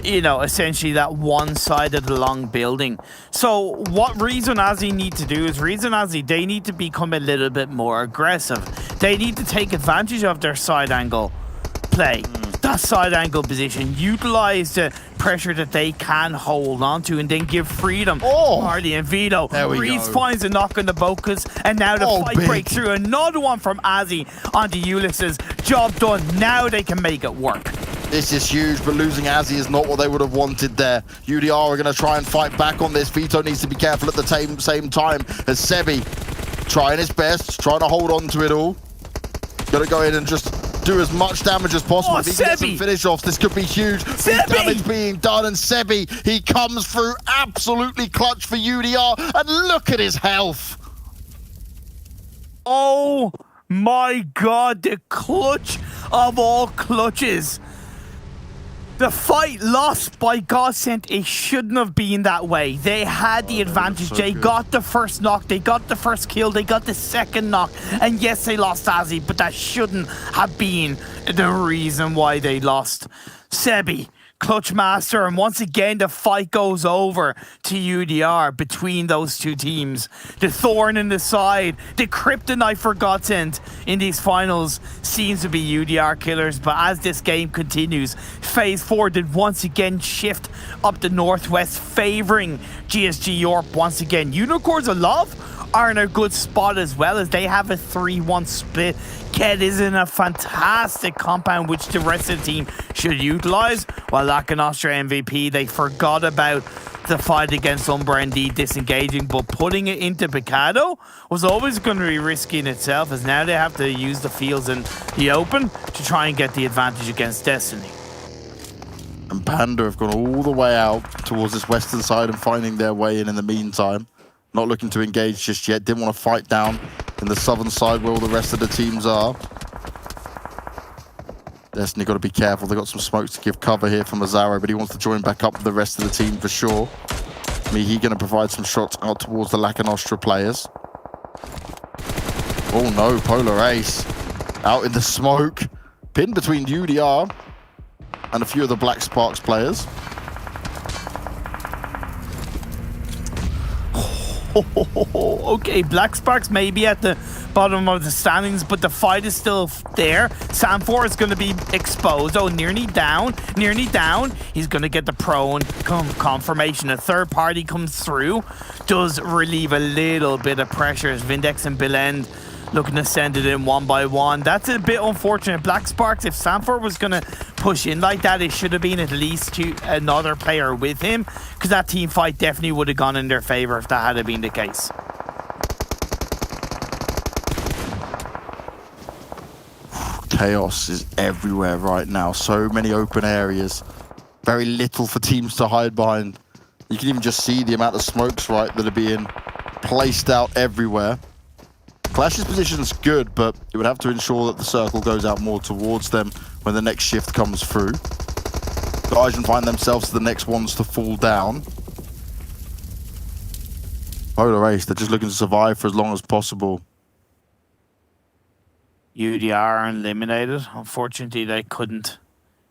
you know, essentially that one side of the long building. So what Reason Azzy need to do is they need to become a little bit more aggressive. They need to take advantage of their side angle play. That side angle position, utilize the pressure that they can hold on to, and then give freedom to Hardy and Vito. Reese finds a knock on the Bokas, and now the fight breaks through. Another one from Azzy onto Ulysses. Job done. Now they can make it work. This is huge, but losing Azzy is not what they would have wanted there. UDR are going to try and fight back on this. Vito needs to be careful at the same time as Sebi trying his best, trying to hold on to it all. Got to go in and just do as much damage as possible. If he can get some finish-offs, this could be huge. Big damage being done, and Sebi, he comes through absolutely clutch for UDR, and look at his health. Oh my god, the clutch of all clutches. The fight lost by GODSENT, it shouldn't have been that way. They had the advantage. They got the first knock, they got the first kill, they got the second knock. And yes, they lost Azzy, but that shouldn't have been the reason why they lost. Sebi, clutch master, and once again the fight goes over to UDR between those two teams. The thorn in the side, the kryptonite for GODSENT in these finals seems to be UDR Killers, but as this game continues, phase 4 did once again shift up the northwest, favoring GSG Europe once again. Unicorns of Love are in a good spot as well, as they have a 3-1 split. Ked is in a fantastic compound, which the rest of the team should utilize. While Lakonostra MVP, they forgot about the fight against Umbra, indeed disengaging, but putting it into Picado was always going to be risky in itself, as now they have to use the fields in the open to try and get the advantage against Destiny. And Panda have gone all the way out towards this western side and finding their way in the meantime. Not looking to engage just yet. Didn't want to fight down in the southern side where all the rest of the teams are. Destiny got to be careful. They got some smokes to give cover here from Azaro, but he wants to join back up with the rest of the team for sure. He going to provide some shots out towards the Lakonostra players. Oh no, Polar Ace out in the smoke. Pinned between UDR and a few of the Black Sparks players. Okay, Black Sparks may be at the bottom of the standings, but the fight is still there. Sam4 is going to be exposed. Oh, nearly down. He's going to get the prone confirmation. A third party comes through. Does relieve a little bit of pressure as Vindex and Bilend looking to send it in one by one. That's a bit unfortunate. Black Sparks, if Sam4 was going to push in like that, it should have been at least another player with him, because that team fight definitely would have gone in their favor if that had been the case. Chaos is everywhere right now. So many open areas. Very little for teams to hide behind. You can even just see the amount of smokes, right, that are being placed out everywhere. Clash's position is good, but it would have to ensure that the circle goes out more towards them when the next shift comes through. Gaijin find themselves the next ones to fall down. Polar Ace, they're just looking to survive for as long as possible. UDR eliminated. Unfortunately, they couldn't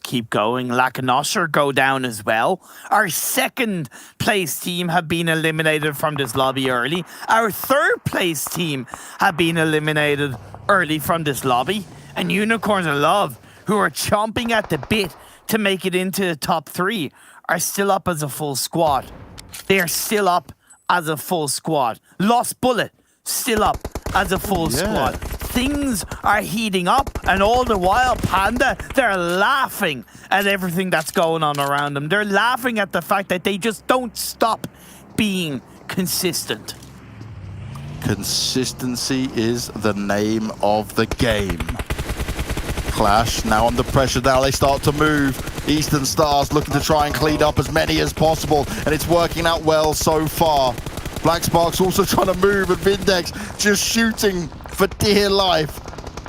keep going. Lakonostra go down as well. Our second place team have been eliminated from this lobby early. Our third place team have been eliminated early from this lobby. And Unicorns of Love, who are chomping at the bit to make it into the top 3, are still up as a full squad. They are still up as a full squad. Lost Bullet, still up as a full squad. Things are heating up, and all the while, Panda, they're laughing at everything that's going on around them. They're laughing at the fact that they just don't stop being consistent. Consistency is the name of the game. Clash now under pressure. Now they start to move. Eastern Stars looking to try and clean up as many as possible, and it's working out well so far. Black Sparks also trying to move, and Vindex just shooting for dear life.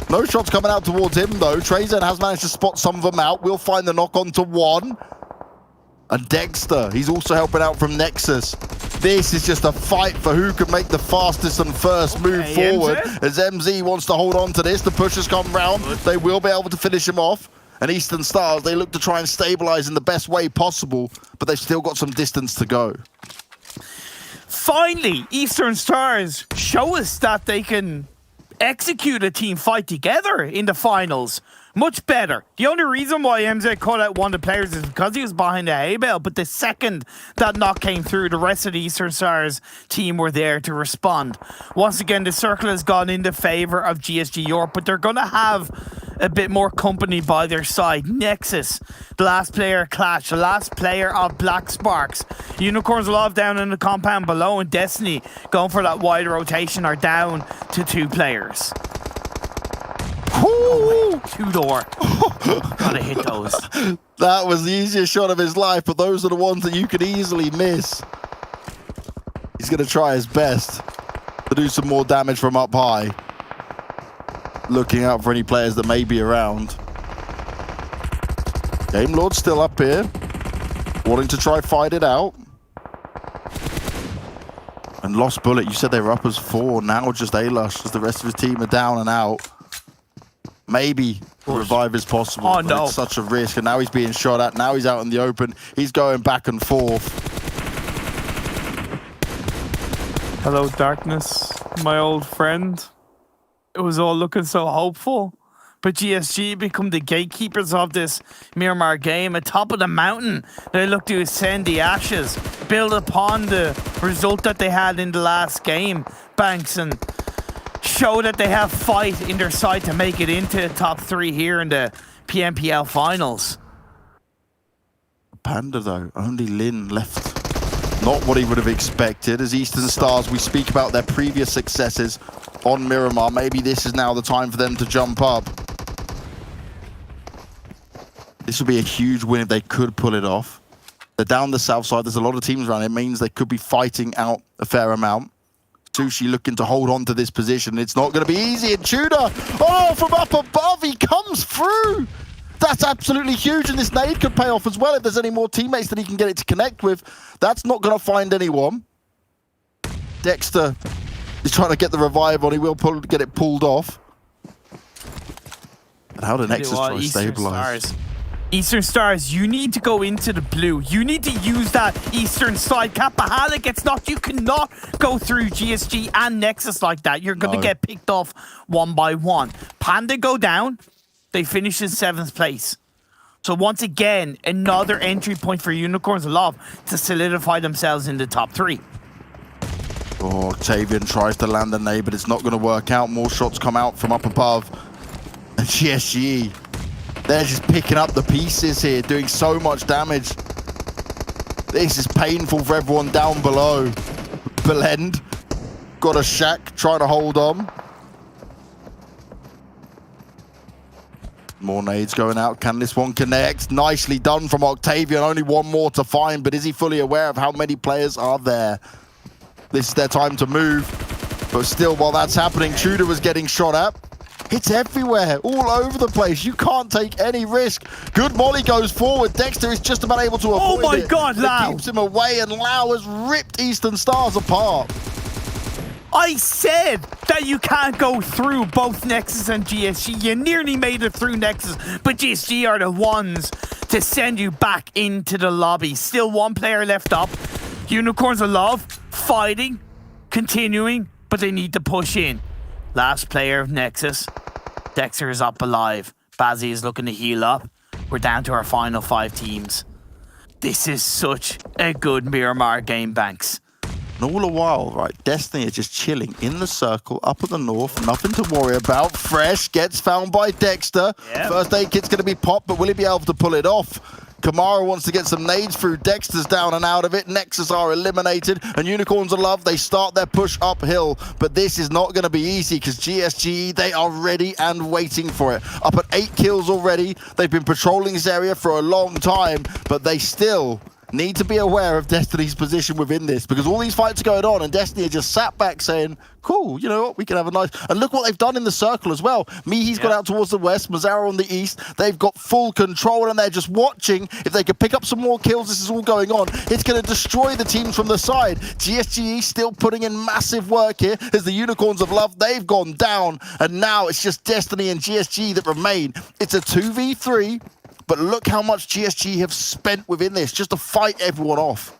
No shots coming out towards him though. Trazen has managed to spot some of them out. We'll find the knock onto one. And Dexter, he's also helping out from Nexus. This is just a fight for who can make the fastest and first move forward. As MZ wants to hold on to this, the pushers come round. They will be able to finish him off. And Eastern Stars, they look to try and stabilize in the best way possible, but they've still got some distance to go. Finally, Eastern Stars show us that they can execute a team fight together in the finals. Much better. The only reason why MZ called out one of the players is because he was behind the hay bale, but the second that knock came through, the rest of the Eastern Stars team were there to respond. Once again, the circle has gone into favor of GSG Europe, but they're going to have a bit more company by their side. Nexus, the last player Clash, the last player of Black Sparks. Unicorns Love down in the compound below, and Destiny going for that wide rotation are down to 2 players. Oh, 2-door. Gotta hit those. That was the easiest shot of his life, but those are the ones that you could easily miss. He's going to try his best to do some more damage from up high. Looking out for any players that may be around. Game Lord's still up here, wanting to try fight it out. And Lost Bullet, you said they were up as 4, now just A-Lush as the rest of his team are down and out. Maybe revive is possible. Oh, no. It's such a risk, and now he's being shot at. Now he's out in the open. He's going back and forth. Hello, darkness, my old friend. It was all looking so hopeful, but GSG become the gatekeepers of this Miramar game. Atop of the mountain, they look to ascend the ashes, build upon the result that they had in the last game, Banks, and show that they have fight in their side to make it into the top 3 here in the PMPL finals. Panda though, only Lin left. Not what he would have expected. As Eastern Stars, we speak about their previous successes on Miramar. Maybe this is now the time for them to jump up. This would be a huge win if they could pull it off. They're down the south side. There's a lot of teams around. It means they could be fighting out a fair amount. Sushi looking to hold on to this position. It's not going to be easy. And Tudor, oh, from up above, he comes through. That's absolutely huge. And this nade could pay off as well if there's any more teammates that he can get it to connect with. That's not going to find anyone. Dexter is trying to get the revive on. He will get it pulled off. And how did Nexus try to stabilize? Eastern Stars, you need to go into the blue. You need to use that Eastern side. Kapahala gets knocked. You cannot go through GSG and Nexus like that. You're going to get picked off one by one. Panda go down. They finish in 7th place. So once again, another entry point for Unicorns of Love to solidify themselves in the top 3. Oh, Octavian tries to land the nade, but it's not going to work out. More shots come out from up above. And GSG, they're just picking up the pieces here, doing so much damage. This is painful for everyone down below. Blend got a Shack trying to hold on. More nades going out. Can this one connect? Nicely done from Octavian. Only one more to find, but is he fully aware of how many players are there? This is their time to move. But still, while that's happening, Tudor was getting shot at. It's everywhere, all over the place. You can't take any risk. Good molly goes forward. Dexter is just about able to avoid it. Oh my God, Lau! It keeps him away, and Lau has ripped Eastern Stars apart. I said that you can't go through both Nexus and GSG. You nearly made it through Nexus, but GSG are the ones to send you back into the lobby. Still one player left up. Unicorns of Love fighting, continuing, but they need to push in. Last player of Nexus. Dexter is up alive. Bazzi is looking to heal up. We're down to our final 5 teams. This is such a good Miramar game, Banks. And all the while, right, Destiny is just chilling in the circle, up at the north, nothing to worry about. Fresh gets found by Dexter. Yep. First aid kit's going to be popped, but will he be able to pull it off? Kamara wants to get some nades through. Dexter's down and out of it. Nexus are eliminated. And Unicorns of Love, they start their push uphill. But this is not going to be easy because GSG, they are ready and waiting for it. Up at 8 kills already. They've been patrolling this area for a long time, but they still need to be aware of Destiny's position within this, because all these fights are going on and Destiny just sat back saying, cool, you know what, we can have a nice... And look what they've done in the circle as well. Mihi's got out towards the west, Mazzaro on the east. They've got full control and they're just watching. If they could pick up some more kills, this is all going on. It's going to destroy the teams from the side. GSGE still putting in massive work here as the Unicorns of Love, they've gone down. And now it's just Destiny and GSG that remain. It's a 2v3. But look how much GSG have spent within this just to fight everyone off.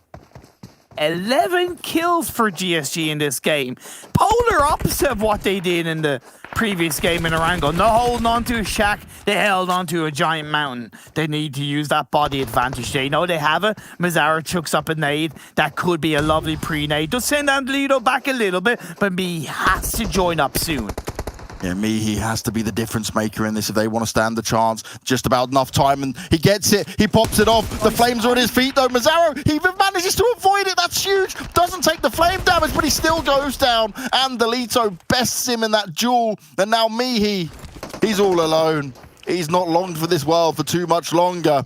11 kills for GSG in this game. Polar opposite of what they did in the previous game in Erangel. No holding onto a shack, they held onto a giant mountain. They need to use that body advantage. They know they have it. Mazzara chucks up a nade. That could be a lovely pre-nade. Does send Angelito back a little bit, but Mihi has to join up soon. Yeah, Mihi has to be the difference maker in this if they want to stand the chance. Just about enough time, and he gets it. He pops it off. The flames are on his feet, though. Mazzaro, he manages to avoid it. That's huge. Doesn't take the flame damage, but he still goes down. And Delito bests him in that duel. And now Mihi, he's all alone. He's not longed for this world for too much longer.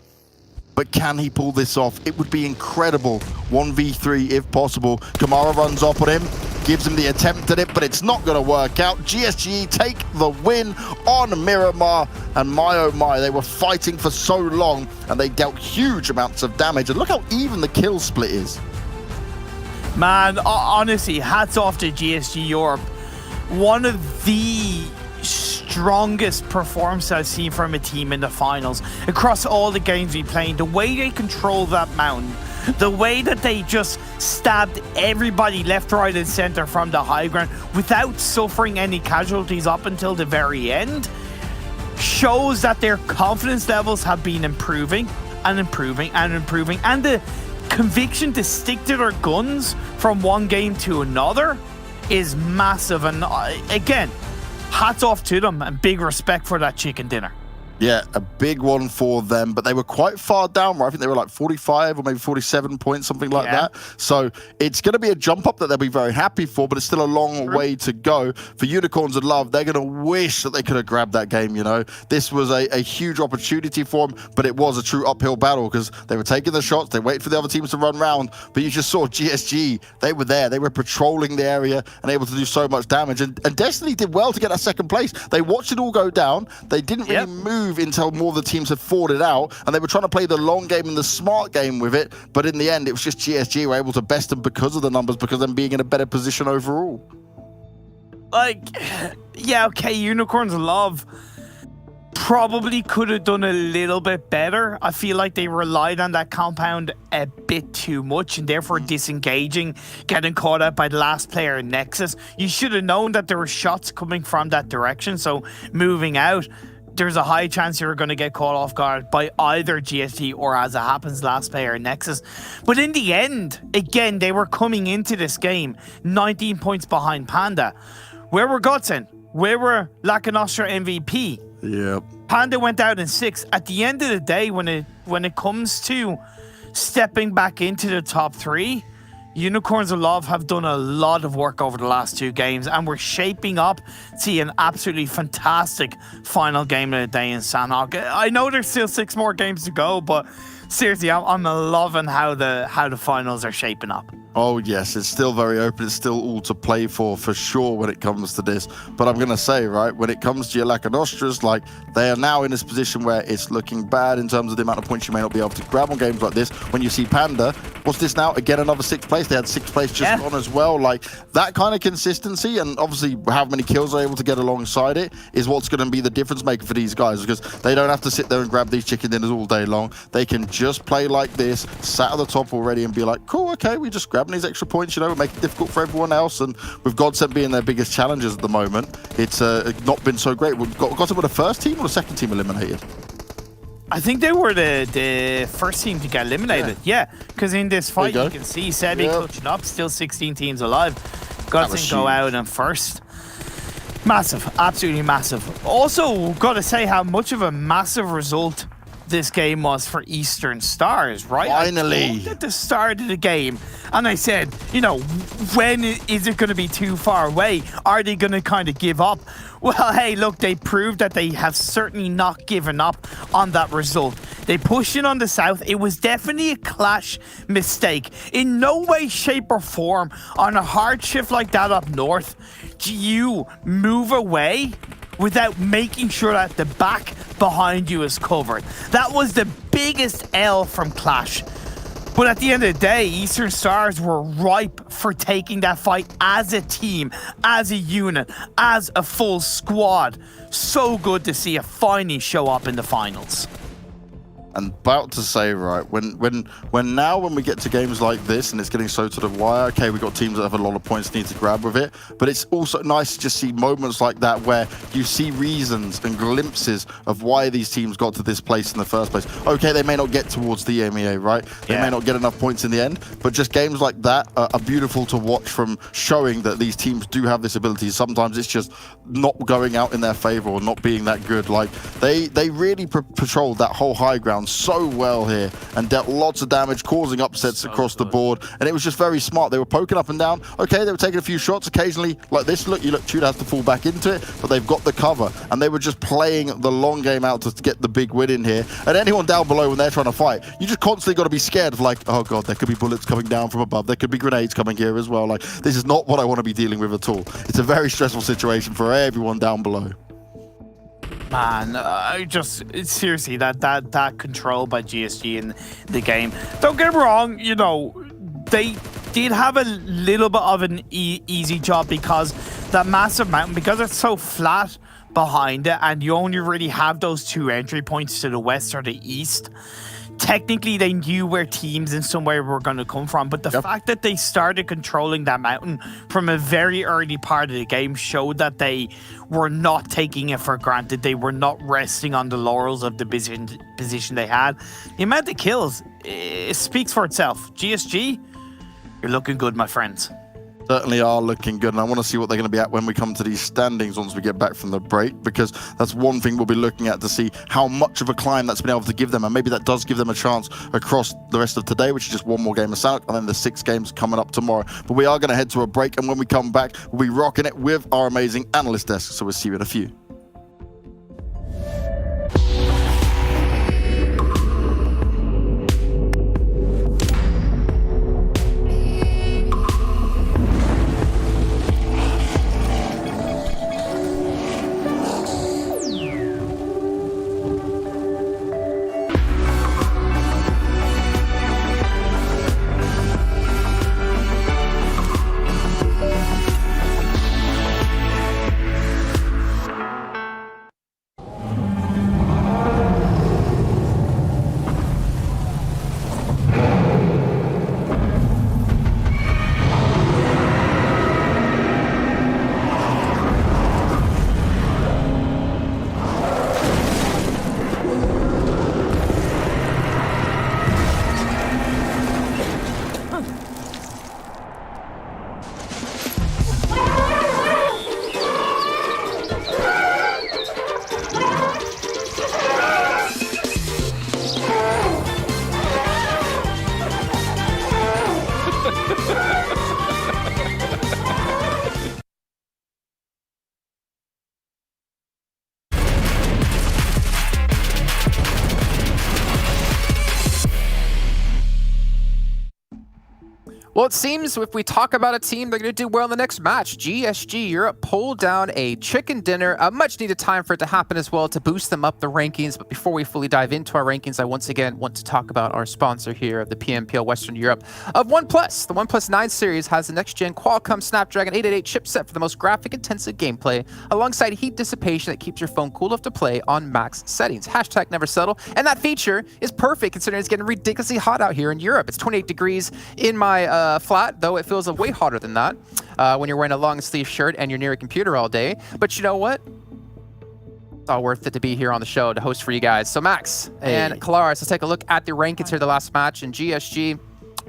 But can he pull this off? It would be incredible. 1v3 if possible. Kamara runs up on him, gives him the attempt at it, but it's not going to work out. GSGE take the win on Miramar. And my oh my, they were fighting for so long and they dealt huge amounts of damage. And look how even the kill split is. Man, honestly, hats off to GSG Europe. One of the strongest performance I've seen from a team in the finals across all the games we played. The way they control that mountain, the way that they just stabbed everybody left, right and center from the high ground without suffering any casualties up until the very end, shows that their confidence levels have been improving and improving and improving, and the conviction to stick to their guns from one game to another is massive. And again, hats off to them and big respect for that chicken dinner. Yeah, a big one for them, but they were quite far down, right? I think they were like 45 or maybe 47 points, something like that. So it's going to be a jump up that they'll be very happy for, but it's still a long way to go. For Unicorns of Love, they're going to wish that they could have grabbed that game, you know? This was a huge opportunity for them, but it was a true uphill battle because they were taking the shots, they waited for the other teams to run round, but you just saw GSG, they were there, they were patrolling the area and able to do so much damage. And Destiny did well to get that second place. They watched it all go down, they didn't really move until more of the teams had fought it out, and they were trying to play the long game and the smart game with it, but in the end it was just GSG were able to best them because of the numbers, because of them being in a better position overall. Like, yeah, okay, Unicorns of Love probably could have done a little bit better. I feel like they relied on that compound a bit too much and therefore disengaging, getting caught out by the last player in Nexus. You should have known that there were shots coming from that direction, so moving out, there's a high chance you're going to get caught off guard by either GSG or, as it happens, last player in Nexus. But in the end, again, they were coming into this game 19 points behind Panda. Where were GODSENT? Where were Lakonostra MVP? Yep. Panda went out in 6. At the end of the day, when it comes to stepping back into the top 3, Unicorns of Love have done a lot of work over the last 2 games, and we're shaping up to see an absolutely fantastic final game of the day in Sanhok. I know there's still 6 more games to go, but seriously, I'm loving how the finals are shaping up. Oh yes, it's still very open. It's still all to play for sure when it comes to this. But I'm going to say, right, when it comes to your Lakonostras, like, they are now in this position where it's looking bad in terms of the amount of points you may not be able to grab on games like this. When you see Panda, what's this now? Again, another 6th place. They had 6th place just gone as well. Like, that kind of consistency and obviously how many kills they're able to get alongside it is what's going to be the difference maker for these guys, because they don't have to sit there and grab these chicken dinners all day long. They can just play like this, sat at the top already and be like, cool, okay, we just grabbing these extra points, you know, make it difficult for everyone else. And with GODSENT being their biggest challengers at the moment, it's not been so great. GODSENT were the first team or the second team eliminated? I think they were the first team to get eliminated. Yeah, because in this fight, you can see Sebi clutching up, still 16 teams alive. GODSENT go out in first. Massive, absolutely massive. Also, got to say how much of a massive result this game was for Eastern Stars, right? Finally. At the start of the game, and I said, you know, when is it going to be too far away? Are they going to kind of give up? Well, hey, look, they proved that they have certainly not given up on that result. They pushed in on the south. It was definitely a clash mistake. In no way, shape, or form on a hard shift like that up north do you move away without making sure that the back behind you is covered. That was the biggest L from Clash. But at the end of the day, Eastern Stars were ripe for taking that fight as a team, as a unit, as a full squad. So good to see it finally show up in the finals. And about to say, right, when we get to games like this and it's getting so to the wire, okay, we've got teams that have a lot of points need to grab with it, but it's also nice to just see moments like that where you see reasons and glimpses of why these teams got to this place in the first place. Okay, they may not get towards the EMEA, right? They may not get enough points in the end, but just games like that are beautiful to watch, from showing that these teams do have this ability. Sometimes it's just not going out in their favor or not being that good. Like, they really patrolled that whole high ground so well here and dealt lots of damage, causing upsets across the board, and it was just very smart. They were poking up and down. Okay, they were taking a few shots occasionally like this. Look, Tudor has to fall back into it, but they've got the cover, and they were just playing the long game out to get the big win in here. And anyone down below, when they're trying to fight, you just constantly got to be scared of, like, oh god, there could be bullets coming down from above, there could be grenades coming here as well. Like, this is not what I want to be dealing with at all. It's a very stressful situation for everyone down below. Man, seriously, that control by GSG in the game. Don't get me wrong, you know, they did have a little bit of an easy job because that massive mountain, because it's so flat behind it and you only really have those 2 entry points to the west or the east. Technically, they knew where teams in some way were going to come from, but the fact that they started controlling that mountain from a very early part of the game showed that they were not taking it for granted. They were not resting on the laurels of the position they had. The amount of kills, it speaks for itself. GSG, you're looking good, my friends. Certainly are looking good, and I want to see what they're going to be at when we come to these standings once we get back from the break, because that's one thing we'll be looking at to see how much of a climb that's been able to give them, and maybe that does give them a chance across the rest of today, which is just one more game of Sanhok, and then the 6 games coming up tomorrow. But we are going to head to a break, and when we come back, we'll be rocking it with our amazing analyst desk, so we'll see you in a few. Well, it seems if we talk about a team, they're going to do well in the next match. GSG Europe pulled down a chicken dinner. A much needed time for it to happen as well to boost them up the rankings. But before we fully dive into our rankings, I once again want to talk about our sponsor here of the PMPL Western Europe of OnePlus. The OnePlus 9 series has the next-gen Qualcomm Snapdragon 888 chipset for the most graphic-intensive gameplay, alongside heat dissipation that keeps your phone cool enough to play on max settings. Hashtag never settle. And that feature is perfect considering it's getting ridiculously hot out here in Europe. It's 28 degrees in my flat, though it feels way hotter than that when you're wearing a long sleeve shirt and you're near a computer all day. But you know what? It's all worth it to be here on the show to host for you guys. So Max and Kalaris, let's take a look at the rankings here the last match in GSG.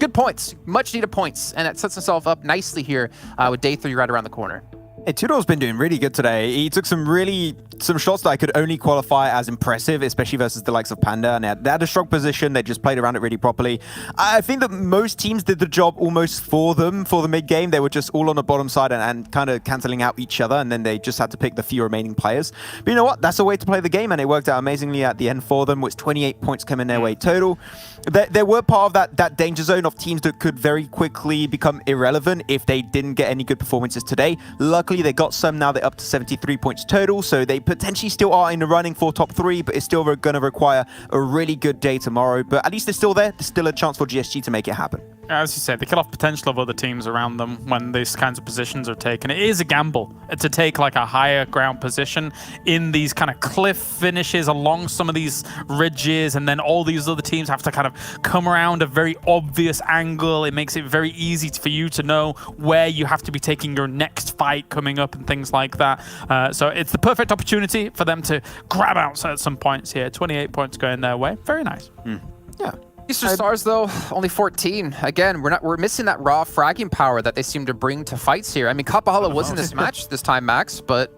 Good points, much needed points, and it sets itself up nicely here with day 3 right around the corner. Hey, Tudor's been doing really good today. He took some shots that I could only qualify as impressive, especially versus the likes of Panda. And they had a strong position. They just played around it really properly. I think that most teams did the job almost for them for the mid game. They were just all on the bottom side and kind of cancelling out each other. And then they just had to pick the few remaining players. But you know what? That's a way to play the game. And it worked out amazingly at the end for them, with 28 points coming their way total. They were part of that danger zone of teams that could very quickly become irrelevant if they didn't get any good performances today. Luckily, they got some. Now they're up to 73 points total, so they potentially still are in the running for top 3, but it's still going to require a really good day tomorrow. But at least they're still there. There's still a chance for GSG to make it happen. As you said, they kill off potential of other teams around them when these kinds of positions are taken. It is a gamble to take like a higher ground position in these kind of cliff finishes along some of these ridges, and then all these other teams have to kind of come around a very obvious angle. It makes it very easy for you to know where you have to be taking your next fight coming up and things like that. So it's the perfect opportunity for them to grab out at some points here. 28 points going their way. Very nice. Yeah. Eastern Stars, though, only 14. Again, we're missing that raw fragging power that they seem to bring to fights here. I mean, Kapahala was in this match this time, Max, but...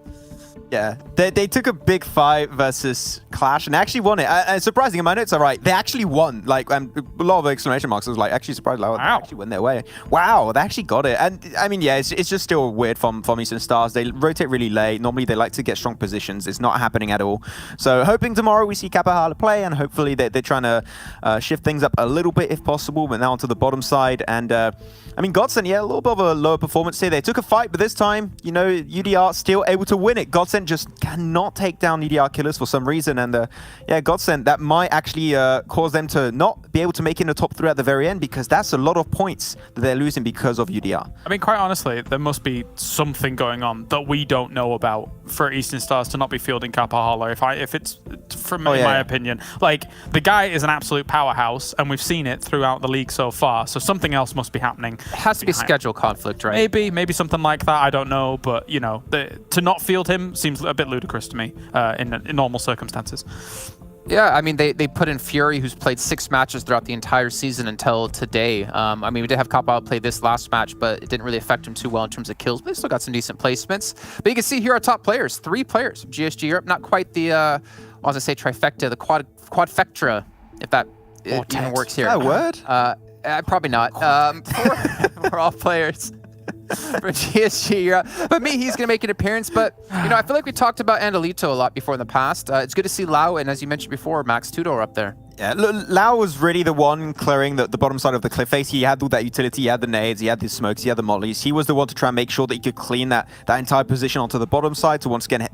Yeah, they took a big fight versus Clash and actually won it. And surprising, in my notes are right. They actually won. Like, a lot of exclamation marks. I was like, actually surprised. Like, they actually went their way. Wow, they actually got it. And I mean, yeah, it's just still weird from Eastern Stars. They rotate really late. Normally, they like to get strong positions. It's not happening at all. So hoping tomorrow we see Kapahala play, and hopefully they're trying to shift things up a little bit if possible, but now onto the bottom side. And I mean, GODSENT, yeah, a little bit of a lower performance here. They took a fight, but this time, you know, UDR still able to win it. GODSENT just cannot take down UDR killers for some reason, and yeah, GODSENT, that might actually cause them to not be able to make it in the top 3 at the very end, because that's a lot of points that they're losing because of UDR. I mean, quite honestly, there must be something going on that we don't know about for Eastern Stars to not be fielding Kapahala. If it's from my opinion, like, the guy is an absolute powerhouse, and we've seen it throughout the league so far. So something else must be happening. It has to be schedule conflict, right? Maybe something like that. I don't know, but you know, to not field him seems a bit ludicrous to me in normal circumstances. Yeah, I mean, they put in Fury, who's played 6 matches throughout the entire season until today. I mean, we did have Kapahala play this last match, but it didn't really affect him too well in terms of kills, but they still got some decent placements. But you can see here our top players, 3 players. GSG Europe, not quite the, I was going to say trifecta, the quadfectra, if that even works here. Is that a word? Probably not. 4 all players for GSG Europe. But he's going to make an appearance. But, you know, I feel like we talked about Andalito a lot before in the past. It's good to see Lau, and as you mentioned before, Max Tudor up there. Yeah, Lau was really the one clearing the bottom side of the cliff face. He had all that utility, he had the nades, he had the smokes, he had the mollies. He was the one to try and make sure that he could clean that entire position onto the bottom side to once again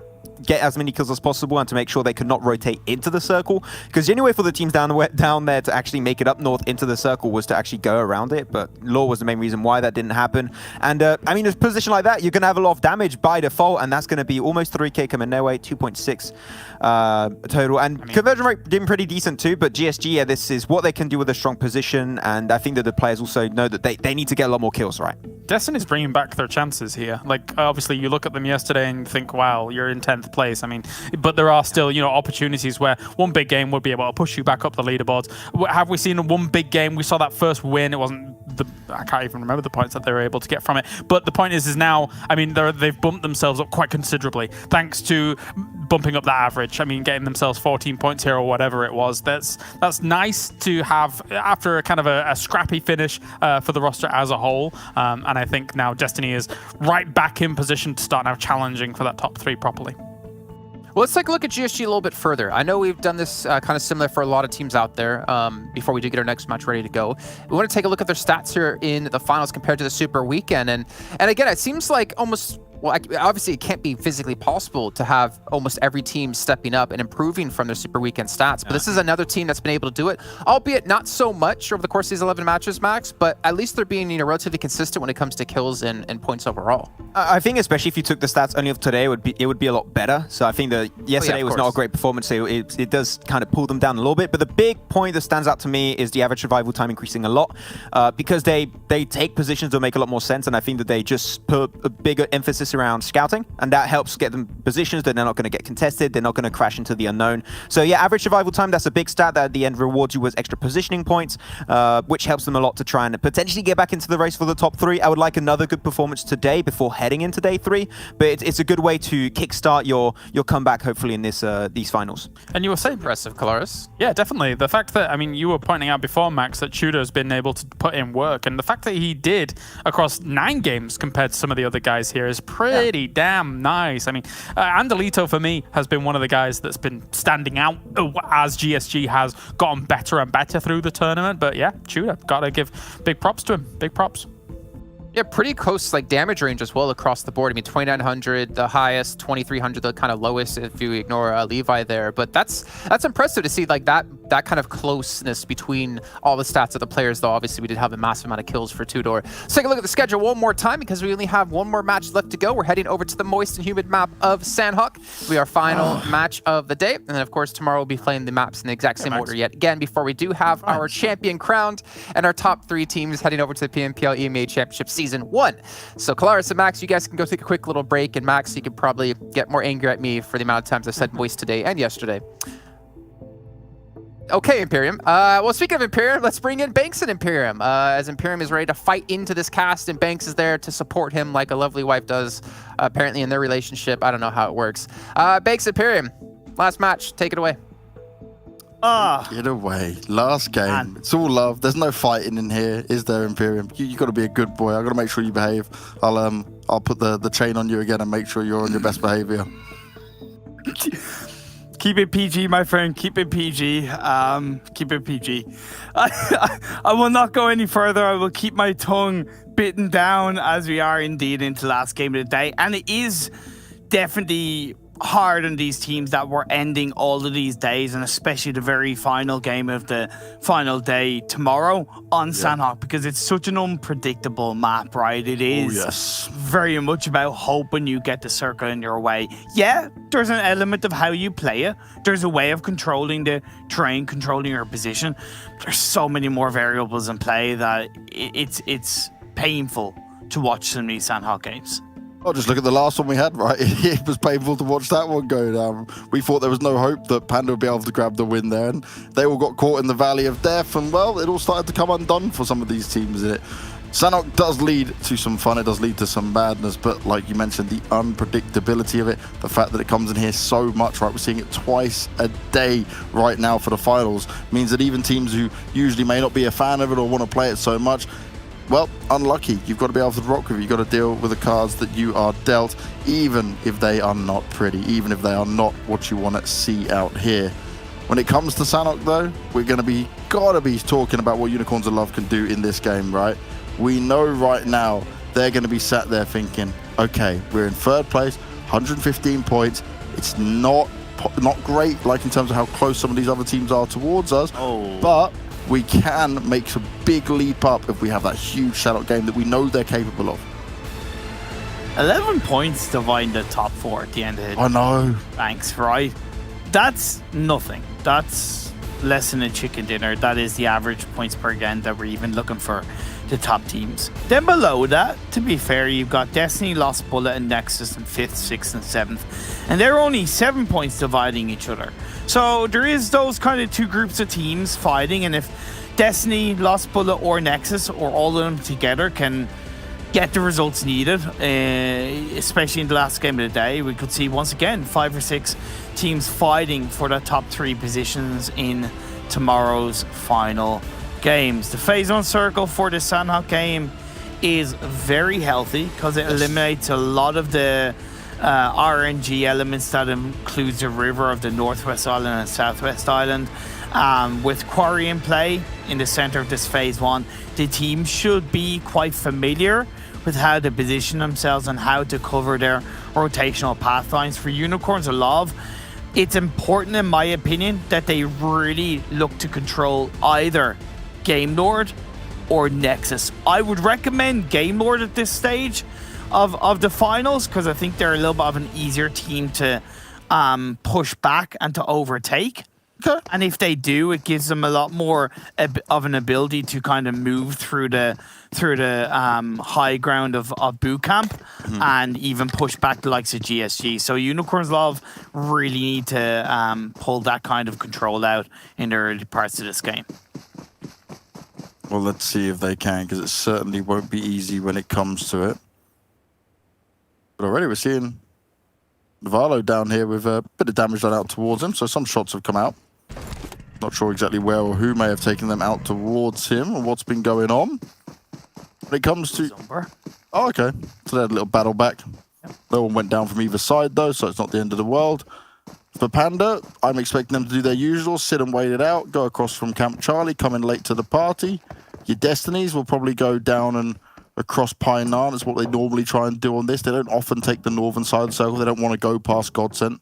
get as many kills as possible and to make sure they could not rotate into the circle. Because the only way for the teams down there to actually make it up north into the circle was to actually go around it. But Law was the main reason why that didn't happen. And I mean, in a position like that, you're going to have a lot of damage by default, and that's going to be almost 3k coming their way, 2.6 total. And conversion rate doing pretty decent too, but GSG, yeah, this is what they can do with a strong position. And I think that the players also know that they need to get a lot more kills, right? Destiny's bringing back their chances here. Like, obviously, you look at them yesterday and think, wow, you're in 10th place. I mean, but there are still, you know, opportunities where one big game would be able to push you back up the leaderboards. Have we seen one big game? We saw that first win. It wasn't I can't even remember the points that they were able to get from it. But the point is now, I mean, they've bumped themselves up quite considerably thanks to bumping up that average. I mean, getting themselves 14 points here or whatever it was. That's nice to have after a kind of a scrappy finish for the roster as a whole. And I think now Destiny is right back in position to start now challenging for that top 3 properly. Well, let's take a look at GSG a little bit further. I know we've done this kind of similar for a lot of teams out there before we do get our next match ready to go. We want to take a look at their stats here in the finals compared to the Super Weekend. And again, it seems like almost... Well, obviously, it can't be physically possible to have almost every team stepping up and improving from their Super Weekend stats. But this is another team that's been able to do it, albeit not so much over the course of these 11 matches, Max. But at least they're being relatively consistent when it comes to kills and points overall. I think especially if you took the stats only of today, it would be a lot better. So I think that yesterday was not a great performance. So it does kind of pull them down a little bit. But the big point that stands out to me is the average survival time increasing a lot because they take positions that make a lot more sense. And I think that they just put a bigger emphasis around scouting. And that helps get them positions that they're not going to get contested. They're not going to crash into the unknown. So yeah, average survival time, that's a big stat that at the end rewards you with extra positioning points, which helps them a lot to try and potentially get back into the race for the top 3. I would like another good performance today before heading into day 3, but it's a good way to kickstart your comeback, hopefully, in these finals. And you were saying Impressive, Colaris. Yeah, definitely. The fact that, I mean, you were pointing out before, Max, that Tudor's been able to put in work, and the fact that he did across 9 games compared to some of the other guys here is pretty damn nice. I mean, Andalito, for me, has been one of the guys that's been standing out as GSG has gotten better and better through the tournament. But yeah, Tudor, gotta give big props to him. Big props. Yeah, pretty close damage range as well across the board. I mean, 2,900 the highest, 2,300 the kind of lowest if you ignore Levi there. But that's impressive to see that kind of closeness between all the stats of the players, though obviously we did have a massive amount of kills for Tudor. Let's take a look at the schedule one more time because we only have one more match left to go. We're heading over to the moist and humid map of Sanhok. We are final match of the day. And then, of course, tomorrow we'll be playing the maps in the exact same order yet again before we do have our champion crowned and our top 3 teams heading over to the PMPL EMEA Championship Season 1. So Colaris and Max, you guys can go take a quick little break, and Max, you can probably get more angry at me for the amount of times I said moist today and yesterday. Okay, Imperium. Well, speaking of Imperium, let's bring in Banks and Imperium. As Imperium is ready to fight into this cast, and Banks is there to support him like a lovely wife does, apparently in their relationship. I don't know how it works. Banks, Imperium, last match. Take it away. Get away. Last game. Man. It's all love. There's no fighting in here, is there, Imperium? You got to be a good boy. I got to make sure you behave. I'll put the chain on you again and make sure you're on your best behavior. Keep it PG, my friend. Keep it PG. Keep it PG. I will not go any further. I will keep my tongue bitten down as we are indeed into the last game of the day. And it is definitely hard on these teams that we're ending all of these days, and especially the very final game of the final day tomorrow on Sanhok, because it's such an unpredictable map, right? It is very much about hoping you get the circle in your way. Yeah, there's an element of how you play it. There's a way of controlling the terrain, controlling your position. There's so many more variables in play that it's painful to watch some of these Sanhok games. Oh, just look at the last one we had, right? It was painful to watch that one go down. We thought there was no hope that Panda would be able to grab the win there, and they all got caught in the valley of death, and well, it all started to come undone for some of these teams in it. Sanhok does lead to some fun, it does lead to some madness, but like you mentioned, the unpredictability of it, the fact that it comes in here so much, right? We're seeing it twice a day right now for the finals, means that even teams who usually may not be a fan of it or want to play it so much, well, unlucky. You've got to be able to rock with it. You've got to deal with the cards that you are dealt, even if they are not pretty, even if they are not what you want to see out here. When it comes to Sanhok, though, we're gotta be talking about what Unicorns of Love can do in this game, right? We know right now they're going to be sat there thinking, okay, we're in 3rd place, 115 points. It's not great, like in terms of how close some of these other teams are towards us, but we can make a big leap up if we have that huge Sanhok game that we know they're capable of. 11 points dividing the top 4 at the end of it. I know. Thanks, right? That's nothing. That's less than a chicken dinner. That is the average points per game that we're even looking for the top teams. Then below that, to be fair, you've got Destiny, Lost Bullet, and Nexus in 5th, 6th, and 7th. And they're only 7 points dividing each other. So there is those kind of 2 groups of teams fighting, and if Destiny, Lost Bullet, or Nexus, or all of them together can get the results needed, especially in the last game of the day, we could see once again 5 or 6 teams fighting for the top 3 positions in tomorrow's final games. The phase 1 circle for the Sanhok game is very healthy because it eliminates a lot of the RNG elements that includes a river of the Northwest Island and Southwest Island. With Quarry in play in the center of this phase 1, the team should be quite familiar with how to position themselves and how to cover their rotational path lines. For Unicorns of Love, it's important, in my opinion, that they really look to control either Game Lord or Nexus. I would recommend Game Lord at this stage of the finals, because I think they're a little bit of an easier team to push back and to overtake. Okay. And if they do, it gives them a lot more of an ability to kind of move through the high ground of boot camp and even push back the likes of GSG. So Unicorns Love really need to pull that kind of control out in the early parts of this game. Well, let's see if they can, because it certainly won't be easy when it comes to it. But already we're seeing Valo down here with a bit of damage done out towards him, so some shots have come out. Not sure exactly where or who may have taken them out towards him or what's been going on. When it comes to... Oh, okay. So they had a little battle back. Yep. No one went down from either side, though, so it's not the end of the world. For Panda, I'm expecting them to do their usual, sit and wait it out, go across from Camp Charlie, come in late to the party. Your Destinies will probably go down and across Pine Narn. That's what they normally try and do on this. They don't often take the northern side of the circle. They don't want to go past GODSENT.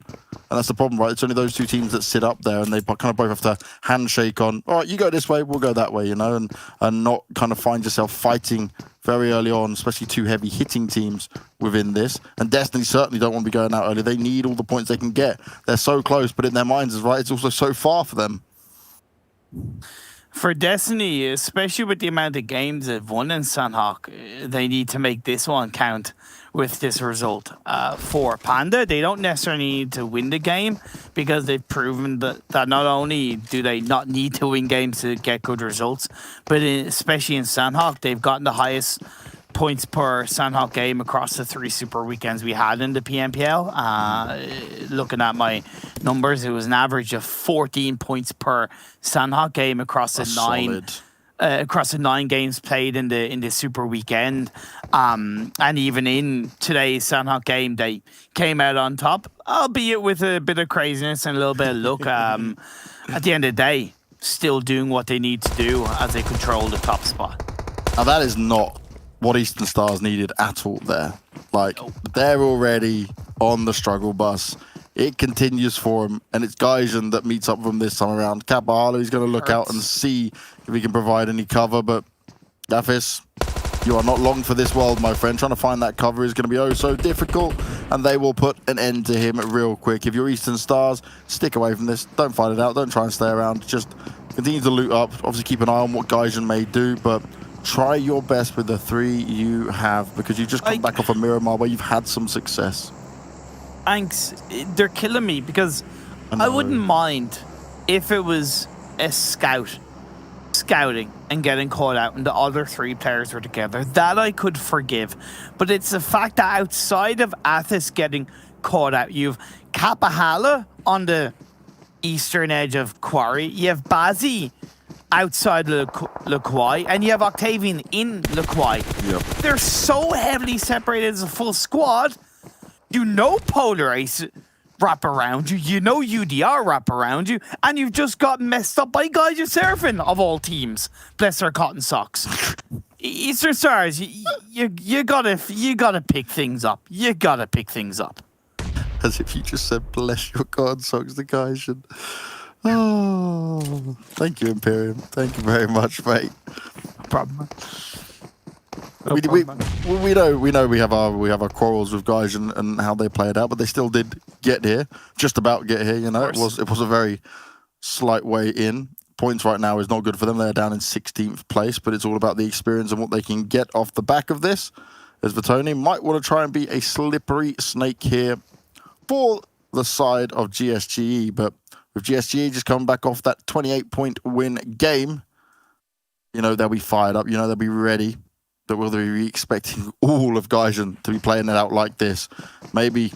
And that's the problem, right? It's only those two teams that sit up there, and they kind of both have to handshake on, all right, you go this way, we'll go that way, you know, and not kind of find yourself fighting very early on, especially two heavy hitting teams within this. And Destiny certainly don't want to be going out early. They need all the points they can get. They're so close, but in their minds, is right, it's also so far for them. For Destiny, especially with the amount of games they've won in Sanhok, they need to make this one count with this result. For Panda, they don't necessarily need to win the game, because they've proven that not only do they not need to win games to get good results, but especially in Sanhok, they've gotten the highest points per Sanhok game across the 3 super weekends we had in the PMPL. Looking at my numbers, it was an average of 14 points per Sanhok game across the 9 games played in the super weekend. And even in today's Sanhok game, they came out on top, albeit with a bit of craziness and a little bit of luck. At the end of the day, still doing what they need to do as they control the top spot. Now that is not what Eastern Stars needed at all there. Like, they're already on the struggle bus. It continues for him, and it's Gaijin that meets up with him this time around. Kapahalo is going to look out and see if he can provide any cover, but Gafis, you are not long for this world, my friend. Trying to find that cover is going to be oh so difficult, and they will put an end to him real quick. If you're Eastern Stars, stick away from this. Don't fight it out. Don't try and stay around. Just continue to loot up. Obviously, keep an eye on what Gaijin may do, but try your best with the 3 you have, because you've just come back off a Miramar where you've had some success. Thanks. They're killing me, because I wouldn't mind if it was a scouting and getting caught out and the other 3 players were together. That I could forgive. But it's the fact that outside of Athos getting caught out, you've Kapahalo on the eastern edge of Quarry, you have Bazzi outside Le Quai, and you have Octavian in Le Quai. Yep. They're so heavily separated as a full squad. You know Polar Ace wrap around you. You know UDR wrap around you. And you've just got messed up by Gaijin Seraphim, of all teams. Bless their cotton socks. Eastern Stars, you gotta pick things up. You gotta pick things up. As if you just said, bless your cotton socks, the Gaijin. Oh, thank you, Imperium. Thank you very much, mate. No problem. We know we have our quarrels with guys and how they play it out, but they still did get here, just about get here. You know, it was a very slight way in. Points right now is not good for them. They're down in 16th place, but it's all about the experience and what they can get off the back of this. As Vitoni might want to try and be a slippery snake here for the side of GSGE, but with GSGE just coming back off that 28-point win game, you know, they'll be fired up. You know, they'll be ready. But will they be expecting all of Gaijin to be playing it out like this? Maybe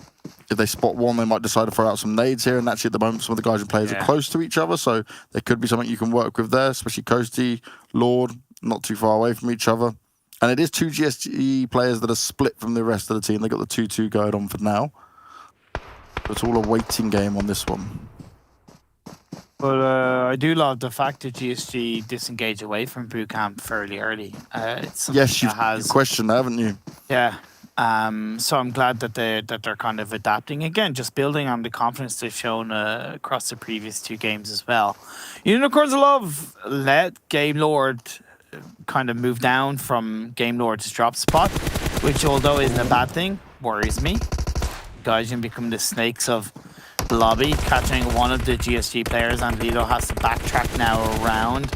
if they spot one, they might decide to throw out some nades here. And actually, at the moment, some of the Gaijin players are close to each other. So there could be something you can work with there, especially Coasty, Lord, not too far away from each other. And it is 2 GSGE players that are split from the rest of the team. They've got the 2-2 going on for now. It's all a waiting game on this one. But I do love the fact that GSG disengaged away from boot camp fairly early. It's Yes, you've has questioned that, haven't you? Yeah. So I'm glad that they're kind of adapting again, just building on the confidence they've shown across the previous 2 games as well. Unicorns of Love let Game Lord kind of move down from Game Lord's drop spot, which although isn't a bad thing, worries me. Gaijin become the snakes of the lobby, catching one of the GSG players, and Lido has to backtrack now around,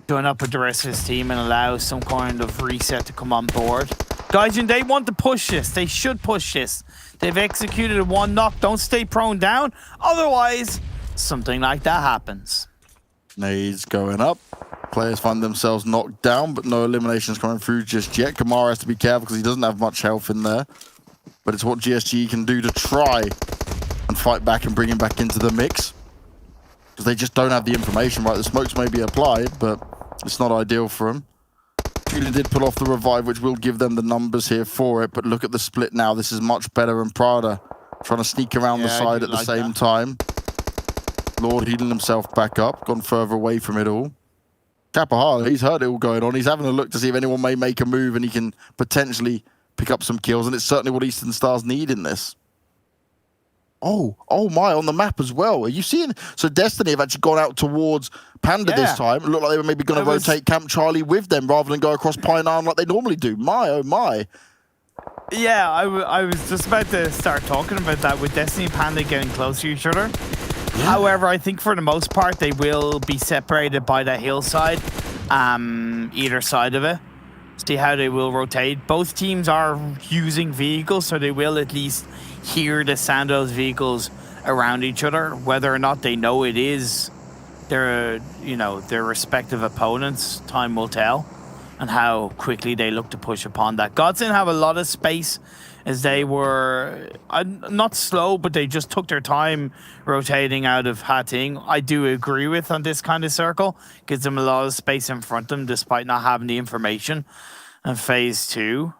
join up with the rest of his team and allow some kind of reset to come on board. Gaijin, they want to push this. They should push this. They've executed a 1 knock. Don't stay prone down. Otherwise, something like that happens. Nades going up. Players find themselves knocked down, but no eliminations coming through just yet. Kamara has to be careful because he doesn't have much health in there. But it's what GSG can do to try and fight back and bring him back into the mix. Because they just don't have the information, right? The smokes may be applied, but it's not ideal for them. Julie did pull off the revive, which will give them the numbers here for it. But look at the split now. This is much better. And Prada trying to sneak around the side at the same time. Lord healing himself back up, gone further away from it all. Kapahara, he's heard it all going on. He's having a look to see if anyone may make a move and he can potentially pick up some kills. And it's certainly what Eastern Stars need in this. Oh my, on the map as well. Are you seeing? So Destiny have actually gone out towards Panda this time. It looked like they were maybe going to rotate Camp Charlie with them rather than go across Pine Island like they normally do. My, oh my. Yeah, I was just about to start talking about that with Destiny and Panda getting close to each other. Yeah. However, I think for the most part, they will be separated by the hillside, either side of it. See how they will rotate. Both teams are using vehicles, so they will at least hear the sound of those vehicles around each other. Whether or not they know it is their respective opponents, time will tell, and how quickly they look to push upon that. GODSENT have a lot of space as they were not slow, but they just took their time rotating out of Hating. I do agree with on this kind of circle. Gives them a lot of space in front of them despite not having the information. And phase 2,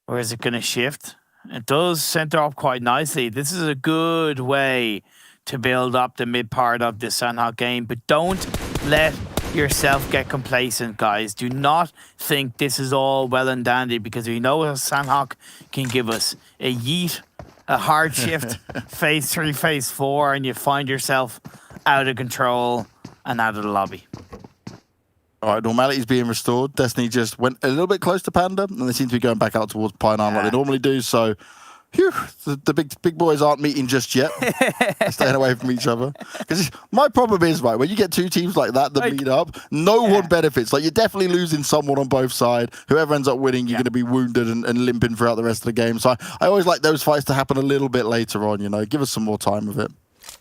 where is it going to shift? It does center up quite nicely. This is a good way to build up the mid part of the Sanhok game, but don't let yourself get complacent, guys. Do not think this is all well and dandy, because we know Sanhok can give us a yeet, a hard shift, phase 3, phase 4, and you find yourself out of control and out of the lobby. All right, normality's being restored. Destiny just went a little bit close to Panda, and they seem to be going back out towards Pine Island like they normally do. So, phew, the big boys aren't meeting just yet. Staying away from each other. Because my problem is, right, when you get 2 teams like that meet up, no one benefits. Like, you're definitely losing someone on both sides. Whoever ends up winning, you're going to be wounded and limping throughout the rest of the game. So I always like those fights to happen a little bit later on, you know. Give us some more time of it.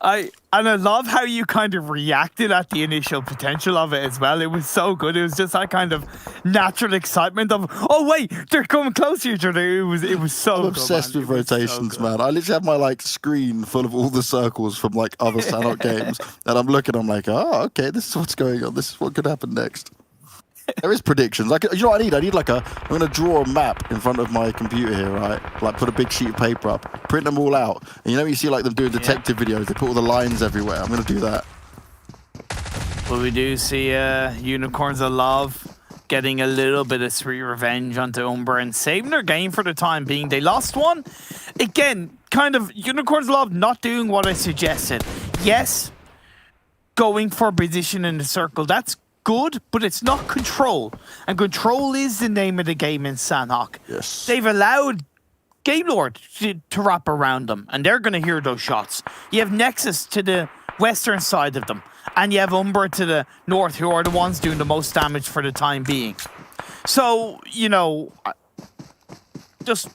I love how you kind of reacted at the initial potential of it as well. It was so good. It was just that kind of natural excitement of, oh wait, they're coming close to each other. It was so I'm good, obsessed man. with rotations, man. I literally have my screen full of all the circles from other Sanhok games, and I'm looking. I'm like, oh, okay, this is what's going on. This is what could happen next. There is predictions. You know what I need? I need I'm going to draw a map in front of my computer here, right? Put a big sheet of paper up, print them all out. And you see them doing detective videos, they put all the lines everywhere. I'm going to do that. Well, we do see Unicorns of Love getting a little bit of sweet revenge onto Umbra and saving their game for the time being. They lost one. Again, kind of Unicorns of Love not doing what I suggested. Yes, going for position in the circle. That's good, but it's not control. And control is the name of the game in Sanhok. Yes. They've allowed Game Lord to wrap around them, and they're going to hear those shots. You have Nexus to the western side of them, and you have Umbra to the north, who are the ones doing the most damage for the time being. So, just,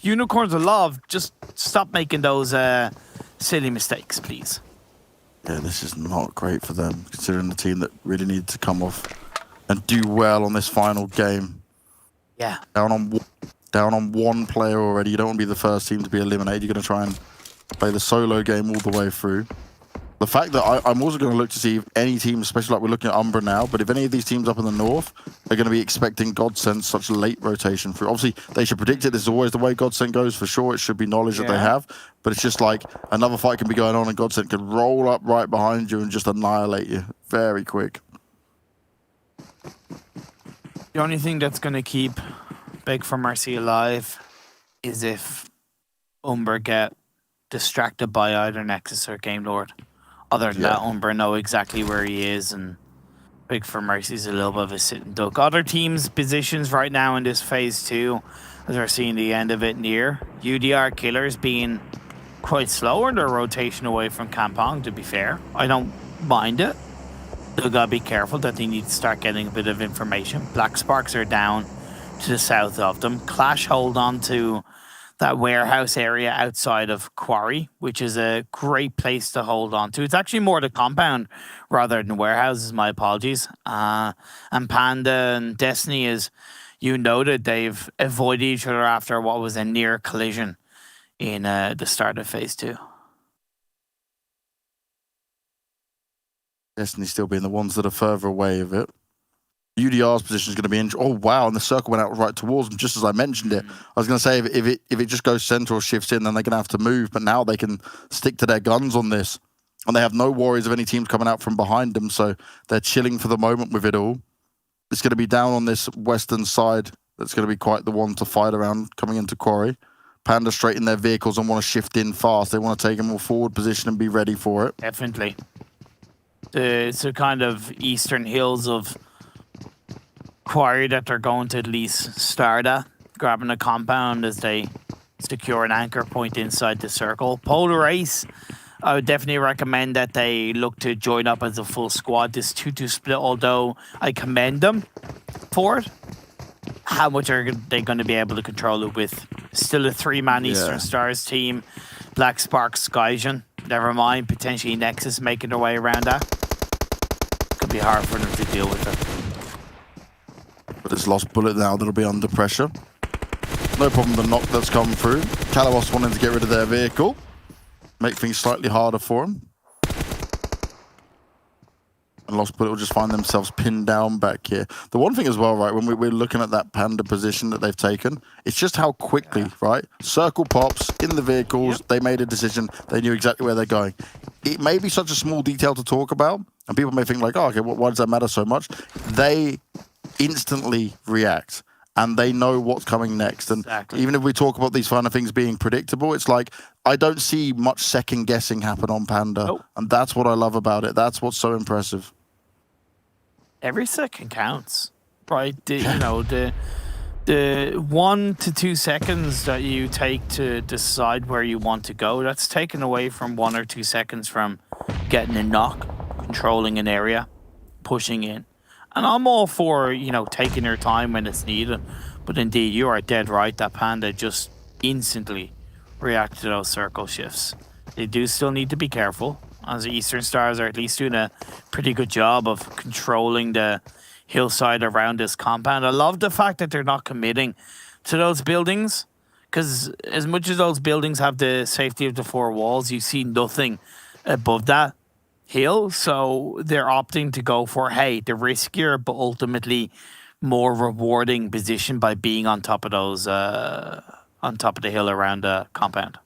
Unicorns of Love, just stop making those silly mistakes, please. Yeah, this is not great for them, considering the team that really needed to come off and do well on this final game. Yeah. Down on one player already. You don't want to be the first team to be eliminated. You're going to try and play the solo game all the way through. The fact that I'm also going to look to see if any team, especially like we're looking at Umbra now, but if any of these teams up in the north are going to be expecting GODSENT such a late rotation through. Obviously, they should predict it. This is always the way GODSENT goes for sure. It should be knowledge that they have. But it's just like another fight can be going on and GODSENT can roll up right behind you and just annihilate you very quick. The only thing that's going to keep Big for Mercy alive is if Umbra get distracted by either Nexus or Game Lord. Other than that, Umbra know exactly where he is, and Big for Mercy's a little bit of a sitting duck. Other teams' positions right now in this phase 2, as we're seeing the end of it near, UDR Killers being quite slow in their rotation away from Kampong, to be fair. I don't mind it. They've got to be careful that they need to start getting a bit of information. Black Sparks are down to the south of them. Clash hold on to that warehouse area outside of Quarry, which is a great place to hold on to. It's actually more the compound rather than warehouses, my apologies. And Panda and Destiny, as you noted, they've avoided each other after what was a near collision in the start of phase 2. Destiny still being the ones that are further away of it. UDR's position is going to be oh wow, and the circle went out right towards them just as I mentioned it. I was going to say if it just goes central, shifts in, then they're going to have to move, but now they can stick to their guns on this, and they have no worries of any teams coming out from behind them, so they're chilling for the moment with it all. It's going to be down on this western side that's going to be quite the one to fight around coming into Quarry. Panda straight in their vehicles and want to shift in fast. They want to take a more forward position and be ready for it. Definitely. It's a kind of eastern hills of Quarry that they're going to at least start at, grabbing a compound as they secure an anchor point inside the circle. Polar Ace, I would definitely recommend that they look to join up as a full squad. This 2-2 split, although I commend them for it, how much are they going to be able to control it with still a 3-man Eastern Stars team? Black Sparks, Gaijin, never mind, potentially Nexus making their way around that. Could be hard for them to deal with it. But it's Lost Bullet now that'll be under pressure. No problem with the knock that's come through. Kalawas wanting to get rid of their vehicle. Make things slightly harder for them. And Lost Bullet will just find themselves pinned down back here. The one thing as well, right, when we're looking at that Panda position that they've taken, it's just how quickly, right? Circle pops in the vehicles. They made a decision. They knew exactly where they're going. It may be such a small detail to talk about, and people may think like, oh, okay, why does that matter so much? They instantly react and they know what's coming next. And even if we talk about these kind of things being predictable, it's like I don't see much second guessing happen on Panda. And that's what I love about it. That's what's so impressive. Every second counts, right? You know, the 1 to 2 seconds that you take to decide where you want to go, that's taken away from 1 or 2 seconds from getting a knock, controlling an area, pushing in. And I'm all for, you know, taking your time when it's needed. But indeed, you are dead right that Panda just instantly reacted to those circle shifts. They do still need to be careful, as the Eastern Stars are at least doing a pretty good job of controlling the hillside around this compound. I love the fact that they're not committing to those buildings, because as much as those buildings have the safety of the 4 walls, you see nothing above that hill, so they're opting to go for, hey, the riskier but ultimately more rewarding position by being on top of those, on top of the hill around the compound.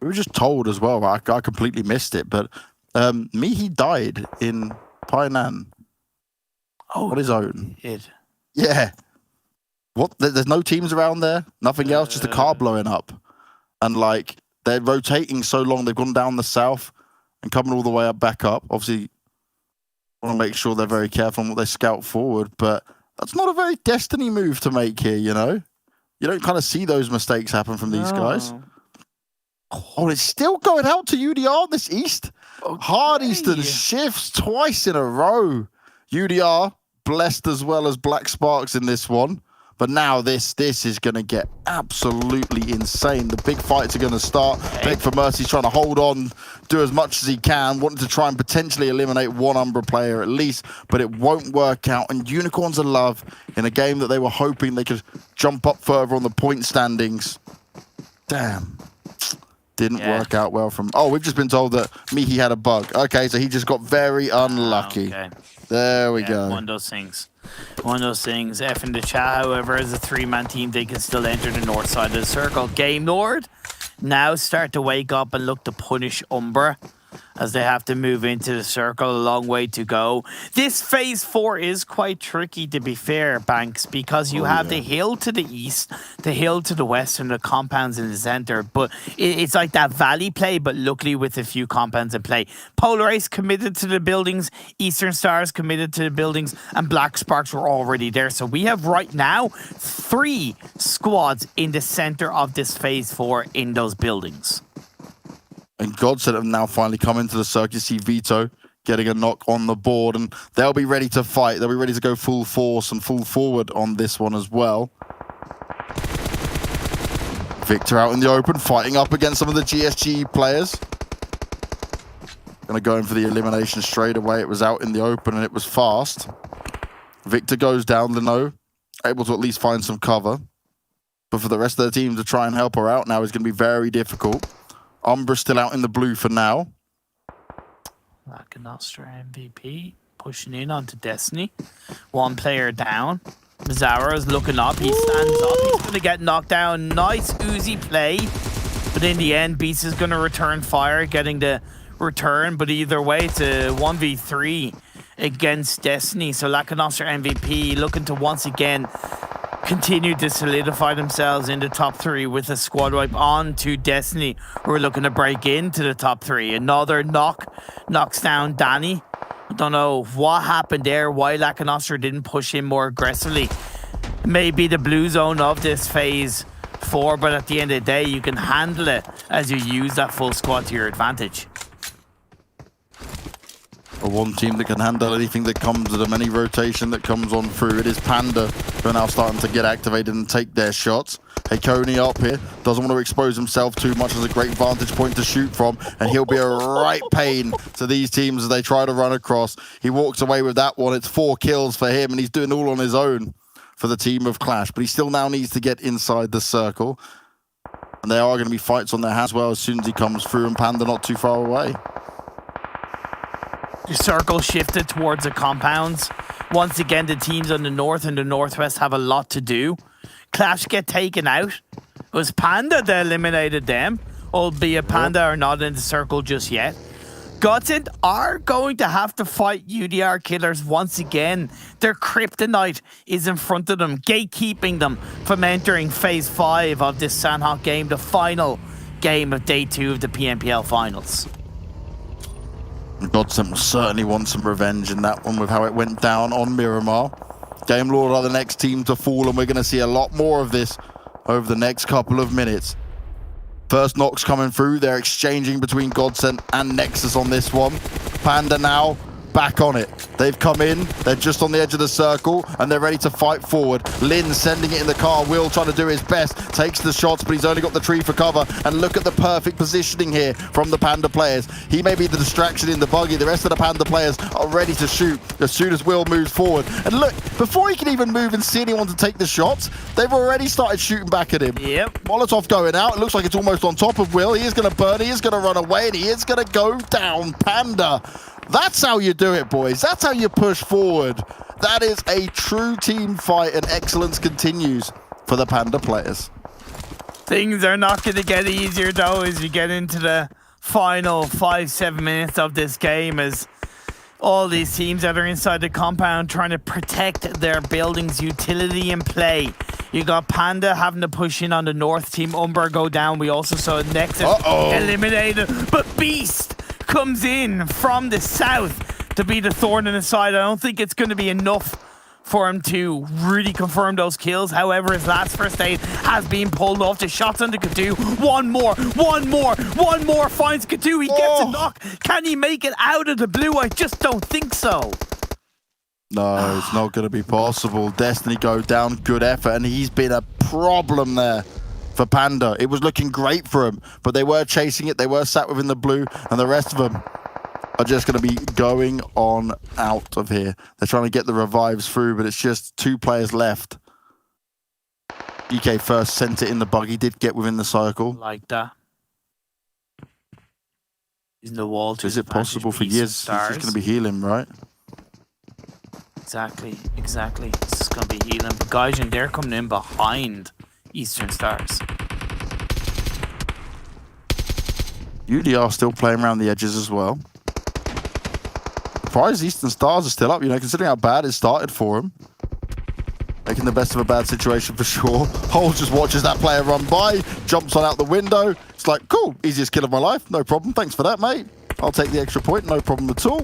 We were just told as well, I completely missed it, but Mihi died in Painan on his own. Yeah. What? There's no teams around there? Nothing else? Just a car blowing up. And like, they're rotating so long, they've gone down the south and coming all the way back up. Obviously, want to make sure they're very careful on what they scout forward, but that's not a very Destiny move to make here, you know? You don't kind of see those mistakes happen from these guys. Oh, it's still going out to UDR this East. Hard Eastern shifts twice in a row. UDR blessed as well as Black Sparks in this one. But now this is going to get absolutely insane. The big fights are going to start. Beg for Mercy's trying to hold on, do as much as he can, wanting to try and potentially eliminate one Umbra player at least, but it won't work out. And Unicorns are love in a game that they were hoping they could jump up further on the point standings. Damn. Didn't work out well from... Oh, we've just been told that Mihi had a bug. Okay, so he just got very unlucky. Okay. There we go. One of those things. One of those things. F in the chat, however, as a 3-man team, they can still enter the north side of the circle. Game Lord now start to wake up and look to punish Umbra as they have to move into the circle. A long way to go. This phase 4 is quite tricky, to be fair, Banks, because you have the hill to the east, the hill to the west, and the compounds in the center. But it's like that valley play, but luckily with a few compounds in play. Polar Ace committed to the buildings, Eastern Stars committed to the buildings, and Black Sparks were already there. So we have right now 3 squads in the center of this phase 4 in those buildings. And GODSENT have now finally come into the circuit. You see Vito getting a knock on the board, and they'll be ready to fight. They'll be ready to go full force and full forward on this one as well. Victor out in the open, fighting up against some of the GSG players. Gonna go in for the elimination straight away. It was out in the open and it was fast. Victor goes down Leno, able to at least find some cover. But for the rest of the team to try and help her out now is going to be very difficult. Umbra still out in the blue for now. Lakonostra MVP pushing in onto Destiny. 1 player down. Mazzaro is looking up. He stands up. He's going to get knocked down. Nice Uzi play. But in the end, Beast is going to return fire, getting the return. But either way, it's a 1v3 against Destiny. So Lakonostra MVP looking to once again continue to solidify themselves in the top 3 with a squad wipe on to Destiny, who are looking to break into the top 3. Another knocks down Danny. I don't know what happened there, why Lakonostra didn't push in more aggressively. Maybe the blue zone of this phase 4, but at the end of the day, you can handle it as you use that full squad to your advantage. One team that can handle anything that comes to them, any rotation that comes on through. It is Panda who are now starting to get activated and take their shots. Hey, Coney up here, doesn't want to expose himself too much, has a great vantage point to shoot from, and he'll be a right pain to these teams as they try to run across. He walks away with that one. It's 4 kills for him, and he's doing all on his own for the team of Clash, but he still now needs to get inside the circle. And there are going to be fights on their hands as well as soon as he comes through, and Panda not too far away. The circle shifted towards the compounds. Once again, the teams on the north and the northwest have a lot to do. Clash get taken out. It was Panda that eliminated them, albeit Panda are not in the circle just yet. GODSENT are going to have to fight UDR killers once again. Their kryptonite is in front of them, gatekeeping them from entering phase 5 of this Sanhok game, the final game of day 2 of the PMPL finals. GODSENT will certainly want some revenge in that one with how it went down on Miramar. Game Lord are the next team to fall, and we're going to see a lot more of this over the next couple of minutes. First knocks coming through. They're exchanging between GODSENT and NEXUS on this one. Panda now back on it. They've come in. They're just on the edge of the circle, and they're ready to fight forward. Lin sending it in the car. Will trying to do his best. Takes the shots, but he's only got the tree for cover. And look at the perfect positioning here from the Panda players. He may be the distraction in the buggy. The rest of the Panda players are ready to shoot as soon as Will moves forward. And look, before he can even move and see anyone to take the shots, they've already started shooting back at him. Yep. Molotov going out. It looks like it's almost on top of Will. He is going to burn. He is going to run away, and he is going to go down. Panda. That's how you do it, boys. That's how you push forward. That is a true team fight, and excellence continues for the Panda players. Things are not going to get easier, though, as you get into the final 5-7 minutes of this game, as all these teams that are inside the compound trying to protect their buildings' utility in play. You got Panda having to push in on the north team. Umbra go down. We also saw Nexus eliminated, but Beast comes in from the south to be the thorn in the side. I don't think it's going to be enough for him to really confirm those kills. However, his last first aid has been pulled off. The shots on the Kadu. One more finds Kadu. He gets a knock. Can he make it out of the blue? I just don't think so. No, it's not going to be possible. Destiny go down. Good effort, and he's been a problem there for Panda. It was looking great for him, but they were chasing it. They were sat within the blue, and the rest of them are just going to be going on out of here. They're trying to get the revives through, but it's just 2 players left. EK first sent it in the buggy, did get within the circle. Like that. Using the wall to Is it possible for years? He's just going to be healing, right? Exactly. This is going to be healing. But Gaijin, they're coming in behind Eastern Stars. UDR still playing around the edges as well. Surprised Eastern Stars are still up, you know, considering how bad it started for him. Making the best of a bad situation for sure. Hole just watches that player run by, jumps on out the window. It's like, cool, easiest kill of my life. No problem. Thanks for that, mate. I'll take the extra point. No problem at all.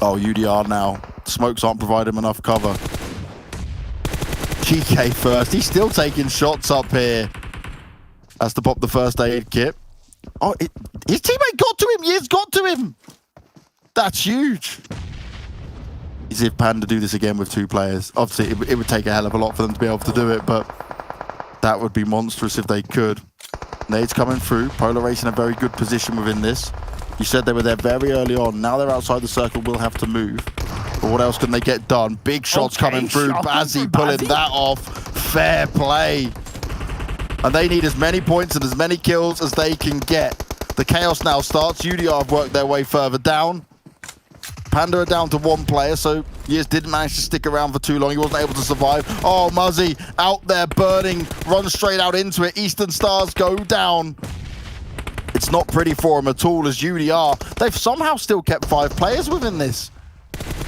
Oh, UDR now. Smokes aren't providing him enough cover. GK first. He's still taking shots up here. Has to pop the first aid kit. Oh, his teammate got to him. Yiz got to him. That's huge. Easy if Panda do this again with 2 players. Obviously, it would take a hell of a lot for them to be able to do it, but that would be monstrous if they could. Nades coming through. Polar Race in a very good position within this. You said they were there very early on. Now they're outside the circle, will have to move. But what else can they get done? Big shots coming through. Bazzi pulling that off. Fair play. And they need as many points and as many kills as they can get. The chaos now starts. UDR have worked their way further down. Panda are down to 1 player, so Yiz didn't manage to stick around for too long. He wasn't able to survive. Oh, Muzzy out there burning, run straight out into it. Eastern Stars go down. It's not pretty for him at all as UDR. They've somehow still kept 5 players within this.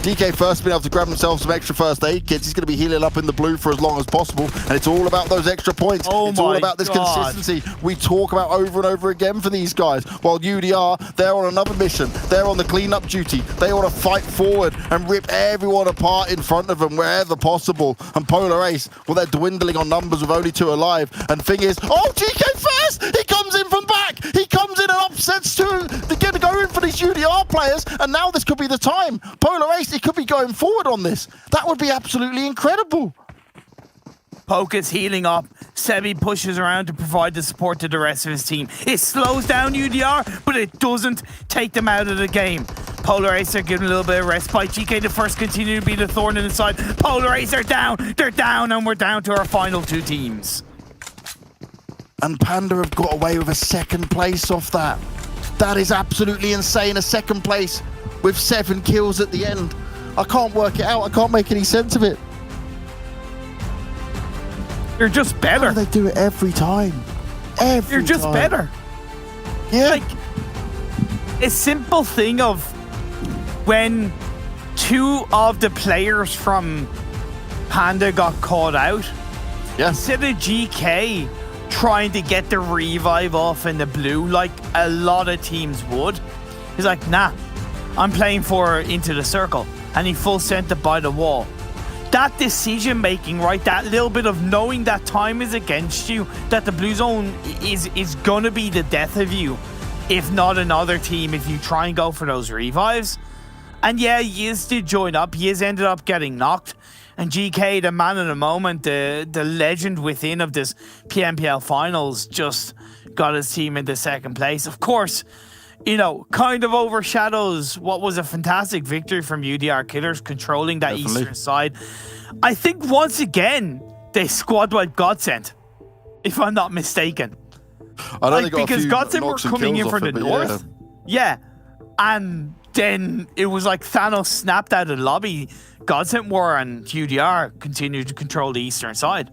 DK first been able to grab himself some extra first aid kits. He's going to be healing up in the blue for as long as possible. And it's all about those extra points. It's all about this consistency we talk about over and over again for these guys. While UDR, they're on another mission. They're on the cleanup duty. They want to fight forward and rip everyone apart in front of them wherever possible. And Polar Ace, well, they're dwindling on numbers with only 2 alive. And thing is, oh, GK first! He comes in from back! He comes in and upsets 2. They're going to go in for these UDR players. And now this could be the time. Polar Ace, he could be going forward on this. That would be absolutely incredible. Poke's healing up. Sebi pushes around to provide the support to the rest of his team. It slows down UDR, but it doesn't take them out of the game. Polar Ace are giving a little bit of respite. GK the first continue to be the thorn in the side. Polar Ace are down. They're down, and we're down to our final 2 teams. And Panda have got away with a 2nd place off that. That is absolutely insane. A 2nd place with 7 kills at the end. I can't work it out. I can't make any sense of it. You're just better. How do they do it every time? You're just better. Yeah. Like, a simple thing of when 2 of the players from Panda got caught out, instead of GK trying to get the revive off in the blue like a lot of teams would, he's like, nah, I'm playing for Into the Circle. And he full sent it by the wall. That decision making, right? That little bit of knowing that time is against you, that the blue zone is gonna be the death of you, if not another team, if you try and go for those revives. And yeah, Yiz did join up. Yiz ended up getting knocked. And GK, the man of the moment, the legend within of this PMPL finals, just got his team into 2nd place. Of course, you know, kind of overshadows what was a fantastic victory from UDR Killers, controlling that eastern side. I think once again, they squad wiped GODSENT, if I'm not mistaken. I don't think because GODSENT were coming in from the north. Yeah. And then it was like Thanos snapped out of the lobby. GODSENT were, and UDR continued to control the eastern side.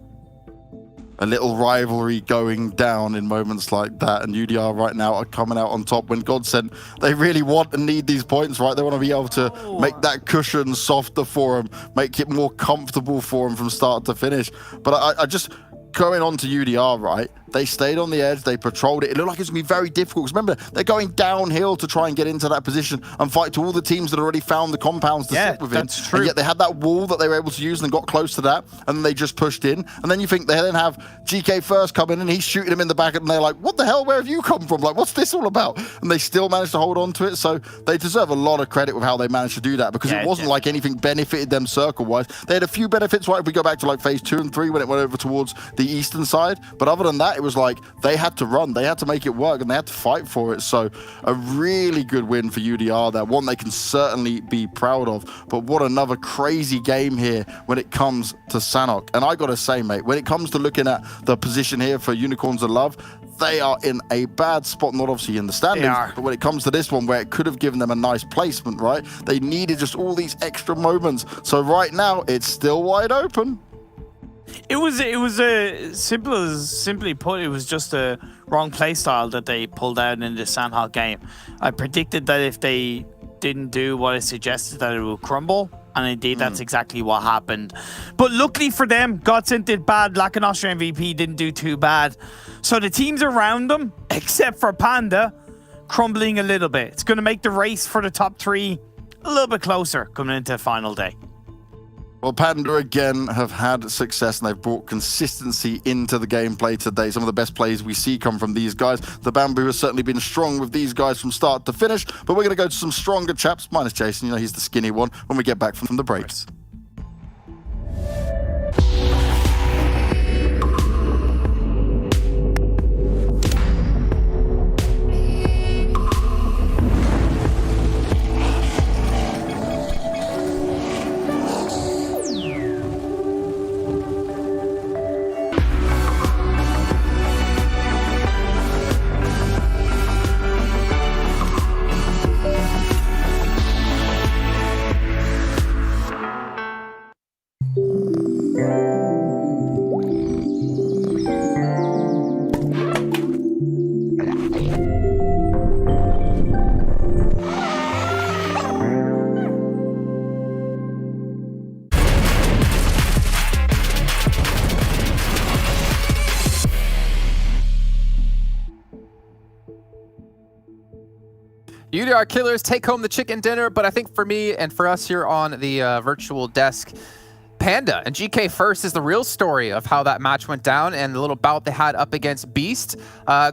A little rivalry going down in moments like that, and UDR right now are coming out on top when GODSENT, they really want and need these points, right? They want to be able to make that cushion softer for them, make it more comfortable for them from start to finish. But I just, going on to UDR, right? They stayed on the edge, they patrolled it. It looked like it's going to be very difficult, because remember, they're going downhill to try and get into that position and fight to all the teams that already found the compounds to sit within. That's true. And yet they had that wall that they were able to use and got close to that, and then they just pushed in. And then you think they then have GK first come in, and he's shooting him in the back, and they're like, what the hell, where have you come from? Like, what's this all about? And they still managed to hold on to it, so they deserve a lot of credit with how they managed to do that, because it wasn't like anything benefited them circle-wise. They had a few benefits, right, if we go back to like phase 2 and 3 when it went over towards the eastern side, but other than that, it was like they had to run, they had to make it work, and they had to fight for it. So a really good win for UDR there, one they can certainly be proud of. But what another crazy game here when it comes to Sanhok. And I gotta say, mate, when it comes to looking at the position here for Unicorns of Love, they are in a bad spot, not obviously in the standings, but when it comes to this one where it could have given them a nice placement, right? They needed just all these extra moments. So right now, it's still wide open. It was simply put, it was just a wrong play style that they pulled out in the Sanhok game. I predicted that if they didn't do what I suggested, that it would crumble. And indeed, that's exactly what happened. But luckily for them, GODSENT did bad. Lakonostra MVP didn't do too bad. So the teams around them, except for Panda, crumbling a little bit. It's going to make the race for the top 3 a little bit closer coming into the final day. Well, Panda again have had success, and they've brought consistency into the gameplay today. Some of the best plays we see come from these guys. The Bamboo has certainly been strong with these guys from start to finish, but we're going to go to some stronger chaps, minus Jason. You know, he's the skinny one, when we get back from the breaks. UDR Killers take home the chicken dinner, but I think for me and for us here on the virtual desk, Panda and GK First is the real story of how that match went down and the little bout they had up against Beast.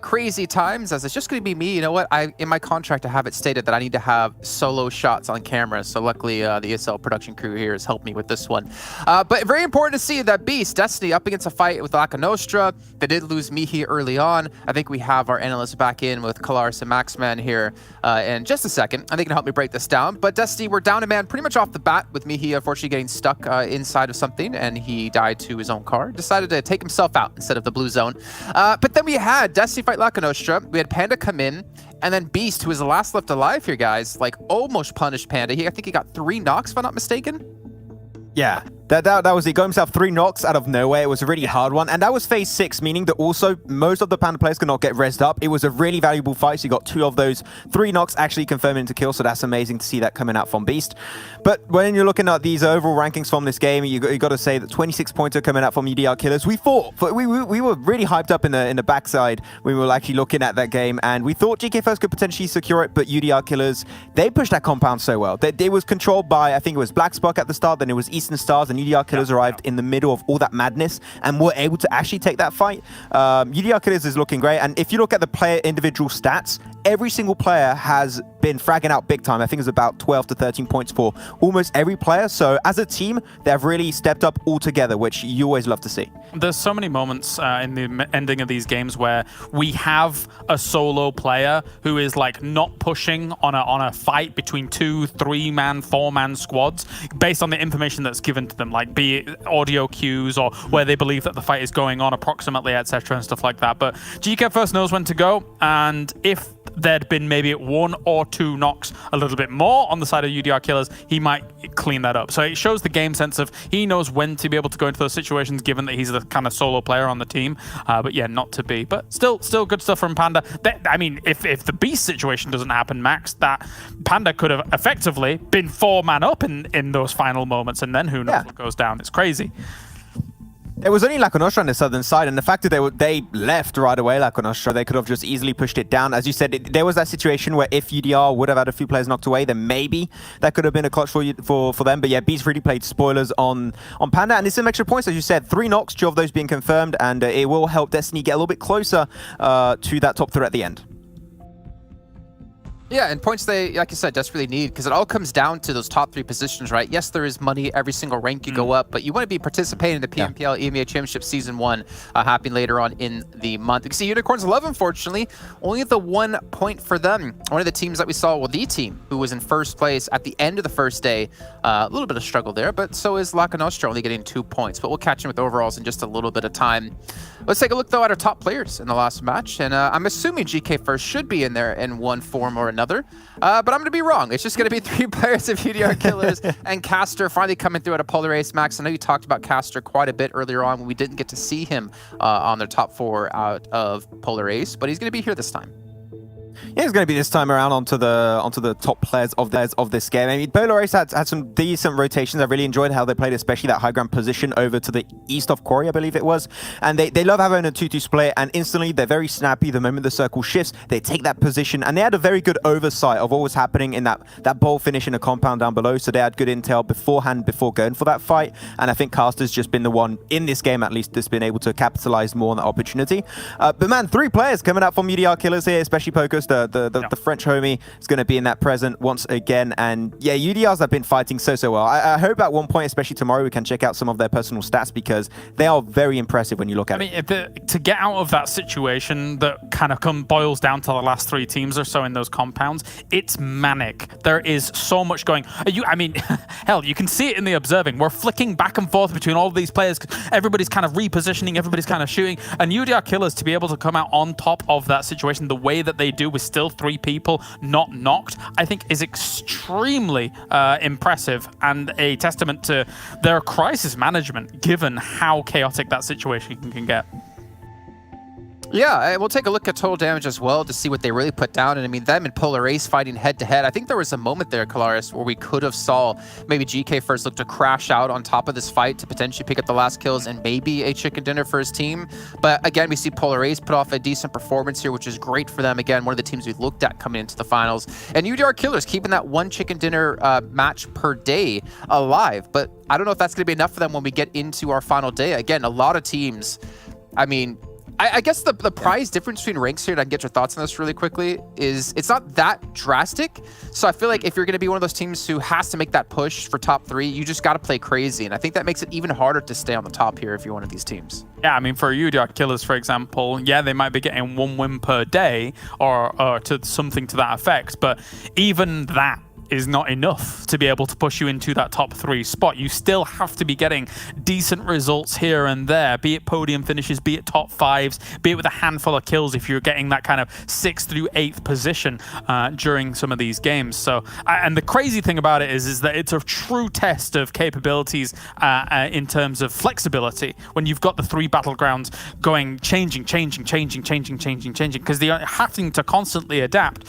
Crazy times, as it's just going to be me. You know what? In my contract, I have it stated that I need to have solo shots on camera. So luckily, the ESL production crew here has helped me with this one. But very important to see that Beast, Destiny, up against a fight with Lakonostra. They did lose Mihi early on. I think we have our analysts back in with Kalaris and Maxman here in just a second. I think they can help me break this down. But Destiny, we're down a man pretty much off the bat with Mihi unfortunately getting stuck inside of something, and he died to his own car. Decided to take himself out instead of the blue zone. But then we had Destiny fight Lakonostra. We had Panda come in, and then Beast, who was the last left alive here, guys, like almost punished Panda. I think he got 3 knocks, if I'm not mistaken. Yeah, that was it. Got himself 3 knocks out of nowhere. It was a really hard one. And that was phase 6, meaning that also most of the Panda players could not get rezzed up. It was a really valuable fight. So you got 2 of those 3 knocks actually confirming into kill. So that's amazing to see that coming out from Beast. But when you're looking at these overall rankings from this game, you got to say that 26 pointer coming out from UDR Killers. We thought, but we were really hyped up in the backside when we were actually looking at that game. And we thought GK First could potentially secure it. But UDR Killers, they pushed that compound so well. It was controlled by, I think it was Black Spark at the start. Then it was Eastern Stars, and UDR Killers arrived in the middle of all that madness and were able to actually take that fight. UDR Killers is looking great, and if you look at the player individual stats, every single player has been fragging out big time. I think it's about 12 to 13 points for almost every player. So as a team, they've really stepped up all together, which you always love to see. There's so many moments in the ending of these games where we have a solo player who is like not pushing on a fight between 2, 3-man, 4-man squads based on the information that's given to them, like be it audio cues or where they believe that the fight is going on approximately, etc. and stuff like that. But GK First knows when to go, and if there'd been maybe 1 or 2 knocks a little bit more on the side of UDR Killers, he might clean that up. So it shows the game sense of he knows when to be able to go into those situations, given that he's the kind of solo player on the team. But yeah, not to be. But still good stuff from Panda. I mean, if the Beast situation doesn't happen, Max, that Panda could have effectively been 4-man up in those final moments, and then who knows what goes down. It's crazy. It was only Lakonostra on the southern side, and the fact that they left right away, Lakonostra, they could have just easily pushed it down. As you said, there was that situation where if UDR would have had a few players knocked away, then maybe that could have been a clutch for them. But yeah, Beast really played spoilers on Panda, and it's some extra points, as you said. 3 knocks, 2 of those being confirmed, and it will help Destiny get a little bit closer to that top 3 at the end. Yeah, and points they, like you said, desperately need, because it all comes down to those top 3 positions, right? Yes, there is money every single rank you go up, but you want to be participating in the PMPL EMEA Championship Season 1 happening later on in the month. You can see Unicorns 11, unfortunately, only the 1 point for them. One of the teams that we saw, well, the team who was in first place at the end of the first day, a little bit of struggle there, but so is Lakonostra, only getting 2 points. But we'll catch in with overalls in just a little bit of time. Let's take a look, though, at our top players in the last match, and I'm assuming GK First should be in there in one form or another, but I'm going to be wrong. It's just going to be 3 players of UDR Killers and Caster finally coming through at a Polar Ace. Max, I know you talked about Caster quite a bit earlier on when we didn't get to see him on their top 4 out of Polar Ace, but he's going to be here this time. Yeah, it's going to be this time around onto the top players of this game. I mean, Polar Ace had some decent rotations. I really enjoyed how they played, especially that high ground position over to the east of Quarry, I believe it was. And they love having a 2-2 split, and instantly they're very snappy. The moment the circle shifts, they take that position, and they had a very good oversight of what was happening in that ball finish in a compound down below. So they had good intel beforehand before going for that fight. And I think Caster's just been the one in this game, at least, that's been able to capitalize more on that opportunity. But man, 3 players coming out from UDR Killers here, especially Pocus, the French homie is going to be in that present once again. And yeah, UDRs have been fighting so well. I hope at one point, especially tomorrow, we can check out some of their personal stats, because they are very impressive when you look at it. I mean, to get out of that situation that kind of boils down to the last 3 teams or so in those compounds, it's manic. There is so much going. I mean, hell, you can see it in the observing. We're flicking back and forth between all of these players. Everybody's kind of repositioning, everybody's kind of shooting, and UDR Killers to be able to come out on top of that situation the way that they do with still 3 people not knocked, I think is extremely impressive and a testament to their crisis management, given how chaotic that situation can get. Yeah, and we'll take a look at total damage as well to see what they really put down. And I mean, them and Polar Ace fighting head-to-head. I think there was a moment there, Kalaris, where we could have saw maybe GK First look to crash out on top of this fight to potentially pick up the last kills and maybe a chicken dinner for his team. But again, we see Polar Ace put off a decent performance here, which is great for them. Again, one of the teams we looked at coming into the finals. And UDR Killers keeping that 1 chicken dinner match per day alive. But I don't know if that's going to be enough for them when we get into our final day. Again, a lot of teams, I mean, I guess the prize difference between ranks here, and I can get your thoughts on this really quickly, is it's not that drastic. So I feel like if you're going to be one of those teams who has to make that push for top 3, you just got to play crazy. And I think that makes it even harder to stay on the top here if you're one of these teams. Yeah, I mean, for UDR Killers, for example, yeah, they might be getting 1 win per day or to something to that effect. But even that is not enough to be able to push you into that top 3 spot. You still have to be getting decent results here and there, be it podium finishes, be it top 5s, be it with a handful of kills if you're getting that kind of 6th through 8th position during some of these games. So, and the crazy thing about it is that it's a true test of capabilities in terms of flexibility when you've got the 3 battlegrounds going, changing, because they are having to constantly adapt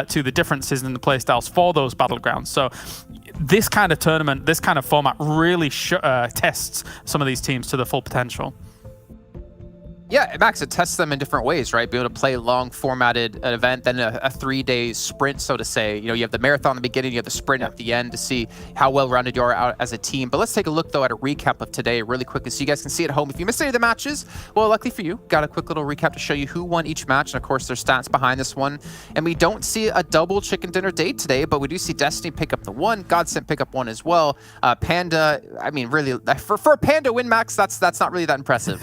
to the differences in the playstyles for those battlegrounds. So this kind of tournament, this kind of format really tests some of these teams to their full potential. Yeah, Max, it tests them in different ways, right? Be able to play long formatted event, then a 3-day sprint, so to say. You know, you have the marathon in the beginning, you have the sprint at the end to see how well-rounded you are out as a team. But let's take a look, though, at a recap of today really quickly so you guys can see at home. If you missed any of the matches, well, luckily for you, got a quick little recap to show you who won each match and, of course, their stats behind this one. And we don't see a double chicken dinner date today, but we do see Destiny pick up the 1, GODSENT pick up 1 as well. Panda, I mean, really, for a Panda win, Max, that's not really that impressive.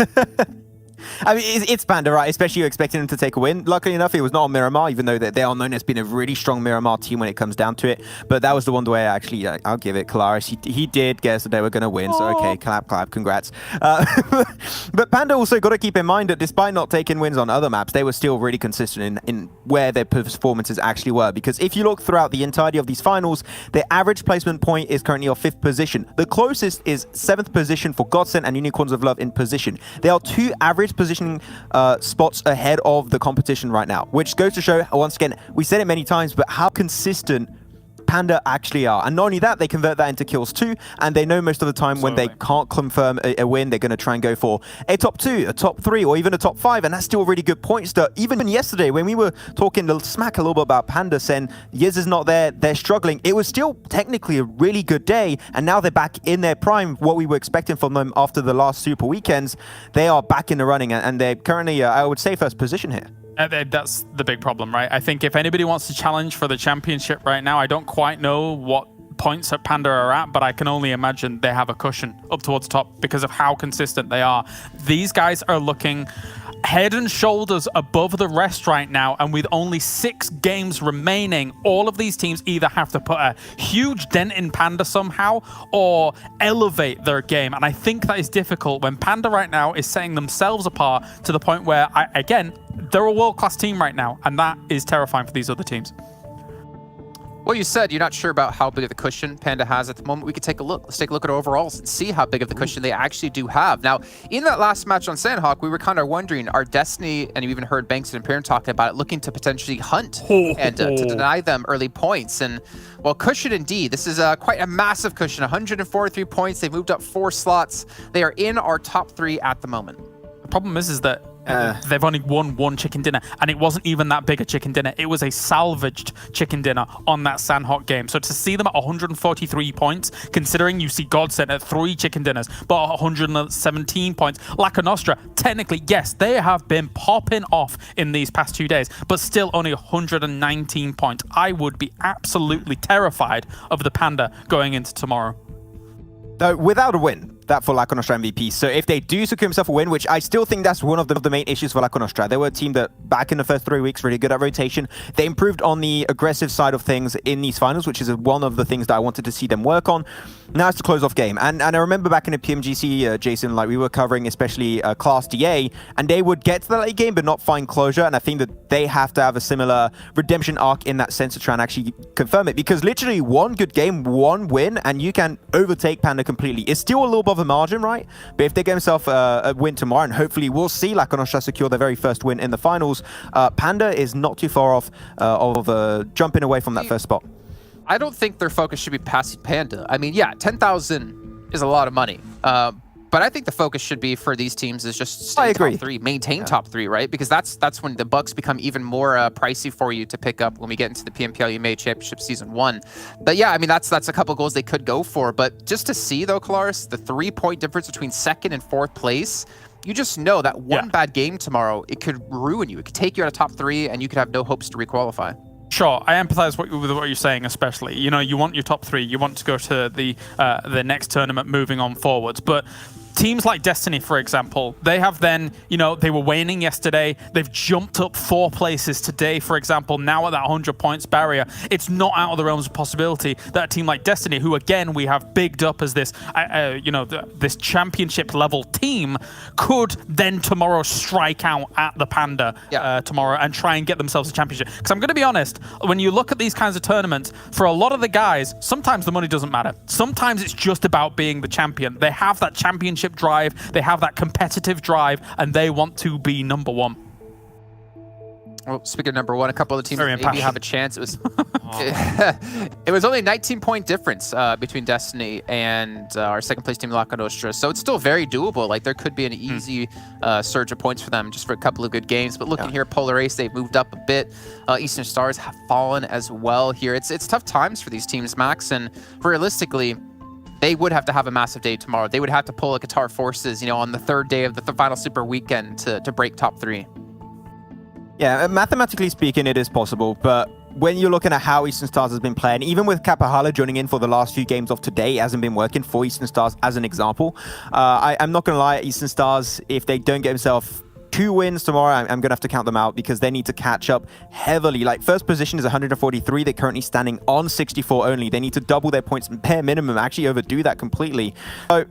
I mean, it's Panda, right? Especially you're expecting him to take a win. Luckily enough, it was not on Miramar, even though they are known as being a really strong Miramar team when it comes down to it. But that was the one where actually, I'll give it, Kalaris. He did guess that they were going to win. So, okay, clap, congrats. But Panda also got to keep in mind that despite not taking wins on other maps, they were still really consistent in where their performances actually were. Because if you look throughout the entirety of these finals, their average placement point is currently on 5th position. The closest is 7th position for GODSENT and Unicorns of Love in position. There are 2 average positioning spots ahead of the competition right now, which goes to show, once again, we said it many times, but how consistent Panda actually are. And not only that, they convert that into kills too, and they know most of the time when they can't confirm a win, they're going to try and go for a top 2, a top 3, or even a top 5, and that's still really good points. That even yesterday, when we were talking smack a little bit about Panda, saying Yiz is not there, they're struggling, it was still technically a really good day, and now they're back in their prime, what we were expecting from them after the last Super Weekends. They are back in the running, and they're currently, I would say, first position here. That's the big problem, right? I think if anybody wants to challenge for the championship right now, I don't quite know what points that Panda are at, but I can only imagine they have a cushion up towards the top because of how consistent they are. These guys are looking head and shoulders above the rest right now, and with only 6 games remaining, all of these teams either have to put a huge dent in Panda somehow or elevate their game, and I think that is difficult when Panda right now is setting themselves apart to the point where, again, they're a world-class team right now, and that is terrifying for these other teams. Well, you said you're not sure about how big of the cushion Panda has at the moment. We could take a look. Let's take a look at overalls and see how big of the cushion they actually do have. Now, in that last match on Sanhok, we were kind of wondering, are Destiny, and you even heard Banks and Parent talking about it, looking to potentially hunt Panda to deny them early points. And, well, cushion indeed. This is quite a massive cushion, 143 points. They've moved up 4 slots. They are in our top 3 at the moment. The problem is that they've only won 1 chicken dinner, and it wasn't even that big a chicken dinner. It was a salvaged chicken dinner on that Sanhok game. So to see them at 143 points, considering you see GODSENT at 3 chicken dinners, but 117 points. Lakonostra, technically, yes, they have been popping off in these past 2 days, but still only 119 points. I would be absolutely terrified of the Panda going into tomorrow. Without a win, that for Lakonostra MVP. So if they do secure themselves a win, which I still think that's one of the main issues for Lakonostra. They were a team that back in the first 3 weeks, really good at rotation. They improved on the aggressive side of things in these finals, which is one of the things that I wanted to see them work on. Now it's the close-off game. And I remember back in the PMGC, Jason, like we were covering especially Class DA, and they would get to the late game but not find closure. And I think that they have to have a similar redemption arc in that sense to try and actually confirm it. Because literally 1 good game, 1 win, and you can overtake Panda completely. It's still a little bit of a margin, right? But if they get themselves a win tomorrow, and hopefully we'll see Lakonostra secure their very first win in the finals, Panda is not too far off of jumping away from that first spot. I don't think their focus should be passing Panda. I mean, yeah, 10,000 is a lot of money. But I think the focus should be for these teams is just stay top 3, maintain top 3, right? Because that's when the bucks become even more pricey for you to pick up when we get into the PMPL UMA Championship Season 1. But yeah, I mean, that's a couple goals they could go for. But just to see, though, Kalaris, the 3-point difference between 2nd and 4th place, you just know that one bad game tomorrow, it could ruin you. It could take you out of top 3, and you could have no hopes to requalify. Sure, I empathize with what you're saying, especially. You know, you want your top 3, you want to go to the next tournament moving on forwards, but teams like Destiny, for example, they have then, you know, they were waning yesterday. They've jumped up 4 places today, for example, now at that 100 points barrier. It's not out of the realms of possibility that a team like Destiny, who again we have bigged up as this, you know, this championship level team, could then tomorrow strike out at the Panda tomorrow and try and get themselves a championship. Because I'm going to be honest, when you look at these kinds of tournaments, for a lot of the guys, sometimes the money doesn't matter. Sometimes it's just about being the champion. They have that championship drive, they have that competitive drive, and they want to be number 1. Well, speaking of number 1, a couple of the teams maybe have a chance. It was it was only a 19-point difference between Destiny and our 2nd place team, Lakonostra. So it's still very doable. Like, there could be an easy surge of points for them just for a couple of good games. But looking here, Polar Ace, they've moved up a bit. Eastern Stars have fallen as well here. It's tough times for these teams, Max. And realistically, they would have to have a massive day tomorrow. They would have to pull a Qatar Forces, you know, on the 3rd day of the final Super Weekend to break top 3. Yeah, mathematically speaking, it is possible, but when you're looking at how Eastern Stars has been playing, even with Kapahala joining in for the last few games of today, it hasn't been working for Eastern Stars as an example. I'm not going to lie, Eastern Stars, if they don't get themselves 2 wins tomorrow, I'm going to have to count them out because they need to catch up heavily. Like, first position is 143. They're currently standing on 64 only. They need to double their points bare minimum, actually overdo that completely. So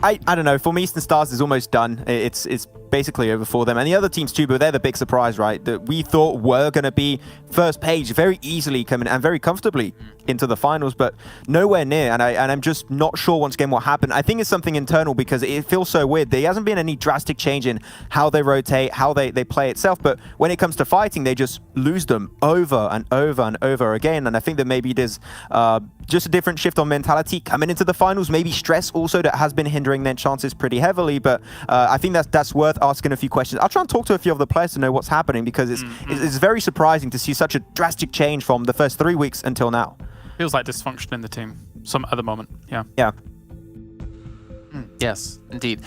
I don't know. For me, Eastern Stars is almost done. It's basically over for them. And the other teams too, but they're the big surprise, right? That we thought were going to be first page very easily coming and very comfortably into the finals, but nowhere near. And I'm just not sure once again what happened. I think it's something internal because it feels so weird. There hasn't been any drastic change in how they rotate, how they play itself. But when it comes to fighting, they just lose them over and over and over again. And I think that maybe there's just a different shift on mentality coming into the finals. Maybe stress also that has been hindering their chances pretty heavily. But I think that's worth asking a few questions. I'll try and talk to a few of the players to know what's happening because it's very surprising to see such a drastic change from the first 3 weeks until now. Feels like dysfunction in the team some other moment. Yeah. Yes, indeed.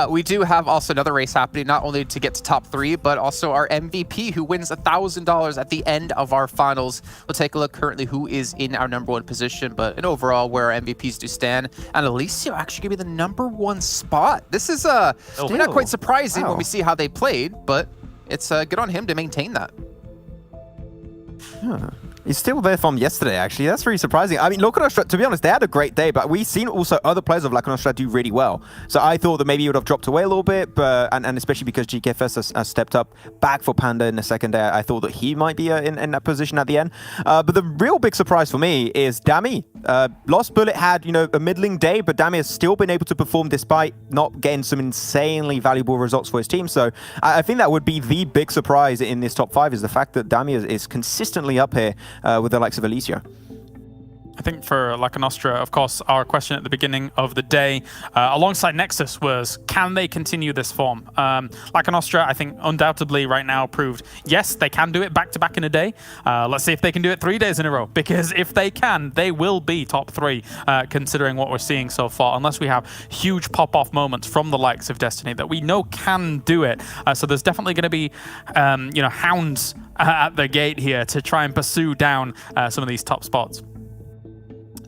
We do have also another race happening, not only to get to top 3, but also our MVP who wins $1,000 at the end of our finals. We'll take a look currently who is in our #1 position, but in overall where our MVPs do stand. And Alicia actually gonna be the #1 spot. This is maybe not quite surprising when we see how they played, but it's good on him to maintain that. He's still there from yesterday, actually. That's really surprising. I mean, Lakonostra, to be honest, they had a great day, but we've seen also other players of Lakonostra do really well. So I thought that maybe he would have dropped away a little bit, but and especially because GKFS has stepped up back for Panda in the second day, I thought that he might be in that position at the end. But the real big surprise for me is Dami. Lost Bullet had, you know, a middling day, but Dami has still been able to perform despite not getting some insanely valuable results for his team. So I think that would be the big surprise in this top 5 is the fact that Dami is consistently up here with the likes of Alicia. I think for Lakonostra, of course, our question at the beginning of the day, alongside Nexus, was can they continue this form? Lakonostra, I think, undoubtedly right now proved, yes, they can do it back-to-back in a day. Let's see if they can do it 3 days in a row, because if they can, they will be top 3, considering what we're seeing so far, unless we have huge pop-off moments from the likes of Destiny that we know can do it. So there's definitely going to be, you know, hounds at the gate here to try and pursue down some of these top spots.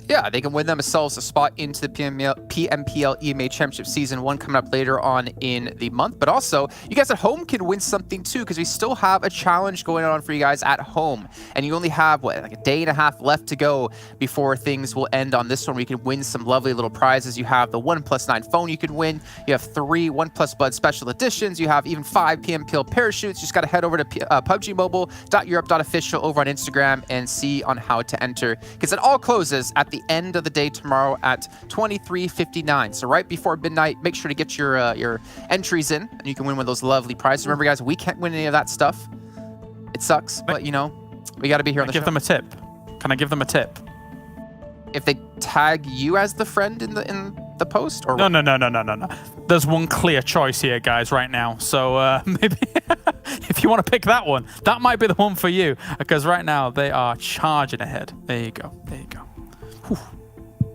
Yeah, they can win themselves a spot into the PMPL EMA Championship Season 1 coming up later on in the month. But also, you guys at home can win something too, because we still have a challenge going on for you guys at home. And you only have, what, like a day and a half left to go before things will end on this one, where you can win some lovely little prizes. You have the 1+9 phone you can win. You have 3 1+ Bud special editions. You have even 5 PMPL parachutes. You just got to head over to PUBGMOBILE.Europe.official over on Instagram and see on how to enter, because it all closes at the end of the day tomorrow at 23:59. So right before midnight, make sure to get your entries in, and you can win one of those lovely prizes. Remember, guys, we can't win any of that stuff. It sucks, but you know, we got to be here on the show. Give them a tip. Can I give them a tip? If they tag you as the friend in the post, or no. There's one clear choice here, guys, right now. So maybe if you want to pick that one, that might be the one for you, because right now they are charging ahead. There you go. There you go. Whew.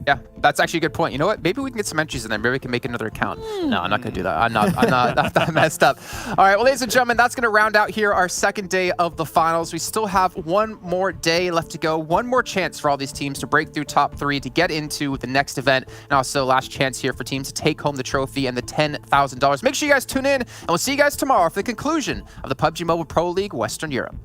Yeah, that's actually a good point. You know what? Maybe we can get some entries in there. Maybe we can make another account. No, I'm not going to do that. I'm not that messed up. All right, well, ladies and gentlemen, that's going to round out here our second day of the finals. We still have one more day left to go. One more chance for all these teams to break through top 3 to get into the next event. And also last chance here for teams to take home the trophy and the $10,000. Make sure you guys tune in, and we'll see you guys tomorrow for the conclusion of the PUBG Mobile Pro League Western Europe.